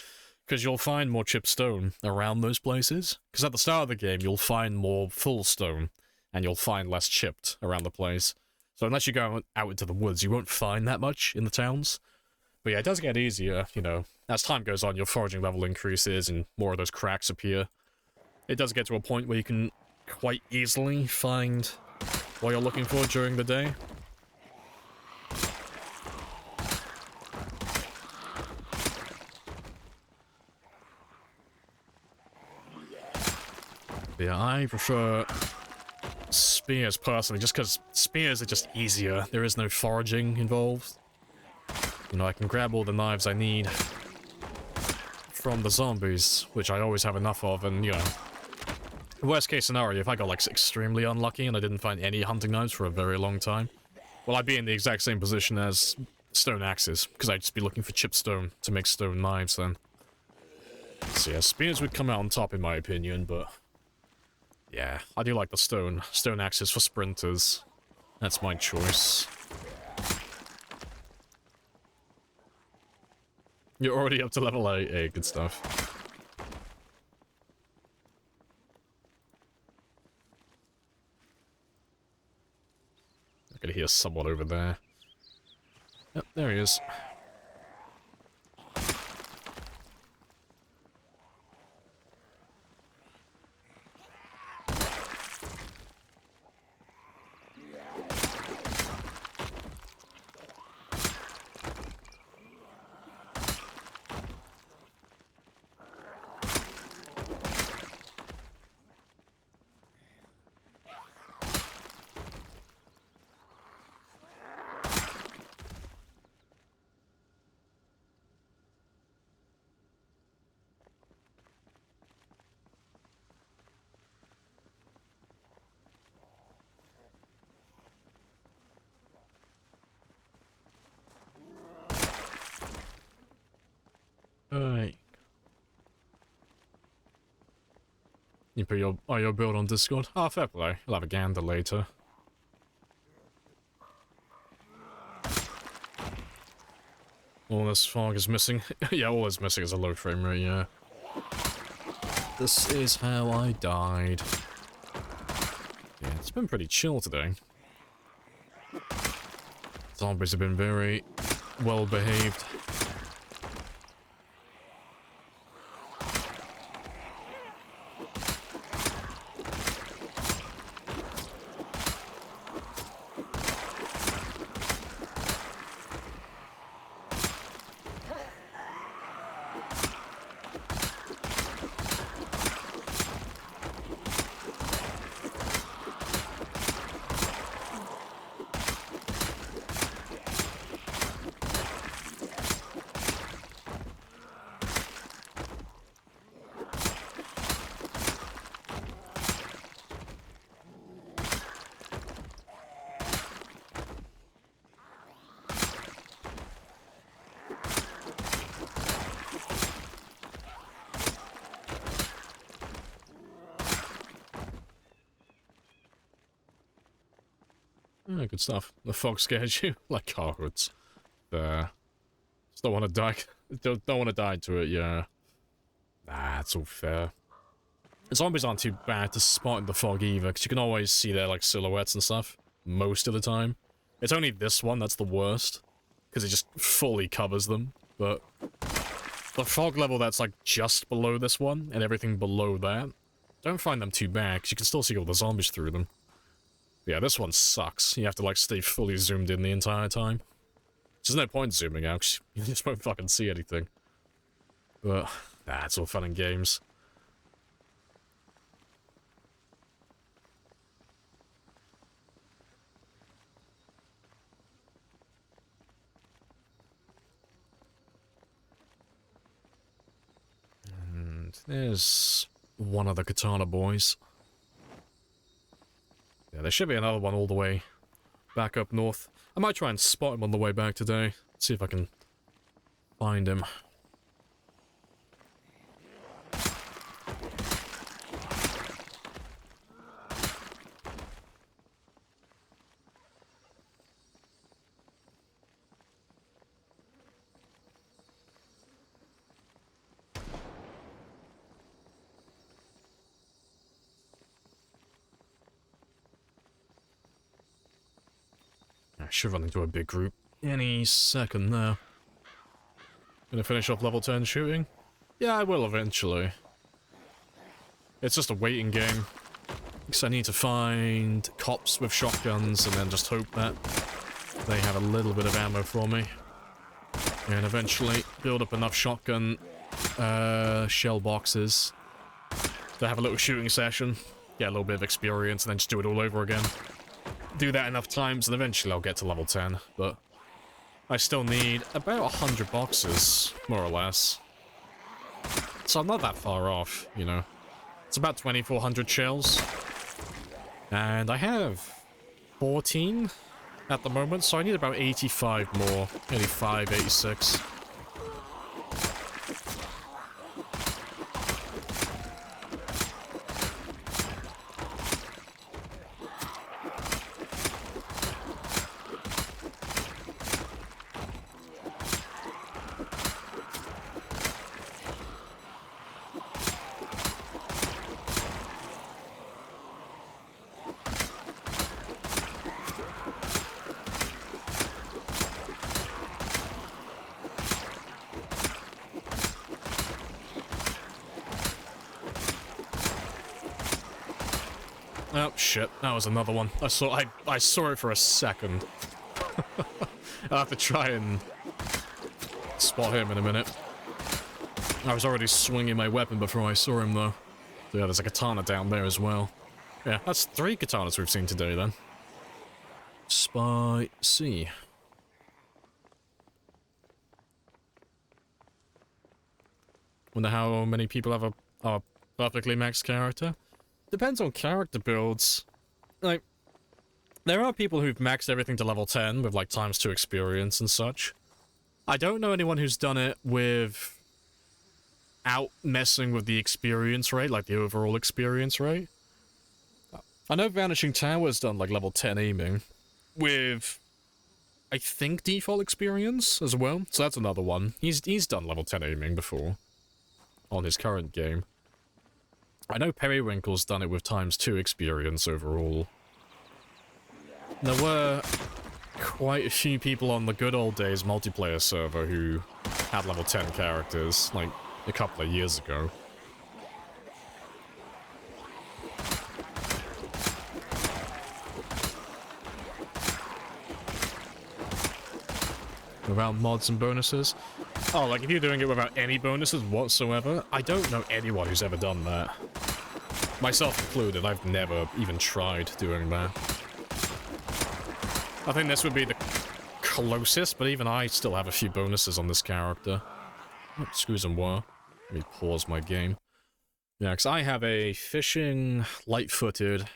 Because you'll find more chipped stone around those places. Because at the start of the game, you'll find more full stone, and you'll find less chipped around the place. So unless you go out into the woods, you won't find that much in the towns. But yeah, it does get easier, you know. As time goes on, your foraging level increases, and more of those cracks appear. It does get to a point where you can quite easily find what you're looking for during the day. Yeah, I prefer spears personally, just because spears are just easier. There is no foraging involved. You know, I can grab all the knives I need from the zombies, which I always have enough of, and, you know, worst case scenario, if I got, like, extremely unlucky and I didn't find any hunting knives for a very long time, well, I'd be in the exact same position as stone axes, because I'd just be looking for chipped stone to make stone knives then. So yeah, spears would come out on top in my opinion, but yeah, I do like the stone axes for sprinters. That's my choice. You're already up to level 8, hey, good stuff. I can hear someone over there. Yep, there he is. Alright. You put your build on Discord? Oh, fair play. I'll have a gander later. All this fog is missing. Yeah, all that's missing is a low frame rate, yeah. This is how I died. Yeah, it's been pretty chill today. Zombies have been very well behaved. Oh, good stuff. The fog scares you like car hoods. Just don't want to die. Don't want to die to it. Yeah. Nah, it's all fair. The zombies aren't too bad to spot in the fog either, because you can always see their like silhouettes and stuff most of the time. It's only this one that's the worst, because it just fully covers them. But the fog level that's like just below this one and everything below that don't find them too bad, because you can still see all the zombies through them. Yeah, this one sucks. You have to, like, stay fully zoomed in the entire time. There's no point zooming out, 'cause you just won't fucking see anything. But, nah, it's all fun and games. And there's one of the katana boys. Yeah, there should be another one all the way back up north. I might try and spot him on the way back today. See if I can find him. I should run into a big group any second now. Gonna finish off level 10 shooting? Yeah, I will eventually. It's just a waiting game. Because I need to find cops with shotguns and then just hope that they have a little bit of ammo for me. And eventually build up enough shotgun shell boxes to have a little shooting session. Get a little bit of experience and then just do it all over again. Do that enough times and eventually I'll get to level 10, but I still need about 100 boxes, more or less. So I'm not that far off, you know. It's about 2,400 shells. And I have 14 at the moment, so I need about 85 more. 85, 86. Oh shit, that was another one. I saw it for a second. I'll have to try and spot him in a minute. I was already swinging my weapon before I saw him though. So yeah, there's a katana down there as well. Yeah, that's 3 katanas we've seen today then. Spicy. Wonder how many people have a perfectly maxed character? Depends on character builds. Like, there are people who've maxed everything to level 10 with, like, ×2 experience and such. I don't know anyone who's done it without messing with the experience rate, like the overall experience rate. I know Vanishing Tower's done, like, level 10 aiming with, I think, default experience as well. So that's another one. He's done level 10 aiming before on his current game. I know Periwinkle's done it with ×2 experience overall. There were quite a few people on the good old days multiplayer server who had level 10 characters, like, a couple of years ago. Without mods and bonuses? Oh, like if you're doing it without any bonuses whatsoever? I don't know anyone who's ever done that. Myself included, I've never even tried doing that. I think this would be the closest, but even I still have a few bonuses on this character. Oh, screws and wire. Let me pause my game. Yeah, because I have a fishing, light-footed,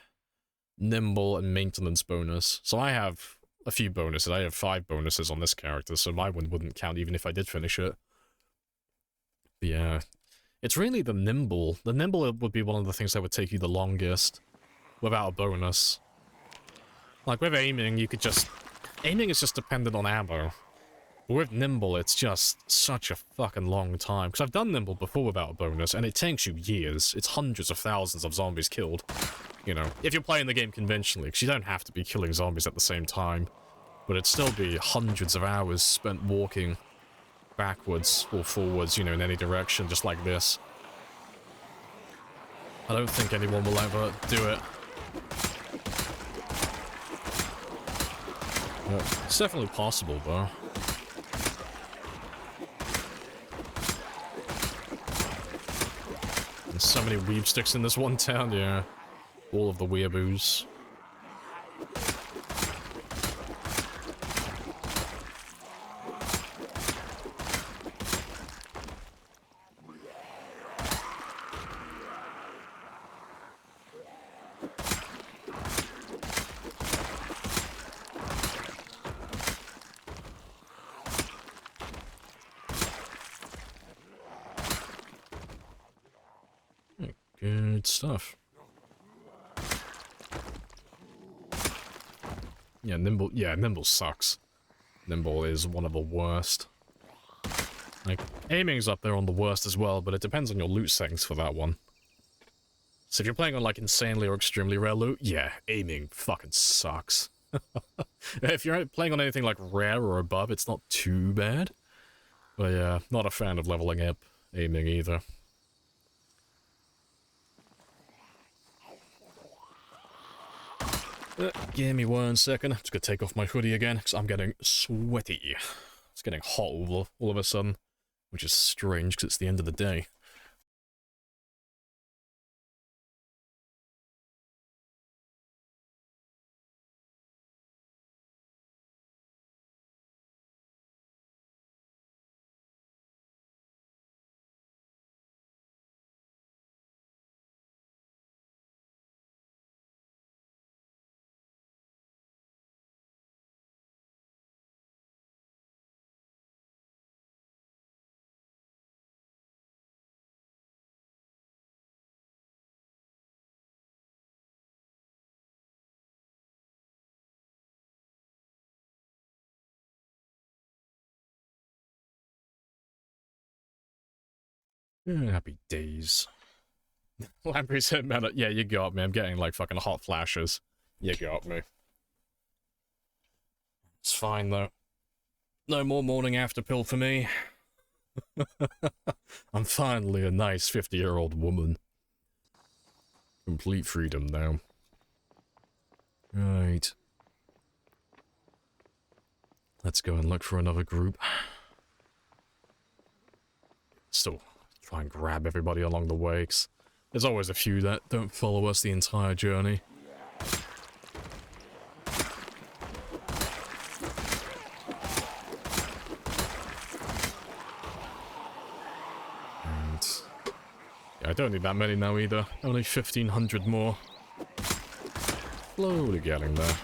nimble, and maintenance bonus. So I have a few bonuses. I have 5 bonuses on this character, so my one wouldn't count even if I did finish it. But yeah, it's really the nimble. The nimble would be one of the things that would take you the longest without a bonus. Like with aiming, you could just... Aiming is just dependent on ammo. But with nimble, it's just such a fucking long time. Because I've done nimble before without a bonus, and it takes you years. It's hundreds of thousands of zombies killed. You know, if you're playing the game conventionally, because you don't have to be killing zombies at the same time. But it'd still be hundreds of hours spent walking backwards or forwards, you know, in any direction, just like this. I don't think anyone will ever do it. It's definitely possible, though. There's so many weeb sticks in this one town, yeah. All of the weeaboos. Good stuff. Yeah, Nimble sucks. Nimble is one of the worst. Like, aiming's up there on the worst as well, but it depends on your loot settings for that one. So if you're playing on, like, insanely or extremely rare loot, yeah, aiming fucking sucks. If you're playing on anything like rare or above, it's not too bad. But yeah, not a fan of leveling up aiming either. Give me 1 second. I'm just gonna take off my hoodie again, because I'm getting sweaty. It's getting hot all of a sudden, which is strange, because it's the end of the day. Happy days. Lamprey said, man, yeah, you got me. I'm getting, like, fucking hot flashes. You got me. It's fine, though. No more morning after pill for me. I'm finally a nice 50-year-old woman. Complete freedom now. Right. Let's go and look for another group. Still try and grab everybody along the way, 'cause there's always a few that don't follow us the entire journey. And yeah, I don't need that many now either. Only 1,500 more. Slowly getting there.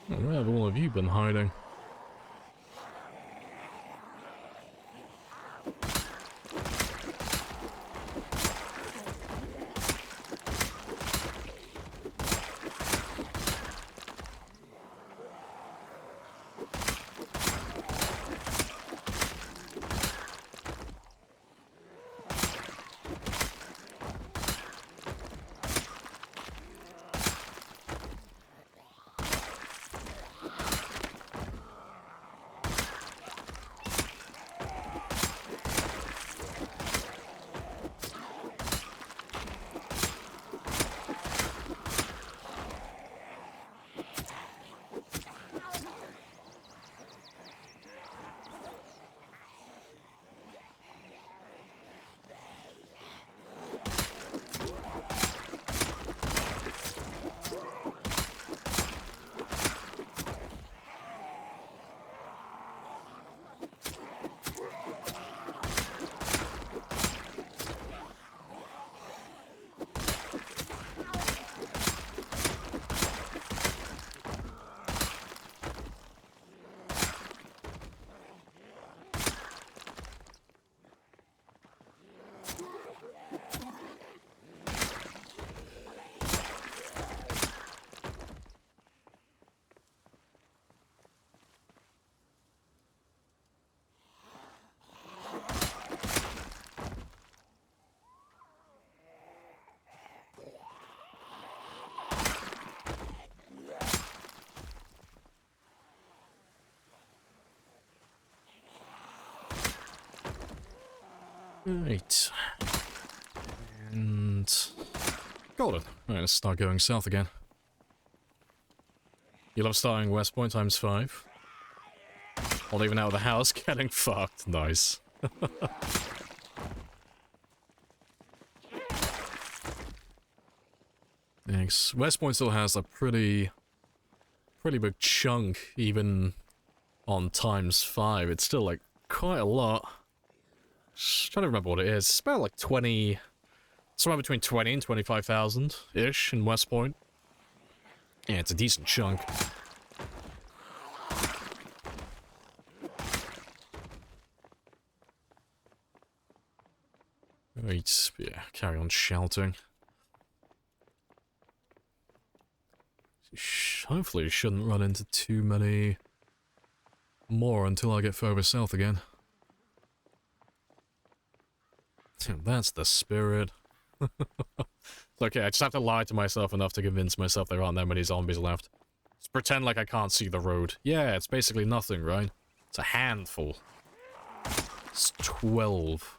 Where have all of you been hiding? Right. And... got it. Right, let's start going south again. You love starting West Point times 5. Or leaving out of the house, getting fucked. Nice. Thanks. West Point still has a pretty big chunk, even on times 5. It's still, like, quite a lot. Just trying to remember what it is. It's about, like, 20... somewhere between 20 and 25,000-ish in West Point. Yeah, it's a decent chunk. Right, yeah, carry on shouting. Hopefully shouldn't run into too many more until I get further south again. That's the spirit. It's okay, I just have to lie to myself enough to convince myself there aren't that many zombies left. Just pretend like I can't see the road. Yeah, it's basically nothing, right? It's a handful. It's 12.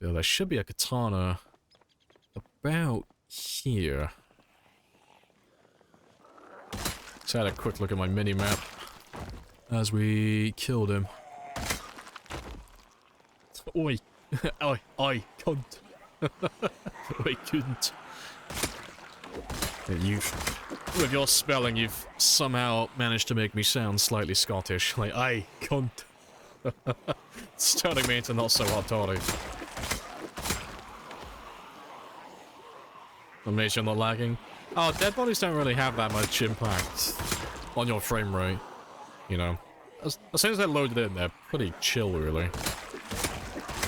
Yeah, there should be a katana about here. Just had a quick look at my mini-map as we killed him. Oi! I cunt! I couldn't. With your spelling, you've somehow managed to make me sound slightly Scottish. Like, I cunt. It's turning me into not so hot toddy. Amazed you're not lagging. Oh, dead bodies don't really have that much impact on your frame rate. You know, as soon as they're loaded in, they're pretty chill, really.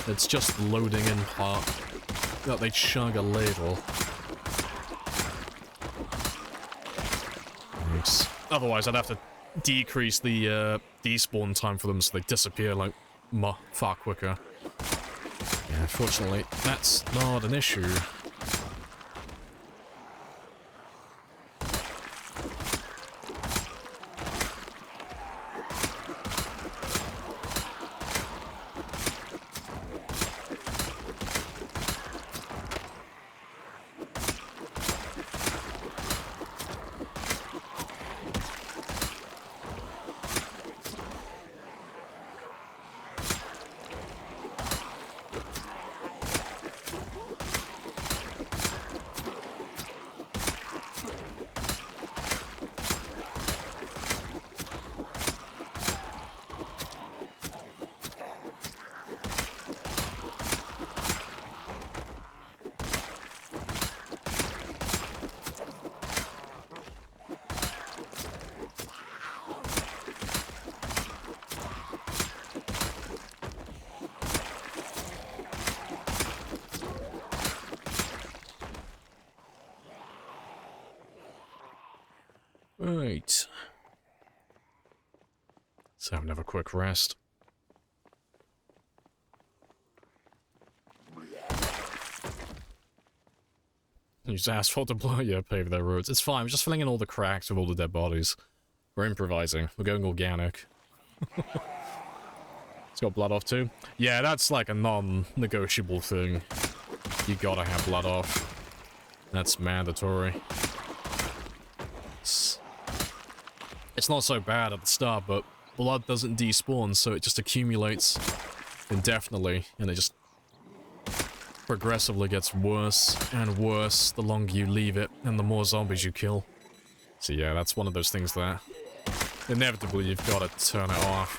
It's just loading in part that they chug a little. Thanks. Otherwise, I'd have to decrease the despawn time for them so they disappear like far quicker. Yeah, unfortunately, that's not an issue. Right. Let's have another quick rest. Use asphalt to blow, yeah, pave their roads. It's fine, we're just filling in all the cracks with all the dead bodies. We're improvising. We're going organic. It's got blood off too. Yeah, that's like a non-negotiable thing. You gotta have blood off. That's mandatory. It's not so bad at the start, but blood doesn't despawn, so it just accumulates indefinitely, and it just progressively gets worse and worse the longer you leave it, and the more zombies you kill. So yeah, that's one of those things that inevitably you've got to turn it off.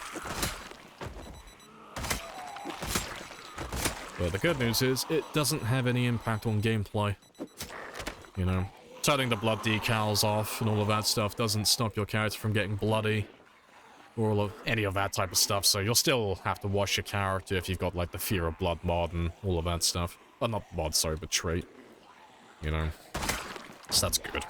But the good news is, it doesn't have any impact on gameplay. You know? Turning the blood decals off and all of that stuff doesn't stop your character from getting bloody. Or all of any of that type of stuff, so you'll still have to wash your character if you've got, like, the Fear of Blood mod and all of that stuff. Well, not mod, sorry, but trait. You know? So that's good.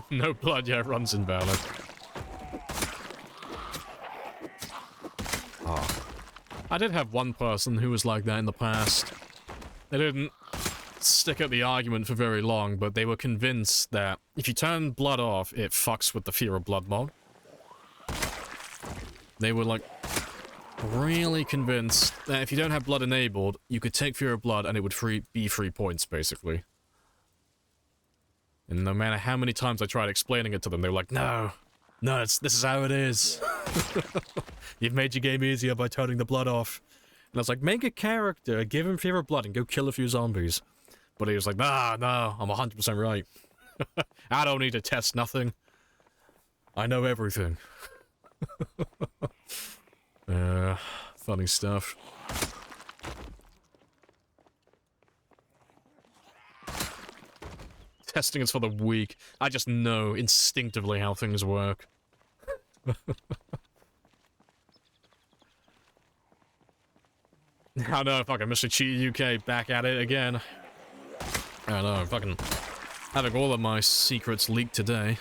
No blood, yeah, runs invalid. I did have one person who was like that in the past. They didn't stick at the argument for very long, but they were convinced that if you turn blood off, it fucks with the fear of blood mod. They were, like, really convinced that if you don't have blood enabled, you could take fear of blood and it would be free points, basically. And no matter how many times I tried explaining it to them, they were like, no, this is how it is. You've made your game easier by turning the blood off. And I was like, make a character, give him fear of blood, and go kill a few zombies. But he was like, nah, no, I'm 100% right. I don't need to test nothing. I know everything. Funny stuff. Testing is for the weak. I just know instinctively how things work. I know, fucking Mr. Cheat UK back at it again. I know, fucking having all of my secrets leaked today.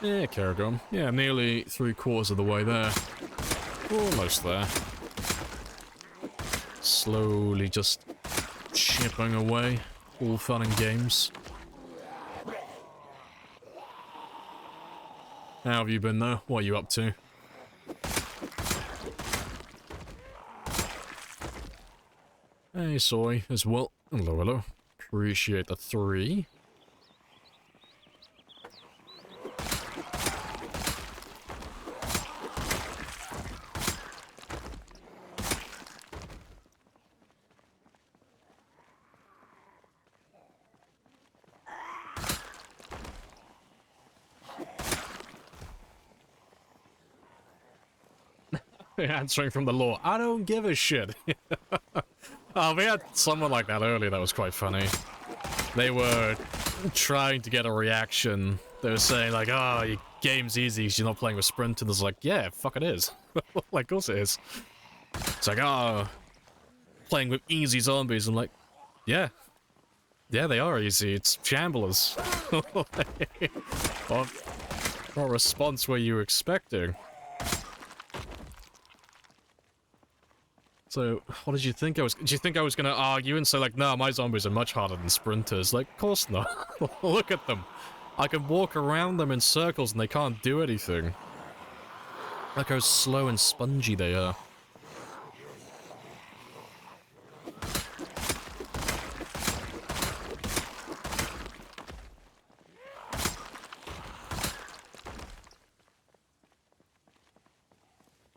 Yeah, Caragum. Yeah, I'm nearly 3/4 of the way there. Almost there. Slowly just chipping away. All fun and games. How have you been, though? What are you up to? Hey, Soy, as well. Hello, hello. Appreciate the 3. Answering from the law. I don't give a shit. Oh, we had someone like that earlier that was quite funny. They were trying to get a reaction. They were saying like, oh, your game's easy because you're not playing with sprinters. It's like, yeah, fuck it is. Like, of course it is. It's like, oh, playing with easy zombies. I'm like, yeah. Yeah, they are easy. It's shamblers. What response were you expecting? So, what did you think I was... Did you think I was gonna argue and say, like, no, my zombies are much harder than sprinters? Like, of course not. Look at them. I can walk around them in circles and they can't do anything. Look how slow and spongy they are.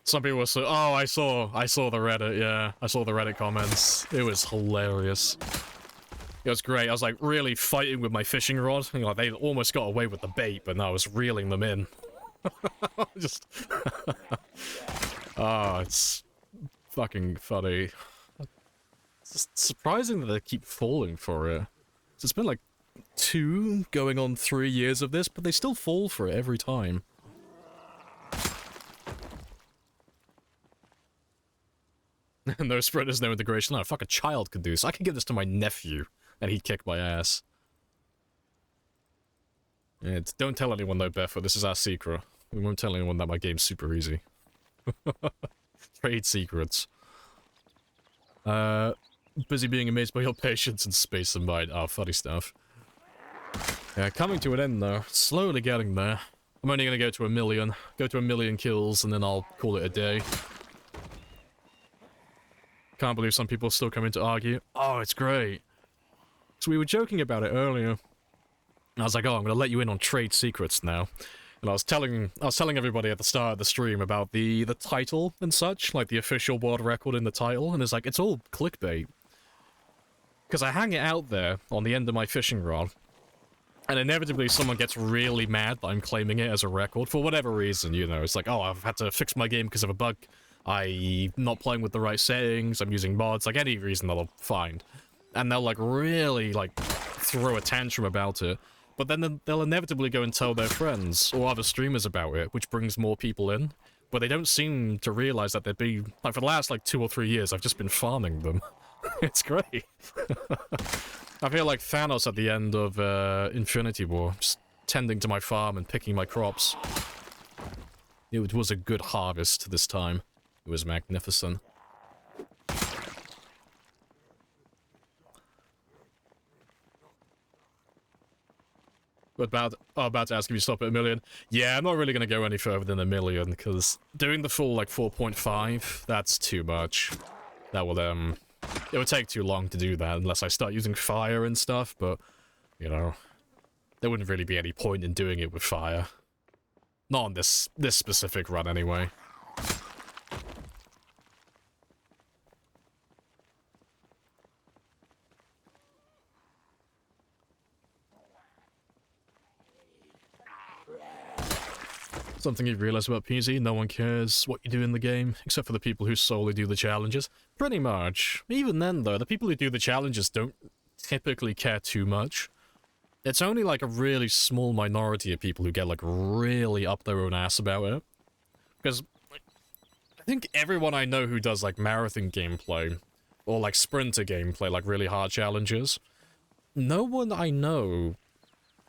Some people were so, oh, I saw the Reddit, yeah. I saw the Reddit comments. It was hilarious. It was great. I was like really fighting with my fishing rod. You know, they almost got away with the bait, but no, I was reeling them in. Just... Oh, it's fucking funny. It's just surprising that they keep falling for it. It's been like 2 going on 3 years of this, but they still fall for it every time. No sprinters, no integration. No, fuck, a child could do this. I could give this to my nephew, and he'd kick my ass. Yeah, don't tell anyone though, Beffa. This is our secret. We won't tell anyone that my game's super easy. Trade secrets. Busy being amazed by your patience and space and mind. Oh, funny stuff. Yeah, coming to an end though. Slowly getting there. I'm only gonna go to 1 million. Go to 1 million kills, and then I'll call it a day. Can't believe some people still come in to argue. Oh, it's great. So we were joking about it earlier. And I was like, oh, I'm gonna let you in on trade secrets now. And I was telling everybody at the start of the stream about the title and such, like the official world record in the title, and it's like, it's all clickbait. Because I hang it out there on the end of my fishing rod, and inevitably someone gets really mad that I'm claiming it as a record, for whatever reason, you know. It's like, oh, I've had to fix my game because of a bug. I'm not playing with the right settings, I'm using mods, like any reason they'll find. And they'll like really like throw a tantrum about it. But then they'll inevitably go and tell their friends or other streamers about it, which brings more people in, but they don't seem to realize that they'd be, like, for the last, like, 2 or 3 years, I've just been farming them. It's great. I feel like Thanos at the end of Infinity War, just tending to my farm and picking my crops. It was a good harvest this time. It was magnificent. About to ask if you stop at 1 million. Yeah, I'm not really going to go any further than 1 million, because doing the full, like, 4.5, that's too much. That will, it would take too long to do that unless I start using fire and stuff, but, you know, there wouldn't really be any point in doing it with fire. Not on this specific run, anyway. Something you've realized about PZ, no one cares what you do in the game, except for the people who solely do the challenges. Pretty much. Even then, though, the people who do the challenges don't typically care too much. It's only, like, a really small minority of people who get, like, really up their own ass about it. Because, like, I think everyone I know who does, like, marathon gameplay, or, like, sprinter gameplay, like, really hard challenges, no one I know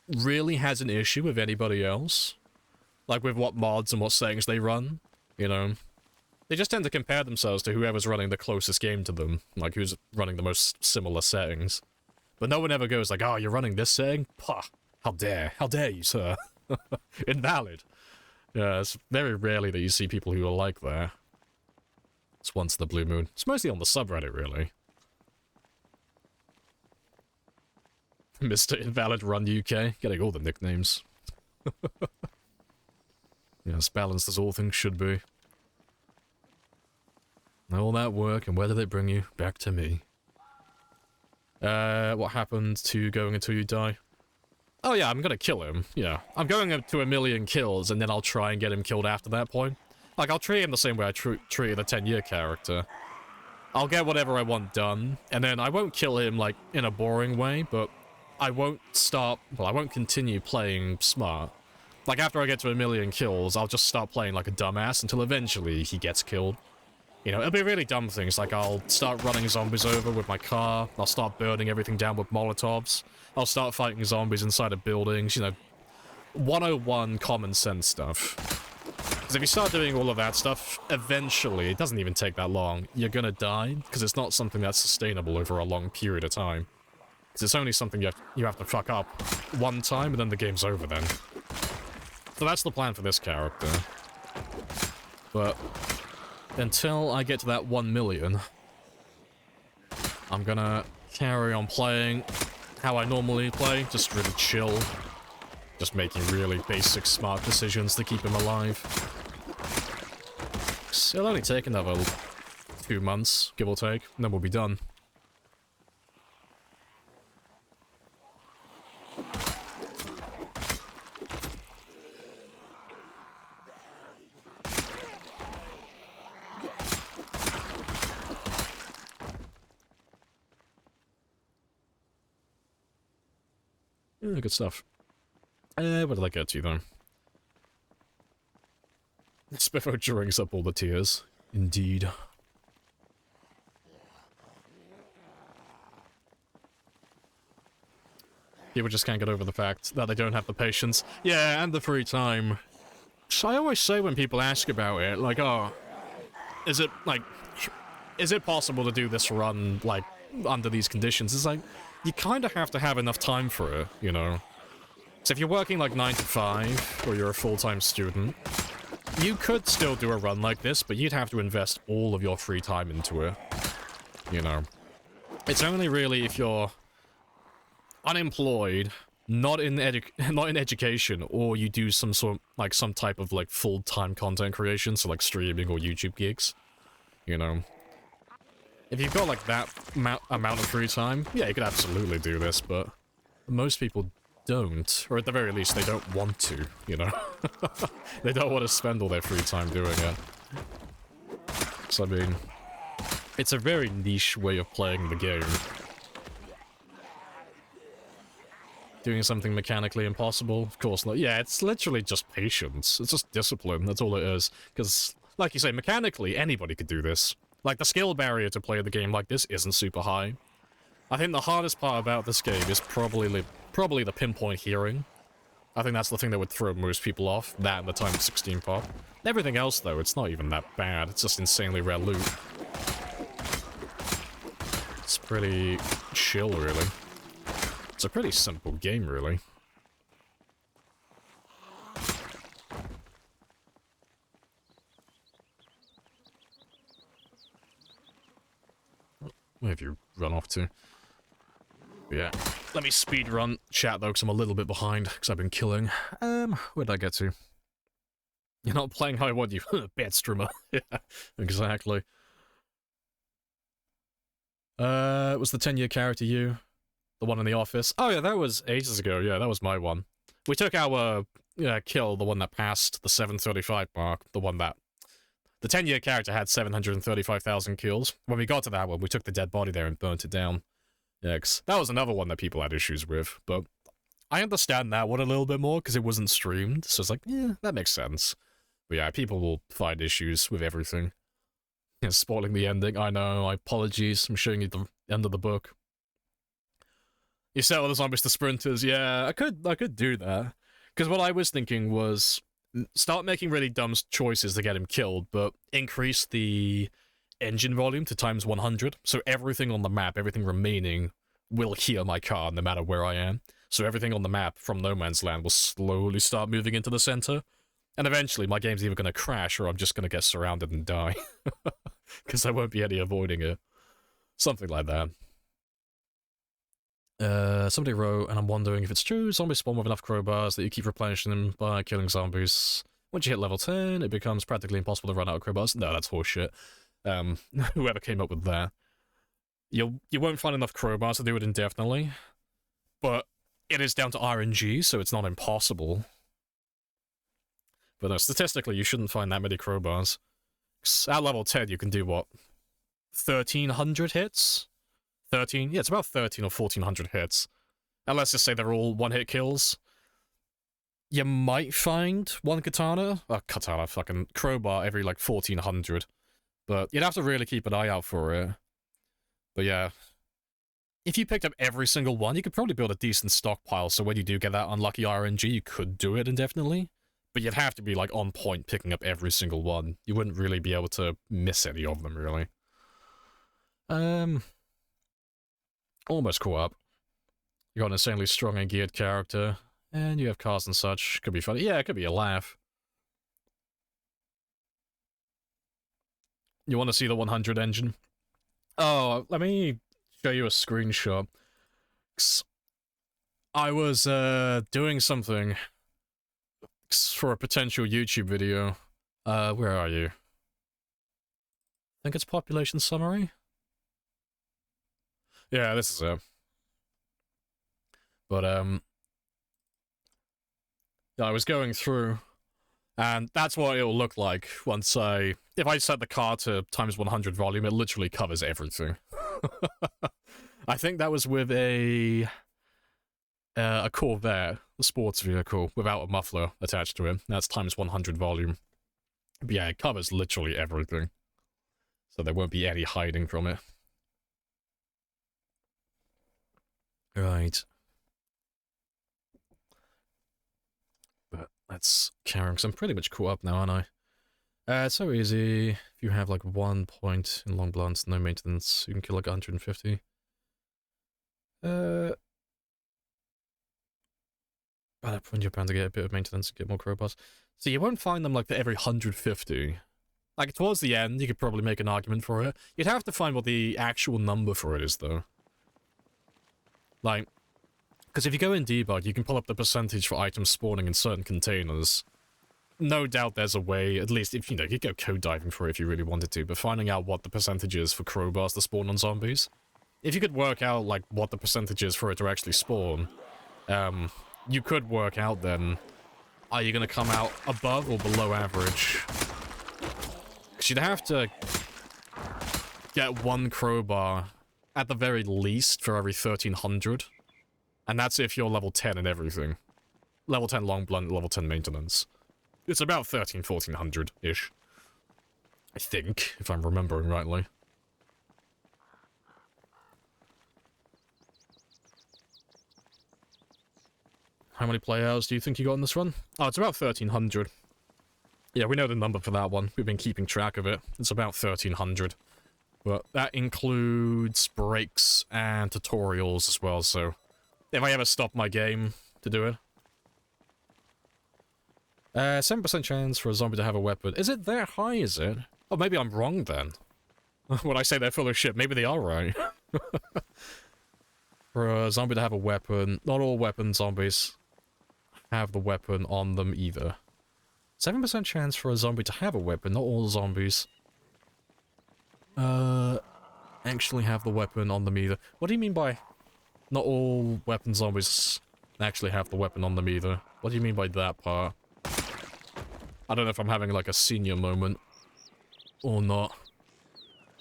really has an issue with anybody else. Like, with what mods and what settings they run, you know? They just tend to compare themselves to whoever's running the closest game to them, like, who's running the most similar settings. But no one ever goes like, oh, you're running this setting? Pah, how dare you, sir? Invalid. Yeah, it's very rarely that you see people who are like that. It's once in the blue moon. It's mostly on the subreddit, really. Mr. Invalid Run UK, getting all the nicknames. Yeah, as balanced as all things should be. All that work, and where did it bring you? Back to me. What happened to going until you die? Oh yeah, I'm gonna kill him, yeah. I'm going up to 1 million kills, and then I'll try and get him killed after that point. Like, I'll treat him the same way I treated a 10-year character. I'll get whatever I want done, and then I won't kill him, like, in a boring way, but I won't continue playing smart. Like, after I get to 1 million kills, I'll just start playing like a dumbass until eventually he gets killed. You know, it'll be really dumb things, like I'll start running zombies over with my car, I'll start burning everything down with Molotovs, I'll start fighting zombies inside of buildings, you know, 101 common sense stuff. Because if you start doing all of that stuff, eventually, it doesn't even take that long, you're gonna die, because it's not something that's sustainable over a long period of time. Because it's only something you have to fuck up one time, and then the game's over then. So that's the plan for this character. But until I get to that 1 million, I'm gonna carry on playing how I normally play, just really chill. Just making really basic smart decisions to keep him alive. It'll only take another 2 months, give or take, and then we'll be done. Yeah, good stuff. What did I get to, though? Spiffo drinks up all the tears. Indeed. People just can't get over the fact that they don't have the patience. Yeah, and the free time. So I always say when people ask about it, like, oh, is it possible to do this run, like, under these conditions? It's like, you kind of have to have enough time for it, you know? So if you're working like 9 to 5, or you're a full-time student, you could still do a run like this, but you'd have to invest all of your free time into it, you know? It's only really if you're unemployed, not in education, or you do some type of like full-time content creation, so like streaming or YouTube gigs, you know? If you've got like that amount of free time, yeah, you could absolutely do this, but most people don't, or at the very least, they don't want to, you know? They don't want to spend all their free time doing it. So, I mean, it's a very niche way of playing the game. doing something mechanically impossible? Of course not. Yeah, it's literally just patience. It's just discipline. That's all it is. Because, like you say, mechanically, anybody could do this. Like, the skill barrier to play the game like this isn't super high. I think the hardest part about this game is probably the pinpoint hearing. I think that's the thing that would throw most people off. That and the time 16 pop. Everything else, though, it's not even that bad. It's just insanely rare loot. It's pretty chill, really. It's a pretty simple game, really. Where have you run off to? Yeah. Let me speed run chat, though, because I'm a little bit behind, because I've been killing. Where'd I get to? You're not playing how I want you. Bad streamer. Yeah, exactly. Was the 10-year character you? The one in the office? Oh, yeah, that was ages ago. Yeah, that was my one. We took our kill, the one that passed the 735 mark, the one that... The 10-year character had 735,000 kills. When we got to that one, we took the dead body there and burnt it down. Yeah, 'cause that was another one that people had issues with, but I understand that one a little bit more because it wasn't streamed, so it's like, yeah, that makes sense. But yeah, people will find issues with everything. Yeah, spoiling the ending, I know, my apologies, I'm showing you the end of the book. You set all the zombies to sprinters, yeah, I could do that. Because what I was thinking was, start making really dumb choices to get him killed, but increase the engine volume to times 100, so everything on the map, everything remaining, will hear my car no matter where I am. So everything on the map from No Man's Land will slowly start moving into the center, and eventually my game's either going to crash or I'm just going to get surrounded and die. Because there won't be any avoiding it. Something like that. Somebody wrote, and I'm wondering if it's true, zombies spawn with enough crowbars that you keep replenishing them by killing zombies. Once you hit level 10, it becomes practically impossible to run out of crowbars. No, that's horseshit. Whoever came up with that. You won't find enough crowbars to do it indefinitely, but it is down to RNG, so it's not impossible. But no, statistically, you shouldn't find that many crowbars. 'Cause at level 10, you can do, what, 1,300 hits? 13? Yeah, it's about 13 or 1,400 hits. And let's just say they're all one-hit kills. You might find one fucking crowbar every, like, 1,400. But you'd have to really keep an eye out for it. But yeah. If you picked up every single one, you could probably build a decent stockpile, so when you do get that unlucky RNG, you could do it indefinitely. But you'd have to be, like, on point picking up every single one. You wouldn't really be able to miss any of them, really. Almost caught up. You got an insanely strong and geared character, and you have cars and such. Could be funny. Yeah, it could be a laugh. You want to see the 100 engine? Oh, let me show you a screenshot. I was doing something for a potential YouTube video. Where are you? I think it's population summary? Yeah, this is it. But, I was going through, and that's what it'll look like once if I set the car to times 100 volume, it literally covers everything. I think that was with a Corvette, a sports vehicle, without a muffler attached to it. That's times 100 volume. But yeah, it covers literally everything. So there won't be any hiding from it. Right. But let's carry on, because I'm pretty much caught up now, aren't I? It's so easy. If you have like 1 point in long blunts, no maintenance, you can kill like 150. But when you're bound to get a bit of maintenance and get more crowbars. So you won't find them like every 150. Like towards the end, you could probably make an argument for it. You'd have to find what the actual number for it is, though. Like, because if you go in debug, you can pull up the percentage for items spawning in certain containers. No doubt there's a way, at least if, you could go code diving for it if you really wanted to, but finding out what the percentage is for crowbars to spawn on zombies. If you could work out, like, what the percentage is for it to actually spawn, you could work out then, are you going to come out above or below average? Because you'd have to get one crowbar, at the very least, for every 1,300. And that's if you're level 10 and everything. Level 10 long blunt, level 10 maintenance. It's about 1400-ish. I think, if I'm remembering rightly. How many play hours do you think you got in this run? Oh, it's about 1300. Yeah, we know the number for that one. We've been keeping track of it. It's about 1300. But that includes breaks and tutorials as well, so if I ever stop my game to do it. 7% chance for a zombie to have a weapon. Is it that high, is it? Oh, maybe I'm wrong then. When I say they're full of shit, maybe they are right. For a zombie to have a weapon, not all weapon zombies have the weapon on them either. 7% chance for a zombie to have a weapon, not all zombies actually have the weapon on them either. What do you mean by not all weapon zombies actually have the weapon on them either? What do you mean by that part? I don't know if I'm having like a senior moment or not.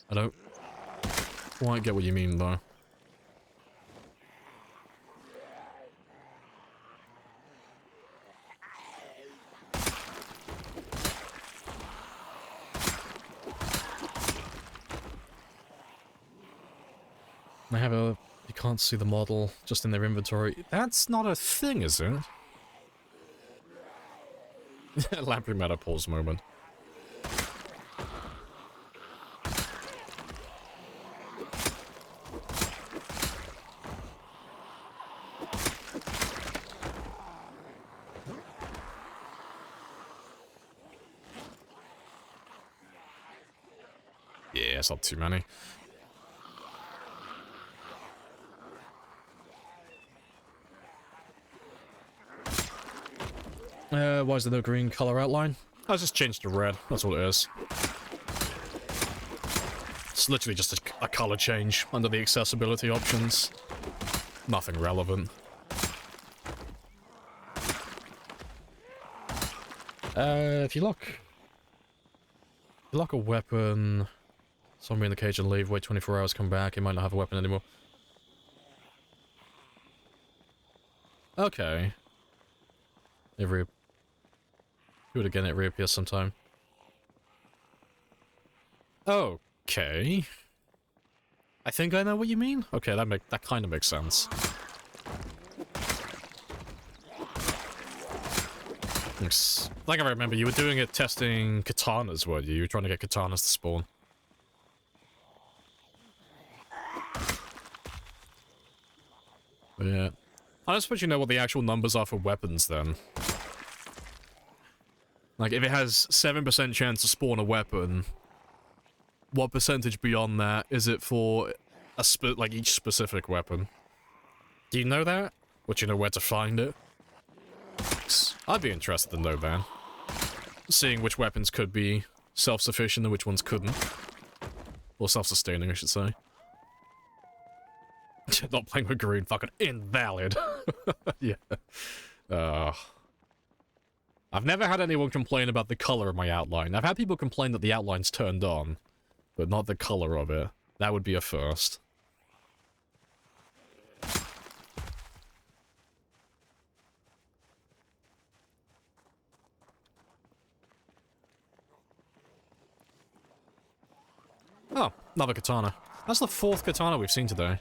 I don't quite get what you mean though. I have a... You can't see the model just in their inventory. That's not a thing, is it? Lamprey menopause moment. Yeah, it's not too many. Why is there no green color outline? I just changed to red. That's all it is. It's literally just a color change under the accessibility options. Nothing relevant. If you lock a weapon, zombie in the cage and leave, wait 24 hours, come back, it might not have a weapon anymore. Okay. Do it again, it reappears sometime. Okay. I think I know what you mean. Okay, that kind of makes sense. Like I remember, you were doing it testing katanas, weren't you? You were trying to get katanas to spawn. But yeah. I don't suppose you know what the actual numbers are for weapons, then. Like, if it has 7% chance to spawn a weapon, what percentage beyond that is it for like each specific weapon? Do you know that? Would you know where to find it? I'd be interested to know that. Seeing which weapons could be self-sufficient and which ones couldn't. Or self-sustaining, I should say. Not playing with green, fucking invalid. Yeah. I've never had anyone complain about the color of my outline. I've had people complain that the outline's turned on, but not the color of it. That would be a first. Oh, another katana. That's the 4th katana we've seen today.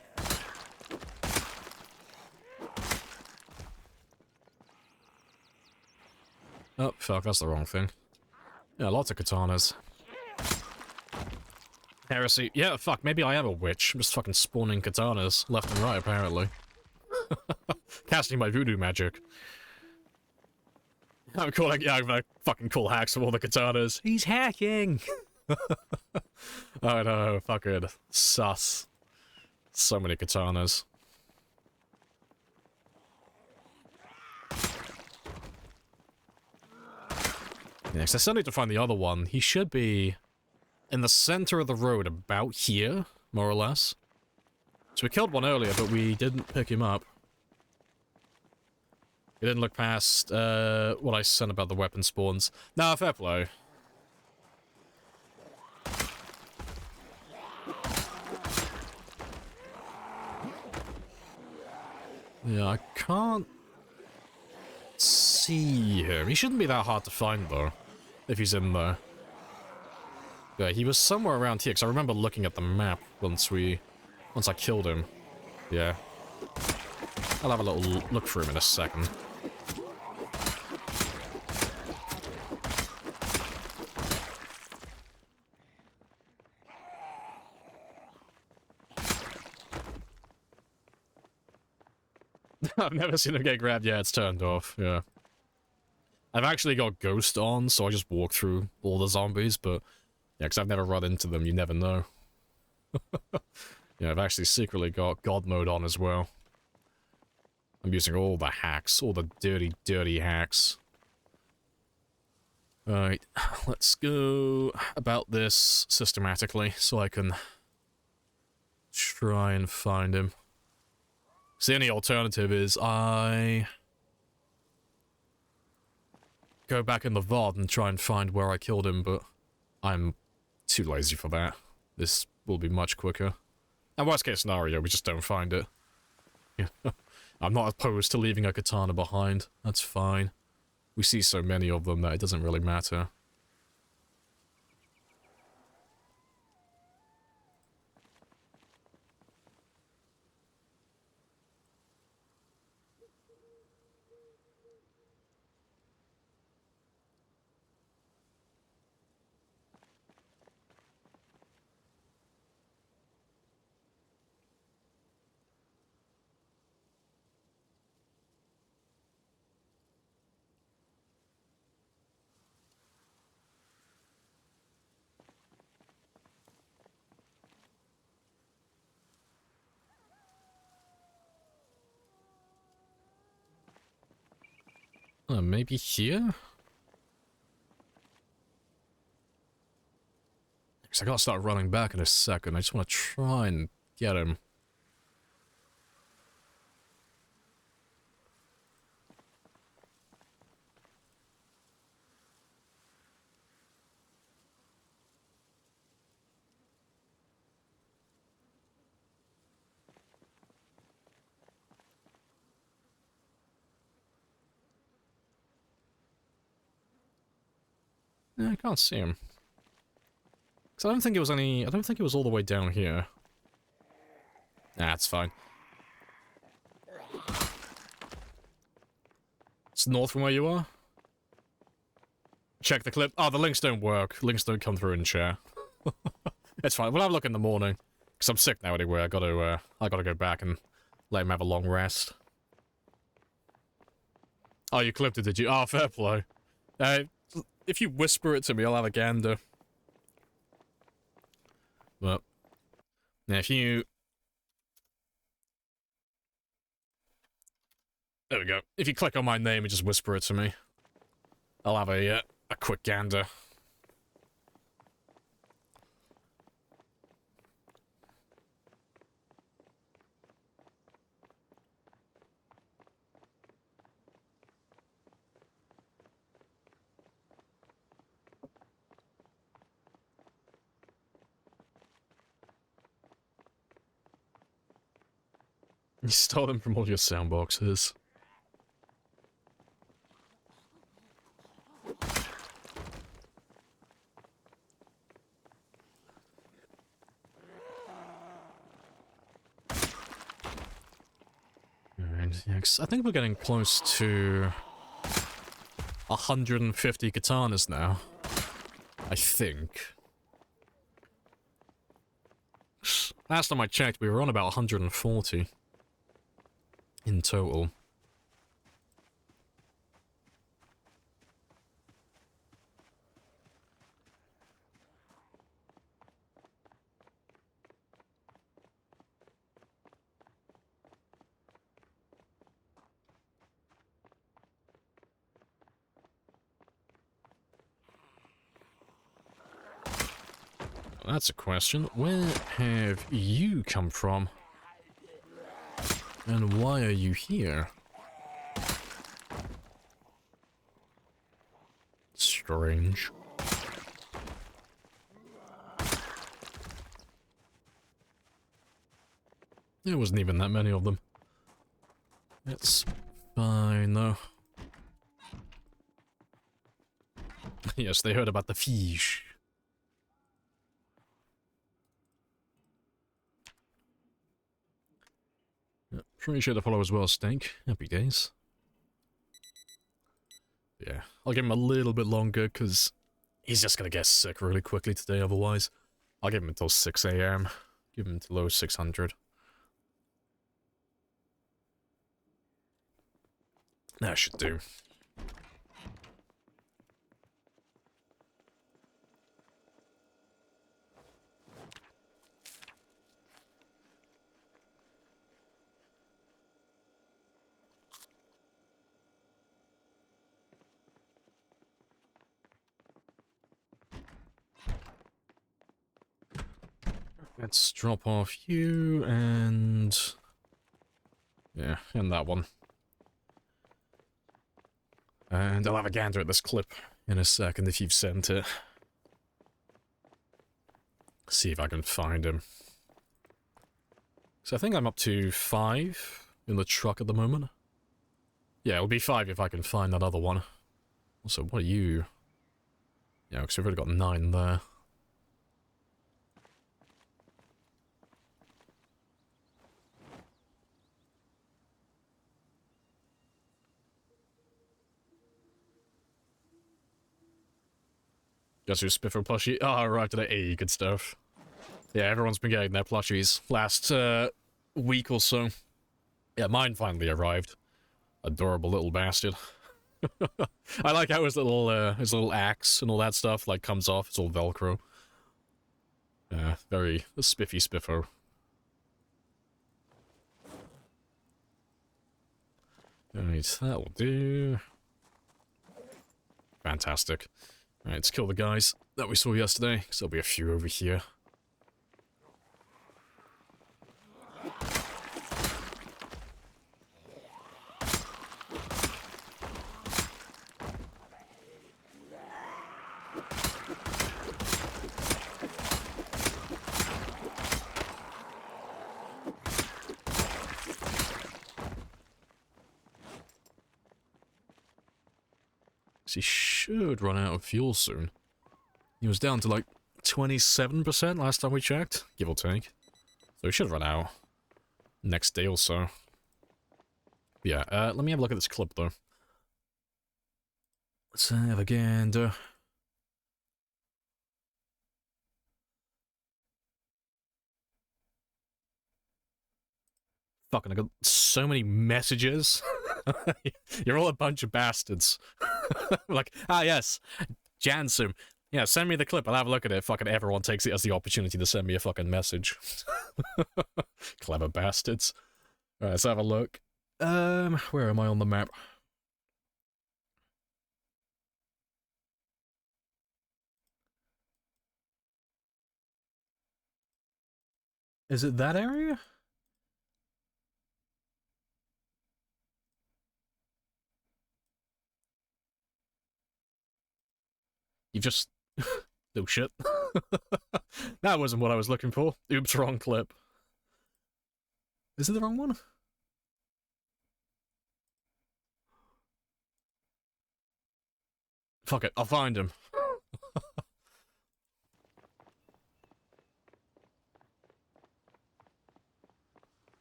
Oh, fuck, that's the wrong thing. Yeah, lots of katanas. Heresy. Yeah, fuck, maybe I am a witch. I'm just fucking spawning katanas left and right, apparently. Casting my voodoo magic. I'm calling, yeah, I'm gonna fucking call hacks for all the katanas. He's hacking! I know, fucking sus. So many katanas. Next, I still need to find the other one. He should be in the center of the road, about here, more or less. So we killed one earlier, but we didn't pick him up. We didn't look past what I said about the weapon spawns. Nah, fair play. Yeah, I can't see him. He shouldn't be that hard to find, though, if he's in there. Yeah, he was somewhere around here, because I remember looking at the map once I killed him. Yeah. I'll have a little look for him in a second. I've never seen him get grabbed. Yeah, it's turned off. Yeah. I've actually got Ghost on, so I just walk through all the zombies, but yeah, because I've never run into them, you never know. Yeah, I've actually secretly got God mode on as well. I'm using all the hacks, all the dirty, dirty hacks. Alright, let's go about this systematically so I can try and find him. So the only alternative is I go back in the VOD and try and find where I killed him, but I'm too lazy for that. This will be much quicker. And worst case scenario, we just don't find it. Yeah. I'm not opposed to leaving a katana behind. That's fine. We see so many of them that it doesn't really matter. Maybe here? Because I gotta start running back in a second. I just want to try and get him. Yeah, I can't see him. Because I don't think it was all the way down here. Nah, it's fine. It's north from where you are? Check the clip. Oh, the links don't work. Links don't come through in chat. It's fine. We'll have a look in the morning. Because I'm sick now anyway. I gotta go back and let him have a long rest. Oh, you clipped it, did you? Oh, fair play. If you whisper it to me, I'll have a gander. But, now if you... There we go. If you click on my name and just whisper it to me, I'll have a quick gander. You stole them from all your sound boxes. Alright, yeah, I think we're getting close to 150 katanas now. I think. Last time I checked, we were on about 140 in total. That's a question. Where have you come from? And why are you here? Strange. There wasn't even that many of them. It's fine, though. Yes, they heard about the fish. Yeah, pretty sure the followers will stink. Happy days. Yeah, I'll give him a little bit longer, because he's just gonna get sick really quickly today otherwise. I'll give him until 6 AM. Give him to low 600. That should do. Let's drop off you and... yeah, and that one. And I'll have a gander at this clip in a second if you've sent it. See if I can find him. So I think I'm up to 5 in the truck at the moment. Yeah, it'll be 5 if I can find that other one. Also, what are you? Yeah, because we've already got 9 there. Guess who's Spiffer plushie? Oh, arrived today. Hey, good stuff. Yeah, everyone's been getting their plushies last week or so. Yeah, mine finally arrived. Adorable little bastard. I like how his little axe and all that stuff like comes off. It's all Velcro. Very spiffy spiffo. Alright, that will do. Fantastic. Alright, let's kill the guys that we saw yesterday, because there'll be a few over here. He should run out of fuel soon. He was down to like 27% last time we checked, give or take. So he should run out next day or so. Yeah, let me have a look at this clip though. Let's have a gander. Fucking, I got so many messages. You're all a bunch of bastards. Like, ah yes, Jansum. Yeah, send me the clip, I'll have a look at it. Fucking everyone takes it as the opportunity to send me a fucking message. Clever bastards. Alright, let's have a look. Where am I on the map? Is it that area? You just... no shit. That wasn't what I was looking for. Oops, wrong clip. Is it the wrong one? Fuck it, I'll find him.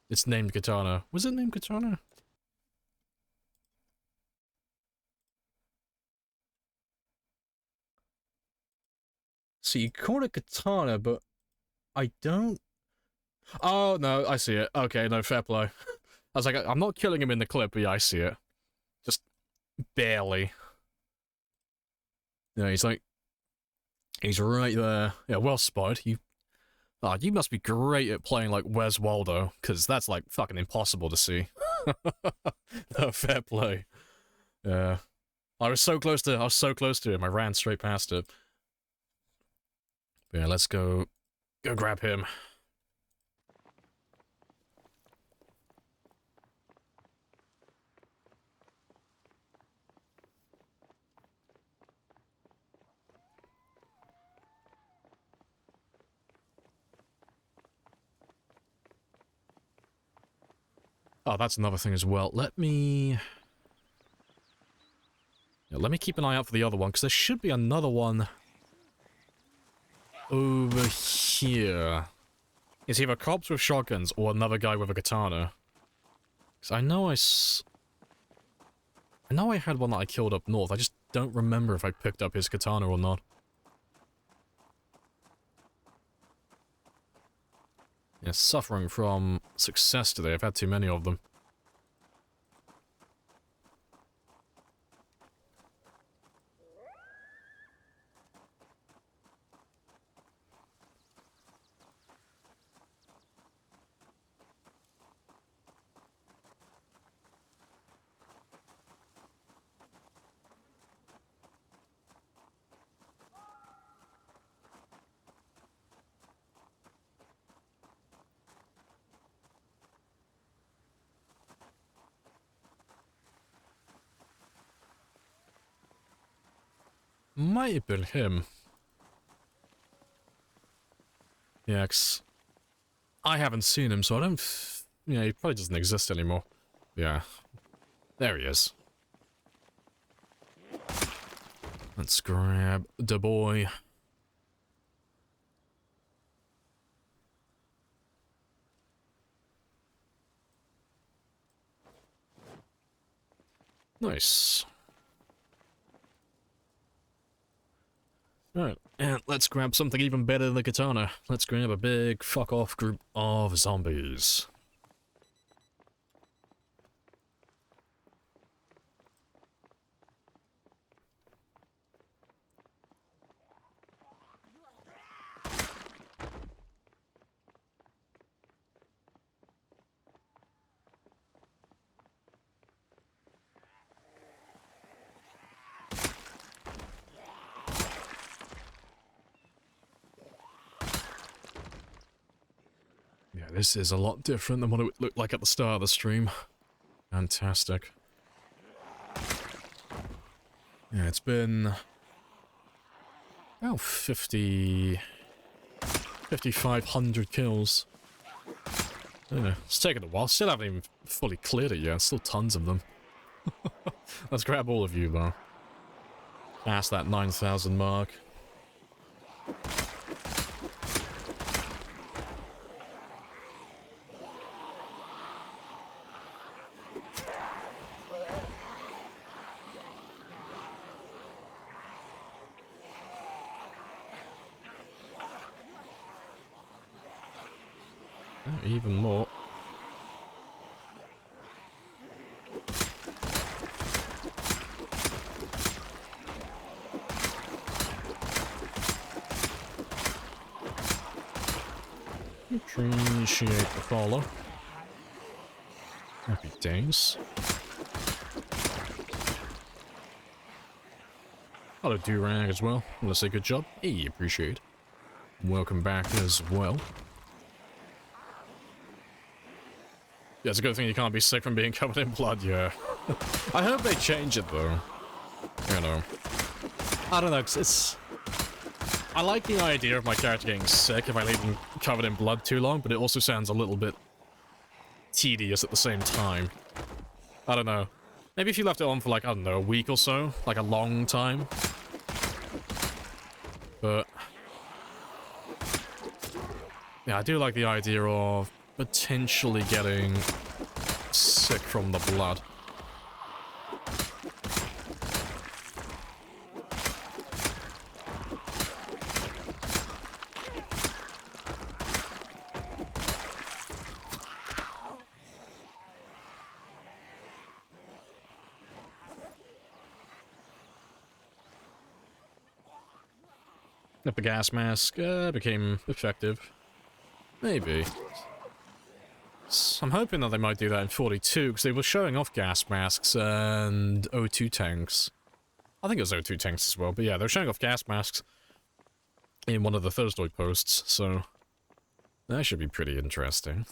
It's named Katana. Was it named Katana? See, you call it Katana, but I don't... Oh, no, I see it. Okay, no, fair play. I was like, I'm not killing him in the clip, but yeah, I see it. Just barely. Yeah, he's like... He's right there. Yeah, well spotted. You must be great at playing, like, Where's Waldo? Because that's, like, fucking impossible to see. No, fair play. Yeah. I was so close to him, I ran straight past it. But yeah, let's go grab him. Oh, that's another thing as well. Let me keep an eye out for the other one, because there should be another one over here. It's either cops with shotguns or another guy with a katana. Because I know I had one that I killed up north. I just don't remember if I picked up his katana or not. Yeah, suffering from success today. I've had too many of them. Might have been him. Yeah, 'cause I haven't seen him, so I don't... Yeah, he probably doesn't exist anymore. Yeah. There he is. Let's grab the boy. Nice. Alright, and let's grab something even better than the katana. Let's grab a big fuck-off group of zombies. Yeah, this is a lot different than what it looked like at the start of the stream. Fantastic. Yeah, it's been... about 5,500 kills. I don't know, it's taken a while. Still haven't even fully cleared it yet. Still tons of them. Let's grab all of you, though. Past that 9,000 mark. Even more. Appreciate the follow. Happy days. Hello, Durag as well. I want to say good job. Hey, appreciate it. Welcome back as well. Yeah, it's a good thing you can't be sick from being covered in blood, yeah. I hope they change it, though. You know. I don't know, it's... I like the idea of my character getting sick if I leave him covered in blood too long, but it also sounds a little bit tedious at the same time. I don't know. Maybe if you left it on for, like, I don't know, a week or so. Like, a long time. But... yeah, I do like the idea of potentially getting sick from the blood. If the gas mask became effective. Maybe. I'm hoping that they might do that in 42, because they were showing off gas masks and O2 tanks. I think it was O2 tanks as well, but yeah, they were showing off gas masks in one of the Thursday posts, so that should be pretty interesting.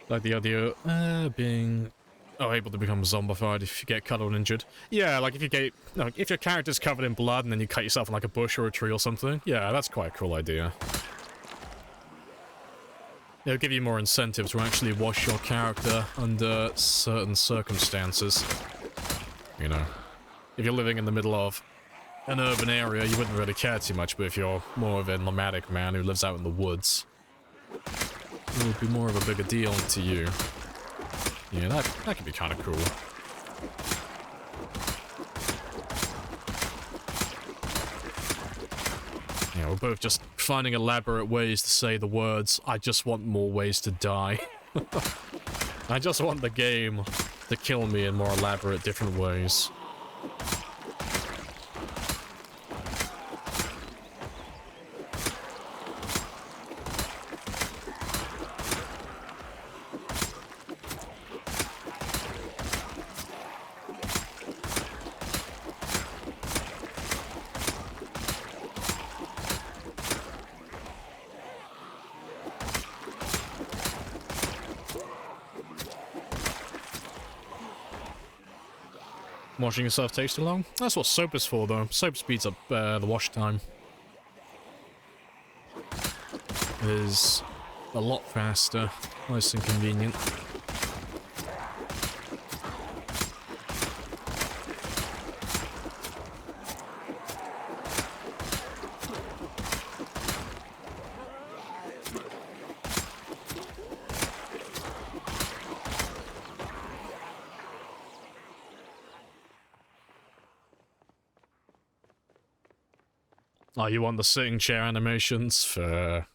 Like the idea being able to become zombified if you get cut or injured. Yeah, like if you get if your character's covered in blood and then you cut yourself in like a bush or a tree or something. Yeah, that's quite a cool idea. It'll give you more incentive to actually wash your character under certain circumstances. You know, if you're living in the middle of an urban area, you wouldn't really care too much, but if you're more of a nomadic man who lives out in the woods, it would be more of a bigger deal to you. Yeah, that could be kind of cool. Yeah, we're both just finding elaborate ways to say the words, I just want more ways to die. I just want the game to kill me in more elaborate, different ways. Washing yourself takes too long? That's what soap is for, though. Soap speeds up the wash time. It is a lot faster, nice and convenient. Oh, you want the sitting chair animations for...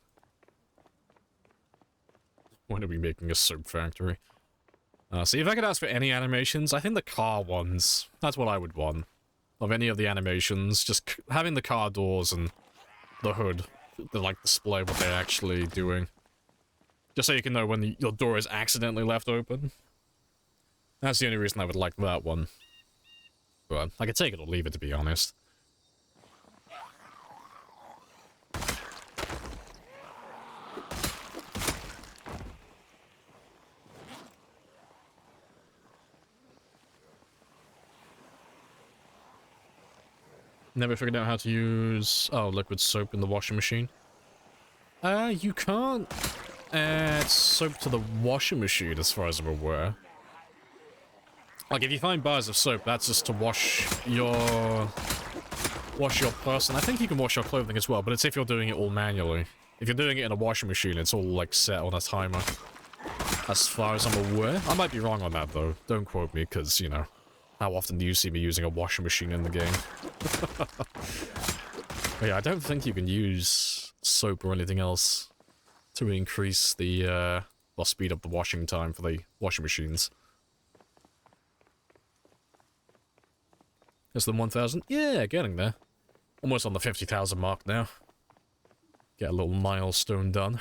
When are we making a soap factory? See, if I could ask for any animations, I think the car ones. That's what I would want. Of any of the animations, just having the car doors and the hood to, like, display what they're actually doing. Just so you can know when your door is accidentally left open. That's the only reason I would like that one. But I could take it or leave it, to be honest. Never figured out how to use, liquid soap in the washing machine. You can't add soap to the washing machine as far as I'm aware. Like, if you find bars of soap, that's just to wash your person. I think you can wash your clothing as well, but it's if you're doing it all manually. If you're doing it in a washing machine, it's all, like, set on a timer. As far as I'm aware. I might be wrong on that, though. Don't quote me, because, you know, how often do you see me using a washing machine in the game? But yeah, I don't think you can use soap or anything else to increase the, or speed up the washing time for the washing machines. Less than 1,000? Yeah, getting there. Almost on the 50,000 mark now. Get a little milestone done.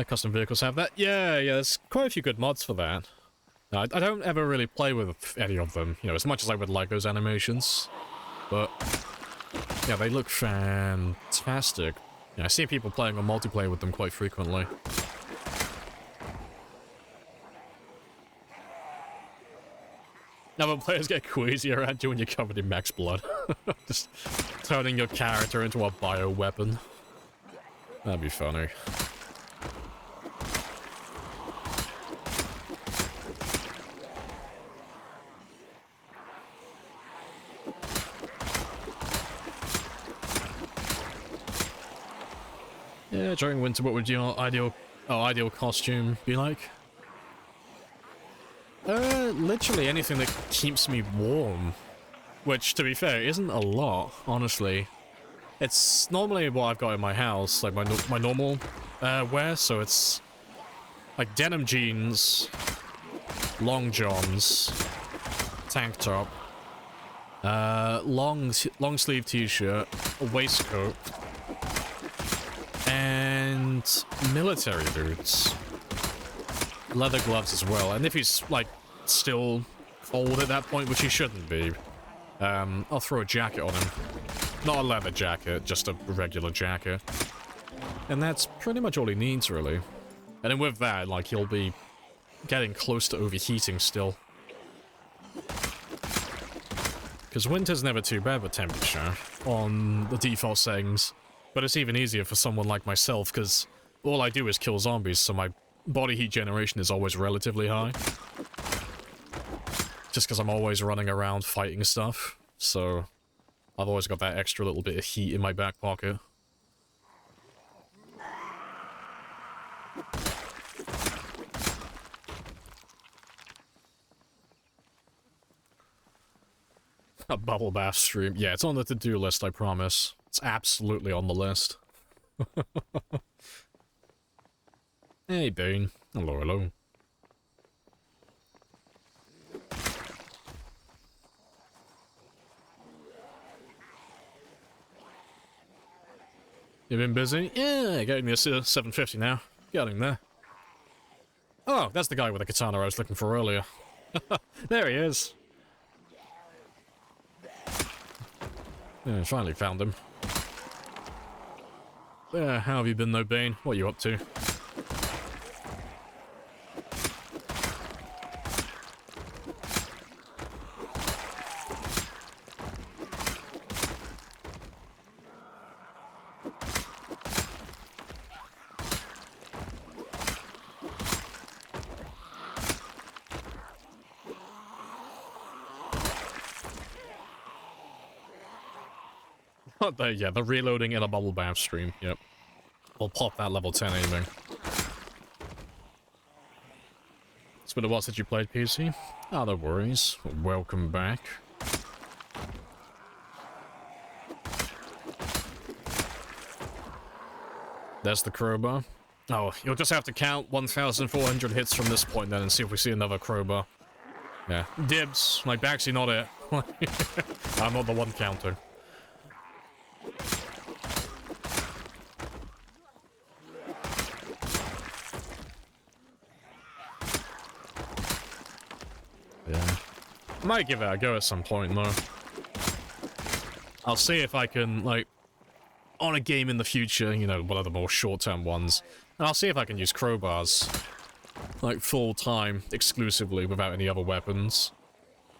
Custom vehicles have that? Yeah, there's quite a few good mods for that. I don't ever really play with any of them, you know, as much as I would like those animations. But, yeah, they look fantastic. Yeah, I see people playing on multiplayer with them quite frequently. Now when players get queasy around you when you're covered in max blood. Just turning your character into a bioweapon. That'd be funny. Yeah, during winter, what would your ideal costume be like? Literally anything that keeps me warm. Which, to be fair, isn't a lot, honestly. It's normally what I've got in my house, like my normal wear, so it's like denim jeans, long johns, tank top, long sleeve t-shirt, a waistcoat, and military boots. Leather gloves as well, and if he's like still cold at that point, which he shouldn't be, I'll throw a jacket on him. Not a leather jacket, just a regular jacket. And that's pretty much all he needs, really. And then with that, like, he'll be getting close to overheating still. Because winter's never too bad with temperature on the default settings. But it's even easier for someone like myself, because all I do is kill zombies, so my body heat generation is always relatively high. Just because I'm always running around fighting stuff, so I've always got that extra little bit of heat in my back pocket. A bubble bath stream. Yeah, it's on the to-do list, I promise. It's absolutely on the list. Hey, Dane. Hello, hello. You been busy? Yeah, getting me a 750 now. Getting there. Oh, that's the guy with the katana I was looking for earlier. There he is. Yeah, finally found him. Yeah, how have you been though, Bane? What are you up to? Yeah, the reloading in a bubble bath stream, yep. We'll pop that level 10 aiming. It's been a while since you played PC. Ah, no worries. Welcome back. There's the crowbar. Oh, you'll just have to count 1,400 hits from this point then and see if we see another crowbar. Yeah. Dibs. Like, actually not it. I'm not the one counting. Might give it a go at some point, though. I'll see if I can, like, on a game in the future, you know, one of the more short-term ones, and I'll see if I can use crowbars, like, full-time, exclusively, without any other weapons,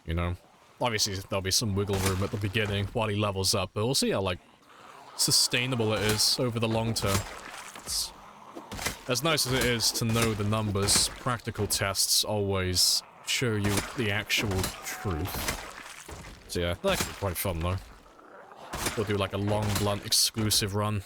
you know. Obviously, there'll be some wiggle room at the beginning while he levels up, but we'll see how, like, sustainable it is over the long term. It's, as nice as it is to know the numbers, practical tests always show you the actual truth. So yeah, that could be quite fun though. We'll do like a long blunt exclusive run.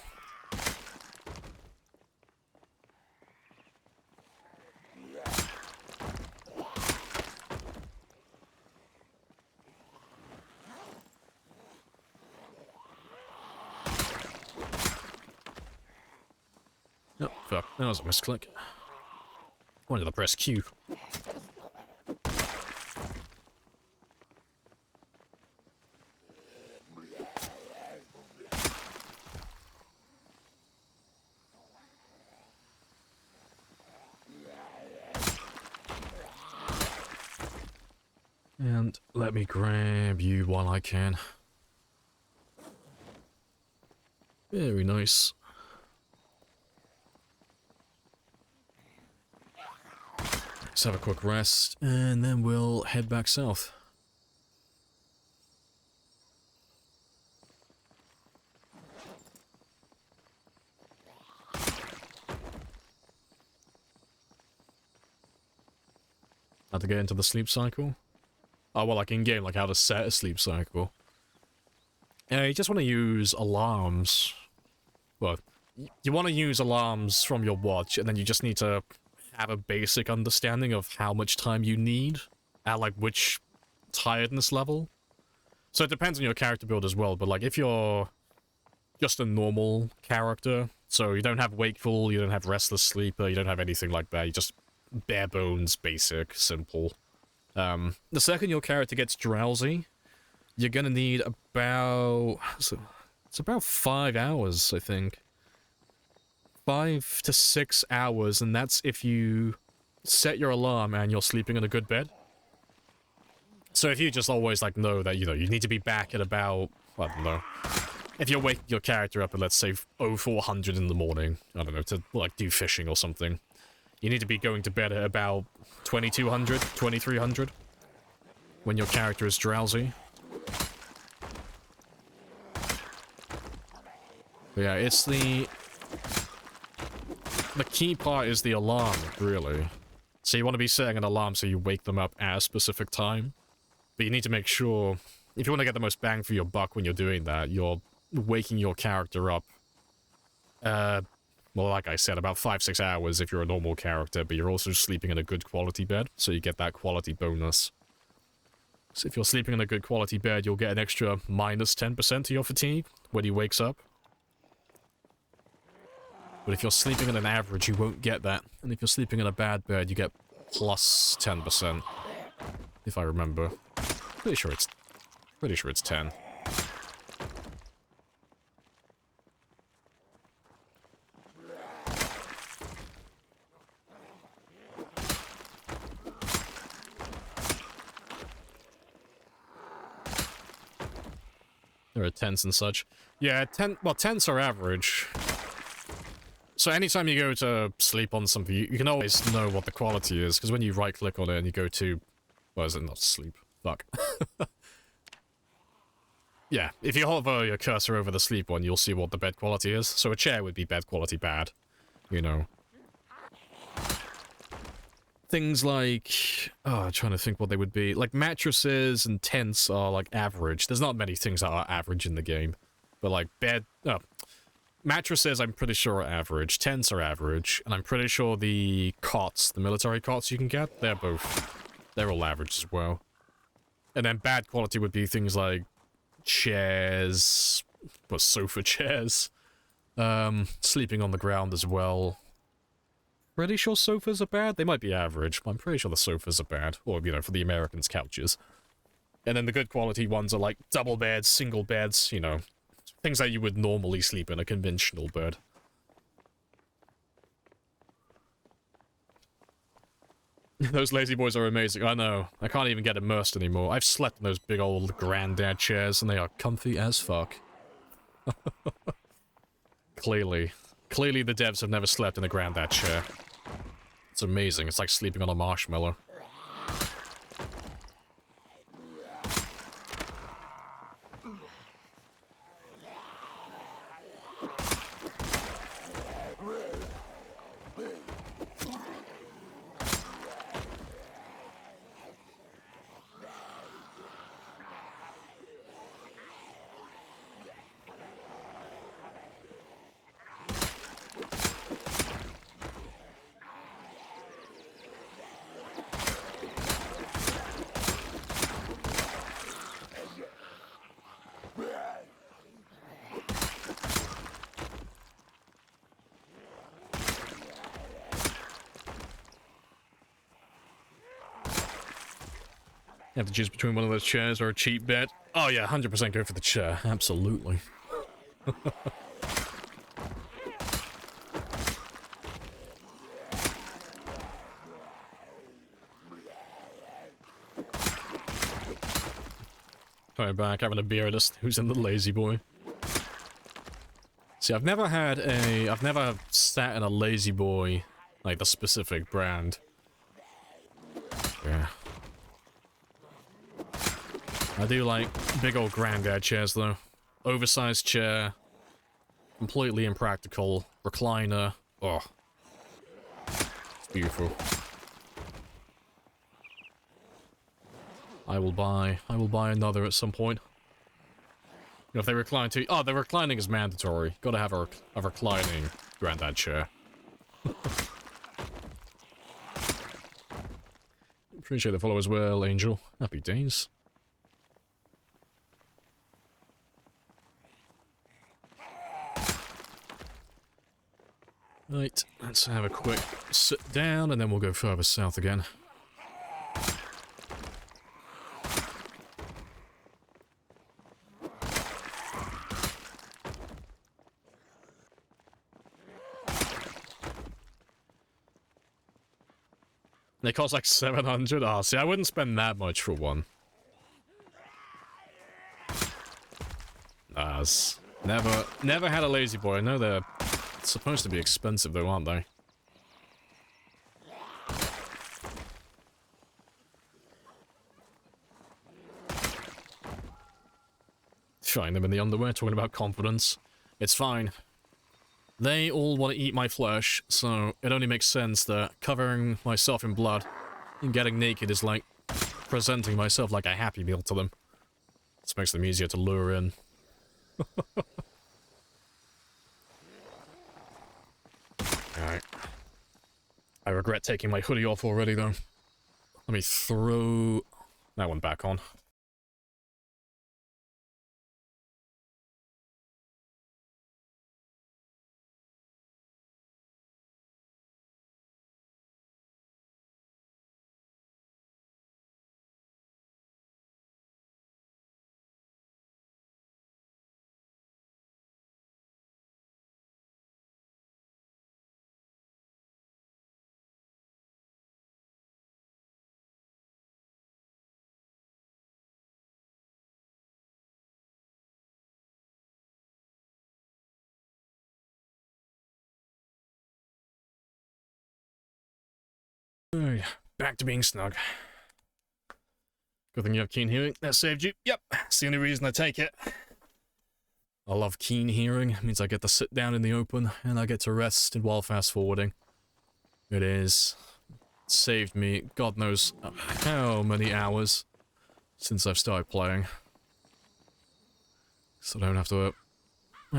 Oh, fuck. That was a misclick. Wanted to press Q. And let me grab you while I can. Very nice. Let's have a quick rest, and then we'll head back south. How to get into the sleep cycle? Oh, well, like in-game, like how to set a sleep cycle. You just want to use alarms. Well, you want to use alarms from your watch, and then you just need to have a basic understanding of how much time you need at, like, which tiredness level. So it depends on your character build as well, but, like, if you're just a normal character, so you don't have wakeful, you don't have restless sleeper, you don't have anything like that, you just bare bones, basic, simple. The second your character gets drowsy, you're gonna need about... it's about 5 hours, I think. 5 to 6 hours, and that's if you set your alarm and you're sleeping in a good bed. So if you just always, like, know that, you know, you need to be back at about, I don't know, if you're waking your character up at, let's say, 0400 in the morning, I don't know, to, like, do fishing or something, you need to be going to bed at about 2200, 2300, when your character is drowsy. But yeah, it's the key part is the alarm, really. So you want to be setting an alarm so you wake them up at a specific time. But you need to make sure, if you want to get the most bang for your buck when you're doing that, you're waking your character up, well, like I said, about 5-6 hours if you're a normal character, but you're also sleeping in a good quality bed, so you get that quality bonus. So if you're sleeping in a good quality bed, you'll get an extra minus 10% to your fatigue when he wakes up. But if you're sleeping in an average, you won't get that. And if you're sleeping in a bad bed, you get plus 10%. If I remember. Pretty sure it's 10. There are tents and such. Yeah, tents are average. So anytime you go to sleep on something, you can always know what the quality is, because when you right-click on it and you go to... Well, is it not sleep? Fuck. Yeah, if you hover your cursor over the sleep one, you'll see what the bed quality is. So a chair would be bed quality bad, you know. Things like... Oh, I'm trying to think what they would be. Like, mattresses and tents are, like, average. There's not many things that are average in the game. But, like, mattresses, I'm pretty sure, are average. Tents are average. And I'm pretty sure the cots, the military cots you can get, they're all average as well. And then bad quality would be things like chairs, sofa chairs, sleeping on the ground as well. Pretty sure sofas are bad? They might be average, but I'm pretty sure the sofas are bad. Or, you know, for the Americans, couches. And then the good quality ones are like double beds, single beds, you know, things that you would normally sleep in a conventional bed. Those lazy boys are amazing. I know. I can't even get immersed anymore. I've slept in those big old granddad chairs, and they are comfy as fuck. Clearly. Clearly the devs have never slept in a granddad chair. It's amazing. It's like sleeping on a marshmallow. You have to choose between one of those chairs or a cheap bed. Oh yeah, 100% go for the chair. Absolutely. Coming back, having a beer at us. Who's in the lazy boy? See, I've never sat in a lazy boy, like the specific brand. Yeah. I do like big old granddad chairs, though. Oversized chair. Completely impractical. Recliner. Oh. It's beautiful. I will buy another at some point. You know, if they recline too... Oh, the reclining is mandatory. Gotta have a reclining granddad chair. Appreciate the follow as well, Angel. Happy days. Right, let's have a quick sit down and then we'll go further south again. They cost like 700. Ah, see, I wouldn't spend that much for one. Never had a lazy boy. I know they're supposed to be expensive though, aren't they? Find them in the underwear talking about confidence. It's fine. They all want to eat my flesh, so it only makes sense that covering myself in blood and getting naked is like presenting myself like a Happy Meal to them. This makes them easier to lure in. Alright. I regret taking my hoodie off already, though. Let me throw that one back on. Alright, back to being snug. Good thing you have keen hearing. That saved you. Yep, that's the only reason I take it. I love keen hearing. It means I get to sit down in the open, and I get to rest while fast-forwarding. It is... saved me God knows how many hours since I've started playing. So I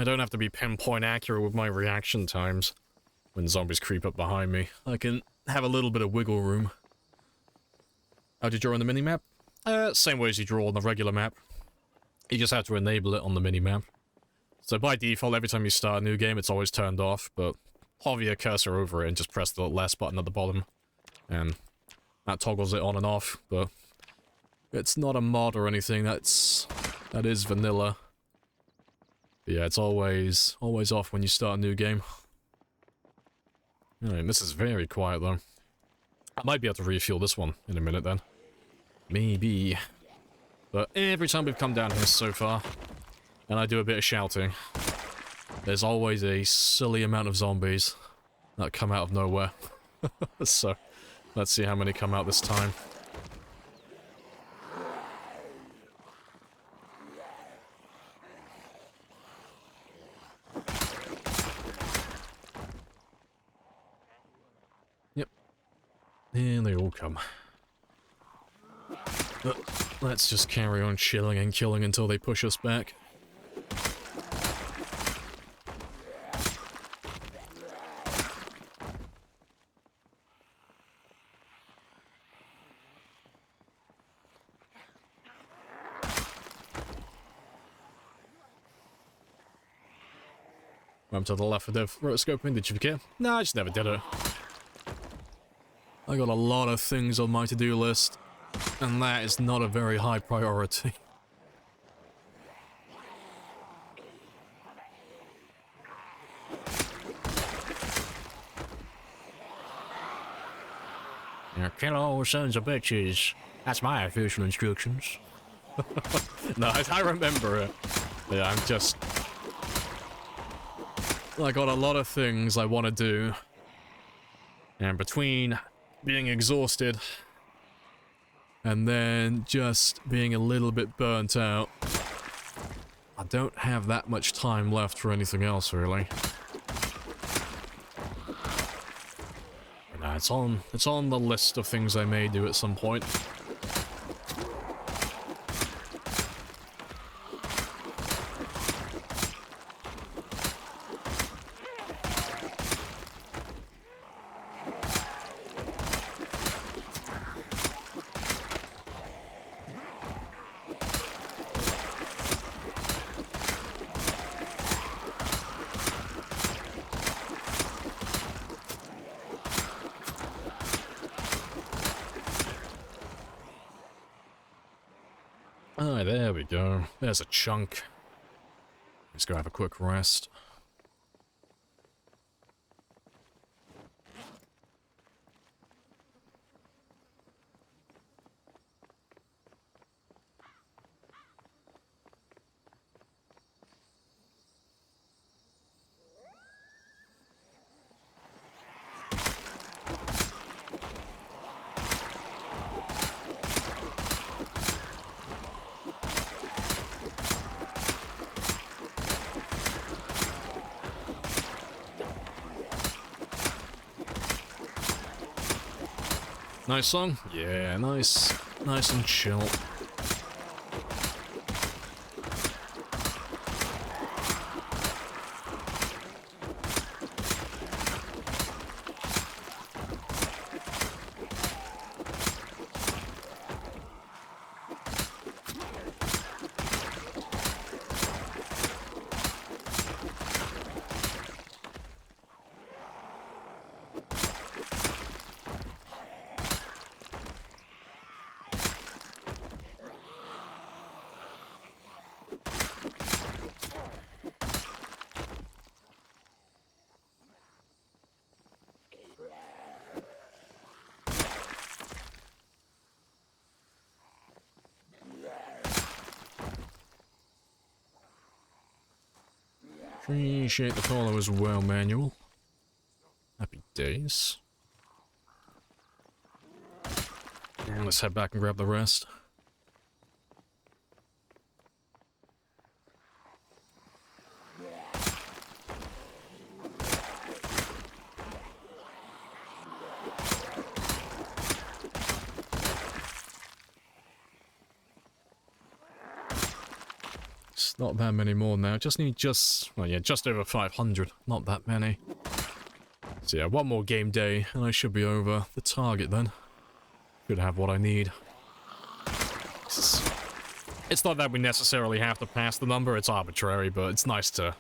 don't have to be pinpoint accurate with my reaction times when zombies creep up behind me. I can have a little bit of wiggle room. How do you draw on the minimap? Same way as you draw on the regular map. You just have to enable it on the minimap. So by default, every time you start a new game, it's always turned off, but hover your cursor over it and just press the last button at the bottom. And that toggles it on and off, but it's not a mod or anything, that is vanilla. But yeah, it's always off when you start a new game. Alright, this is very quiet though. I might be able to refuel this one in a minute then. Maybe. But every time we've come down here so far, and I do a bit of shouting, there's always a silly amount of zombies that come out of nowhere. So, let's see how many come out this time. Yep. And they all come. But let's just carry on chilling and killing until they push us back. I'm to the left of the rotoscoping, did you forget? No, I just never did it. I got a lot of things on my to-do list, and that is not a very high priority. Yeah, kill all sons of bitches. That's my official instructions. No, I remember it. Yeah, I'm just... I got a lot of things I want to do. And between being exhausted and then just being a little bit burnt out, I don't have that much time left for anything else, really. But no, it's on the list of things I may do at some point. Ah, there we go. There's a chunk. Let's go have a quick rest. Nice song? Yeah, nice. Nice and chill. Appreciate the follow as well, Manual. Happy days. And let's head back and grab the rest. It's not that many more now. Just need well, yeah, just over 500. Not that many. So yeah, one more game day, and I should be over the target then. Should have what I need. It's not that we necessarily have to pass the number, it's arbitrary, but it's nice to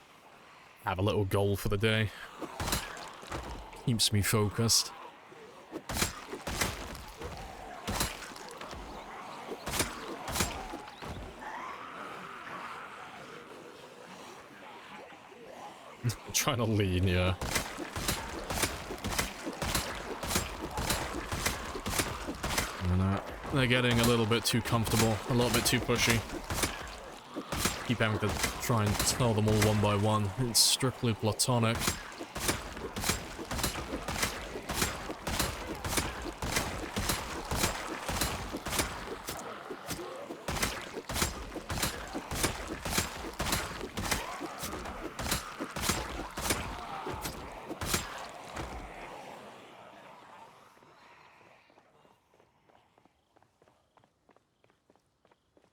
have a little goal for the day. Keeps me focused. Trying to lean, yeah. They're getting a little bit too comfortable, a little bit too pushy. Keep having to try and tell them all one by one. It's strictly platonic.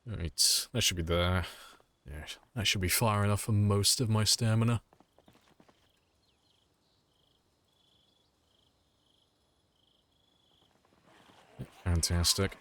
Right, that should be there. Yeah, that should be far enough for most of my stamina. Fantastic.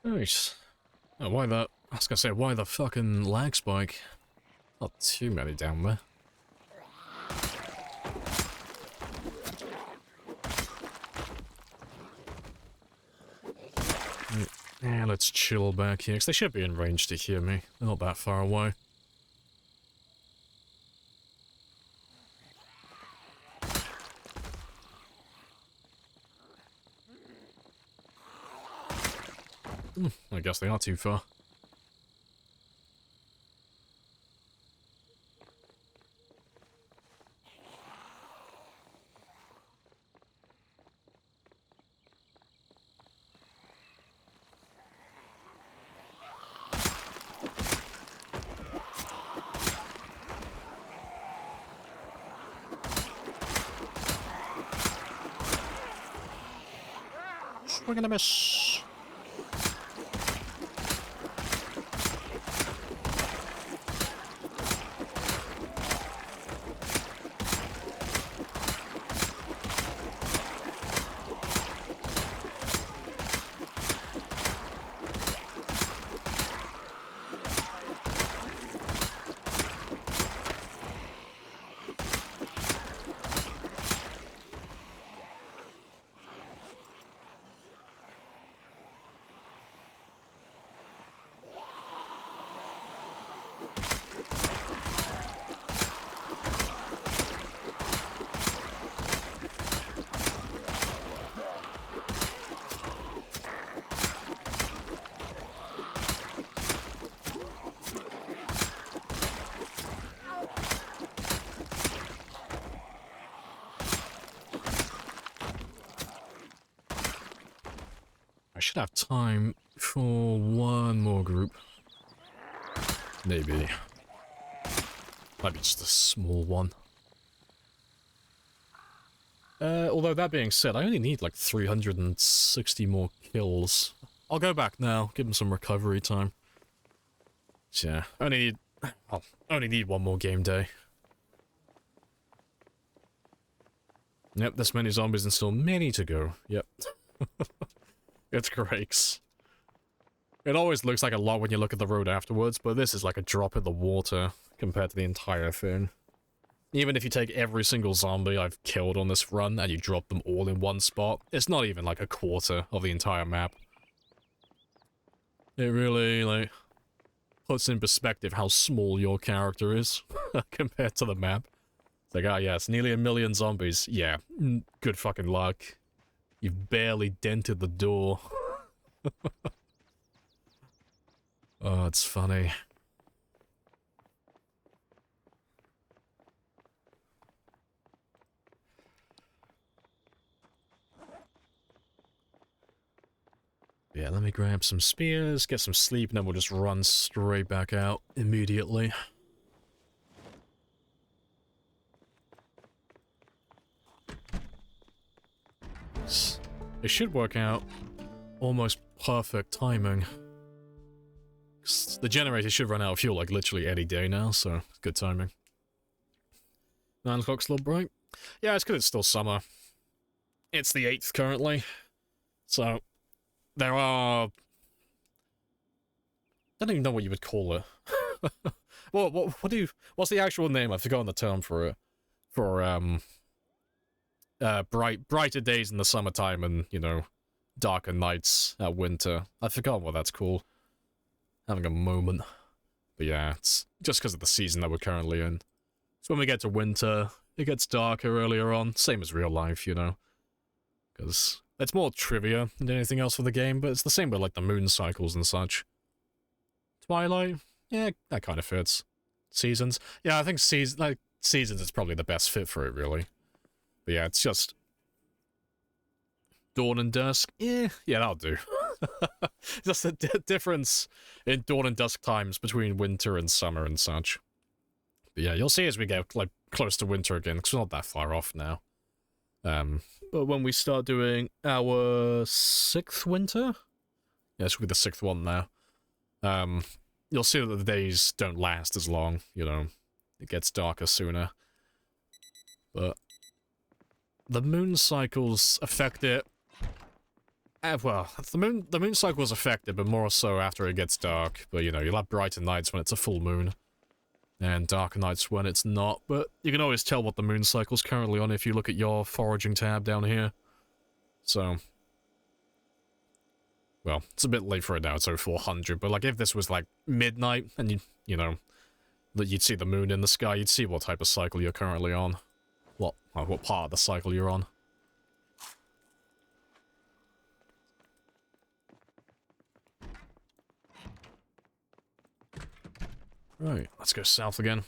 Nice. Oh, why the... I was gonna say, why the fucking lag spike? Not too many down there. Right. Yeah, let's chill back here, because they should be in range to hear me. They're not that far away. I guess they are too far. We're gonna miss. should have time for one more group. Maybe. Might be just a small one. Although that being said, I only need like 360 more kills. I'll go back now, give him some recovery time. Yeah, only need one more game day. Yep, this many zombies and still many to go. Yep. It's great. It always looks like a lot when you look at the road afterwards, but this is like a drop in the water compared to the entire thing. Even if you take every single zombie I've killed on this run and you drop them all in one spot, it's not even like a quarter of the entire map. It really, like, puts in perspective how small your character is compared to the map. It's like, ah, yeah, it's nearly 1 million zombies. Yeah, good fucking luck. You've barely dented the door. Oh, it's funny. Yeah, let me grab some spears, get some sleep, and then we'll just run straight back out immediately. It should work out almost perfect timing. The generator should run out of fuel like literally any day now, so good timing. 9 o'clock's a little bright. Yeah, it's because it's still summer. It's the 8th currently, so there are... I don't even know what you would call it. What's the actual name? I've forgotten the term for it. For, brighter days in the summertime and, you know, darker nights at winter. I've forgotten what that's called. Having a moment. But yeah, it's just because of the season that we're currently in. So when we get to winter, it gets darker earlier on. Same as real life, you know. Because it's more trivia than anything else for the game, but it's the same with, like, the moon cycles and such. Twilight? Yeah, that kind of fits. Seasons? Yeah, I think Seasons is probably the best fit for it, really. But yeah, it's just... Dawn and Dusk? Yeah, that'll do. Just the difference in dawn and dusk times between winter and summer and such. But yeah, you'll see as we get, like, close to winter again, because we're not that far off now. But when we start doing our 6th winter? Yeah, this will be the 6th one now. You'll see that the days don't last as long, you know. It gets darker sooner. But the moon cycles affect it. Well, the moon cycles affect it, but more so after it gets dark. But, you know, you'll have brighter nights when it's a full moon. And darker nights when it's not. But you can always tell what the moon cycle's currently on if you look at your foraging tab down here. So... Well, it's a bit late for it now, it's 0400, but like if this was like midnight and you know, that you'd see the moon in the sky, you'd see what type of cycle you're currently on. What part of the cycle you're on. Right, let's go south again.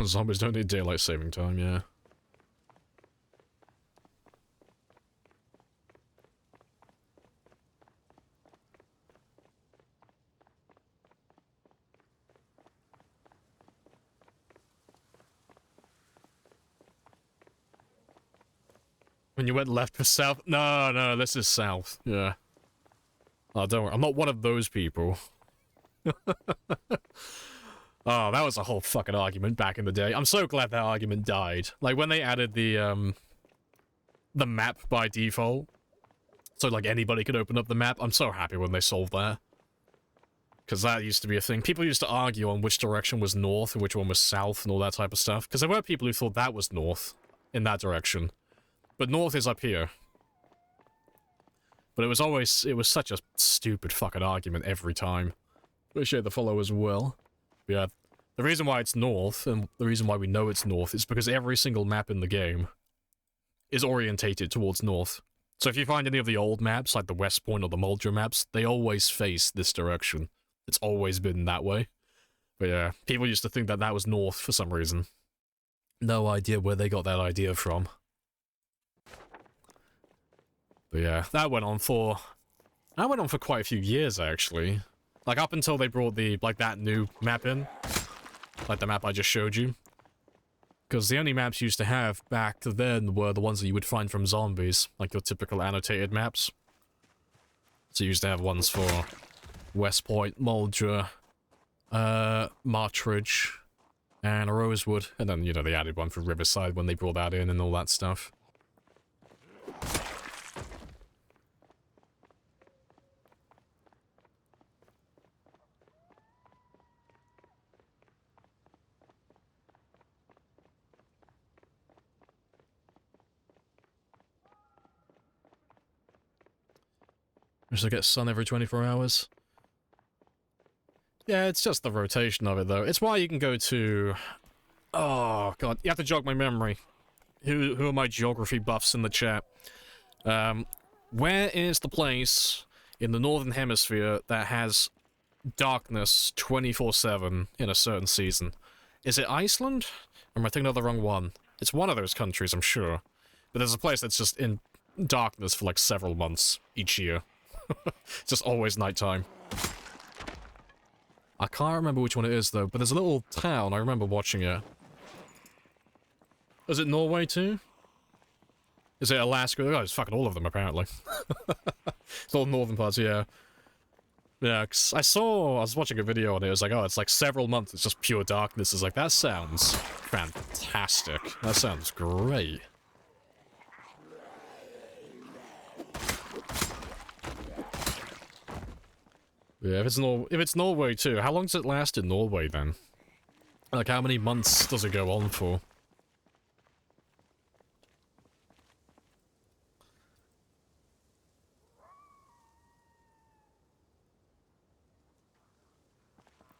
Zombies don't need daylight saving time, yeah. When you went left for south? No, this is south, yeah. Oh, don't worry, I'm not one of those people. Oh, that was a whole fucking argument back in the day. I'm so glad that argument died. Like, when they added the map by default, so, like, anybody could open up the map, I'm so happy when they solved that. Because that used to be a thing. People used to argue on which direction was north and which one was south and all that type of stuff. Because there were people who thought that was north, in that direction. But north is up here. But it was such a stupid fucking argument every time. Appreciate the follow as well. Yeah, the reason why it's north, and the reason why we know it's north, is because every single map in the game is orientated towards north. So if you find any of the old maps, like the West Point or the Moldra maps, they always face this direction. It's always been that way. But yeah, people used to think that that was north for some reason. No idea where they got that idea from. But yeah, that went on for quite a few years, actually. Like, up until they brought the, like, that new map in. Like the map I just showed you. Because the only maps you used to have back then were the ones that you would find from zombies. Like your typical annotated maps. So you used to have ones for West Point, Moldra, Martridge, and Rosewood. And then, you know, they added one for Riverside when they brought that in and all that stuff. Just to get sun every 24 hours. Yeah, it's just the rotation of it, though. It's why you can go to... Oh, God. You have to jog my memory. Who are my geography buffs in the chat? Where is the place in the Northern Hemisphere that has darkness 24/7 in a certain season? Is it Iceland? Or am I thinking of the wrong one? It's one of those countries, I'm sure. But there's a place that's just in darkness for like several months each year. It's just always nighttime. I can't remember which one it is, though, but there's a little town, I remember watching it. Is it Norway, too? Is it Alaska? Oh, it's fucking all of them, apparently. It's all northern parts, yeah. Yeah, 'cause I was watching a video on it, it was like, oh, it's like several months, it's just pure darkness. It's like, that sounds fantastic. That sounds great. Yeah, if it's Norway too, how long does it last in Norway then? Like, how many months does it go on for?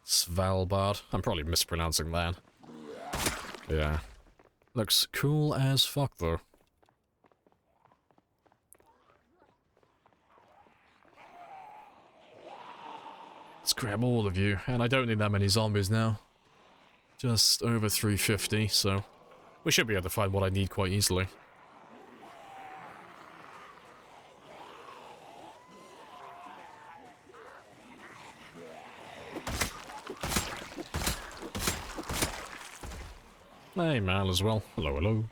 Svalbard. I'm probably mispronouncing that. Yeah. Looks cool as fuck, though. Let's grab all of you, and I don't need that many zombies now. Just over 350, so we should be able to find what I need quite easily. Hey, Mal as well. Hello, hello.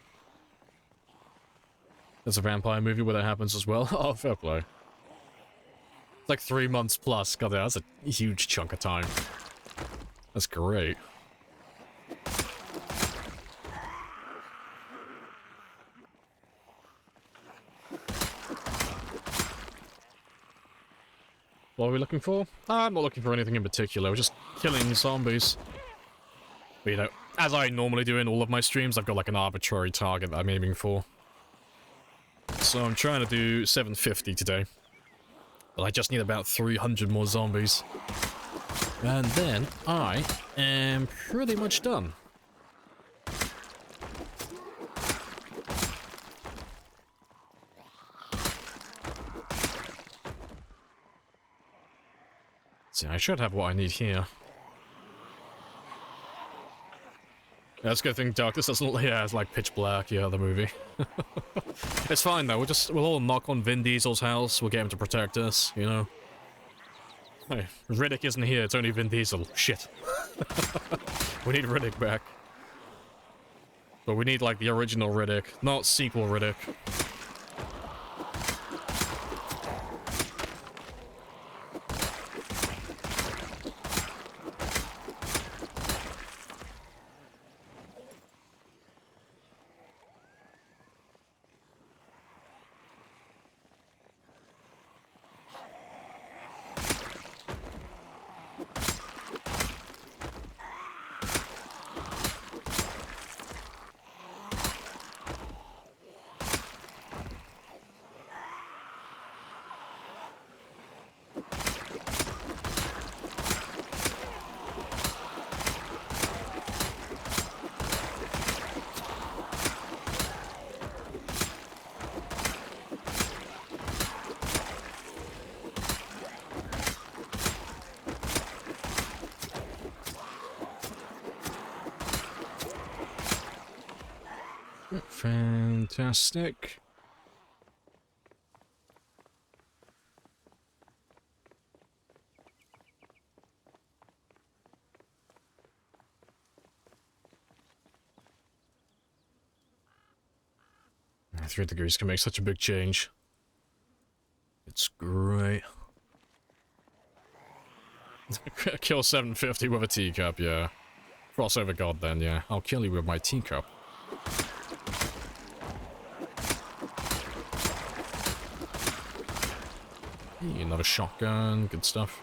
There's a vampire movie where that happens as well. Oh, fair play. It's like 3 months plus. God, that's a huge chunk of time. That's great. What are we looking for? I'm not looking for anything in particular. We're just killing zombies. But, you know, as I normally do in all of my streams, I've got like an arbitrary target that I'm aiming for. So I'm trying to do 750 today. But I just need about 300 more zombies. And then I am pretty much done. See, I should have what I need here. Yeah, that's a good thing darkness doesn't, yeah, it's like pitch black, yeah, the movie. It's fine though, we'll all knock on Vin Diesel's house, we'll get him to protect us, you know? Hey, Riddick isn't here, it's only Vin Diesel. Shit. We need Riddick back. But we need like the original Riddick, not sequel Riddick. fantastic. Yeah, 3 degrees can make such a big change. It's great. Kill 750 with a teacup, yeah. Crossover god then, yeah. I'll kill you with my teacup. Hey, another shotgun, good stuff.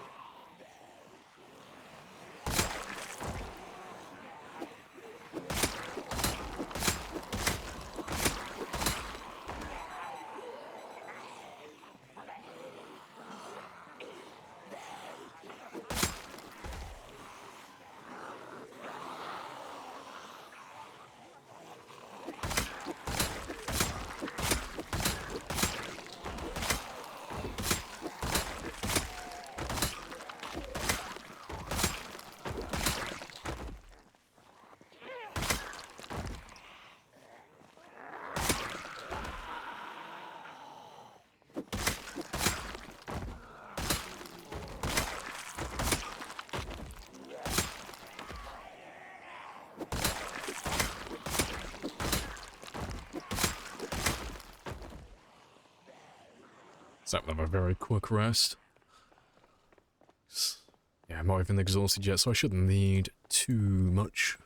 Let's have a very quick rest. Yeah, I'm not even exhausted yet, so I shouldn't need too much.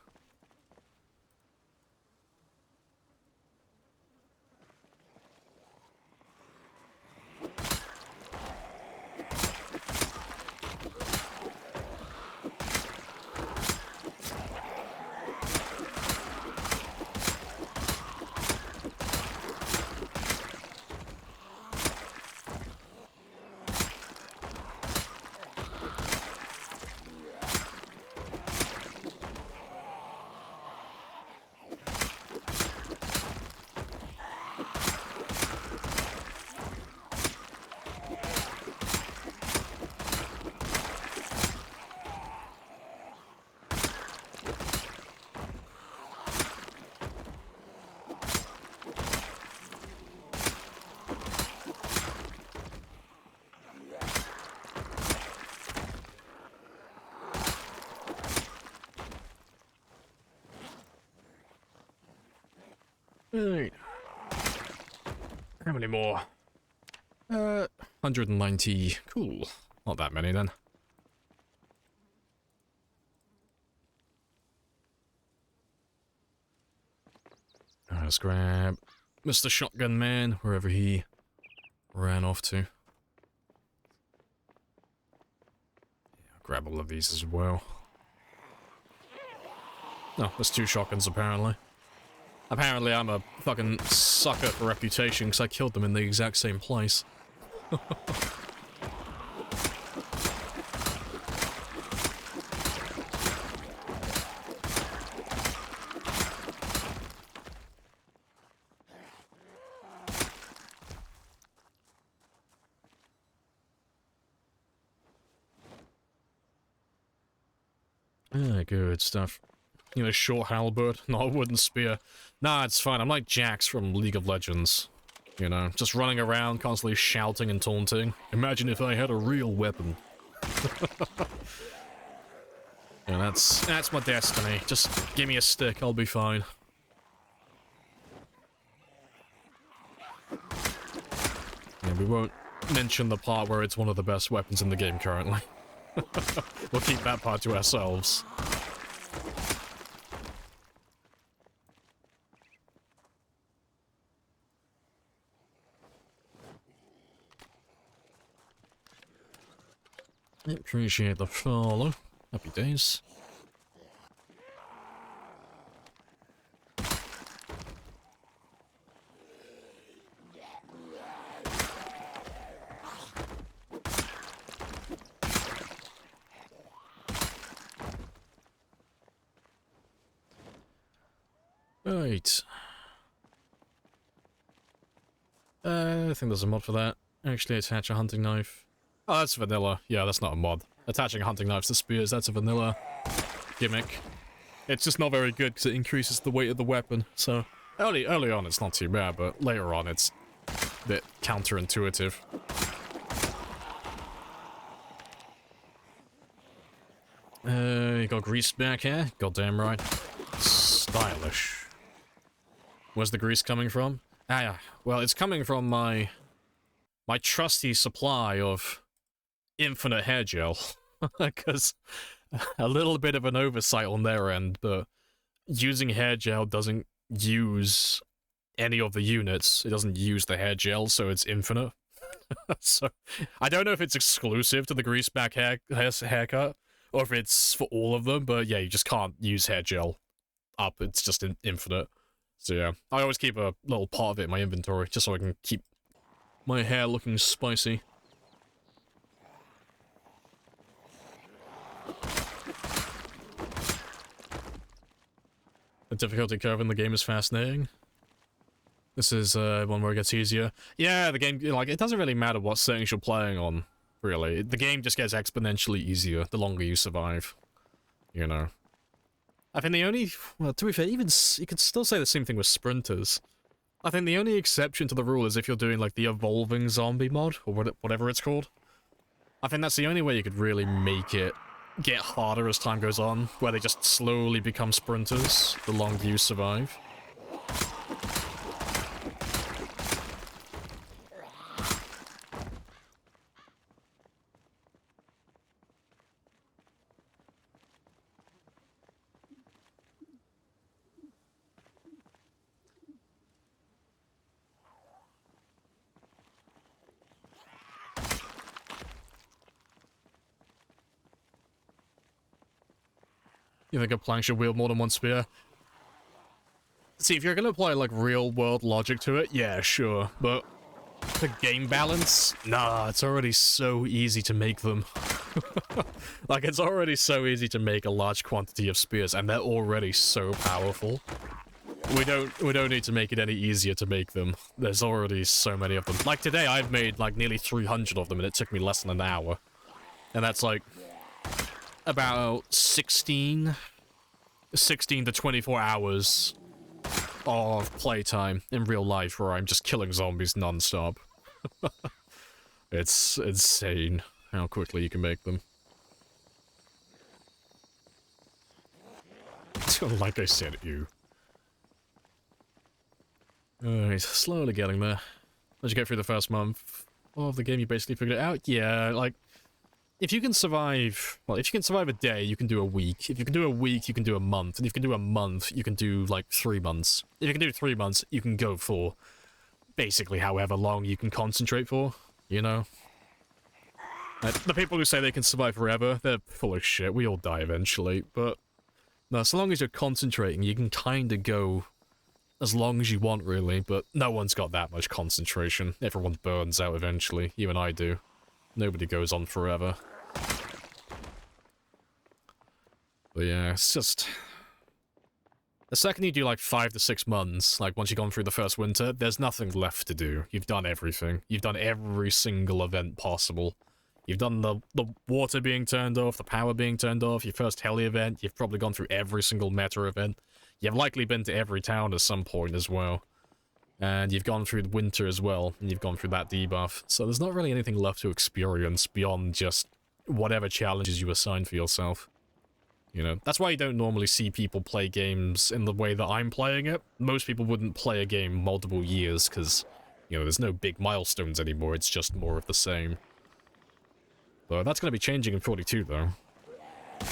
Alright. How many more? 190. Cool. Not that many then. Let's grab Mr. Shotgun Man, wherever he ran off to. Yeah, I'll grab all of these as well. Oh, there's 2 shotguns apparently. Apparently I'm a fucking sucker for reputation because I killed them in the exact same place. Yeah, good stuff. You know, short halberd, not a wooden spear. Nah, it's fine. I'm like Jax from League of Legends. You know, just running around, constantly shouting and taunting. Imagine if I had a real weapon. Yeah, that's my destiny. Just give me a stick, I'll be fine. Yeah, we won't mention the part where it's one of the best weapons in the game currently. We'll keep that part to ourselves. Appreciate the follow. Happy days. Right. I think there's a mod for that. Actually attach a hunting knife. Oh, that's vanilla. Yeah, that's not a mod. Attaching hunting knives to spears, that's a vanilla gimmick. It's just not very good because it increases the weight of the weapon, so Early on, it's not too bad, but later on, it's a bit counterintuitive. You got grease back here? Goddamn right. Stylish. Where's the grease coming from? Ah, yeah. Well, it's coming from my trusty supply of infinite hair gel. Because a little bit of an oversight on their end, but using hair gel doesn't use any of the units. It doesn't use the hair gel, so it's infinite. So, I don't know if it's exclusive to the greaseback haircut, or if it's for all of them, but yeah, you just can't use hair gel up. It's just infinite. So yeah, I always keep a little part of it in my inventory, just so I can keep my hair looking spicy. The difficulty curve in the game is fascinating. This is one where it gets easier. Yeah, the game, like, it doesn't really matter what settings you're playing on, really. The game just gets exponentially easier the longer you survive. You know. I think the only... Well, to be fair, even... You could still say the same thing with sprinters. I think the only exception to the rule is if you're doing, like, the evolving zombie mod, or whatever it's called. I think that's the only way you could really make it get harder as time goes on, where they just slowly become sprinters the longer you survive. You think a plank should wield more than one spear? See, if you're gonna apply, like, real-world logic to it, yeah, sure. But the game balance? Nah, it's already so easy to make them. Like, it's already so easy to make a large quantity of spears, and they're already so powerful. We don't need to make it any easier to make them. There's already so many of them. Like, today, I've made, like, nearly 300 of them, and it took me less than an hour. And that's, like... about 16 to 24 hours of playtime in real life where I'm just killing zombies non-stop. It's insane how quickly you can make them. Like I said, you. Alright, slowly getting there. As you get through the first month of the game, you basically figured it out. Yeah, like... If you can survive, well, if you can survive a day, you can do a week. If you can do a week, you can do a month. And if you can do a month, you can do, like, 3 months. If you can do 3 months, you can go for basically however long you can concentrate for, you know? The people who say they can survive forever, they're full of shit. We all die eventually, but no, so long as you're concentrating, you can kind of go as long as you want, really, but no one's got that much concentration. Everyone burns out eventually. Even I do. Nobody goes on forever. But yeah, it's just... The second you do like 5 to 6 months, like once you've gone through the first winter, there's nothing left to do. You've done everything. You've done every single event possible. You've done the water being turned off, the power being turned off, your first heli event, you've probably gone through every single meta event. You've likely been to every town at some point as well. And you've gone through the winter as well, and you've gone through that debuff. So there's not really anything left to experience beyond just whatever challenges you assign for yourself. You know, that's why you don't normally see people play games in the way that I'm playing it. Most people wouldn't play a game multiple years, because, you know, there's no big milestones anymore, it's just more of the same. But that's going to be changing in 42, though.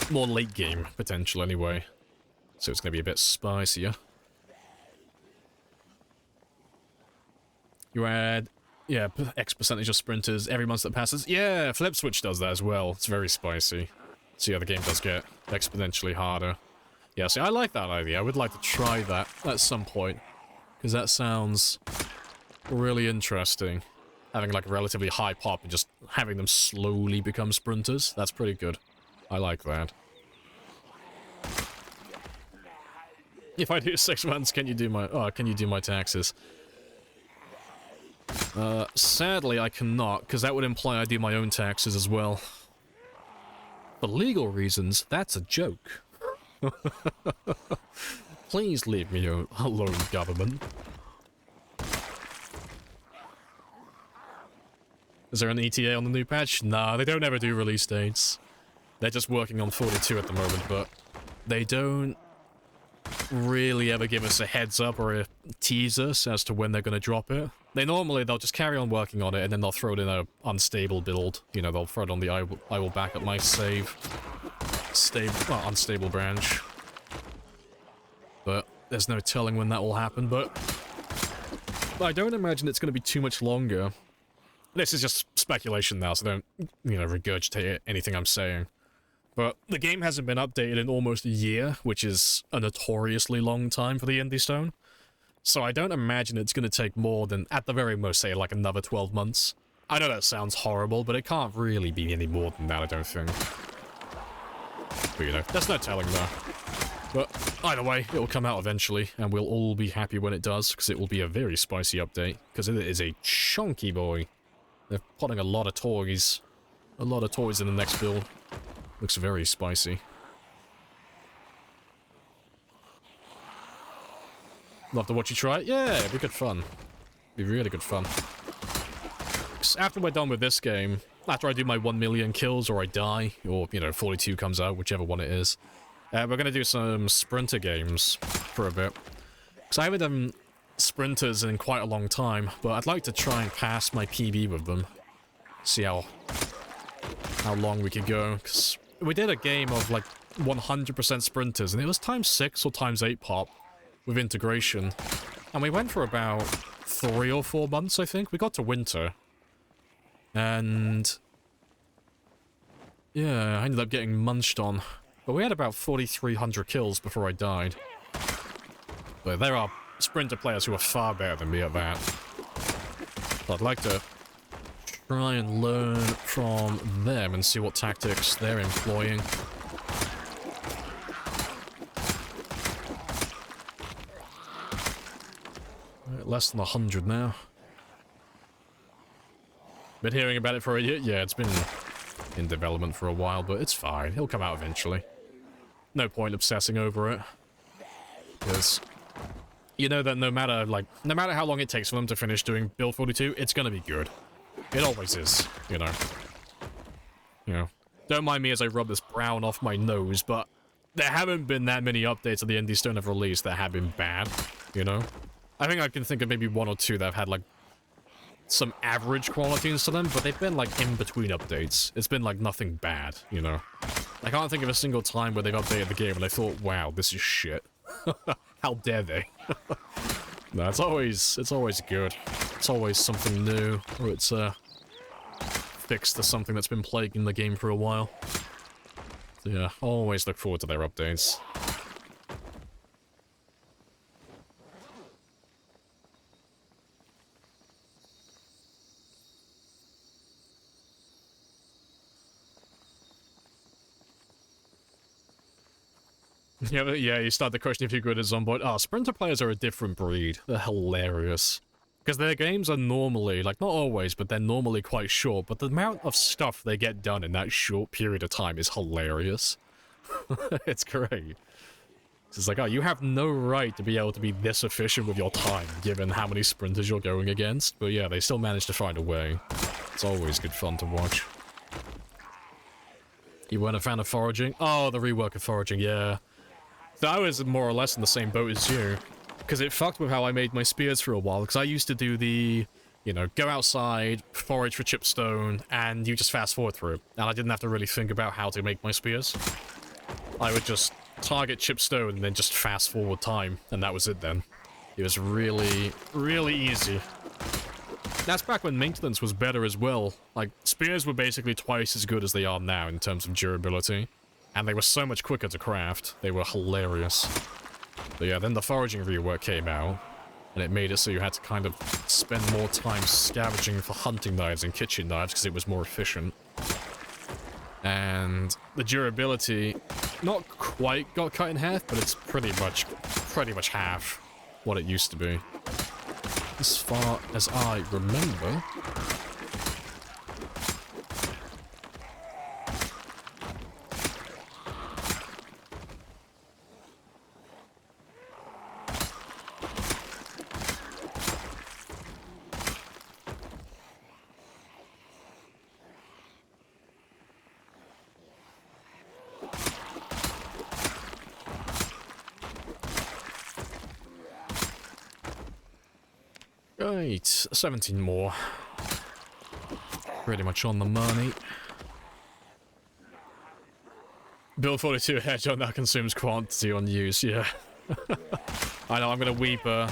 More late game potential, anyway. So it's going to be a bit spicier. You add, yeah, X percentage of sprinters every month that passes. Yeah, Flip Switch does that as well. It's very spicy. So yeah, the game does get exponentially harder. Yeah, see, I like that idea. I would like to try that at some point. Because that sounds really interesting. Having like a relatively high pop and just having them slowly become sprinters. That's pretty good. I like that. If I do 6 months, can you do my taxes? Sadly, I cannot, because that would imply I do my own taxes as well. For legal reasons, that's a joke. Please leave me alone, government. Is there an ETA on the new patch? Nah, they don't ever do release dates. They're just working on 42 at the moment, but they don't really ever give us a heads up or a tease us as to when they're going to drop it. They'll just carry on working on it, and then they'll throw it in a unstable build. You know, they'll throw it on the I will back up my save unstable branch. But there's no telling when that will happen, but I don't imagine it's going to be too much longer. This is just speculation now, so don't, you know, regurgitate anything I'm saying. But the game hasn't been updated in almost a year, which is a notoriously long time for the Indie Stone. So I don't imagine it's going to take more than, at the very most, say, like another 12 months. I know that sounds horrible, but it can't really be any more than that, I don't think. But, you know, there's no telling, though. But either way, it will come out eventually, and we'll all be happy when it does, because it will be a very spicy update, because it is a chunky boy. They're putting a lot of toys. A lot of toys in the next build. Looks very spicy. Love to watch you try it. Yeah, it'd be good fun. Be really good fun. After we're done with this game, after I do my 1 million kills or I die, or, you know, 42 comes out, whichever one it is, we're going to do some sprinter games for a bit. Because I haven't done sprinters in quite a long time, but I'd like to try and pass my PB with them. See how long we could go. Because we did a game of like 100% sprinters, and it was times 6 or times 8 pop with integration. And we went for about 3 or 4 months, I think. We got to winter. And yeah, I ended up getting munched on. But we had about 4,300 kills before I died. But there are sprinter players who are far better than me at that. But I'd like to try and learn from them and see what tactics they're employing. Right, less than 100 now. Been hearing about it for a year? Yeah, it's been in development for a while, but it's fine. It'll come out eventually. No point obsessing over it. Because you know that no matter how long it takes for them to finish doing Build 42, it's gonna be good. It always is, you know. You know. Don't mind me as I rub this brown off my nose, but there haven't been that many updates that the Indie Stone have released that have been bad, you know? I think I can think of maybe 1 or 2 that have had, like, some average qualities to them, but they've been, like, in-between updates. It's been, like, nothing bad, you know? I can't think of a single time where they've updated the game and I thought, wow, this is shit. How dare they? No, it's always good. It's always something new, or it's fixed to something that's been plaguing the game for a while. So yeah, always look forward to their updates. Yeah, you start the question if you're good at Zomboid. Oh, sprinter players are a different breed. They're hilarious. Because their games are normally, like, not always, but they're normally quite short, but the amount of stuff they get done in that short period of time is hilarious. It's great. It's like, oh, you have no right to be able to be this efficient with your time, given how many sprinters you're going against. But yeah, they still manage to find a way. It's always good fun to watch. You weren't a fan of foraging? Oh, the rework of foraging, yeah. So I was more or less in the same boat as you, because it fucked with how I made my spears for a while, because I used to do the, you know, go outside, forage for chipstone, and you just fast forward through, and I didn't have to really think about how to make my spears. I would just target chipstone and then just fast forward time, and that was it then. It was really, really easy. That's back when maintenance was better as well. Like, spears were basically twice as good as they are now in terms of durability. And they were so much quicker to craft. They were hilarious. But yeah, then the foraging rework came out, and it made it so you had to kind of spend more time scavenging for hunting knives and kitchen knives because it was more efficient. And the durability, not quite got cut in half, but it's pretty much half what it used to be. As far as I remember. Right, 17 more. Pretty much on the money. Build 42 hedgehog that consumes quantity on use, yeah. I know, I'm gonna weep a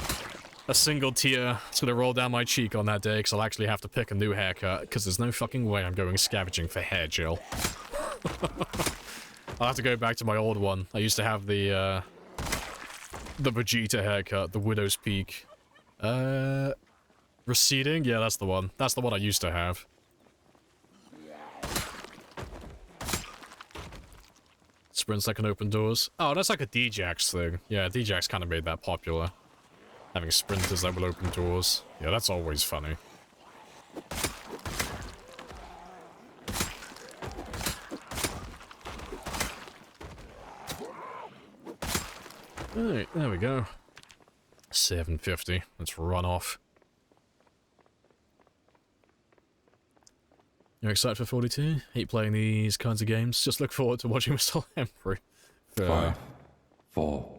single tear. It's gonna roll down my cheek on that day, because I'll actually have to pick a new haircut, because there's no fucking way I'm going scavenging for hair gel. I'll have to go back to my old one. I used to have the Vegeta haircut, the Widow's Peak. Receding? Yeah, that's the one. That's the one I used to have. Sprints that can open doors. Oh, that's like a Djax thing. Yeah, Djax kind of made that popular. Having sprinters that will open doors. Yeah, that's always funny. Alright, there we go. 750. Let's run off. You're excited for 42? Hate playing these kinds of games. Just look forward to watching Mr. Lamprey. 5, 4,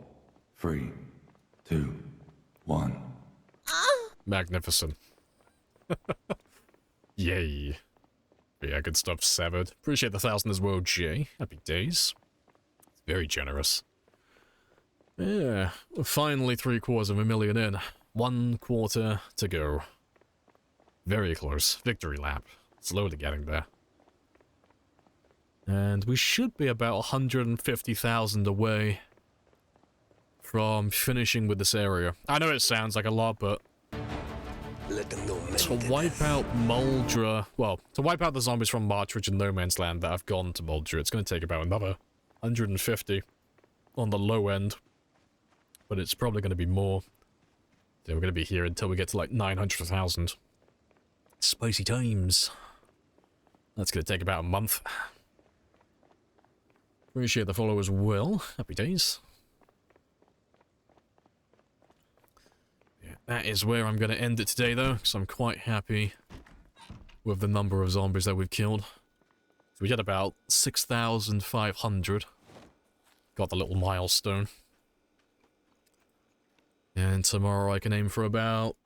3, 2, 1. Magnificent. Yay. Yeah, good stuff, Severed. Appreciate the 1,000 as well, Jay. Happy days. Very generous. Yeah, we're finally 750,000 in. 1 quarter to go. Very close. Victory lap. Slowly getting there. And we should be about 150,000 away from finishing with this area. I know it sounds like a lot, but to wipe out Muldra, well, to wipe out the zombies from Marchridge and No Man's Land that have gone to Muldra, it's going to take about another 150 on the low end. But it's probably going to be more. So we're going to be here until we get to like 900,000. Spicy times. That's going to take about a month. Appreciate the follow as well. Happy days. Yeah, that is where I'm going to end it today, though, because I'm quite happy with the number of zombies that we've killed. So we did about 6,500. Got the little milestone. And tomorrow I can aim for about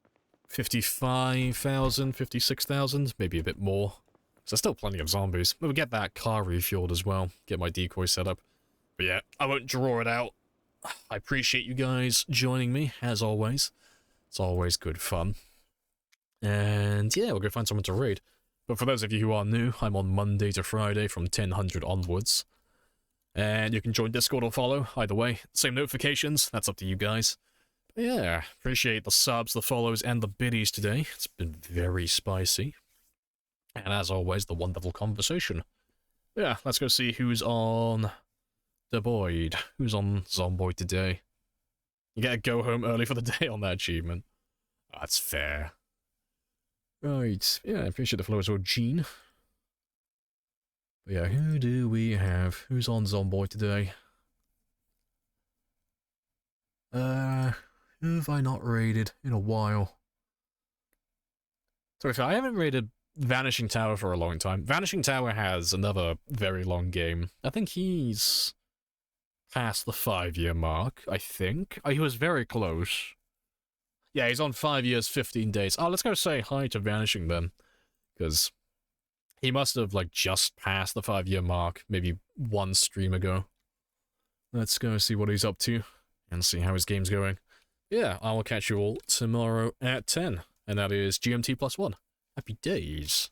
55,000, 56,000, maybe a bit more. So there's still plenty of zombies. We'll get that car refueled as well. Get my decoy set up. But yeah, I won't draw it out. I appreciate you guys joining me, as always. It's always good fun. And yeah, we'll go find someone to raid. But for those of you who are new, I'm on Monday to Friday from 1000 onwards. And you can join Discord or follow, either way. Same notifications, that's up to you guys. But yeah, appreciate the subs, the follows, and the biddies today. It's been very spicy. And as always, the wonderful conversation. Yeah, let's go see who's on the Boyd. Who's on Zomboid today? You gotta go home early for the day on that achievement. That's fair. Right, yeah, I appreciate the follow as well, Gene. But yeah, who do we have? Who's on Zomboid today? Who have I not raided in a while? Sorry, I haven't raided Vanishing Tower for a long time. Vanishing Tower has another very long game. I think he's past the 5-year mark, I think. He was very close. Yeah, he's on 5 years, 15 days. Oh, let's go say hi to Vanishing then. Because he must have, like, just passed the 5-year mark, maybe one stream ago. Let's go see what he's up to and see how his game's going. Yeah, I will catch you all tomorrow at 10. And that is GMT+1. Happy days.